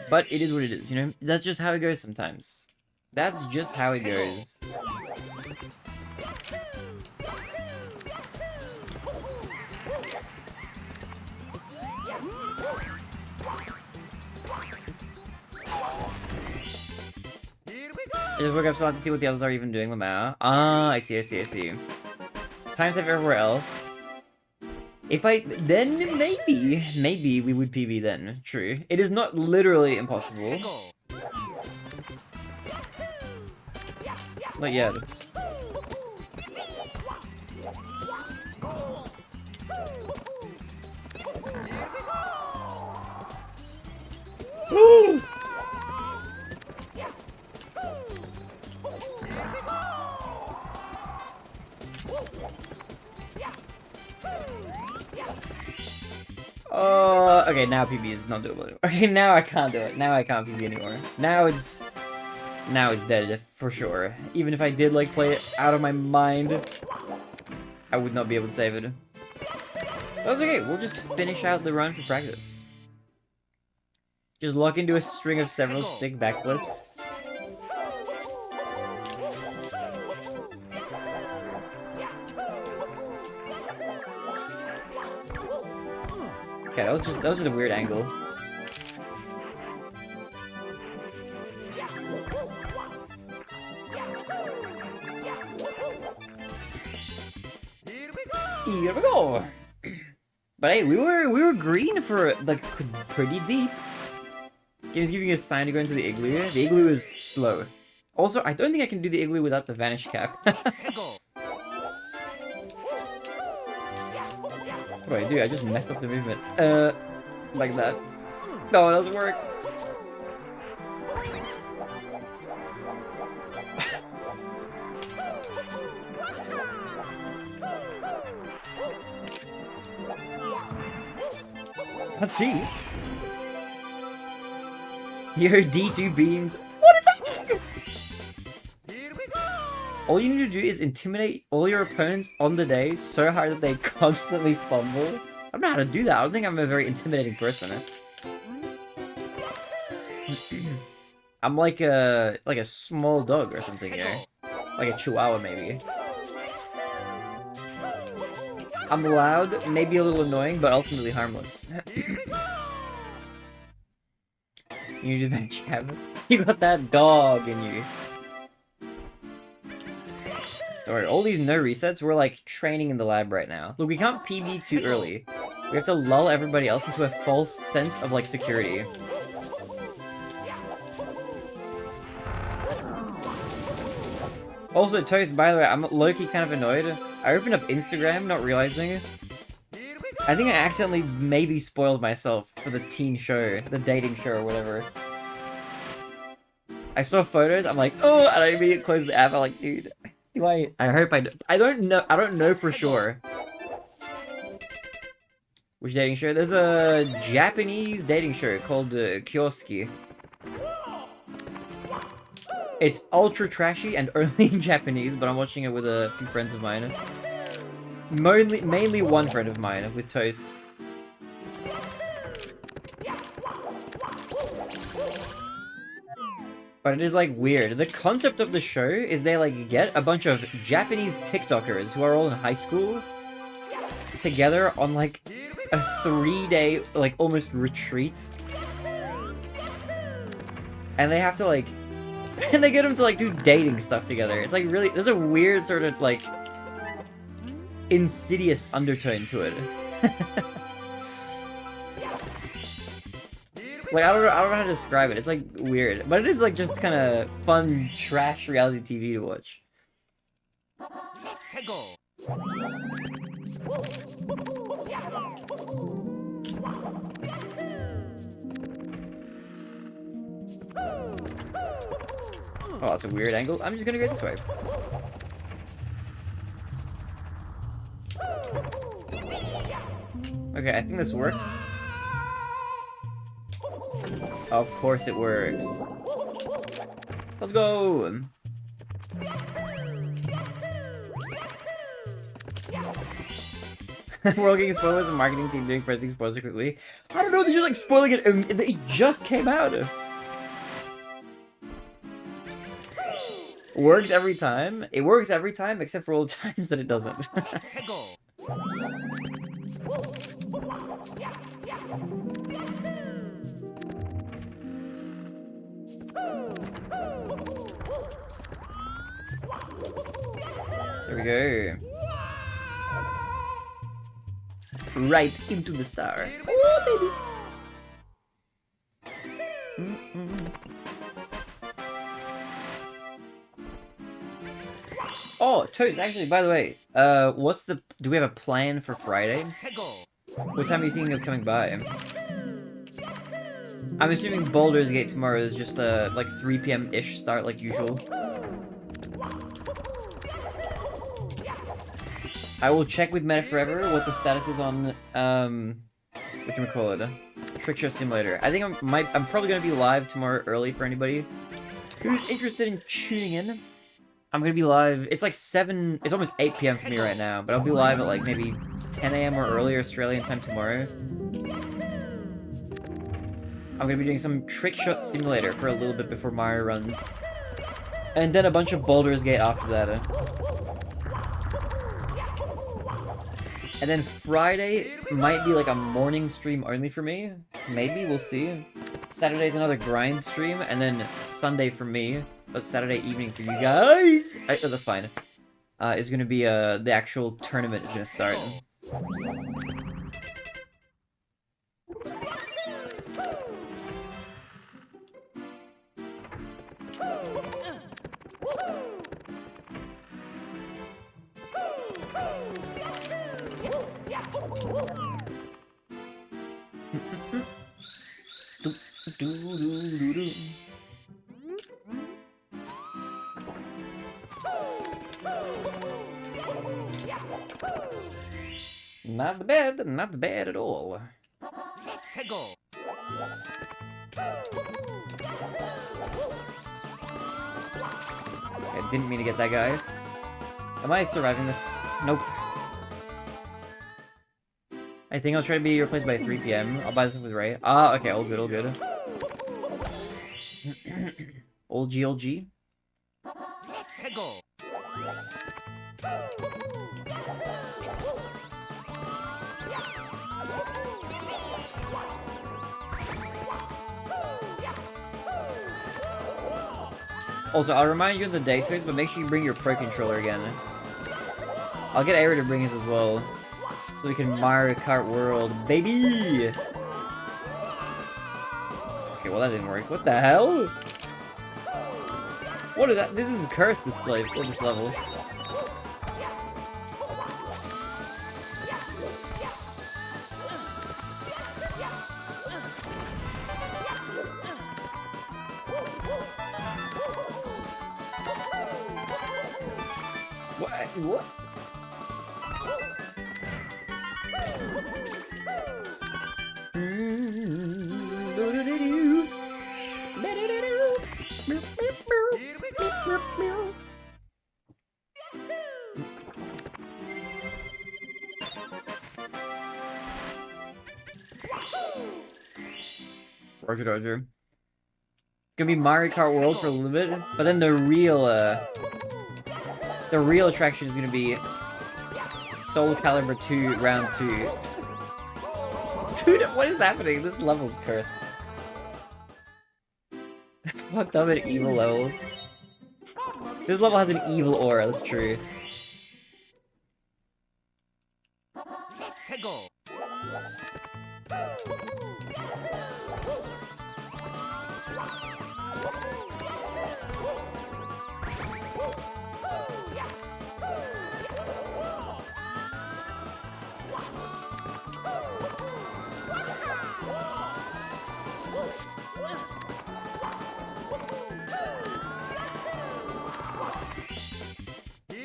But it is what it is, you know? That's just how it goes sometimes. That's just how it goes. I just woke up so I have to see what the others are even doing, Lamau. Ah, I see. Time save everywhere else. If then maybe we would PB then. True. It is not literally impossible. Not yet. Woo! Oh, okay, now PB is not doable anymore. Okay, now I can't do it. Now I can't PB anymore. Now it's dead for sure. Even if I did like play it out of my mind, I would not be able to save it. That's okay. We'll just finish out the run for practice. Just lock into a string of several sick backflips. Okay, that was just a weird angle. Here we go. But hey, we were green for like pretty deep. Game's giving us a sign to go into the igloo. The igloo is slow. Also, I don't think I can do the igloo without the vanish cap. What do I do? I just messed up the movement. Like that. No, it doesn't work. Let's see. Yo, D2 beans. What is that? All you need to do is intimidate all your opponents on the day so hard that they constantly fumble. I don't know how to do that. I don't think I'm a very intimidating person. I'm like a small dog or something here. Like a chihuahua maybe. I'm loud, maybe a little annoying, but ultimately harmless. You do that, Chab. You got that dog in you. Alright, all these no resets, we're like training in the lab right now. Look, we can't PB too early. We have to lull everybody else into a false sense of like security. Also, Toast, by the way, I'm low-key kind of annoyed. I opened up Instagram, not realizing. I think I accidentally maybe spoiled myself for the teen show, the dating show or whatever. I saw photos, I'm like, oh, and I immediately closed the app. I'm like, dude, do I hope I don't know for sure. Which dating show? There's a Japanese dating show called Kyoski. It's ultra trashy and only in Japanese, but I'm watching it with a few friends of mine. Mainly one friend of mine, with Toast. But it is like weird. The concept of the show is they like get a bunch of Japanese TikTokers who are all in high school together on like a 3-day like almost retreat. And they have to like And they get them to like do dating stuff together. It's like really, there's a weird sort of like insidious undertone to it. Like I don't know how to describe it. It's like weird, but it is like just kind of fun trash reality TV to watch. 해고. Oh, that's a weird angle. I'm just gonna go this way. Okay, I think this works. Of course it works. Let's go! We're all getting spoiled as a marketing team doing pressing spoilers quickly. I don't know, they're just like spoiling it. It just came out. Works every time. It works every time except for all the times that it doesn't. 해고. There we go. Right into the star. Oh, baby. Oh, Toast, actually, by the way, do we have a plan for Friday? 해고. What time are you thinking of coming by? I'm assuming Baldur's Gate tomorrow is just like 3 p.m.-ish start like usual. I will check with Meta Forever what the status is on, whatchamacallit, Trick Shot Simulator. I think I'm probably gonna be live tomorrow early for anybody who's interested in tuning in. I'm gonna be live, it's like it's almost 8 p.m. for me right now, but I'll be live at like maybe 10 a.m. or earlier Australian time tomorrow. I'm gonna be doing some Trick Shot Simulator for a little bit before Mario runs. And then a bunch of Baldur's Gate after that. And then Friday might be like a morning stream only for me. Maybe, we'll see. Saturday's another grind stream, and then Sunday for me, but Saturday evening for you guys. Oh, that's fine. Is gonna be the actual tournament is gonna start. Not bad at all. 해고. I didn't mean to get that guy. Am I surviving this? Nope. I think I'll try to be replaced by 3 p.m. I'll buy this up with Ray. Ah, okay, all good, all good. Old GLG. 해고. Also, I'll remind you of the day toys, but make sure you bring your Pro Controller again. I'll get Aira to bring his as well, so we can Mario Kart World, baby! Okay, well that didn't work. What the hell? What is that? This is cursed, this level. What? Roger. It's gonna be Mario Kart World for a little bit, but then the real attraction is gonna be Soul Calibur 2 Round 2. Dude, what is happening? This level's cursed. fucked up at evil level. This level has an evil aura, that's true. 해고.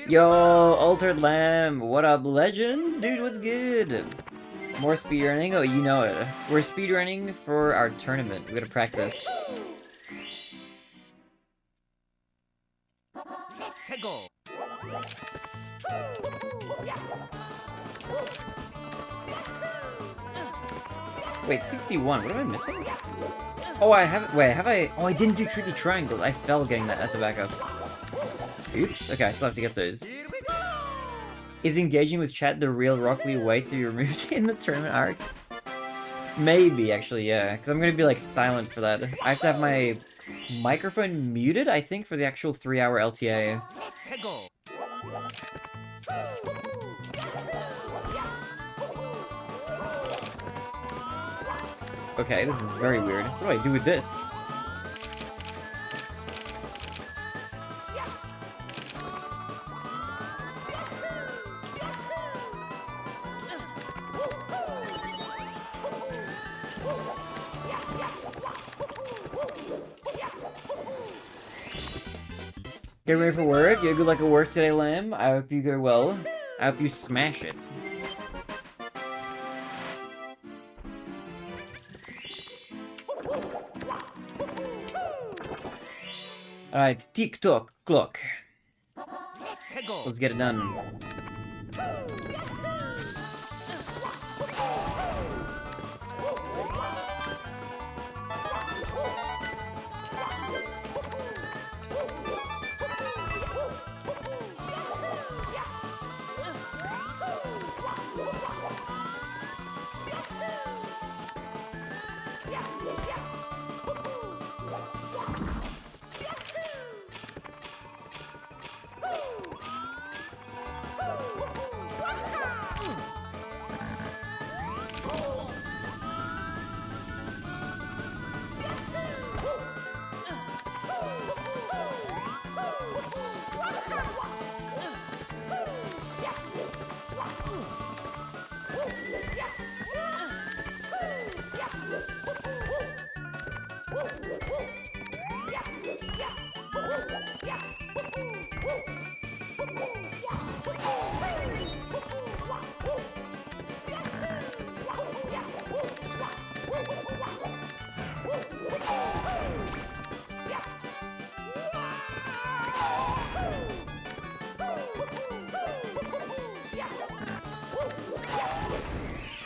Yo, Altered Lamb, what up, legend? Dude, what's good? More speedrunning? Oh, you know it. We're speedrunning for our tournament. We gotta practice. 해고. Wait, 61. What am I missing? Oh, I haven't. Wait, have I? Oh, I didn't do Tricky Triangles. I fell getting that as a backup. Oops. Okay, I still have to get those. Is engaging with chat the real Rock Lee waste to be removed in the tournament arc? Maybe, actually, yeah. Because I'm going to be, like, silent for that. I have to have my microphone muted, I think, for the actual 3-hour LTA. 해고. Okay, this is very weird. What do I do with this? Get ready for work. Yeah, good luck at work today, Lamb. I hope you go well. I hope you smash it. Alright, tick-tock clock. 해고. Let's get it done.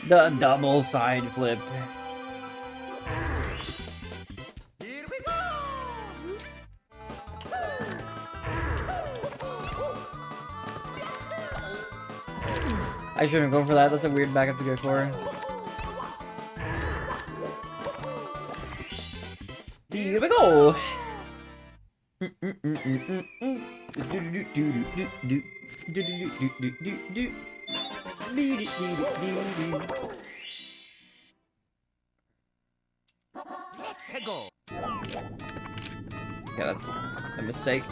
The double side flip. I shouldn't go for that. That's a weird backup to go for. Here we go. 해고. Yeah, that's a mistake.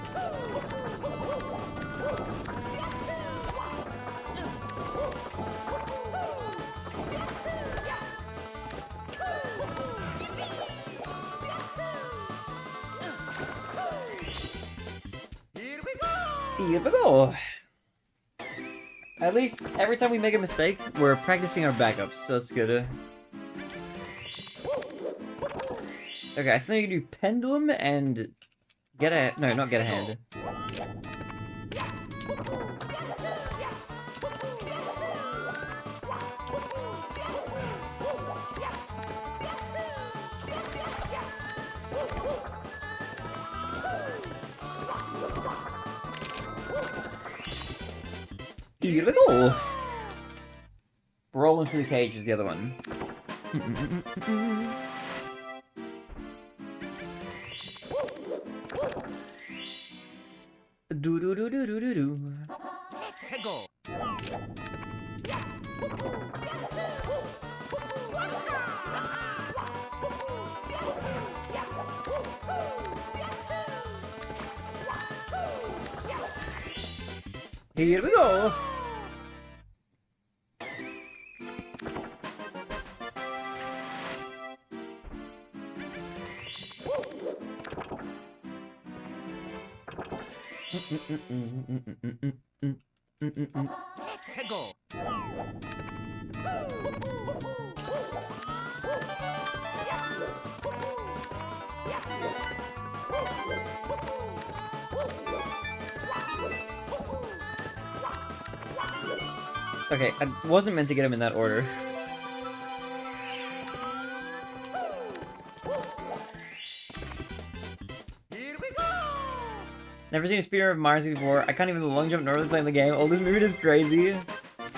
Here we go. At least every time we make a mistake, we're practicing our backups, so that's good. Okay, I think you can do pendulum and get a no, not get a hand. Here we go. Roll into the cage is the other one. Do do do do do do do. 해고. Here we go. 해고. Okay, I wasn't meant to get him in that order. Never seen a speedrun of Mario 64. I can't even long jump normally playing the game. Oh, this movie is crazy.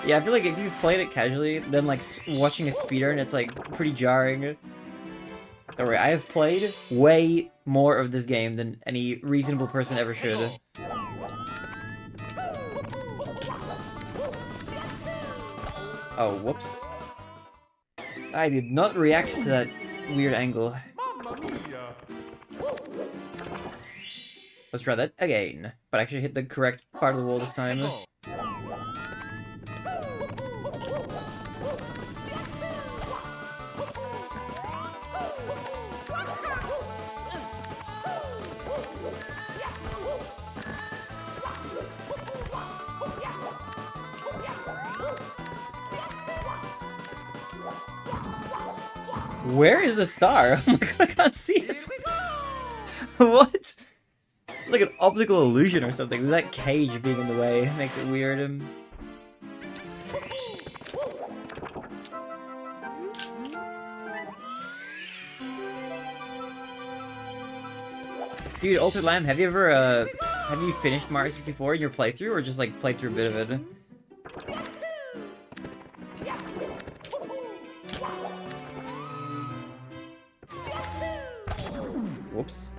Yeah, I feel like if you've played it casually, then like watching a speedrun, it's like pretty jarring. Don't worry, I have played way more of this game than any reasonable person ever should. Oh, whoops. I did not react to that weird angle. Let's try that again, but actually hit the correct part of the wall this time. 해고. Where is the star? Oh my god, I can't see it. What? Like an optical illusion or something. That cage being in the way makes it weird. Dude, Altered Lamb, have you ever, have you finished Mario 64 in your playthrough, or just, like, played through a bit of it? Whoops.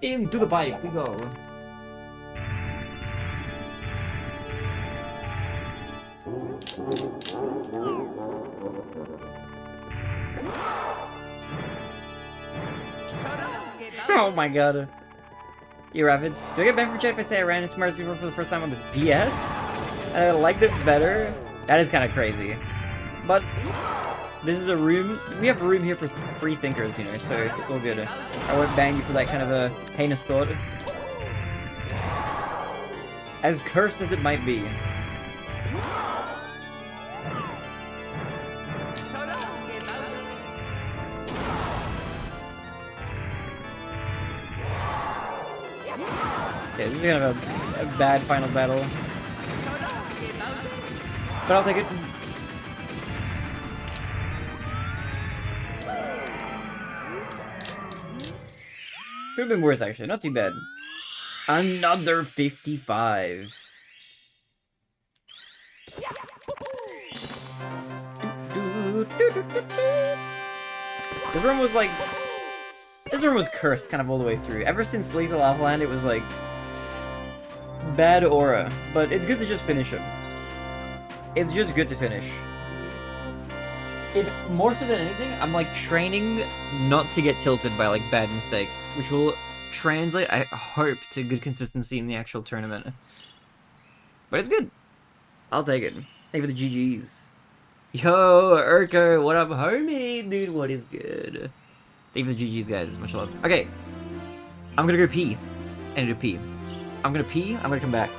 Into the pipe we go. Oh my god. You Rapids, do I get banned from chat if I say I ran in Smart Super for the first time on the DS? And I liked it better? That is kind of crazy. But this is a room, we have a room here for free thinkers, you know, so it's all good. I won't ban you for that kind of a heinous thought. As cursed as it might be. Okay, this is kind of a bad final battle. But I'll take it. Could have been worse, actually. Not too bad. Another 55. This room was like... This room was cursed kind of all the way through. Ever since Lethal Lava Land, it was like... bad aura. But it's good to just finish him. It's just good to finish. More so than anything, I'm like training not to get tilted by like bad mistakes, which will translate, I hope, to good consistency in the actual tournament. But it's good. I'll take it. Thank you for the GGs. Yo, Urko, what up, homie? Dude, what is good? Thank you for the GGs, guys. Much love. Okay. I'm gonna go pee. I need to pee. I'm gonna pee. I'm gonna come back.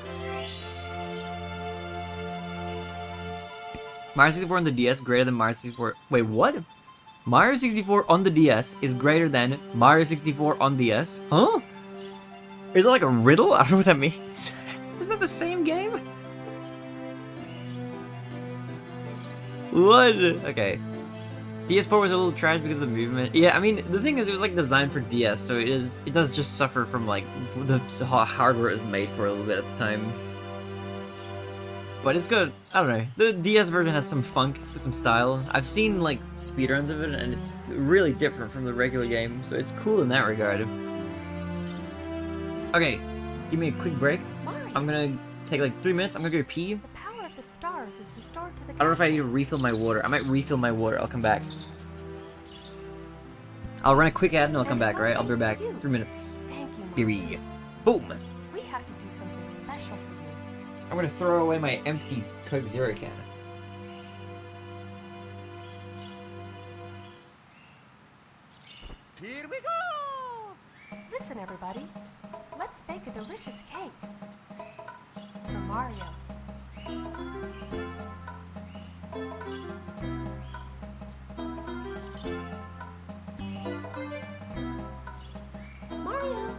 Mario 64 on the DS greater than Mario 64. Wait, what? Mario 64 on the DS is greater than Mario 64 on DS? Huh? Is that like a riddle? I don't know what that means. Isn't that the same game? What? Okay. DS port was a little trash because of the movement. Yeah, I mean, the thing is, it was like designed for DS, so it does just suffer from like the hardware it was made for a little bit at the time. But it's good. I don't know. The DS version has some funk, it's got some style. I've seen like speedruns of it, and it's really different from the regular game, so it's cool in that regard. Okay, give me a quick break. Mario, I'm gonna take like 3 minutes. I'm gonna go pee. the power of the stars is restored to the I don't know if I need to refill my water. I might refill my water. I'll come back. I'll run a quick ad and I'll come back, right? I'll be back. 3 minutes. Thank you, Beery. Mario. Boom! We have to do something special for you. I'm gonna throw away my empty Coke Zero can. Here we go! Listen, everybody. Let's bake a delicious cake. For Mario. Mario!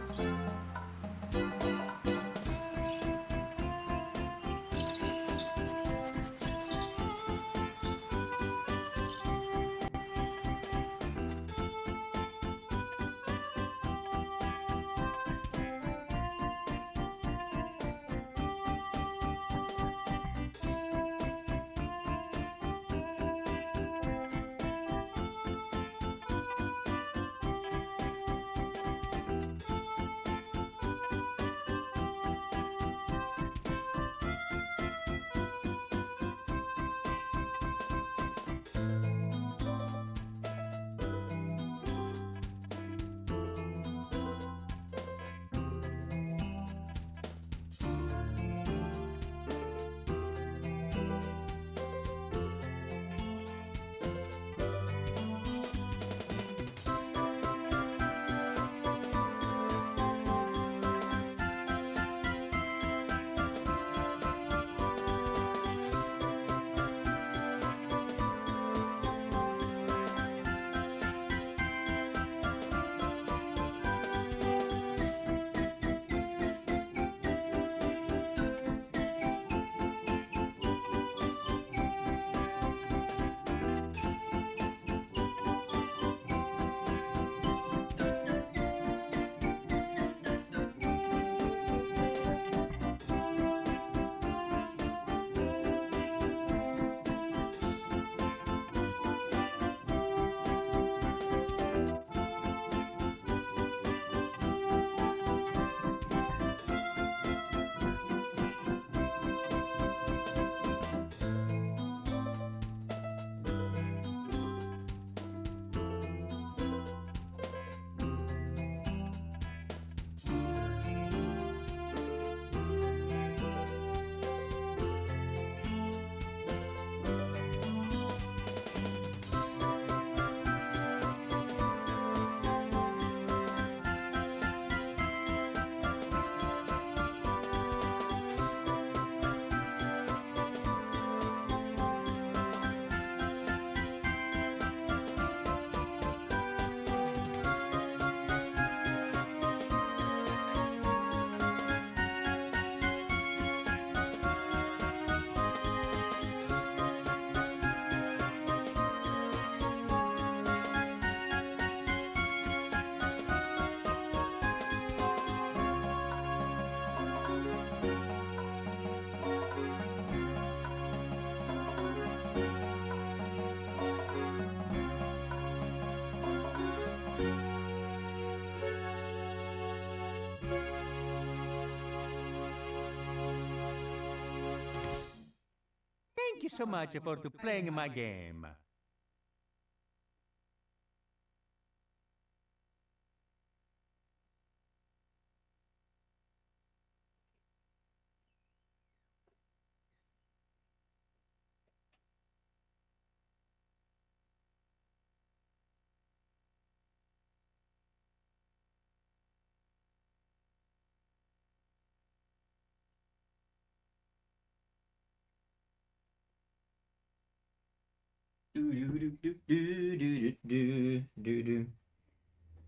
Thank you so much for playing my game.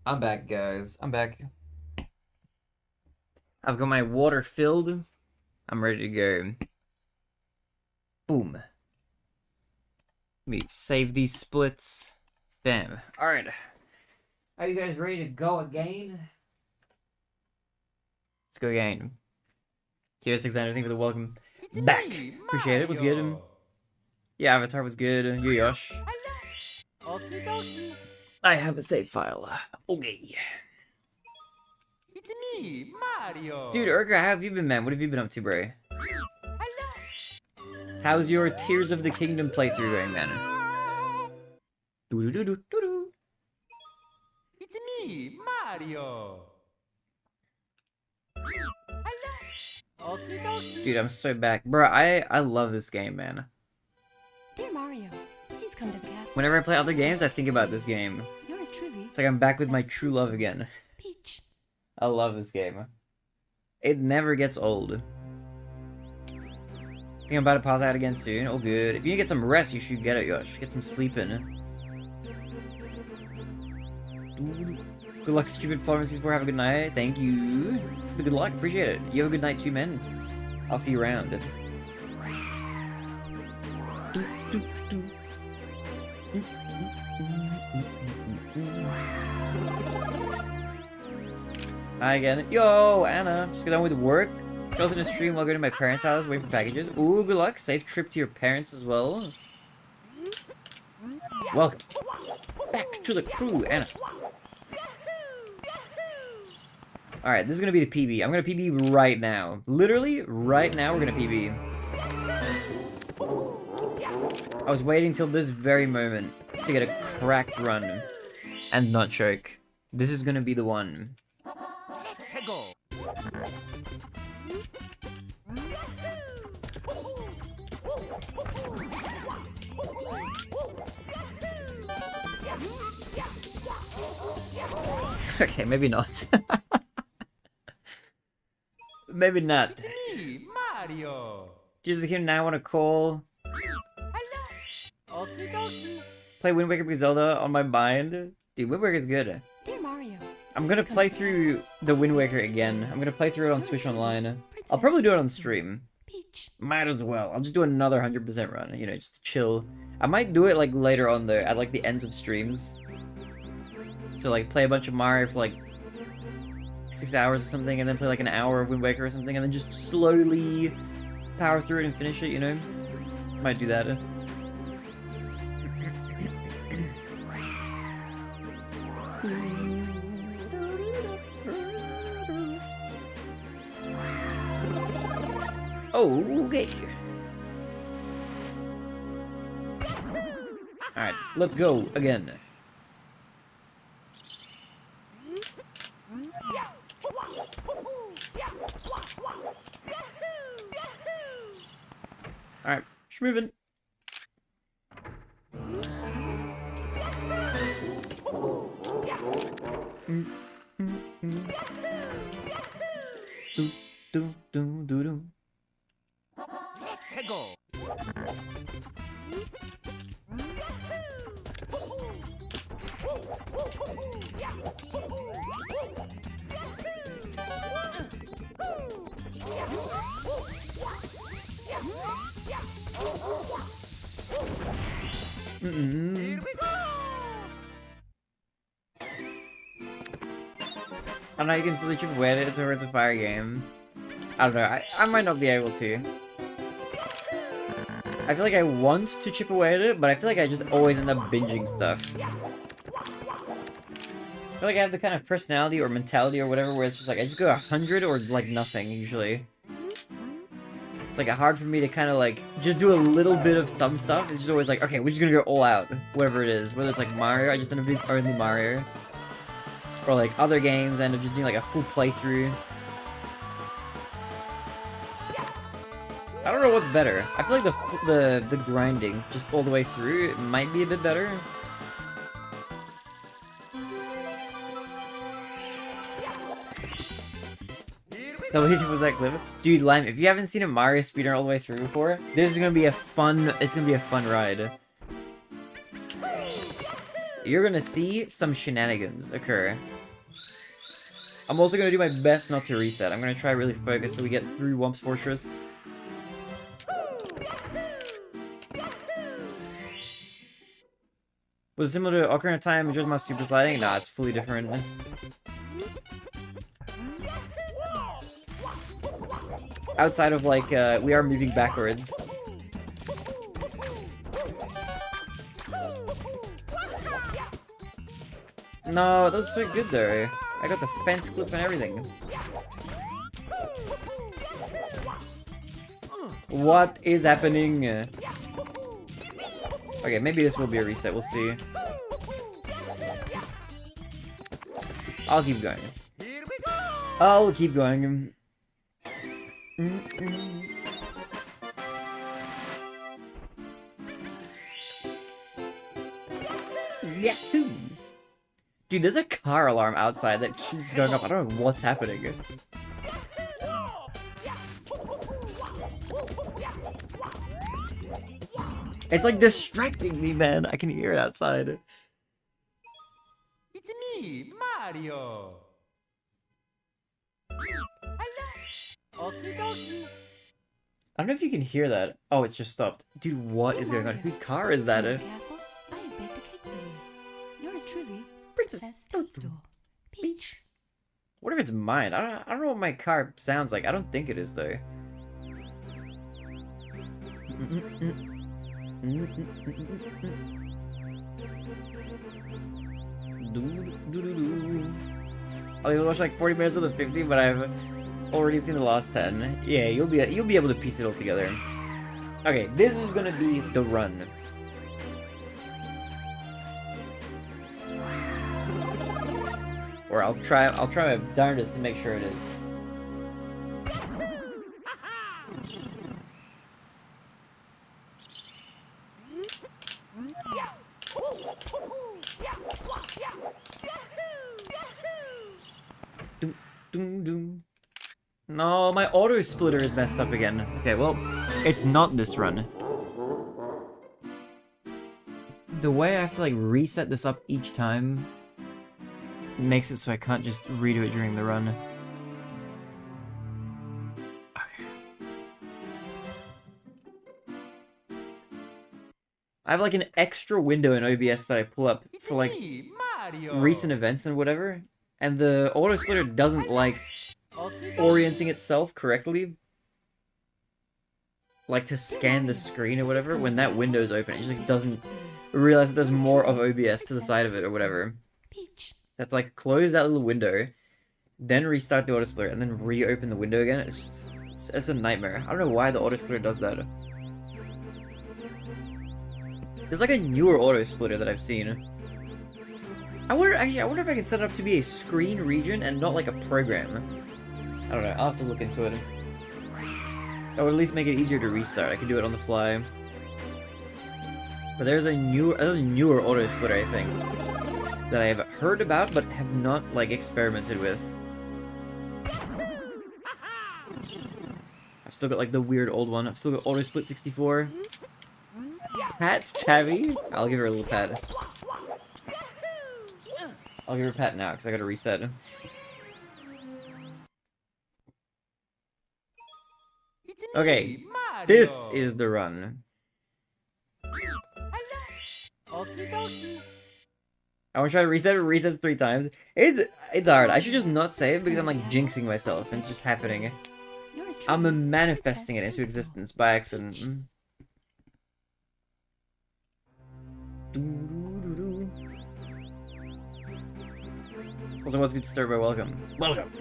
I'm back, guys. I'm back. I've got my water filled. I'm ready to go. Boom. Let me save these splits. Bam. Alright. Are you guys ready to go again? Let's go again. Here's 600. Thank you for the welcome back. Appreciate it. What's good? Yeah, Avatar was good. You, Yosh. I have a save file. Okay. It's me, Mario. Dude, Urga, how have you been, man? What have you been up to, bro? How's your Tears of the Kingdom playthrough going, man? Doo-doo-doo-doo-doo-doo. It's me, Mario. Dude, I'm so back. Bro, I love this game, man. Dear Mario, please come to the castle. Whenever I play other games, I think about this game. Yours truly, It's like I'm back with my true love again. Peach. I love this game. It never gets old. I think I'm about to pause out again soon. Oh, good. If you need to get some rest, you should get it, Yosh. Get some sleep in. Good luck, stupid performances for. Have a good night. Thank you for the good luck. Appreciate it. You have a good night too, man. I'll see you around. Hi again. Yo, Anna. Just got done with work. Goes in a stream while going to my parents' house, waiting for packages. Ooh, good luck. Safe trip to your parents as well. Welcome back to the crew, Anna. Alright, this is gonna be the PB. I'm gonna PB right now. Literally, right now, we're gonna PB. I was waiting till this very moment to get a cracked run and not choke. This is gonna be the one. Let's go. Okay, maybe not. Maybe not. Me, Mario. Tears of the Kingdom now I want to call. Play Wind Waker because Zelda on my mind. Dude, Wind Waker is good. Dear Mario, I'm gonna play through the Wind Waker again. I'm gonna play through it on Switch Online. I'll probably do it on stream. Peach. Might as well. I'll just do another 100% run, you know, just to chill. I might do it like later on though, at like the ends of streams. So like play a bunch of Mario for like 6 hours or something, and then play like an hour of Wind Waker or something, and then just slowly power through it and finish it, you know? Might do that. Okay. Alright, let's go again. Alright, schmovin'. Do do do do. Let's go. Here we go. I don't know, you can still chip away at it, it's a fire game. I don't know, I might not be able to. I feel like I want to chip away at it, but I feel like I just always end up binging stuff. I feel like I have the kind of personality or mentality or whatever where it's just like, I just go 100 or like nothing, usually. It's like hard for me to kind of like, just do a little bit of some stuff. It's just always like, okay, we're just gonna go all out, whatever it is. Whether it's like Mario, I just end up doing only Mario. Or like other games, I end up just doing like a full playthrough. I don't know what's better. I feel like the grinding, just all the way through, it might be a bit better. The least was that clip. Dude, Lime, if you haven't seen a Mario speedrun all the way through before, this is gonna be a fun, it's gonna be a fun ride. you're gonna see some shenanigans occur. I'm also gonna do my best not to reset. I'm gonna try really focus so we get through Womp's Fortress. Was it similar to Ocarina of Time and just my super sliding? Nah, it's fully different. Outside of like, we are moving backwards. No, that was so good though. I got the fence clip and everything. What is happening? Okay, maybe this will be a reset, we'll see. I'll keep going. I'll keep going. Yahoo! Dude, there's a car alarm outside that keeps going off. I don't know what's happening. It's like distracting me, man. I can hear it outside. It's me, Mario. Okie dokie. I don't know if you can hear that. Oh, it's just stopped. Dude, what is going on? Whose car is that? Castle, I have baked a cake for you. Yours truly, Princess Toadstool. Peach. What if it's mine? I don't know what my car sounds like. I don't think it is, though. I'll even watch like 40 minutes of the 50, but I've already seen the last 10. Yeah, you'll be able to piece it all together. Okay, this is gonna be the run. Or I'll try my darndest to make sure it is. No, my auto splitter is messed up again. Okay, well, it's not this run. The way I have to like reset this up each time makes it so I can't just redo it during the run. Okay. I have like an extra window in OBS that I pull up It's for like me, Mario. recent events and whatever, and the auto splitter doesn't like Okie orienting itself correctly, like to scan the screen or whatever. When that window's open, it just like doesn't realize that there's more of OBS to the side of it or whatever. Peach. So I have to like close that little window, then restart the auto splitter, and then reopen the window again. It's a nightmare. I don't know why the auto splitter does that. There's like a newer auto splitter that I've seen. I wonder if I can set it up to be a screen region and not like a program. I don't know, I'll have to look into it. That would at least make it easier to restart. I can do it on the fly. But there's a newer auto splitter, I think, that I have heard about but have not like experimented with. I've still got like the weird old one. I've still got auto split 64. Pat Tabby. I'll give her a little pat. I'll give her a pat now because I gotta reset. Okay, Mario. this is the run. Okie dokie. I want to try to reset it. Resets 3 times. It's hard. I should just not save because I'm like jinxing myself and it's just happening. Yours truly, I'm manifesting it into existence by accident. Also, what's good to start by welcome? Welcome.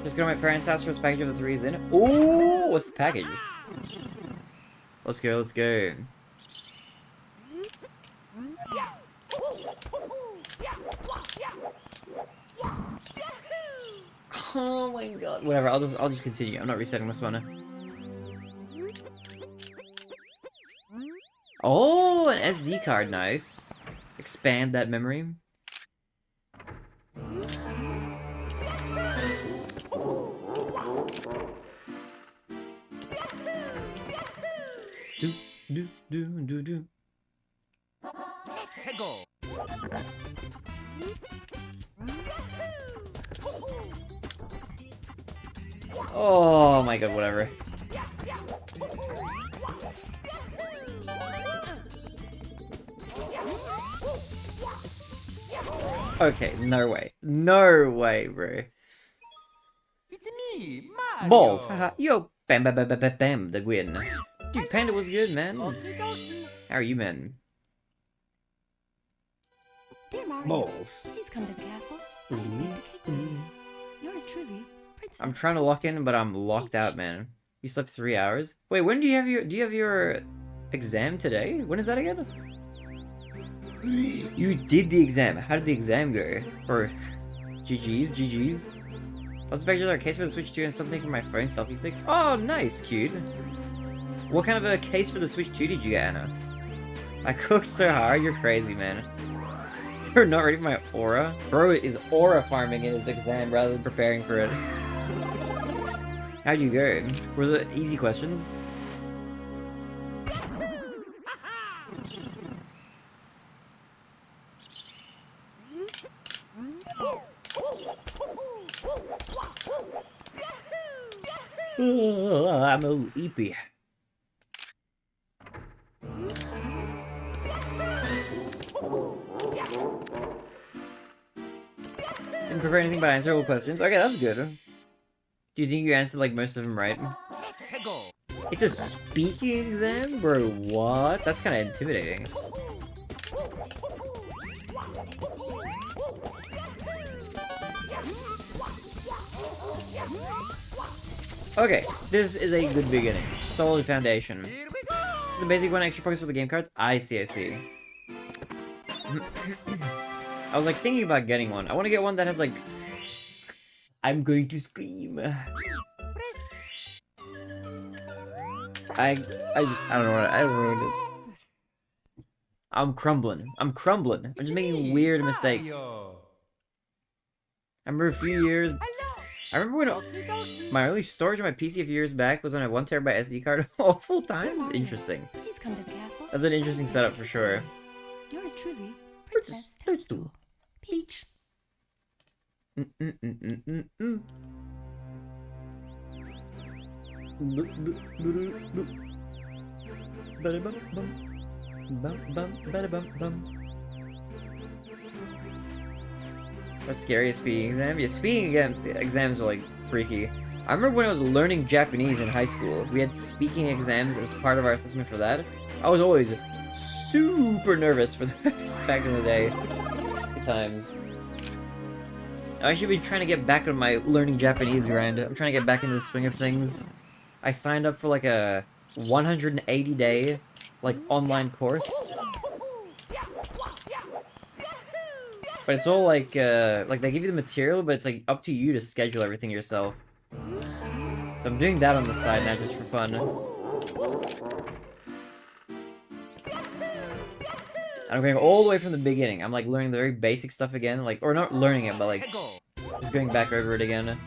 Just go to my parents' house for a package of the 3s in. Ooh, what's the package? Let's go, let's go. Oh my god. Whatever, I'll just continue. I'm not resetting this one. Oh, an SD card, nice. Expand that memory. Do. Go. Oh my god, whatever. Okay, no way. No way, bro. It's me, Mario. Balls, haha. Yo, bam, bam, bam, bam, bam, bam, the win. Dude, Panda was good, man. Okie dokie. How are you, man? Dear Mario, Balls. please come to the castle. I'd like to cake with you. Yours truly, Princess. I'm trying to lock in, but I'm locked out, man. You slept 3 hours? Wait, when do you have your exam today? When is that again? You did the exam. How did the exam go? Or GG's. Let's picture our case for the Switch 2 and something for my phone selfie stick. Oh, nice, cute. What kind of a case for the Switch 2 did you get, Anna? I cooked so hard, you're crazy, man. You're not ready for my aura? Bro is aura farming in his exam rather than preparing for it. How'd you go? Were the easy questions? I'm a little eepy. Didn't prepare anything but answer all questions. Okay, that's good. Do you think you answered like most of them right? Go. It's a speaking exam? Bro, what? That's kind of intimidating. Okay, this is a good beginning. Solid foundation. Here we go. So the basic one, extra points for the game cards? I see. I was like thinking about getting one. I want to get one that has like... I'm going to scream. I don't know what it is. I'm crumbling. I'm just making weird mistakes. Mario. I remember a few years... Hello. I remember when Okie dokie. my early storage on my PC a few years back was on a 1TB SD card all full times? Interesting. Please come to the castle. That's an interesting setup for sure. Yours truly, Princess Princess Toadstool. Peach. What's scary? Speaking exam? Yeah, speaking exams are like freaky. I remember when I was learning Japanese in high school, we had speaking exams as part of our assessment for that. I was always super nervous for this back in the day. Good times. I should be trying to get back on my learning Japanese grind. I'm trying to get back into the swing of things. I signed up for like a 180-day like online course. But it's all like they give you the material, but it's like up to you to schedule everything yourself. So I'm doing that on the side now just for fun. I'm going all the way from the beginning. I'm like learning the very basic stuff again, like, or not learning it, but like Go. just going back over it again.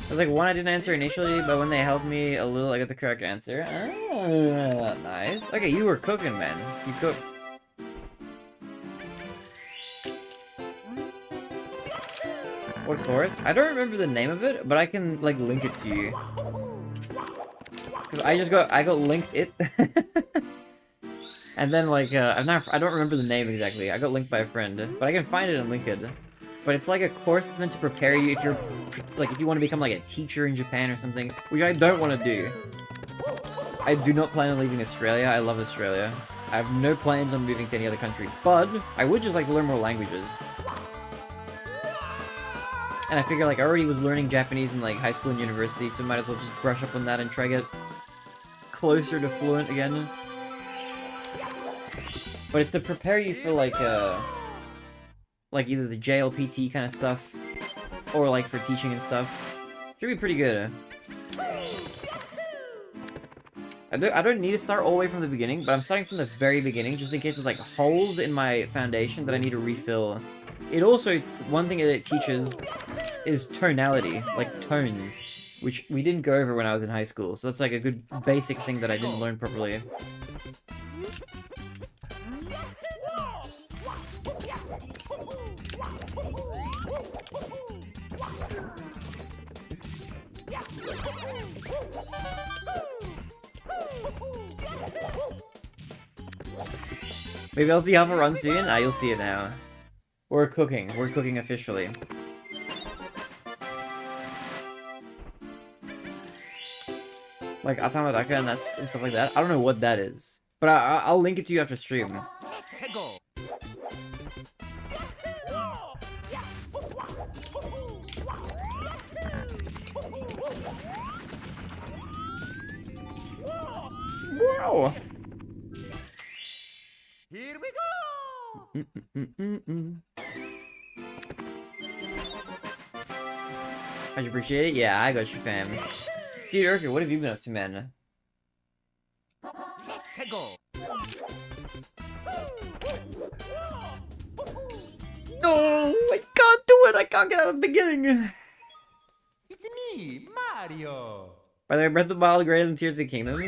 There's like one I didn't answer initially, but when they helped me a little, I got the correct answer. Ah, nice. Okay, you were cooking, man. You cooked. What course? I don't remember the name of it, but I can like link it to you. Cause I got linked it, and then like I don't remember the name exactly. I got linked by a friend, but I can find it and link it. But it's like a course that's meant to prepare you if you're like if you want to become like a teacher in Japan or something, which I don't want to do. I do not plan on leaving Australia. I love Australia. I have no plans on moving to any other country, but I would just like to learn more languages. And I figure like I already was learning Japanese in like high school and university, so might as well just brush up on that and try to get closer to fluent again. But it's to prepare you for like either the JLPT kind of stuff, or like for teaching and stuff. Should be pretty good. I don't need to start all the way from the beginning, but I'm starting from the very beginning, just in case there's like holes in my foundation that I need to refill. It also, one thing that it teaches is tonality, like tones, which we didn't go over when I was in high school, so that's like a good basic thing that I didn't learn properly. Maybe I'll see Alpha run soon? Ah, you'll see it now. We're cooking. We're cooking officially. Like Atamadaka and stuff like that. I don't know what that is. But I'll link it to you after stream. Hegel. Wow! Here we go. I appreciate it. Yeah, I got you, fam. Dude, Urker, what have you been up to, man? Hegel. Oh, I can't do it! I can't get out of the beginning! It's me, Mario. By the way, Breath of the Wild greater than Tears of the Kingdom?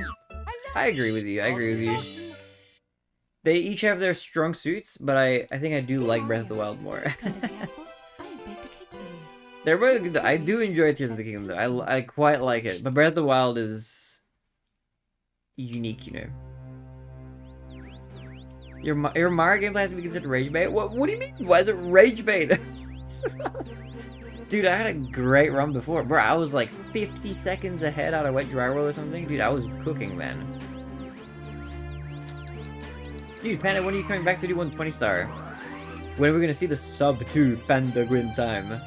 I agree with you, I agree with you. They each have their strong suits, but I think I do like Breath of the Wild more. They're both good. I do enjoy Tears of the Kingdom, though. I quite like it, but Breath of the Wild is unique, you know. Your Mario gameplay has to be considered rage bait? What do you mean? Why is it rage bait? Dude, I had a great run before. Bro, I was like 50 seconds ahead out of Wet Dry Roll or something. Dude, I was cooking, man. Dude, Panda, when are you coming back to do 120 star? When are we gonna see the sub 2 Panda Grin time?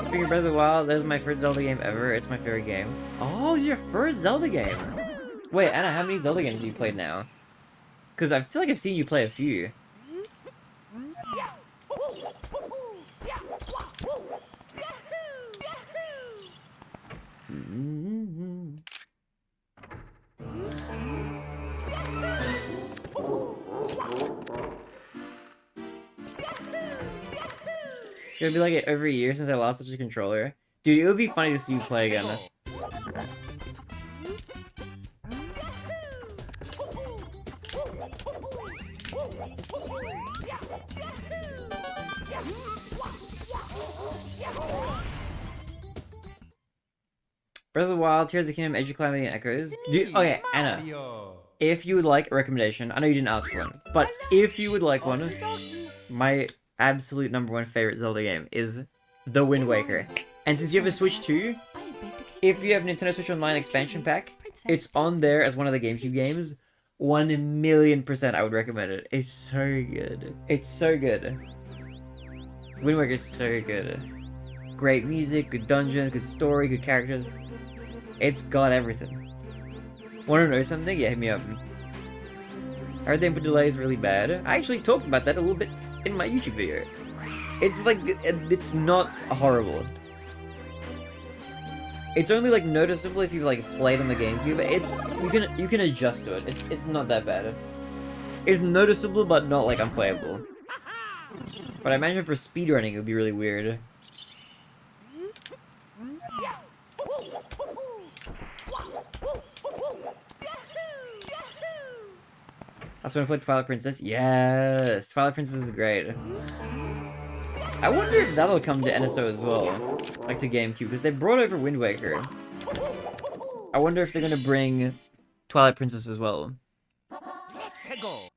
Speaking of Breath of the Wild, that was my first Zelda game ever. It's my favorite game. Oh, it's your first Zelda game? Wait, Anna, how many Zelda games have you played now? Because I feel like I've seen you play a few. It's gonna be like over a year since I lost such a controller. Dude, it would be funny to see you play again. Breath of the Wild, Tears of the Kingdom, Edge of Calamity, and Echoes. Dude, okay, Anna. If you would like a recommendation, I know you didn't ask for one, but if you would like one, my absolute #1 favorite Zelda game is The Wind Waker. And since you have a Switch too, if you have Nintendo Switch Online expansion pack, it's on there as one of the GameCube games. 1,000,000% I would recommend it. It's so good. It's so good. Wind Waker is so good. Great music, good dungeons, good story, good characters. It's got everything. Want to know something? Yeah, hit me up. I heard the input delay is really bad. I actually talked about that a little bit in my YouTube video. It's like, it's not horrible. It's only like noticeable if you've like played on the GameCube. It's, you can adjust to it. It's not that bad. It's noticeable but not like unplayable. But I imagine for speedrunning it would be really weird. I also want to play Twilight Princess. Yes! Twilight Princess is great. I wonder if that'll come to NSO as well. Like to GameCube, because they brought over Wind Waker. I wonder if they're gonna bring Twilight Princess as well. Hegel.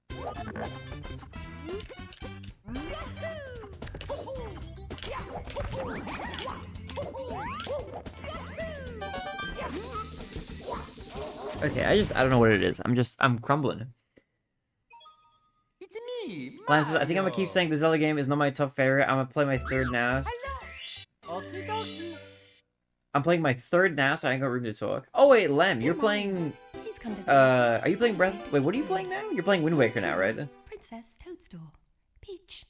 Okay, I don't know what it is. I'm crumbling. It's me, Lamb says, I think I'm gonna keep Mario. saying the Zelda game is not my top favorite. I'm gonna play my third now. Okie dokie. I'm playing my third now, so I ain't got room to talk. Oh wait, Lamb, you're playing come to Are you playing Breath? Wait, what are you playing now? You're playing Wind Waker now, right? Princess Toadstool. Peach.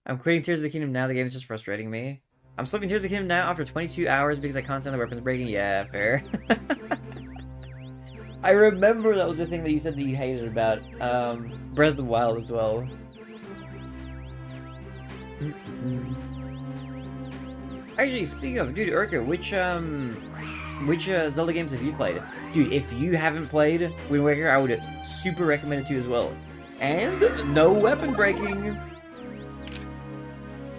I'm quitting Tears of the Kingdom now. The game is just frustrating me. I'm slipping Tears of the Kingdom now after 22 hours because I can't stand the weapons breaking. Yeah, fair. I remember that was the thing that you said that you hated about Breath of the Wild as well. Actually, speaking of, dude, Urka, which Zelda games have you played? Dude, if you haven't played Wind Waker, I would super recommend it to you as well. And no weapon breaking.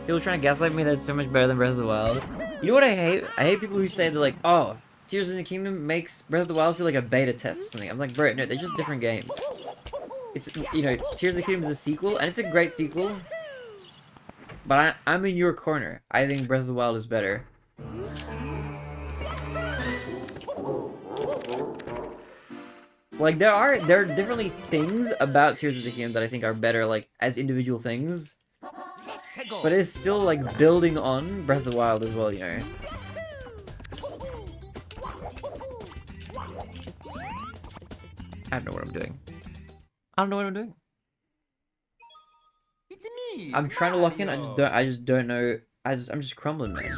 People trying to gaslight me that it's so much better than Breath of the Wild. You know what I hate? I hate people who say that, like, oh, Tears of the Kingdom makes Breath of the Wild feel like a beta test or something. I'm like, bro, no, they're just different games. It's, you know, Tears of the Kingdom is a sequel, and it's a great sequel. But I'm in your corner. I think Breath of the Wild is better. Like, there are definitely things about Tears of the Kingdom that I think are better, like, as individual things. But it's still, like, building on Breath of the Wild as well, you know? I don't know what I'm doing. I don't know what I'm doing. It's me. I'm trying to lock in, I just don't know. I'm just crumbling, man.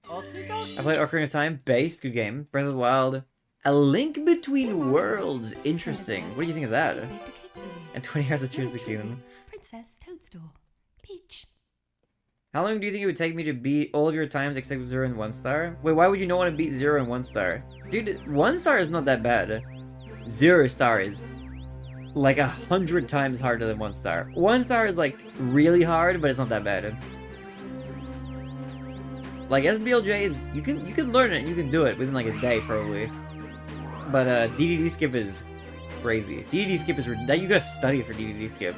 I played Ocarina of Time, based, good game. Breath of the Wild, A Link Between Worlds, interesting. What do you think of that? And 20 hours of Tears of the Kingdom. Princess Toadstool. Peach. How long do you think it would take me to beat all of your times except 0 and 1 star? Wait, why would you not want to beat 0 and 1 star? Dude, 1 star is not that bad. 0 star is like 100 times harder than 1 star. 1 star is like really hard, but it's not that bad. Like SBLJ is, you can learn it, you can do it within like a day probably. But DDD skip is crazy. DDD skip is that you gotta study for DDD skip.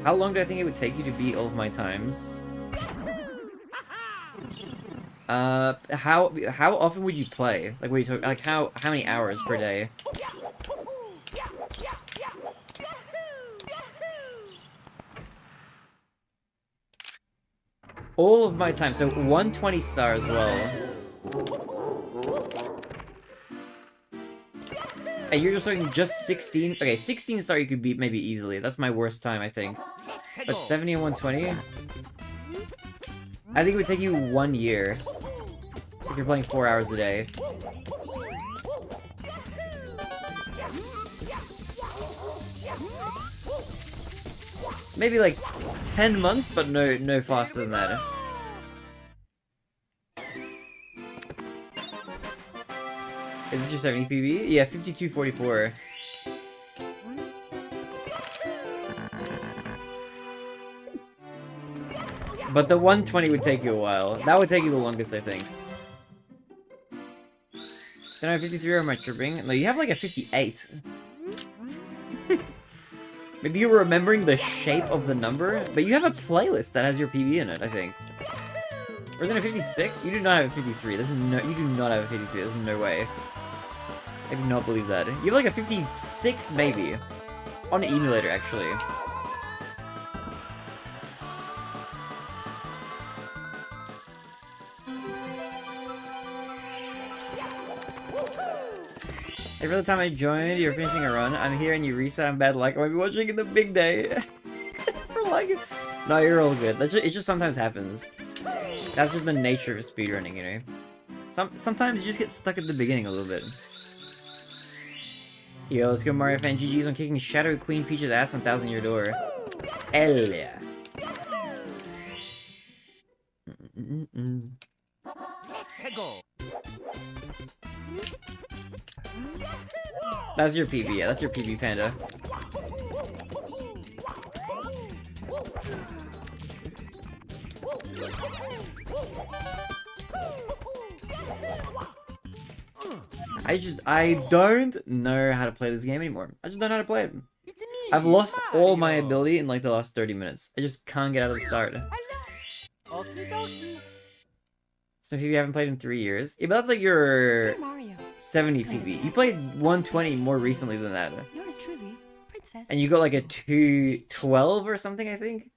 How long do I think it would take you to beat all of my times? How often would you play? Like, what are you talking? Like, how many hours per day? All of my time, so 120 star as well. And you're just talking just 16? Okay, 16 star you could beat maybe easily. That's my worst time, I think. But 70 and 120? I think it would take you 1 year. If you're playing 4 hours a day. Maybe like 10 months, but no faster than that. Is this your 70 PB? Yeah, 5244. But the 120 would take you a while. That would take you the longest, I think. Then I have 53 or am I tripping? No, you have like a 58. Maybe you were remembering the shape of the number, but you have a playlist that has your PB in it, I think. Or is it a 56? You do not have a 53. There's no, you do not have a 53. There's no way. I do not believe that. You have like a 56, maybe. On the emulator, actually. Every other time I joined, you're finishing a run. I'm here and you reset. I'm bad luck. I might be watching in the big day. For like, no, you're all good. It just sometimes happens. That's just the nature of speedrunning, you know. Sometimes you just get stuck at the beginning a little bit. Yo, let's go Mario fan. GG's on kicking Shadow Queen Peach's ass on 1000 Year Door. Hell yeah. That's your PB, yeah, that's your PB, Panda. I don't know how to play this game anymore. I just don't know how to play it. I've lost all my ability in like the last 30 minutes. I just can't get out of the start. So if you haven't played in 3 years. Yeah, but that's like your 70 PB. You played 120 more recently than that. Yours truly, Princess. And you got like a 212 or something, I think?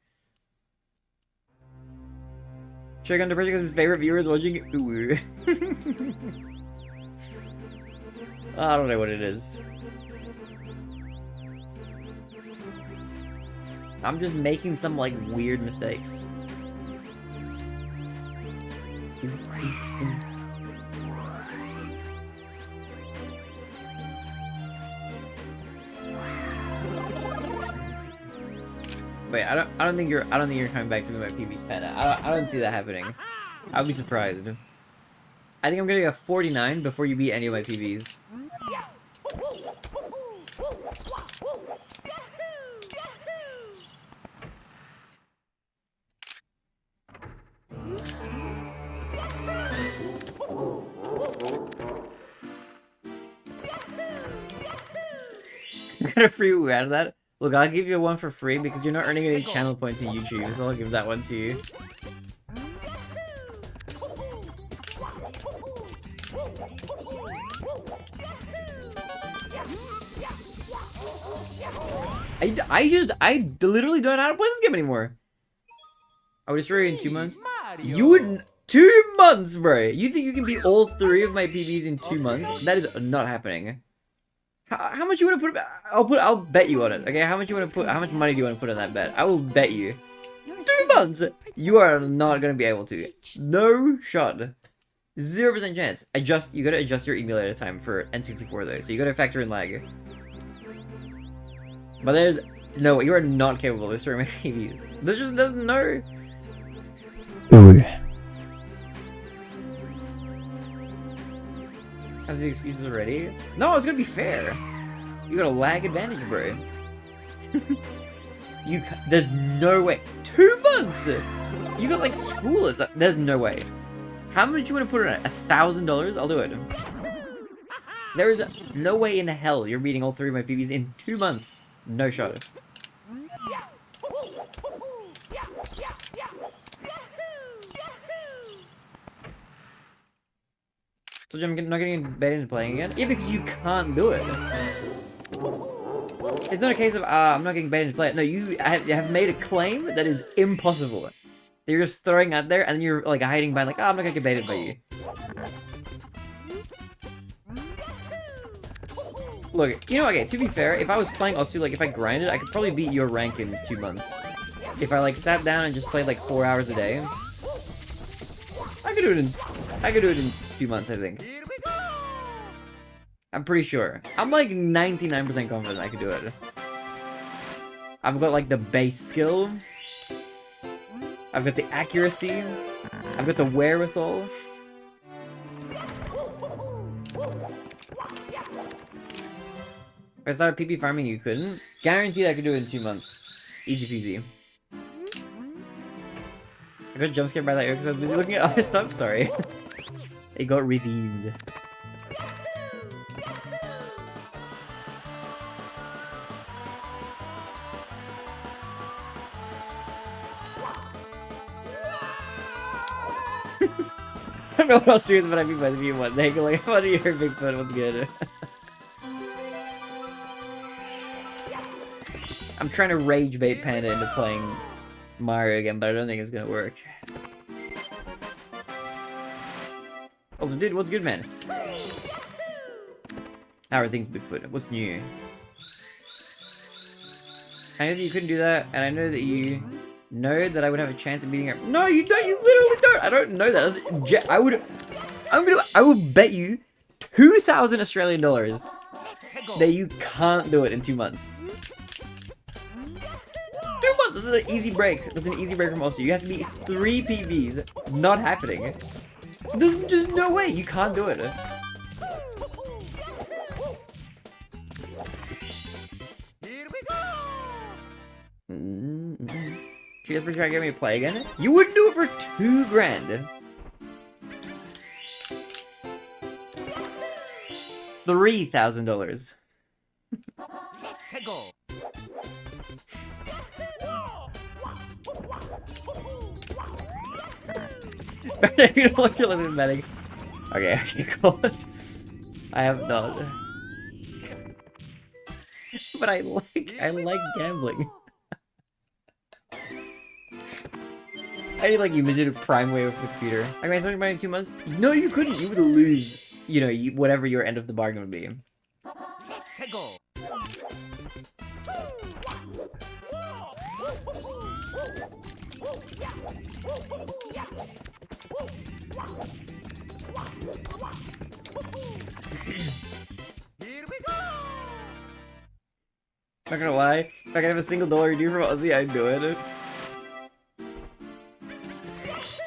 Check under pressure because his favorite viewer is watching. Ooh. I don't know what it is. I'm just making some, like, weird mistakes. Wait, I don't think you're coming back to me about PB's pen. I don't see that happening. I'll be surprised. I think I'm gonna get a 49 before you beat any of my PBs. Got a free woo out of that. Look, I'll give you one for free because you're not earning any channel points in YouTube, so I'll give that one to you. I literally don't know how to play this game anymore. I would destroy you in 2 months. You would 2 months, bro. You think you can beat all 3 of my PBs in 2 months? That is not happening. How much you want to put? I'll bet you on it. Okay, how much you want to put? How much money do you want to put on that bet? I will bet you 2 months. You are not gonna be able to. No shot. 0% chance. You gotta adjust your emulator time for N64 though, so you gotta factor in lag. But there's no. You are not capable of destroying my PBs. There's no. Ooh. Has the excuses already? No, it's gonna be fair. You got a lag advantage, bro. There's no way. 2 months. You got like school. There's no way. How much you want to put on it? $1,000? I'll do it. There is no way in hell you're beating all 3 of my PBs in 2 months. No shot. So I'm not getting bait into playing again? Yeah, because you can't do it. It's not a case of, I'm not getting baited into play it. No, you have made a claim that is impossible. That you're just throwing out there, and then you're, like, hiding behind, like, oh, I'm not gonna get baited by you. Look, you know, okay, to be fair, if I was playing Osu, like, if I grinded, I could probably beat your rank in 2 months. If I, like, sat down and just played, like, 4 hours a day. I could do it in 2 months, I think. I'm pretty sure. I'm like 99% confident I could do it. I've got like the base skill. I've got the accuracy. I've got the wherewithal. If I started PP farming, you couldn't. Guaranteed I could do it in 2 months. Easy peasy. I got jump scared by that because I was busy looking at other stuff. Sorry. It got redeemed. I don't know what else serious, but I mean by the view one. They go like, what are your Bigfoot? What's good? I'm trying to rage bait Panda into playing Mario again, but I don't think it's gonna work. Also, dude, what's good, man? How are things, Bigfoot? What's new? I know that you couldn't do that, and I know that you know that I would have a chance of beating her. No, you don't. You literally don't. I don't know that. I will bet you 2,000 Australian dollars that you can't do it in 2 months. 2 months. This is an easy break. That's an easy break from Osu. You have to beat 3 PBs. Not happening. There's just no way. You can't do it. She desperately trying to get me to play again? You wouldn't do it for $2 grand. $3,000. You don't look like betting. Okay, cool. I have not. But I like gambling. I need like you visited Prime Way with computer. I mean, something about in 2 months. No, you couldn't. You would lose. you know, whatever your end of the bargain would be. Let's go. Here we go. Not gonna lie, if I could have a single dollar due from Ozzy, I'd do it.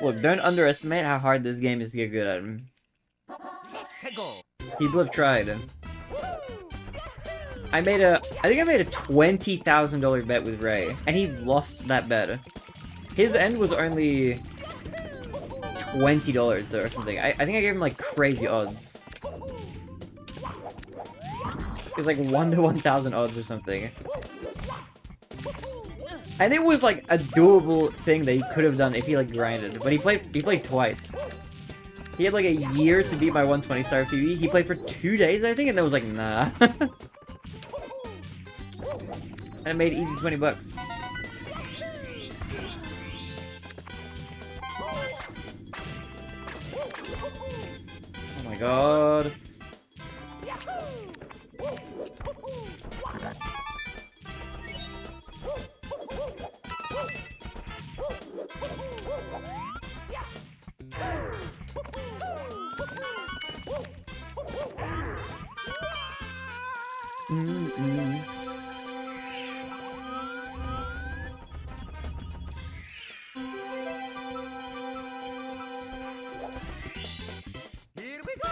Look, don't underestimate how hard this game is to get good at. Let's go. People have tried. I think I made a $20,000 bet with Ray, and he lost that bet. His end was only $20 though, or something. I think I gave him like crazy odds. It was like 1 to 1,000 odds or something. And it was like a doable thing that he could have done if he like grinded, but he played twice. He had like a year to beat my 120 star PB. He played for 2 days, I think, and then was like, nah. And it made easy 20 bucks. Oh my god. Here we go.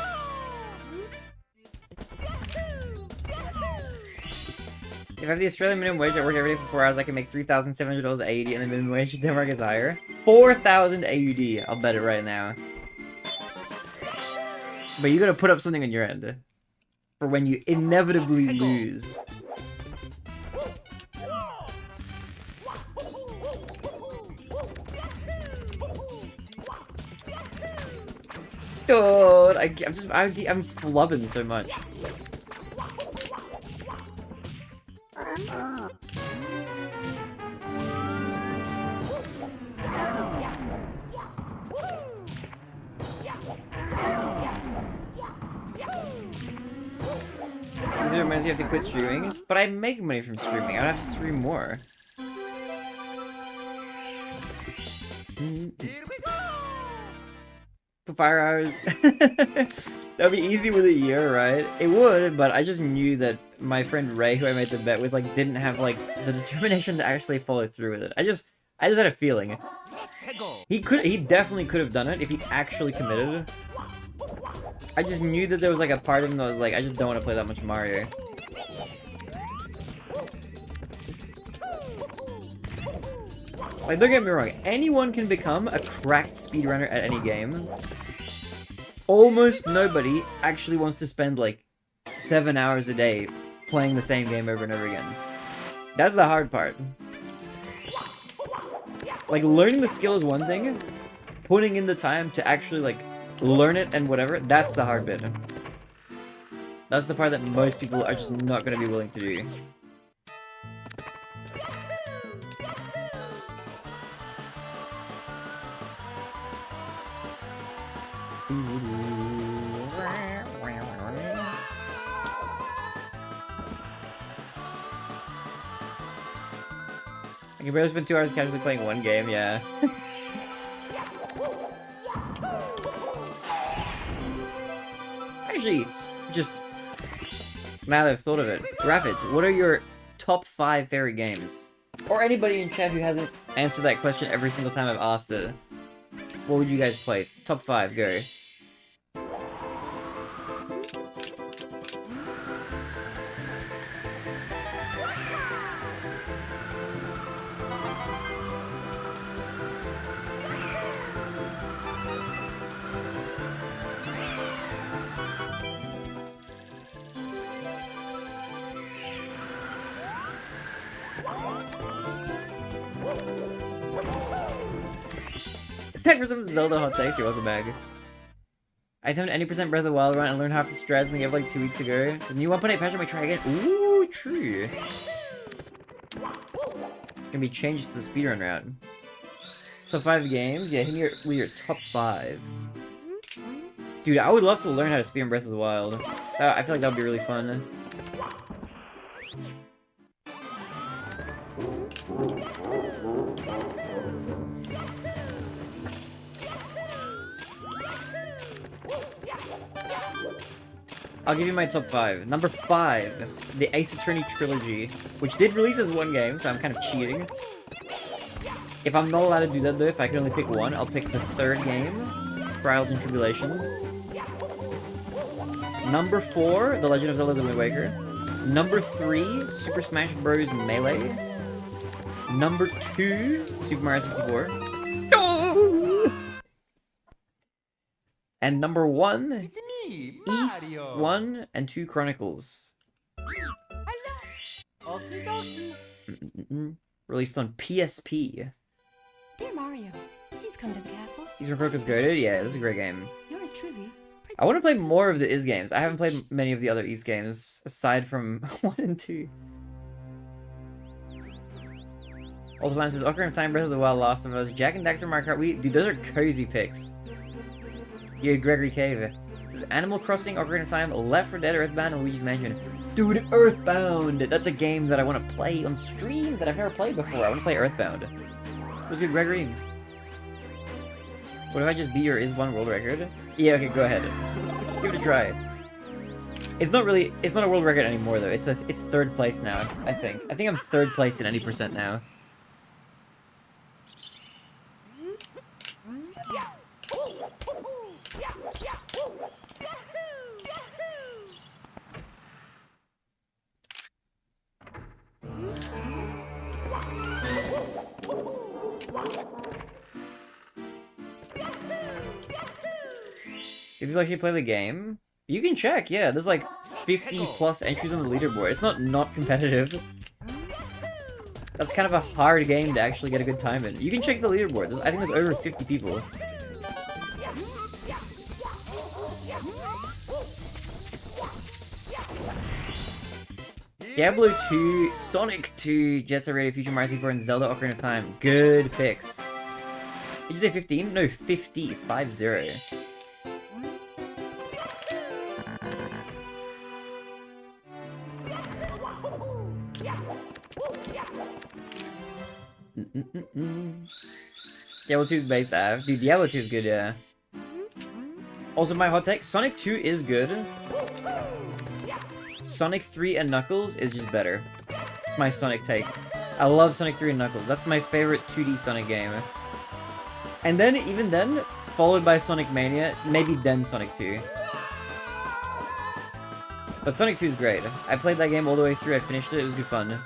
If I have the Australian minimum wage, I work every day for 4 hours, I can make $3,700 AUD, and the minimum wage in Denmark is higher. 4,000 AUD, I'll bet it right now. But you gotta put up something on your end. For when you inevitably lose. Dude, I'm flubbing so much. This reminds me you have to quit streaming, but I make money from streaming. I'd have to stream more. Here we go. For 5 hours. That'd be easy with a year, right? It would, but I just knew that my friend Ray, who I made the bet with, like, didn't have, like, the determination to actually follow through with it. I just had a feeling. Let's go. He definitely could have done it if he actually committed. I just knew that there was, like, a part of him that was like, I just don't want to play that much Mario. Like, don't get me wrong, anyone can become a cracked speedrunner at any game. Almost nobody actually wants to spend, like, 7 hours a day playing the same game over and over again. That's the hard part. Like, learning the skill is one thing, putting in the time to actually, like, learn it and whatever, that's the hard bit. That's the part that most people are just not going to be willing to do. I can barely spend 2 hours casually playing one game, yeah. Actually, just now that I've thought of it, Rapids, what are your top 5 favorite games? Or anybody in chat who hasn't answered that question every single time I've asked it. What would you guys place? Top 5, go. Thanks for some Zelda hot takes, you're welcome back. I attempted any % Breath of the Wild run and learned half the strats and gave like 2 weeks ago. The new 1.8 patch I might try again. Ooh, true. It's gonna be changes to the speedrun route. Top 5 games? Yeah, hit me with your top 5. Dude, I would love to learn how to speedrun Breath of the Wild. I feel like that would be really fun. I'll give you my top 5. Number 5, the Ace Attorney Trilogy, which did release as one game, so I'm kind of cheating. If I'm not allowed to do that though, if I can only pick one, I'll pick the 3rd game, Trials and Tribulations. Number 4, The Legend of Zelda: The Wind Waker. Number 3, Super Smash Bros. Melee. Number 2, Super Mario 64. And number 1, It's me, East Mario. 1 and 2 Chronicles. Hello. Okie dokie. Released on PSP. Dear Mario, please come to the castle. These were Chronicles goated? Yeah, this is a great game. Yours truly, I want to play more of the Is games. I haven't played many of the other Is games, aside from 1 and 2. All the time says Ocarina of Time, Breath of the Wild, Lost of Us, Jack and Daxter, Mario Kart. Dude, those are cozy picks. Yeah, Gregory Cave. This is Animal Crossing, Ocarina of Time, Left 4 Dead, Earthbound, and Luigi's Mansion. Dude, Earthbound! That's a game that I want to play on stream that I've never played before. I want to play Earthbound. What's good, Gregory? What if I just beat your Is 1 world record? Yeah, okay, go ahead. Give it a try. It's not a world record anymore though. It's 3rd place now, I think. I think I'm 3rd place in any percent now. Do people actually play the game? You can check, yeah. There's like 50 plus entries on the leaderboard. It's not competitive. That's kind of a hard game to actually get a good time in. You can check the leaderboard. I think there's over 50 people. Diablo 2, Sonic 2, Jet Set Radio, Future Mario 64, and Zelda Ocarina of Time. Good picks. Did you say 15? No, 50. 50. Diablo 2 is based out. Dude, Diablo 2 is good, yeah. Also, my hot take, Sonic 2 is good. Sonic 3 and Knuckles is just better. It's my Sonic take. I love Sonic 3 and Knuckles. That's my favorite 2D Sonic game. And then, even then, followed by Sonic Mania, maybe then Sonic 2. But Sonic 2 is great. I played that game all the way through, I finished it, it was good fun.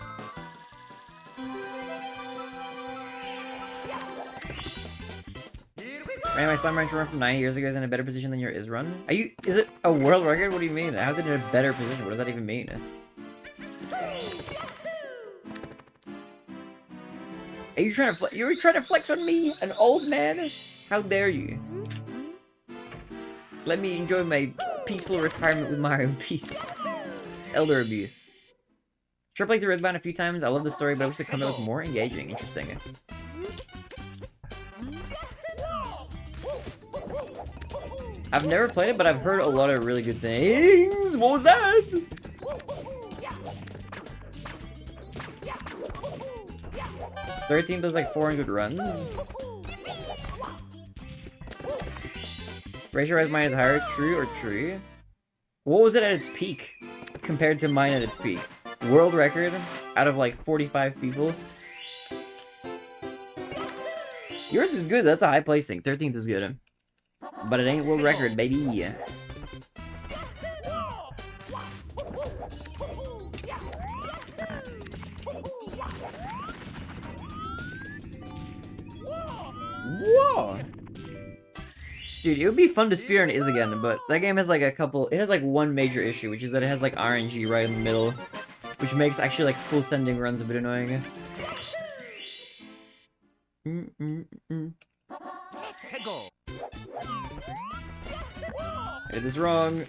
Man, my Slime Rancher run from 90 years ago is in a better position than your Is run? Is it a world record? What do you mean? How's it in a better position? What does that even mean? Are you trying to flex on me? An old man? How dare you? Let me enjoy my peaceful retirement with Mario in peace. It's elder abuse. Sure played through Earthbound a few times. I love the story, but I wish the combat was more engaging. Interesting. I've never played it, but I've heard a lot of really good things. What was that? "13 does like 400 runs. Ratio rise mine is higher. True or true? What was it at its peak compared to mine at its peak? World record out of like 45 people. Yours is good. That's a high placing. 13th is good. But it ain't world record, baby. Whoa! Dude, it would be fun to speedrun Is again, but that game has like it has like one major issue, which is that it has like RNG right in the middle, which makes actually like full sending runs a bit annoying. Hego. I did this wrong.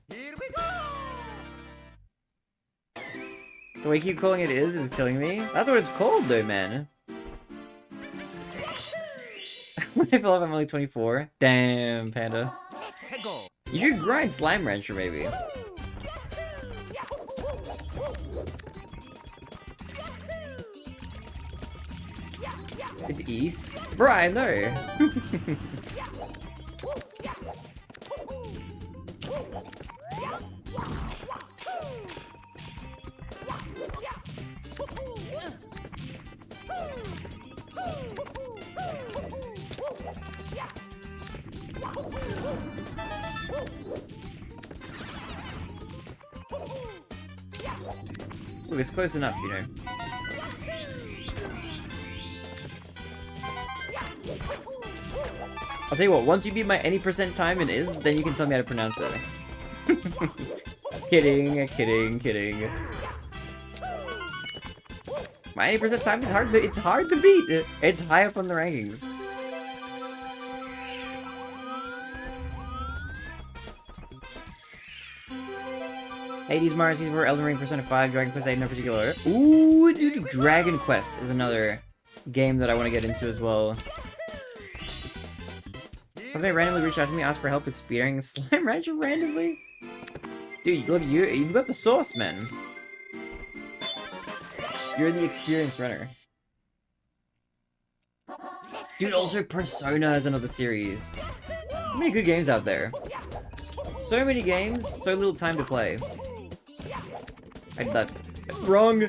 Here we go. The way you keep calling it is killing me. That's what it's called, though, man. When I feel like I'm only 24. Damn, Panda. Hegel. You should grind Slime Rancher, maybe. It's East. Bruh, I know. Ooh, it's close enough, you know. I'll tell you what, once you beat my any percent time in is, then you can tell me how to pronounce it. Kidding. My 80% time is hard to, it's hard to beat. It's high up on the rankings. Hades, Mario 64, Elden Ring, Persona 5, Dragon Quest 8 in no particular order. Ooh, dude, Dragon Quest is another game that I want to get into as well. Somebody randomly reached out to me, asked for help with speedrunning Slime Rancher randomly. Dude, look, you've got the sauce, man. You're the experienced runner. Dude, also Persona is another series. So many good games out there. So many games, so little time to play. I did that wrong.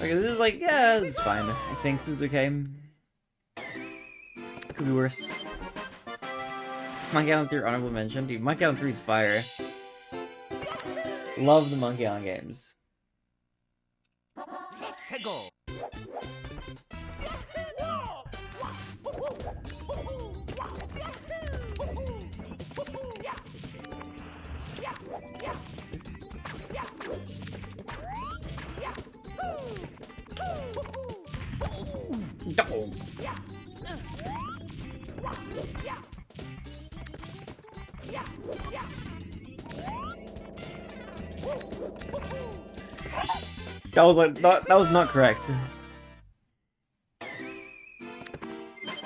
Okay, this is like, yeah, this is fine. I think this is okay. Could be worse. Monkey Island 3 honorable mention. Dude, Monkey Island 3 is fire. Love the Monkey Island games. Hegel. Double. That was like that was not correct.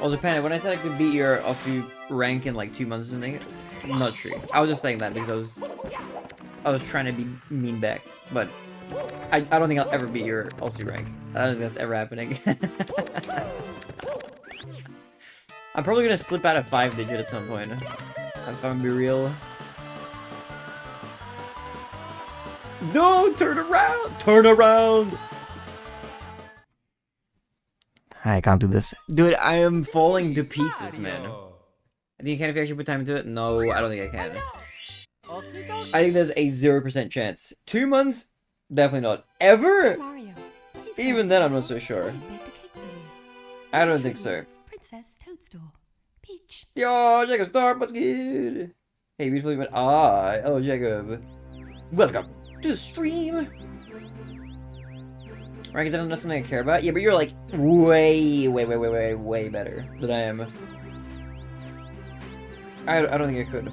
Also, Panda, when I said I could beat your Osu rank in like 2 months or something, not true. I was just saying that because I was trying to be mean back, but I don't think I'll ever beat your Osu rank. I don't think that's ever happening. I'm probably gonna slip out of 5-digit at some point. If I'm gonna be real. No, turn around! Turn around! I can't do this. Dude, I am falling to pieces, man. I think you can if you actually put time into it? No, I don't think I can. I think there's a 0% chance. 2 months? Definitely not. Ever? Mario, Even then, I'm not so sure. I don't think so. Princess Toadstool. Peach. Yo, Jacob Star, what's good? Hey, beautiful human. Ah, hello, Jacob. Welcome to the stream. Rank is definitely not something I care about. Yeah, but you're like way better than I am. I don't think I could.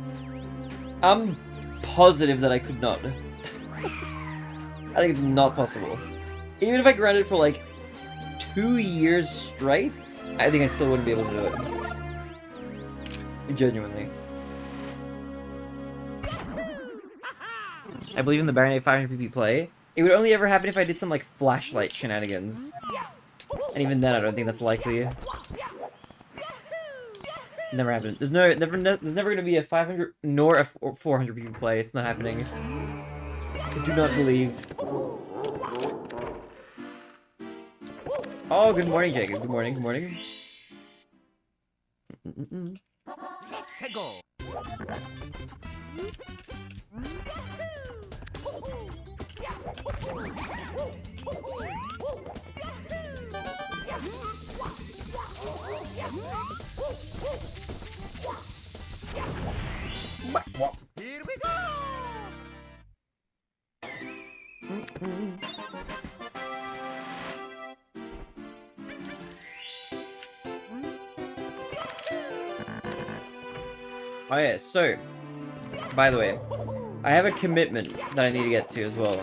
I'm positive that I could not. I think it's not possible. Even if I grinded for like 2 years straight, I think I still wouldn't be able to do it. Genuinely. I believe in the TheBarinade 500 PP play. It would only ever happen if I did some like flashlight shenanigans. And even then I don't think that's likely. Never happened. There's never gonna be a 500 nor a 400 PP play. It's not happening. I do not believe. Oh, good morning, Jacob. Good morning, good morning. Hegel. Here we go! Oh yeah, so, by the way, I have a commitment that I need to get to as well.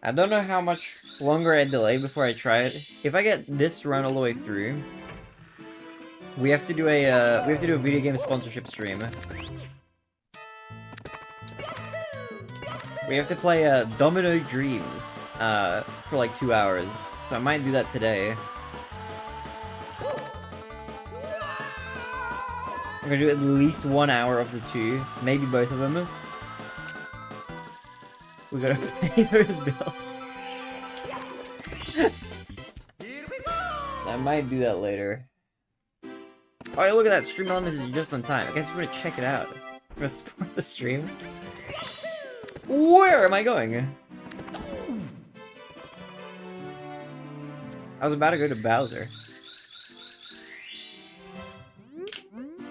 I don't know how much longer I delay before I try it. If I get this run all the way through, we have to do a video game sponsorship stream. We have to play Domino Dreams for like 2 hours, so I might do that today. I'm gonna do at least 1 hour of the 2, maybe both of them. We gotta pay those bills. So I might do that later. Oh, yeah, look at that, stream elements is just on time. I guess we're gonna check it out. We're gonna support the stream. Where am I going? I was about to go to Bowser.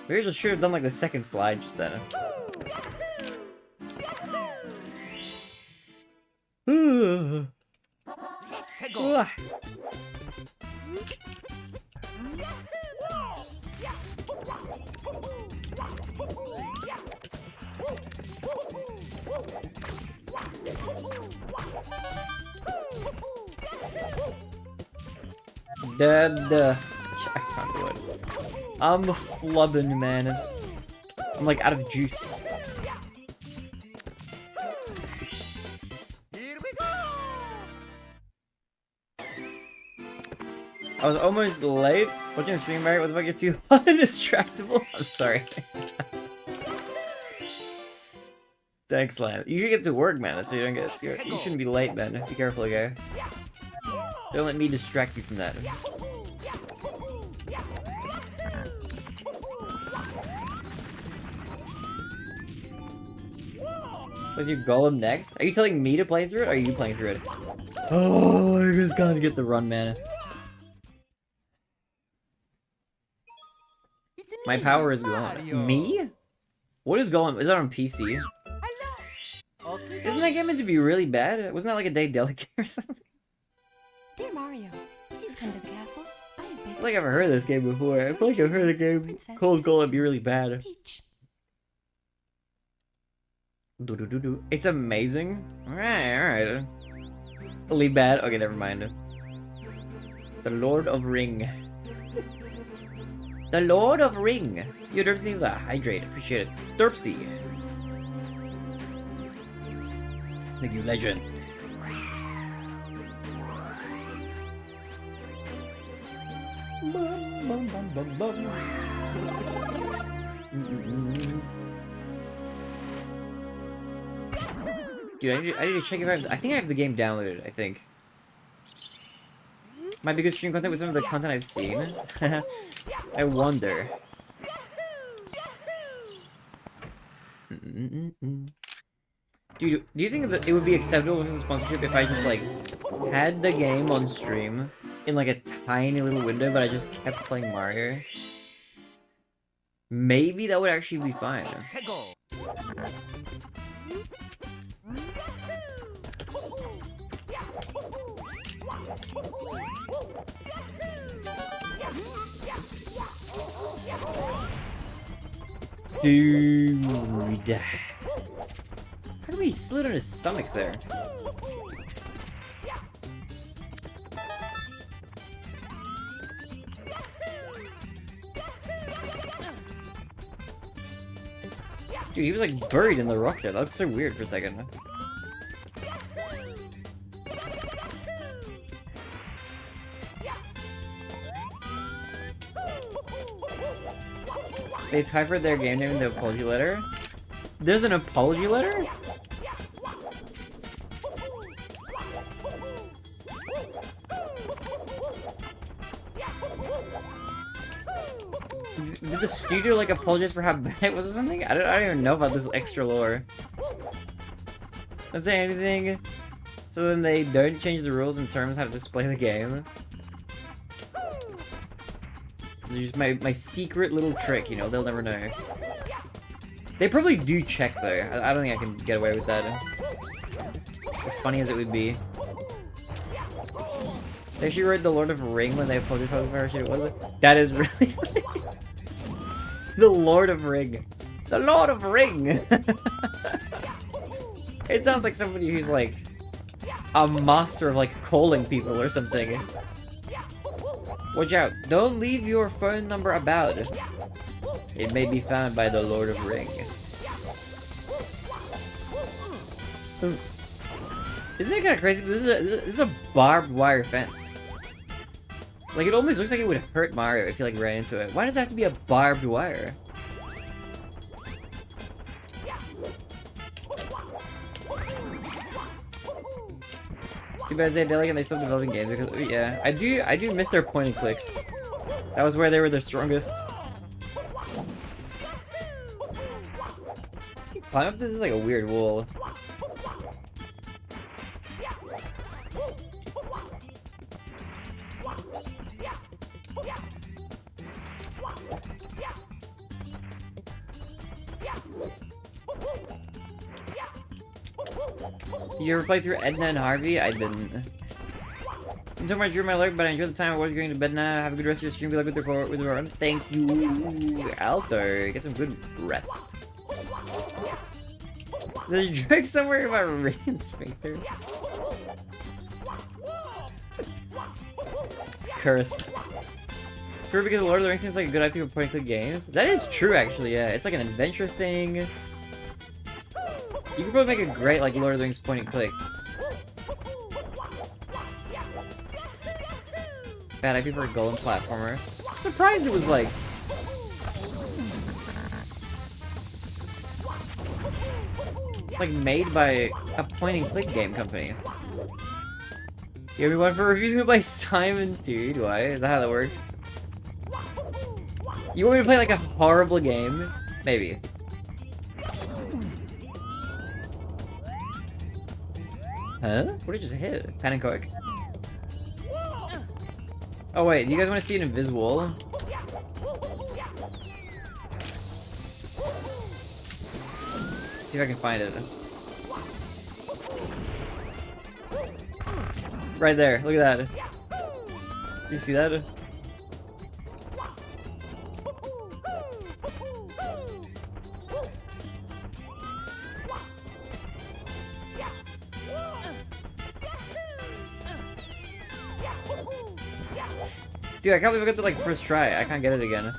Maybe I just should have done like the second slide just then. Go. I can't do it. I'm flubbing, man. I'm like out of juice. Here we go! I was almost late watching the stream, Mary. What the fuck, you're too undistractable? I'm sorry. Thanks, Lan. You should get to work, man, so you don't get. You shouldn't be late, man. Be careful, okay? Don't let me distract you from that. With your golem next? Are you telling me to play through it, or are you playing through it? Oh, I just gotta get the run, man. My power is gone. Me? What is Golem? Is that on PC? Isn't that game meant to be really bad? Wasn't that like a day delicate or something? Dear Mario, he's kind of careful. I feel like I've heard this game before. I feel like I've heard a game called Golem be really bad. Peach. It's amazing. Alright. Really bad. Okay, never mind. The Lord of Ring. The Lord of Ring. Yo, Derpsy needs a hydrate. Appreciate it. Derpsy. Thank you, legend. Dude, I need to check if I think I have the game downloaded, I think. Might be good stream content with some of the content I've seen. I wonder. Dude, do you think that it would be acceptable with the sponsorship if I just, like, had the game on stream in, like, a tiny little window, but I just kept playing Mario? Maybe that would actually be fine. Go. Dude. How come he slid on his stomach there? Dude, he was like buried in the rock there. That looks so weird for a second. They typed their game name in the apology letter? There's an apology letter? Did the studio like apologize for how bad it was or something? I don't even know about this extra lore. Don't say anything. So then they don't change the rules and terms how to display the game. It's just my secret little trick, you know, they'll never know. They probably do check, though. I don't think I can get away with that. As funny as it would be. They actually wrote the Lord of Ring when they uploaded Pokemon Parachute, was it? That is really funny. The Lord of Ring. The Lord of Ring! It sounds like somebody who's like a master of like calling people or something. Watch out, don't leave your phone number about. It may be found by the Lord of Ring. Isn't it kind of crazy? This is a barbed wire fence. Like, it almost looks like it would hurt Mario if you like ran into it. Why does it have to be a barbed wire? Too bad they delegate and they stopped developing games because yeah, I do miss their point and clicks. That was where they were their strongest. Climb up this is like a weird wall. You ever played through Edna and Harvey? I didn't. I'm talking about Drew my lurk, but I enjoyed the time. I was going to bed now. Have a good rest of your stream. Good luck with the run. Thank you, Alto. Get some good rest. There's a joke somewhere about Rain Sphincter. It's cursed. It's weird because Lord of the Rings seems like a good IP for point-and-click games. That is true, actually, yeah. It's like an adventure thing. You could probably make a great, like, Lord of the Rings point-and-click. Bad IP for a golden platformer. I'm surprised it was, like... made by a point-and-click game company. You ever want for refusing to play Simon 2? Do I? Is that how that works? You want me to play, like, a horrible game? Maybe. Huh? What did I just hit? Pen and Coke. Oh wait, do you guys want to see an invisible? See if I can find it. Right there, look at that. You see that? Dude, I can't believe I got the like first try. I can't get it again.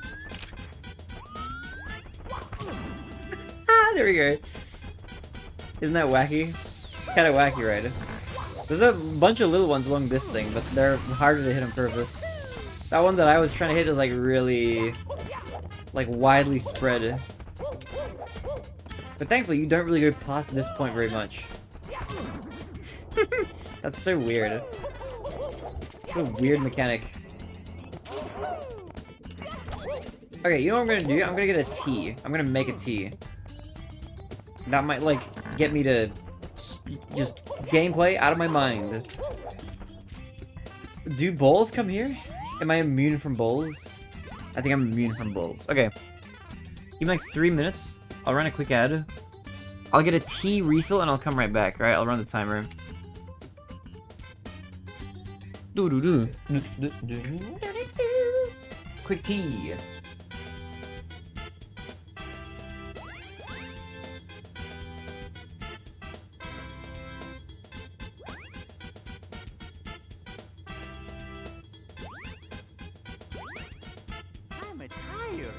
Ah, there we go. Isn't that wacky? Kind of wacky, right? There's a bunch of little ones along this thing, but they're harder to hit on purpose. That one that I was trying to hit is like really, like widely spread. But thankfully, you don't really go past this point very much. That's so weird. What a weird mechanic. Okay, you know what I'm gonna do? I'm gonna get a T. I'm gonna make a T. That might, like, get me to just gameplay out of my mind. Do balls come here? Am I immune from balls? I think I'm immune from balls. Okay. Give me like 3 minutes. I'll run a quick ad. I'll get a tea refill and I'll come right back. Alright, I'll run the timer. Quick tea. I'm tired.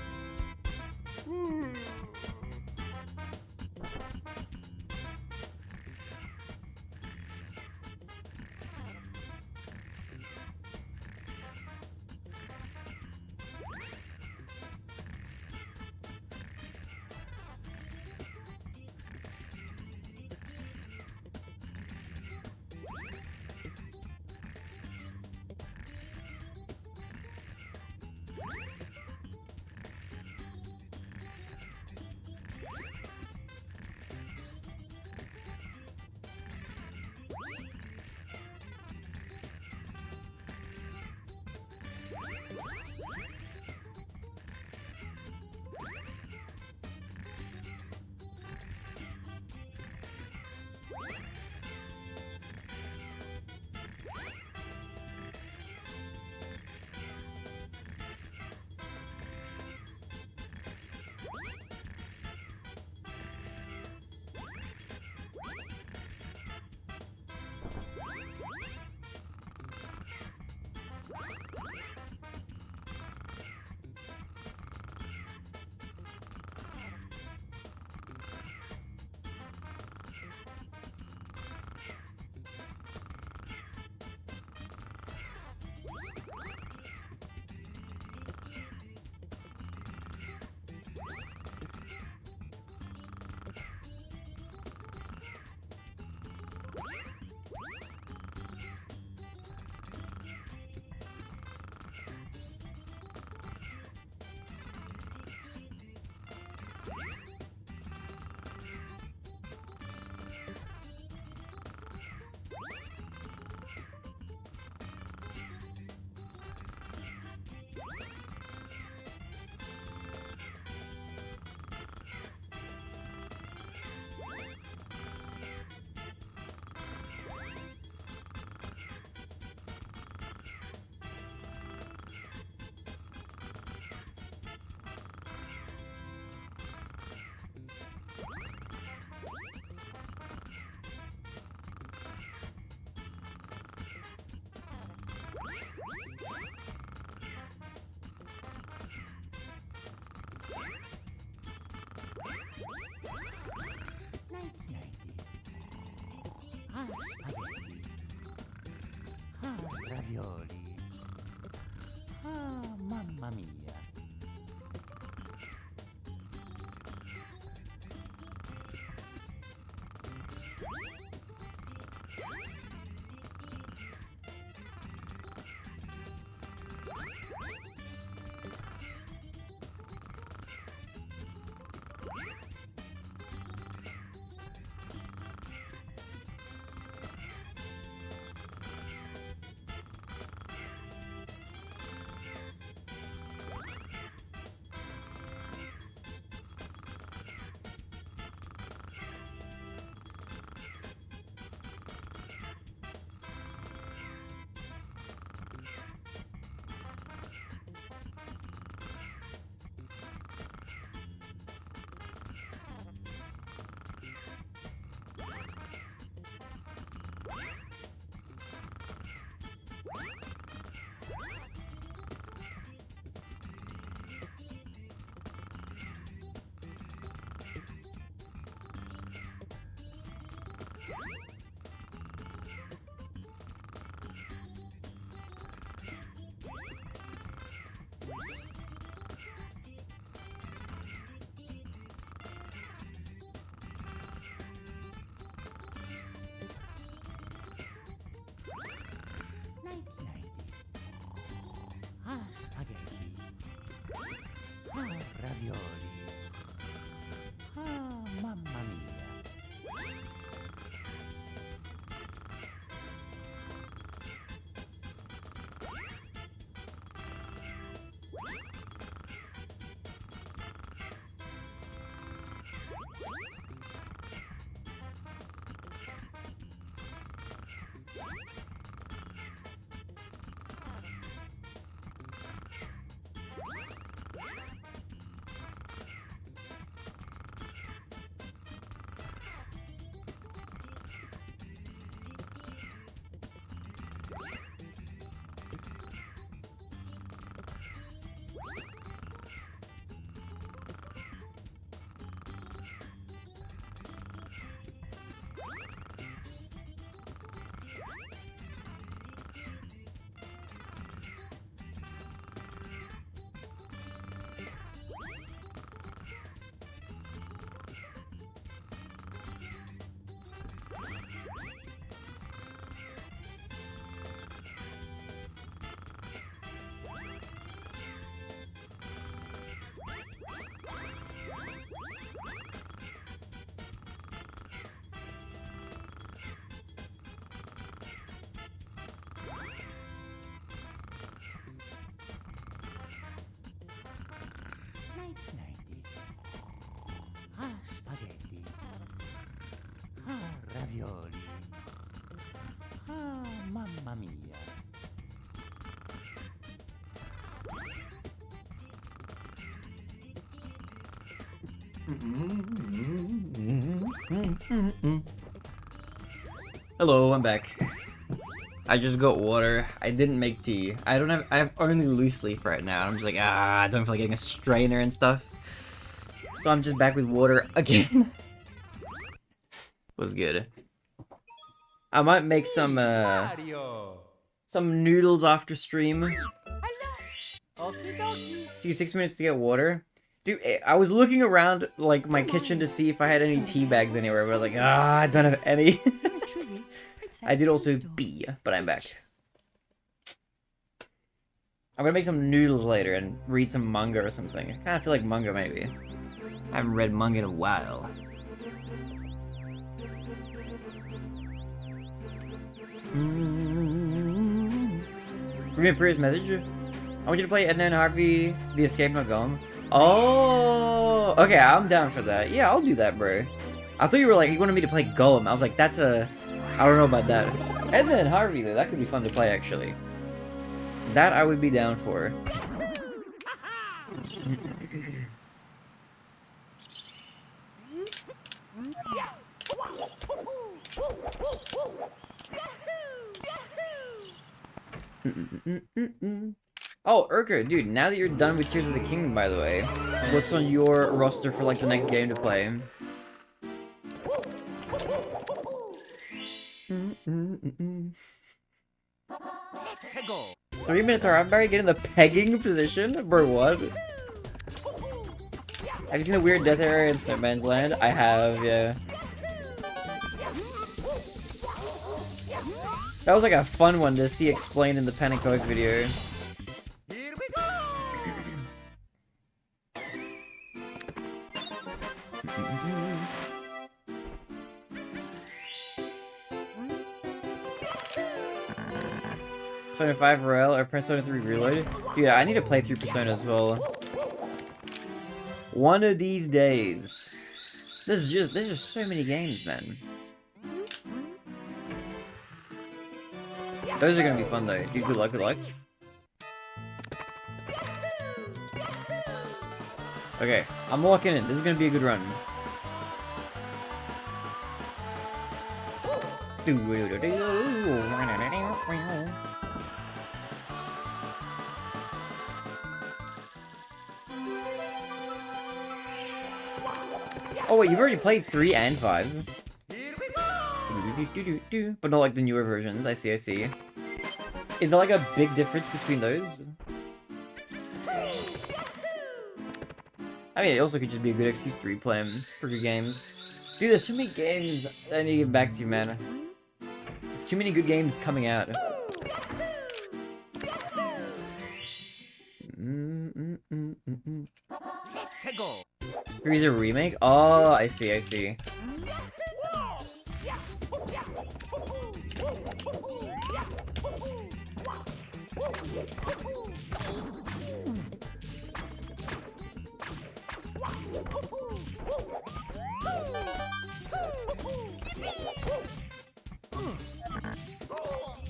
Mamma mia. Ah, spaghetti. Ah, ravioli. Ah, mamma mia. Nighty. Ah, spaghetti. Ah, ravioli. Ah, mamma mia. Hello, I'm back. I just got water. I didn't make tea. I have only loose leaf right now. I'm just like, I don't feel like getting a strainer and stuff. So I'm just back with water again. Was good. I might make some noodles after stream. Took 6 minutes to get water. Dude, I was looking around, like, my kitchen to see if I had any tea bags anywhere, but I was like, I don't have any. I did also pee, but I'm back. I'm gonna make some noodles later and read some manga or something. I kinda feel like manga, maybe. I haven't read manga in a while. Read my previous message. I want you to play Edna and Harvey, The Escape of Golem. Oh, okay, I'm down for that. Yeah, I'll do that, bro. I thought you were like, you wanted me to play Golem. I was like, that's a... I don't know about that. Edna and Harvey, though, that could be fun to play, actually. That I would be down for. Oh, Urker, dude, now that you're done with Tears of the Kingdom, by the way, what's on your roster for, like, the next game to play? Let's go. 3 minutes are I'm already getting the pegging position? Bro, what? Have you seen the weird death area in Snowman's Land? I have, yeah. That was like a fun one to see explained in the Panic Coke video. Here we go! 75 Rail or Persona 3 Reloaded? Dude, I need to play through Persona as well. One of these days. There's just so many games, man. Those are gonna be fun though. Dude, good luck, good luck. Okay, I'm locking in. This is gonna be a good run. Oh wait, you've already played 3 and 5. But not like the newer versions. I see, I see. Is there like a big difference between those? I mean, it also could just be a good excuse to replay them for good games. Dude, there's so many games I need to get back to, man. There's too many good games coming out. Here's a remake? Oh, I see, I see.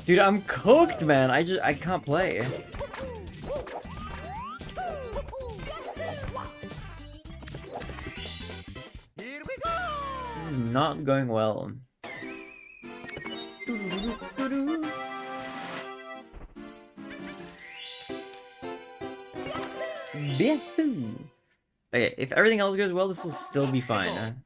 Dude, I'm cooked, man. I can't play. This is not going well. Okay, if everything else goes well, this will still be fine.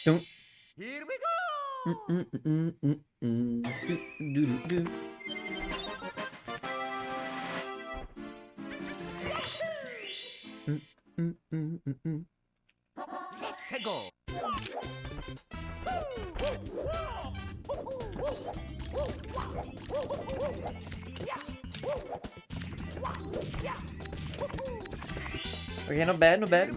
Don't. Here we go! Go. Okay, not bad, not bad.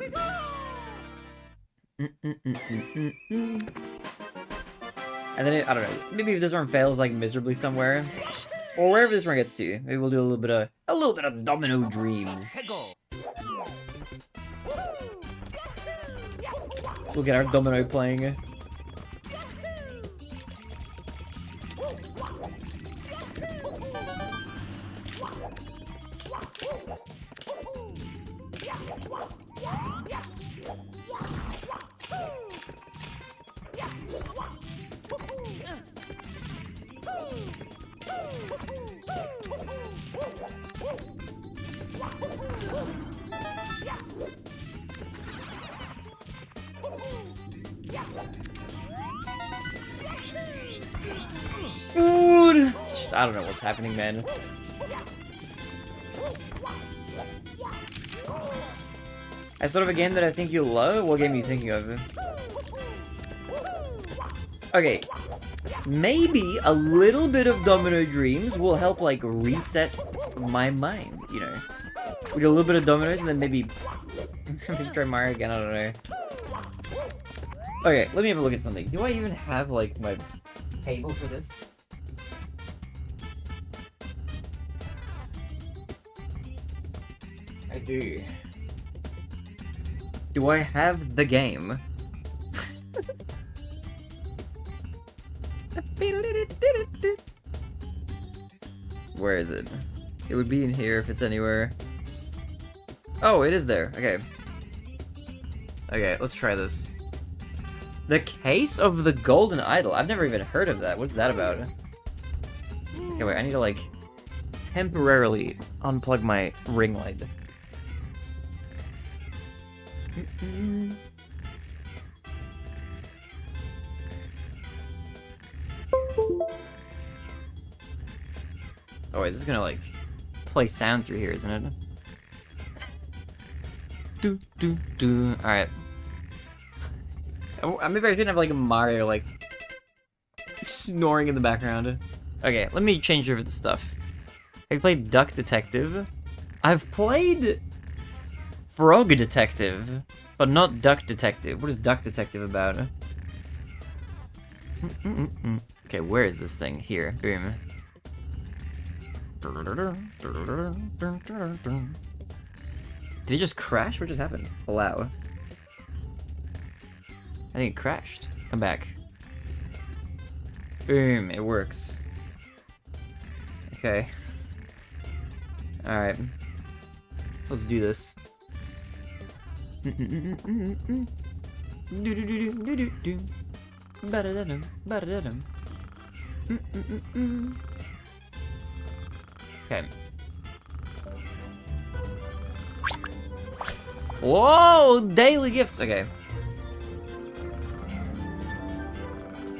And then I don't know. Maybe if this run fails like miserably somewhere, or wherever this run gets to, maybe we'll do a little bit of Domino Dreams. We'll get our domino playing. Dude! I don't know what's happening, man. I thought of a game that I think you'll love. What game are you thinking of? Okay. Maybe a little bit of Domino Dreams will help, like, reset my mind, you know? We do a little bit of dominoes and then maybe try Mario again, I don't know. Okay, let me have a look at something. Do I even have, like, my table for this? I do. Do I have the game? Where is it? It would be in here if it's anywhere. Oh, it is there. Okay. Okay, let's try this. The Case of the Golden Idol. I've never even heard of that. What's that about? Okay, wait, I need to, like, temporarily unplug my ring light. Oh wait, this is gonna like play sound through here, isn't it? Do do do. All right. Maybe I should have like a Mario like snoring in the background. Okay, let me change over the stuff. I played Duck Detective. I've played Frog Detective, but not Duck Detective. What is Duck Detective about? Okay, where is this thing? Here, boom. Did it just crash? What just happened? Allow. I think it crashed. Come back. Boom, it works. Okay. Alright. Let's do this. Okay. Whoa! Daily gifts! Okay.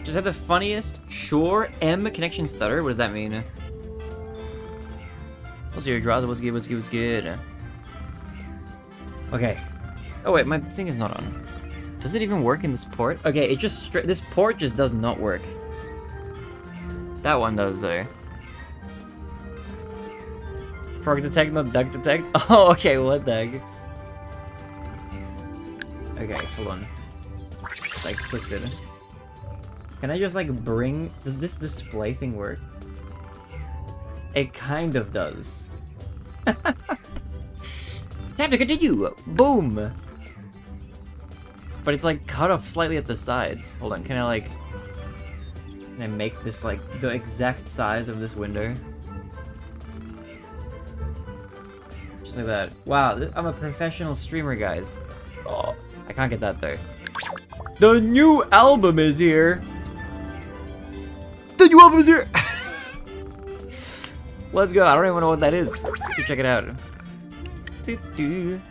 Just had the funniest. Sure. M connection stutter. What does that mean? What's your draws? What's good? What's good? What's good? Okay. Oh wait, my thing is not on. Does it even work in this port? Okay, it just this port just does not work. That one does though. Frog detect, not duck detect. Oh, okay. What the heck? Okay, hold on. I clicked it. Can I just like bring... Does this display thing work? It kind of does. Time to continue! Boom! But it's like cut off slightly at the sides. Hold on, can I like... Can I make this like the exact size of this window? Just like that. Wow, I'm a professional streamer, guys. Oh, I can't get that though. The new album is here! The new album is here! Let's go. I don't even know what that is. Let's go check it out.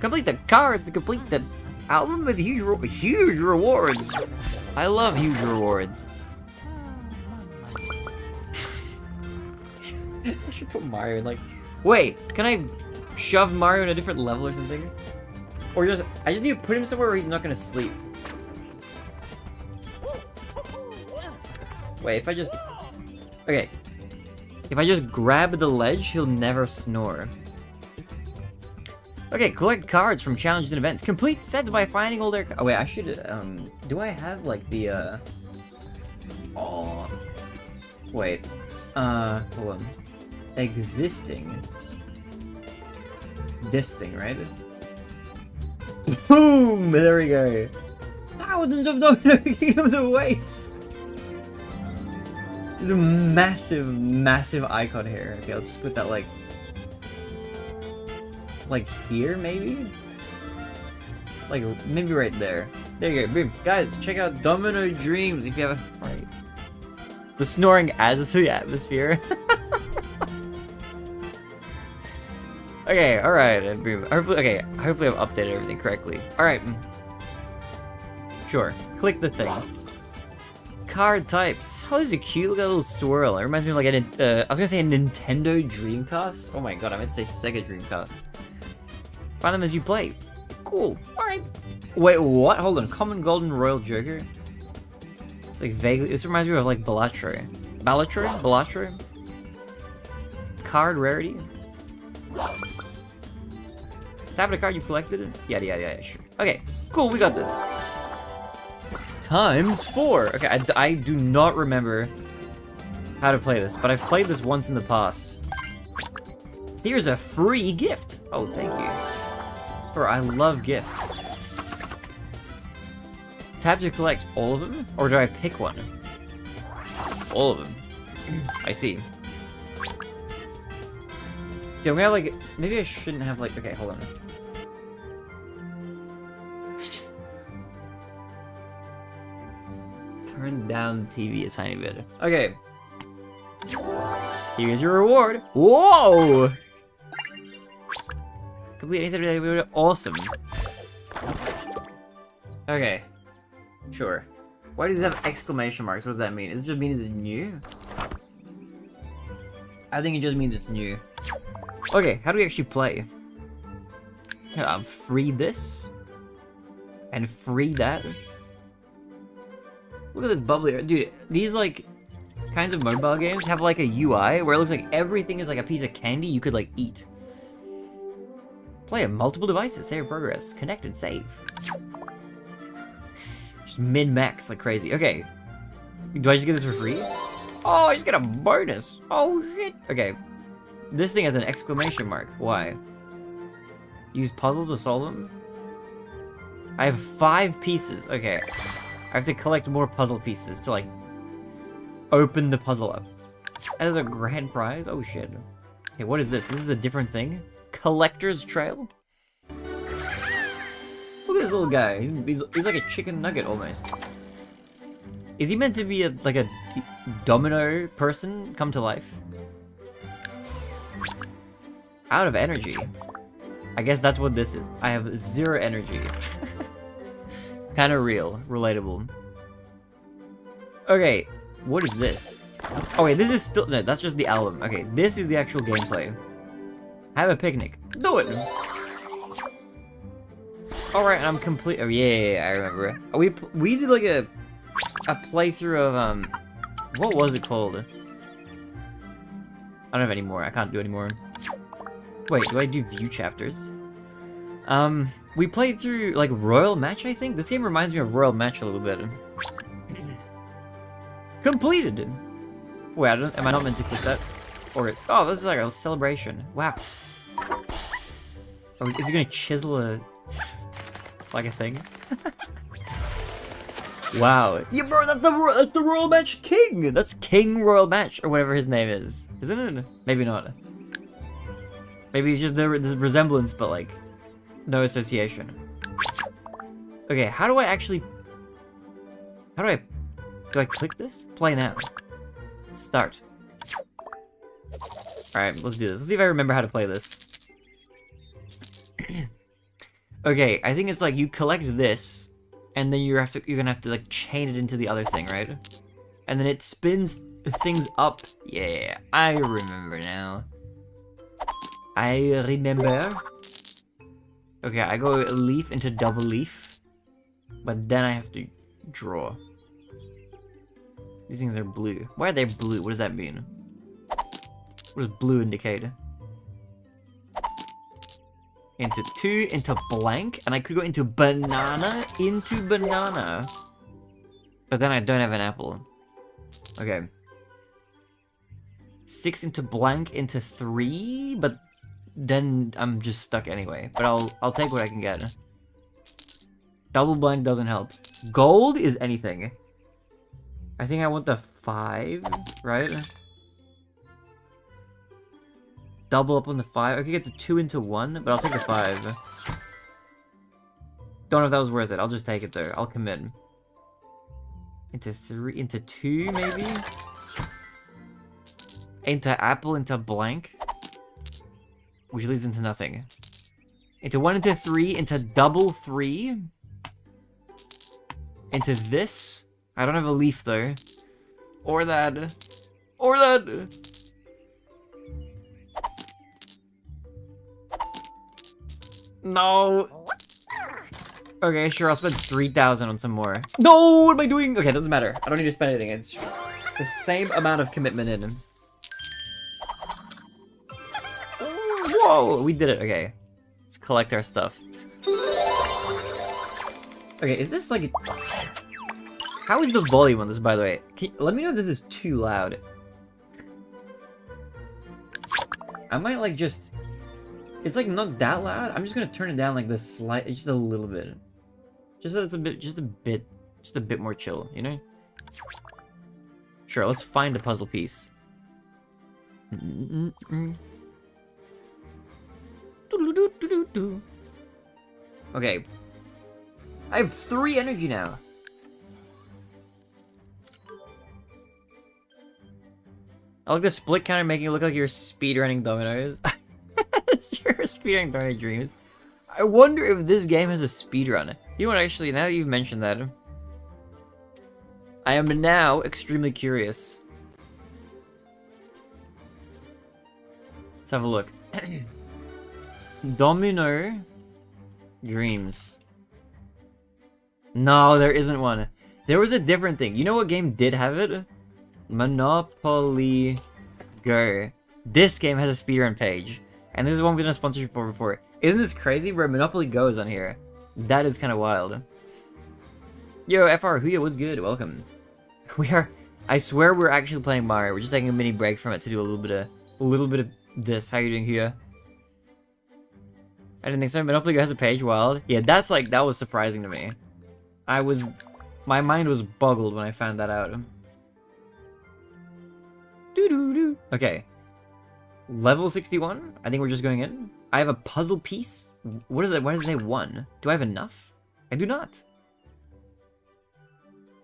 Complete the cards to complete the album with huge rewards. I love huge rewards. I should put Mario in like... Wait, can I shove Mario in a different level or something? Or just... I just need to put him somewhere where he's not gonna sleep. Wait, if I just... Okay. If I just grab the ledge, he'll never snore. Okay, collect cards from challenges and events. Complete sets by finding all their... Oh wait, I should... Do I have like the... Oh... Wait. Hold on. Existing. This thing, right? Boom! There we go. Thousands of Domino Kingdoms awaits! There's a massive, massive icon here. Okay, I'll just put that like here, maybe? Like, maybe right there. There you go, boom. Guys, check out Domino Dreams if you haven't... Right. The snoring adds to the atmosphere. Okay, alright, boom. Hopefully I've updated everything correctly. Alright. Sure. Click the thing. Card types. Oh, this is a cute. Look at that little swirl. It reminds me of like I was gonna say a Nintendo Dreamcast. Oh my god, I meant to say Sega Dreamcast. Find them as you play. Cool. Alright. Wait, what? Hold on. Common Golden Royal Joker? It's like vaguely... This reminds me of like Balatro. Balatro? Card rarity? Tap a card you've collected? Yeah, sure. Okay, cool, we got this. Times 4. Okay, I do not remember how to play this, but I've played this once in the past. Here's a free gift. Oh, thank you. Bro, I love gifts. Tap to collect all of them? Or do I pick one? All of them. I see. Do we have like... Maybe I shouldn't have like... Okay, hold on. Just... Turn down the TV a tiny bit. Okay. Here's your reward. Whoa! Complete any set. Awesome. Okay. Sure. Why does it have exclamation marks? What does that mean? Does it just mean it's new? I think it just means it's new. Okay, how do we actually play? Free this. And free that. Look at this bubbly. Dude, these like kinds of mobile games have like a UI where it looks like everything is like a piece of candy you could like eat. Play on multiple devices, save progress, connect and save. Just min-max like crazy. Okay. Do I just get this for free? Oh, I just get a bonus. Oh shit. Okay. This thing has an exclamation mark. Why? Use puzzles to solve them? I have 5 pieces. Okay. I have to collect more puzzle pieces to like open the puzzle up. That is a grand prize? Oh shit. Okay, what is this? This is a different thing? Collector's Trail? Look at this little guy. He's like a chicken nugget almost. Is he meant to be like a domino person come to life? Out of energy. I guess that's what this is. I have 0 energy. Kind of real. Relatable. Okay, what is this? Oh wait, this is still... No, that's just the album. Okay, this is the actual gameplay. Have a picnic. Do it! Alright, and I'm complete... Oh yeah, I remember. We did like a playthrough of, what was it called? I don't have any more. I can't do any more. Wait, do I do view chapters? We played through, like, Royal Match, I think? This game reminds me of Royal Match a little bit. Completed! Wait, am I not meant to click that? Or, oh, this is like a celebration. Wow. Oh, is he gonna chisel a... like a thing? Wow. Yeah, bro, that's the Royal Match King! That's King Royal Match, or whatever his name is. Isn't it? Maybe not. Maybe it's just this resemblance, but like, no association. Okay, how do I actually... Do I click this? Play now. Start. Alright, let's do this. Let's see if I remember how to play this. Okay, I think it's like you collect this, and then you're gonna have to like chain it into the other thing, right? And then it spins things up. Yeah, I remember now. I remember. Okay, I go leaf into double leaf, but then I have to draw. These things are blue. Why are they blue? What does that mean? What does blue indicate? Into 2, into blank, and I could go into banana, But then I don't have an apple. Okay. 6 into blank, into 3, but then I'm just stuck anyway. But I'll take what I can get. Double blank doesn't help. Gold is anything. I think I want the 5, right? Double up on the 5. I could get the 2 into 1, but I'll take the 5. Don't know if that was worth it. I'll just take it though. I'll commit. Into 3, into 2 maybe? Into apple, into blank. Which leads into nothing. Into 1, into 3, into double 3. Into this. I don't have a leaf though. Or that. Or that. No. Okay, sure, I'll spend 3,000 on some more. No, what am I doing? Okay, it doesn't matter. I don't need to spend anything. It's the same amount of commitment in. Whoa, we did it. Okay. Let's collect our stuff. Okay, is this like... How is the volume on this, by the way? Let me know if this is too loud. I might like just... It's like not that loud. I'm just gonna turn it down like this just a little bit. Just so it's just a bit more chill, you know? Sure, let's find a puzzle piece. Okay. I have 3 energy now. I like the split counter making it look like you're speedrunning dominoes. You're speedrunning domino dreams. I wonder if this game has a speedrun. You know what, actually, now that you've mentioned that, I am now extremely curious. Let's have a look. Domino Dreams. No, there isn't one. There was a different thing. You know what game did have it? Monopoly Go. This game has a speedrun page. And this is one we've done a sponsorship for before. Isn't this crazy where Monopoly Go is on here? That is kind of wild. Yo, FR Huya, what's good? Welcome. I swear we're actually playing Mario. We're just taking a mini break from it to do a little bit of this. How you doing, Huya? I didn't think so. Monopoly Go has a page. Wild. Yeah, that was surprising to me. My mind was boggled when I found that out. Doo-doo-doo. Okay. Level 61? I think we're just going in. I have a puzzle piece. What is it? Why does it say 1? Do I have enough? I do not.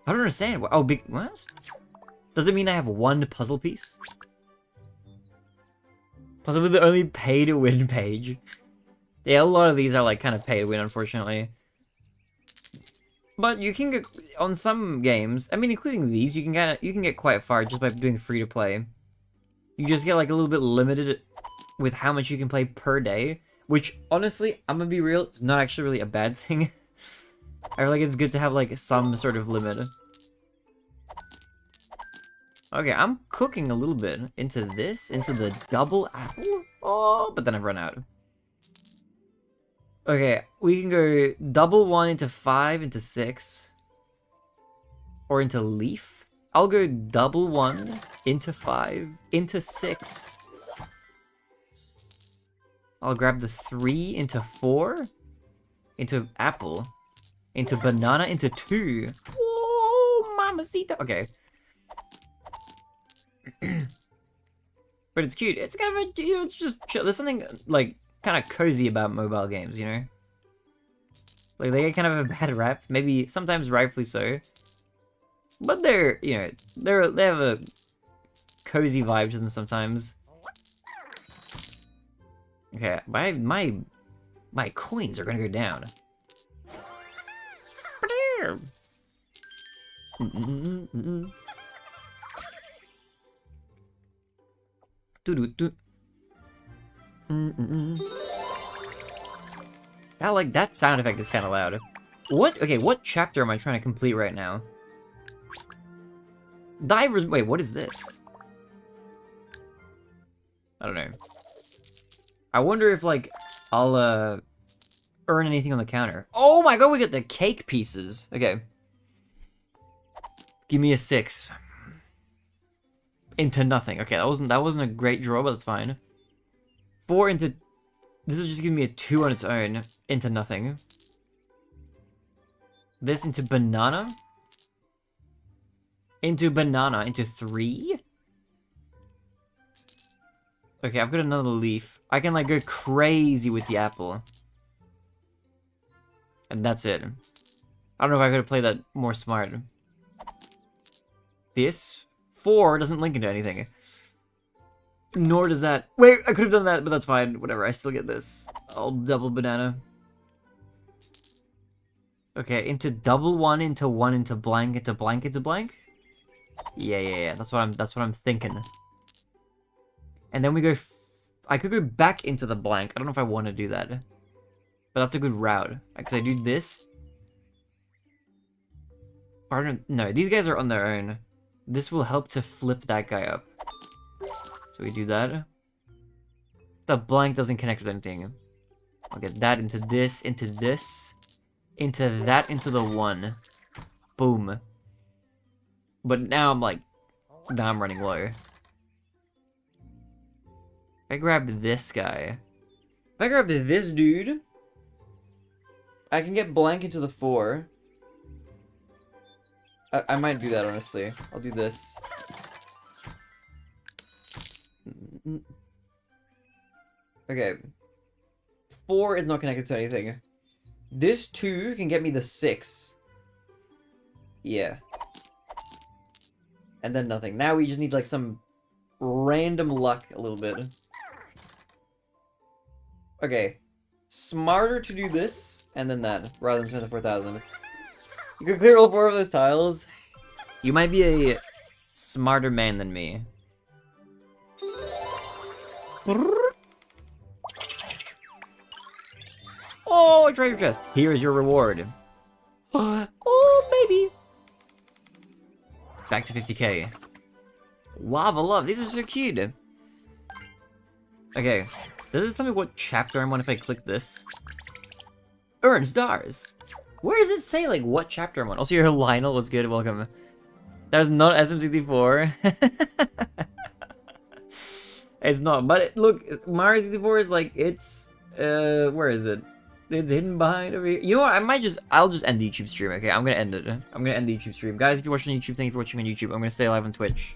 I don't understand. Oh, big... What? Does it mean I have 1 puzzle piece? Possibly the only pay-to-win page. Yeah, a lot of these are, like, kind of pay-to-win, unfortunately. But you can get... On some games, I mean, including these, you can get quite far just by doing free-to-play. You just get, like, a little bit limited with how much you can play per day. Which, honestly, I'm gonna be real, it's not actually really a bad thing. I feel like it's good to have, like, some sort of limit. Okay, I'm cooking a little bit into this, into the double apple. Oh, but then I've run out. Okay, we can go double 1 into 5 into 6. Or into leaf. I'll go double 1 into 5 into 6. I'll grab the 3 into 4 into apple into banana into 2. Oh, mamacita. Okay. But it's cute. It's kind of a, you know, it's just chill. There's something like kind of cozy about mobile games, you know? Like they get kind of a bad rap, maybe sometimes rightfully so. But they're, you know, they have a cozy vibe to them sometimes. Okay, my coins are gonna go down. That sound effect is kind of loud. What? Okay, what chapter am I trying to complete right now? Divers. Wait, what is this? I don't know. I wonder if like I'll earn anything on the counter. Oh my god, we get the cake pieces. Okay. Give me a 6. Into nothing. Okay, that wasn't a great draw, but that's fine. 4 into... This is just giving me a 2 on its own. Into nothing. This into banana. Into banana. Into 3. Okay, I've got another leaf. I can, like, go crazy with the apple. And that's it. I don't know if I could have played that more smart. This 4 doesn't link into anything. Nor does that... Wait, I could have done that, but that's fine. Whatever, I still get this. I'll double banana. Okay, into double 1 into 1 into blank into blank into blank? Yeah. That's what I'm thinking. And then we go... I could go back into the blank. I don't know if I want to do that. But that's a good route. Because I do this. Or I don't... No, these guys are on their own. This will help to flip that guy up. So we do that. The blank doesn't connect with anything. I'll get that into this, into that, into the 1. Boom. But now I'm like... Now I'm running low. If I grab this guy... If I grab this dude... I can get blank into the 4. I might do that, honestly. I'll do this. Okay. 4 is not connected to anything. This 2 can get me the 6. Yeah. And then nothing. Now we just need, like, some random luck a little bit. Okay. Smarter to do this, and then that, rather than spend the 4,000. You can clear all 4 of those tiles. You might be a smarter man than me. Oh, treasure chest. Here is your reward. Oh, baby. Back to 50k. Lava love. These are so cute. Okay. Does this tell me what chapter I'm on if I click this? Earn stars. Where does it say, like, what chapter I'm on? Also, your Lionel was good. Welcome. That is not SM64. It's not. But look, Mario 64 is like, it's... where is it? It's hidden behind over here. You know what? I'll just end the YouTube stream, okay? I'm gonna end it. I'm gonna end the YouTube stream. Guys, if you're watching on YouTube, thank you for watching on YouTube. I'm gonna stay live on Twitch.